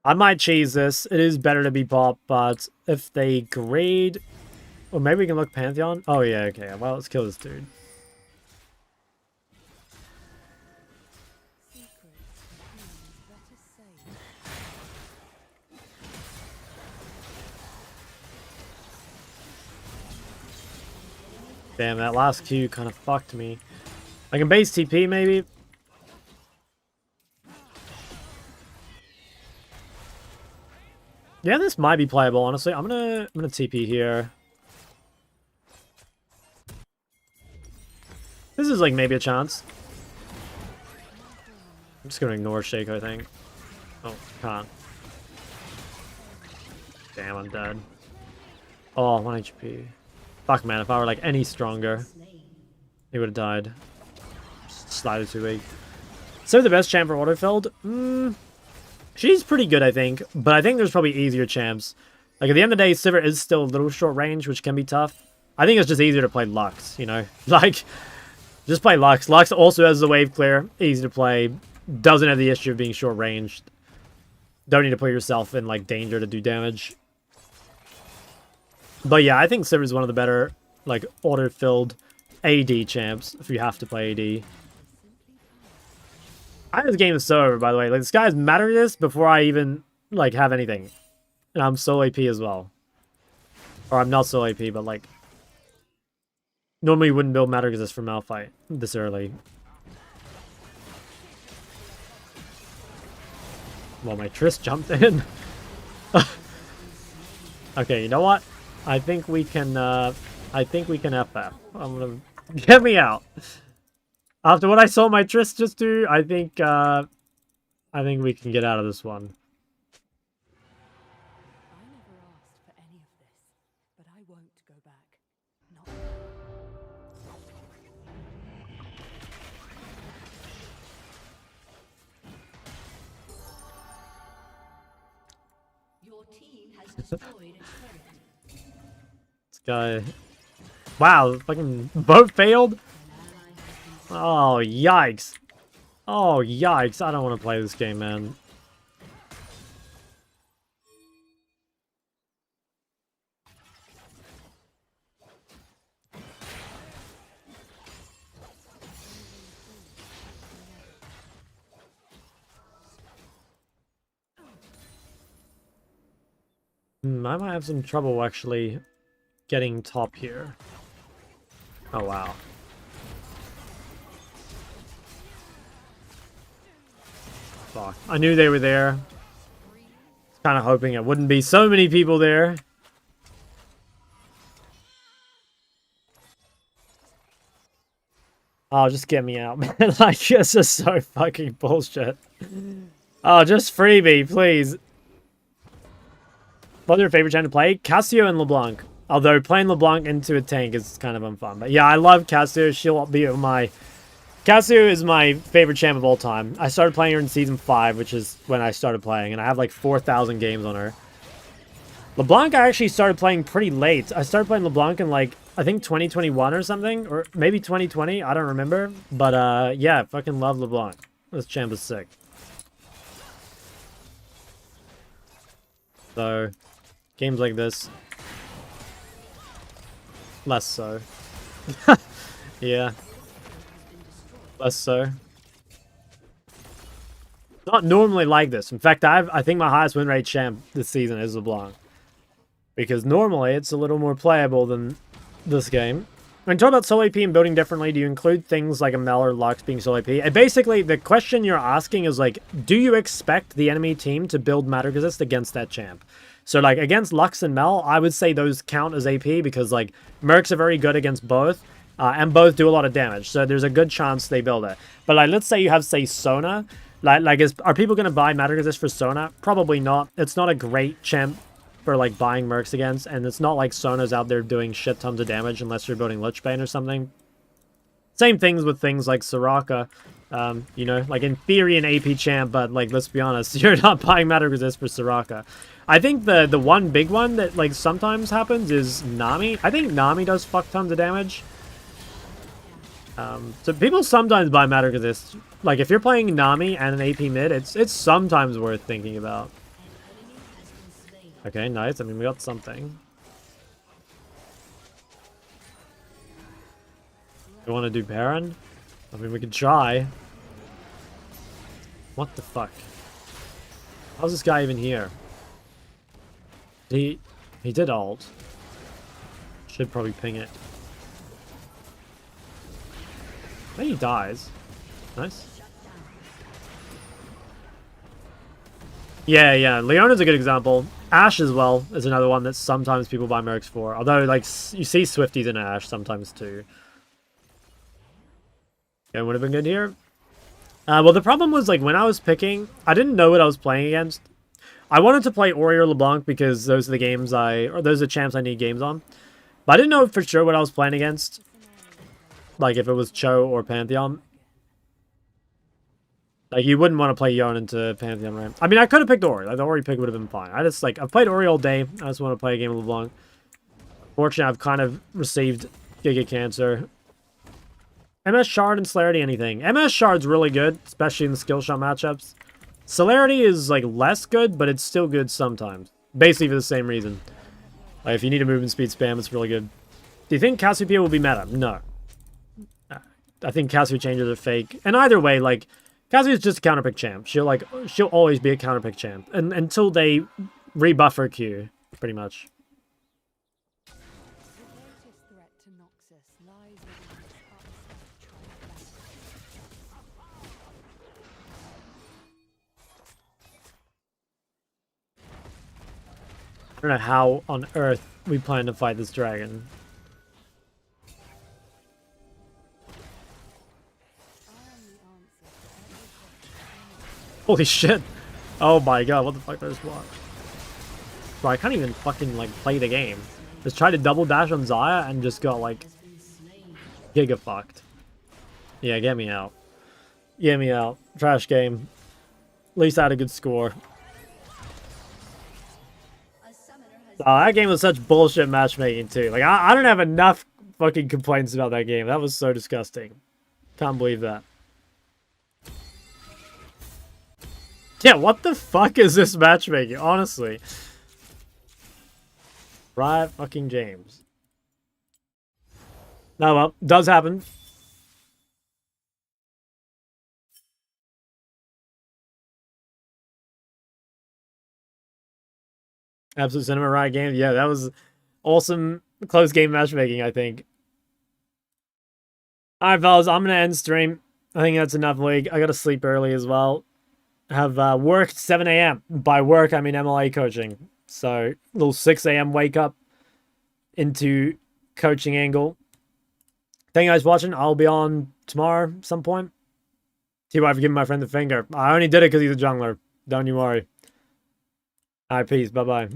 I might cheese this. It is better to be bot, but if they grade... Or maybe we can look Pantheon. Oh, yeah, okay. Well, let's kill this dude. Damn, that last Q kind of fucked me. I can base TP maybe. Yeah, this might be playable, honestly. I'm gonna TP here. This is like maybe a chance. I'm just gonna ignore Shake, I think. Oh, can't. Damn, I'm dead. Oh, 1 HP. Fuck, man, if I were like any stronger, he would have died. Just slightly too weak. So the best champ for autofilled? She's pretty good, I think. But I think there's probably easier champs. Like, at the end of the day, Sivir is still a little short range, which can be tough. I think it's just easier to play Lux, you know? Like, just play Lux. Lux also has the wave clear. Easy to play. Doesn't have the issue of being short ranged. Don't need to put yourself in, like, danger to do damage. But yeah, I think Sivir is one of the better, like, auto-filled AD champs, if you have to play AD. I think this game is so over, by the way. Like, this guy's matter this before I even, like, have anything. And I'm solo AP as well. Or I'm not solo AP, but, like... Normally you wouldn't build matter because it's from Malphite this early. Well, my Triss jumped in. Okay, you know what? I think we can FF. I'm gonna... Get me out! After what I saw my Triss just do, I think we can get out of this one. I never asked for any of this, but I won't go back. Not Your team has destroyed a turret. This guy... Wow, fucking both failed? Oh, yikes. Oh, yikes. I don't want to play this game, man. I might have some trouble, actually, getting top here. Oh, wow. Fuck. I knew they were there. Kind of hoping it wouldn't be so many people there. Oh, just get me out, man. Like, this is so fucking bullshit. Oh, just free me, please. What's your favorite champ to play? Cassio and LeBlanc. Although playing LeBlanc into a tank is kind of unfun. But yeah, I love Cassio. She'll be my... Cassio is my favorite champ of all time. I started playing her in Season 5, which is when I started playing. And I have like 4,000 games on her. LeBlanc I actually started playing pretty late. I started playing LeBlanc in like, I think 2021 or something. Or maybe 2020. I don't remember. But yeah, fucking love LeBlanc. This champ is sick. So, games like this. Less so. Yeah. Less so. Not normally like this. In fact, I think my highest win rate champ this season is LeBlanc. Because normally it's a little more playable than this game. When you talk about solo AP and building differently, do you include things like a Mel or Lux being solo AP? And basically, the question you're asking is like, do you expect the enemy team to build Matter Resist against that champ? So like against Lux and Mel, I would say those count as AP because like Mercs are very good against both. And both do a lot of damage, so there's a good chance they build it. But like, let's say you have, say, Sona. Are people going to buy Matter Resist for Sona? Probably not. It's not a great champ for like buying Mercs against, and it's not like Sona's out there doing shit tons of damage unless you're building Lich Bane or something. Same things with things like Soraka. You know, like in theory an AP champ, but like let's be honest, you're not buying Matter Resist for Soraka. I think the one big one that like sometimes happens is Nami. I think Nami does fuck tons of damage. So people sometimes buy Matter Resist. Like if you're playing Nami and an AP mid, it's sometimes worth thinking about. Okay, nice. I mean, we got something. We want to do Baron? I mean, we could try. What the fuck? How's this guy even here? He did ult. Should probably ping it. Then he dies. Nice. Yeah. Leona's a good example. Ashe as well is another one that sometimes people buy mercs for. Although, like, you see Swifties in Ashe sometimes too. Yeah, would have been good here. Well, the problem was, like, when I was picking, I didn't know what I was playing against. I wanted to play Ori or LeBlanc because those are the games those are the champs I need games on. But I didn't know for sure what I was playing against. Like, if it was Cho or Pantheon. Like, you wouldn't want to play Yone into Pantheon, right? I mean, I could have picked Ori. Like, the Ori pick would have been fine. I just, like, I've played Ori all day. I just want to play a game of LeBlanc. Fortunately, I've kind of received Giga Cancer. MS Shard and Celerity, anything. MS Shard's really good, especially in the skill shot matchups. Celerity is, like, less good, but it's still good sometimes. Basically for the same reason. Like, if you need a movement speed spam, it's really good. Do you think Cassiopeia will be meta? No. I think Cassiopeia changes are fake. And either way, like, Cassiopeia is just a counterpick champ. She'll always be a counterpick champ. And until they rebuff her Q, pretty much. The greatest threat to Noxus lies within this upstart I don't know how on earth we plan to fight this dragon. Holy shit. Oh my god, what the fuck did I just watch? Bro, I can't even fucking, like, play the game. Just tried to double dash on Xayah and just got, like, giga fucked. Yeah, get me out. Get me out. Trash game. At least I had a good score. Oh, that game was such bullshit matchmaking, too. Like, I don't have enough fucking complaints about that game. That was so disgusting. Can't believe that. Yeah, what the fuck is this matchmaking, honestly? Right fucking James. No, well, does happen. Absolute Cinema Riot game. Yeah, that was awesome close game matchmaking, I think. Alright, fellas, I'm going to end stream. I think that's enough league. I got to sleep early as well. Have worked 7 a.m. By work, I mean MLA coaching. So, little 6 a.m. wake up into coaching angle. Thank you guys for watching. I'll be on tomorrow some point. See why I've given my friend the finger. I only did it because he's a jungler. Don't you worry. Alright, peace. Bye-bye.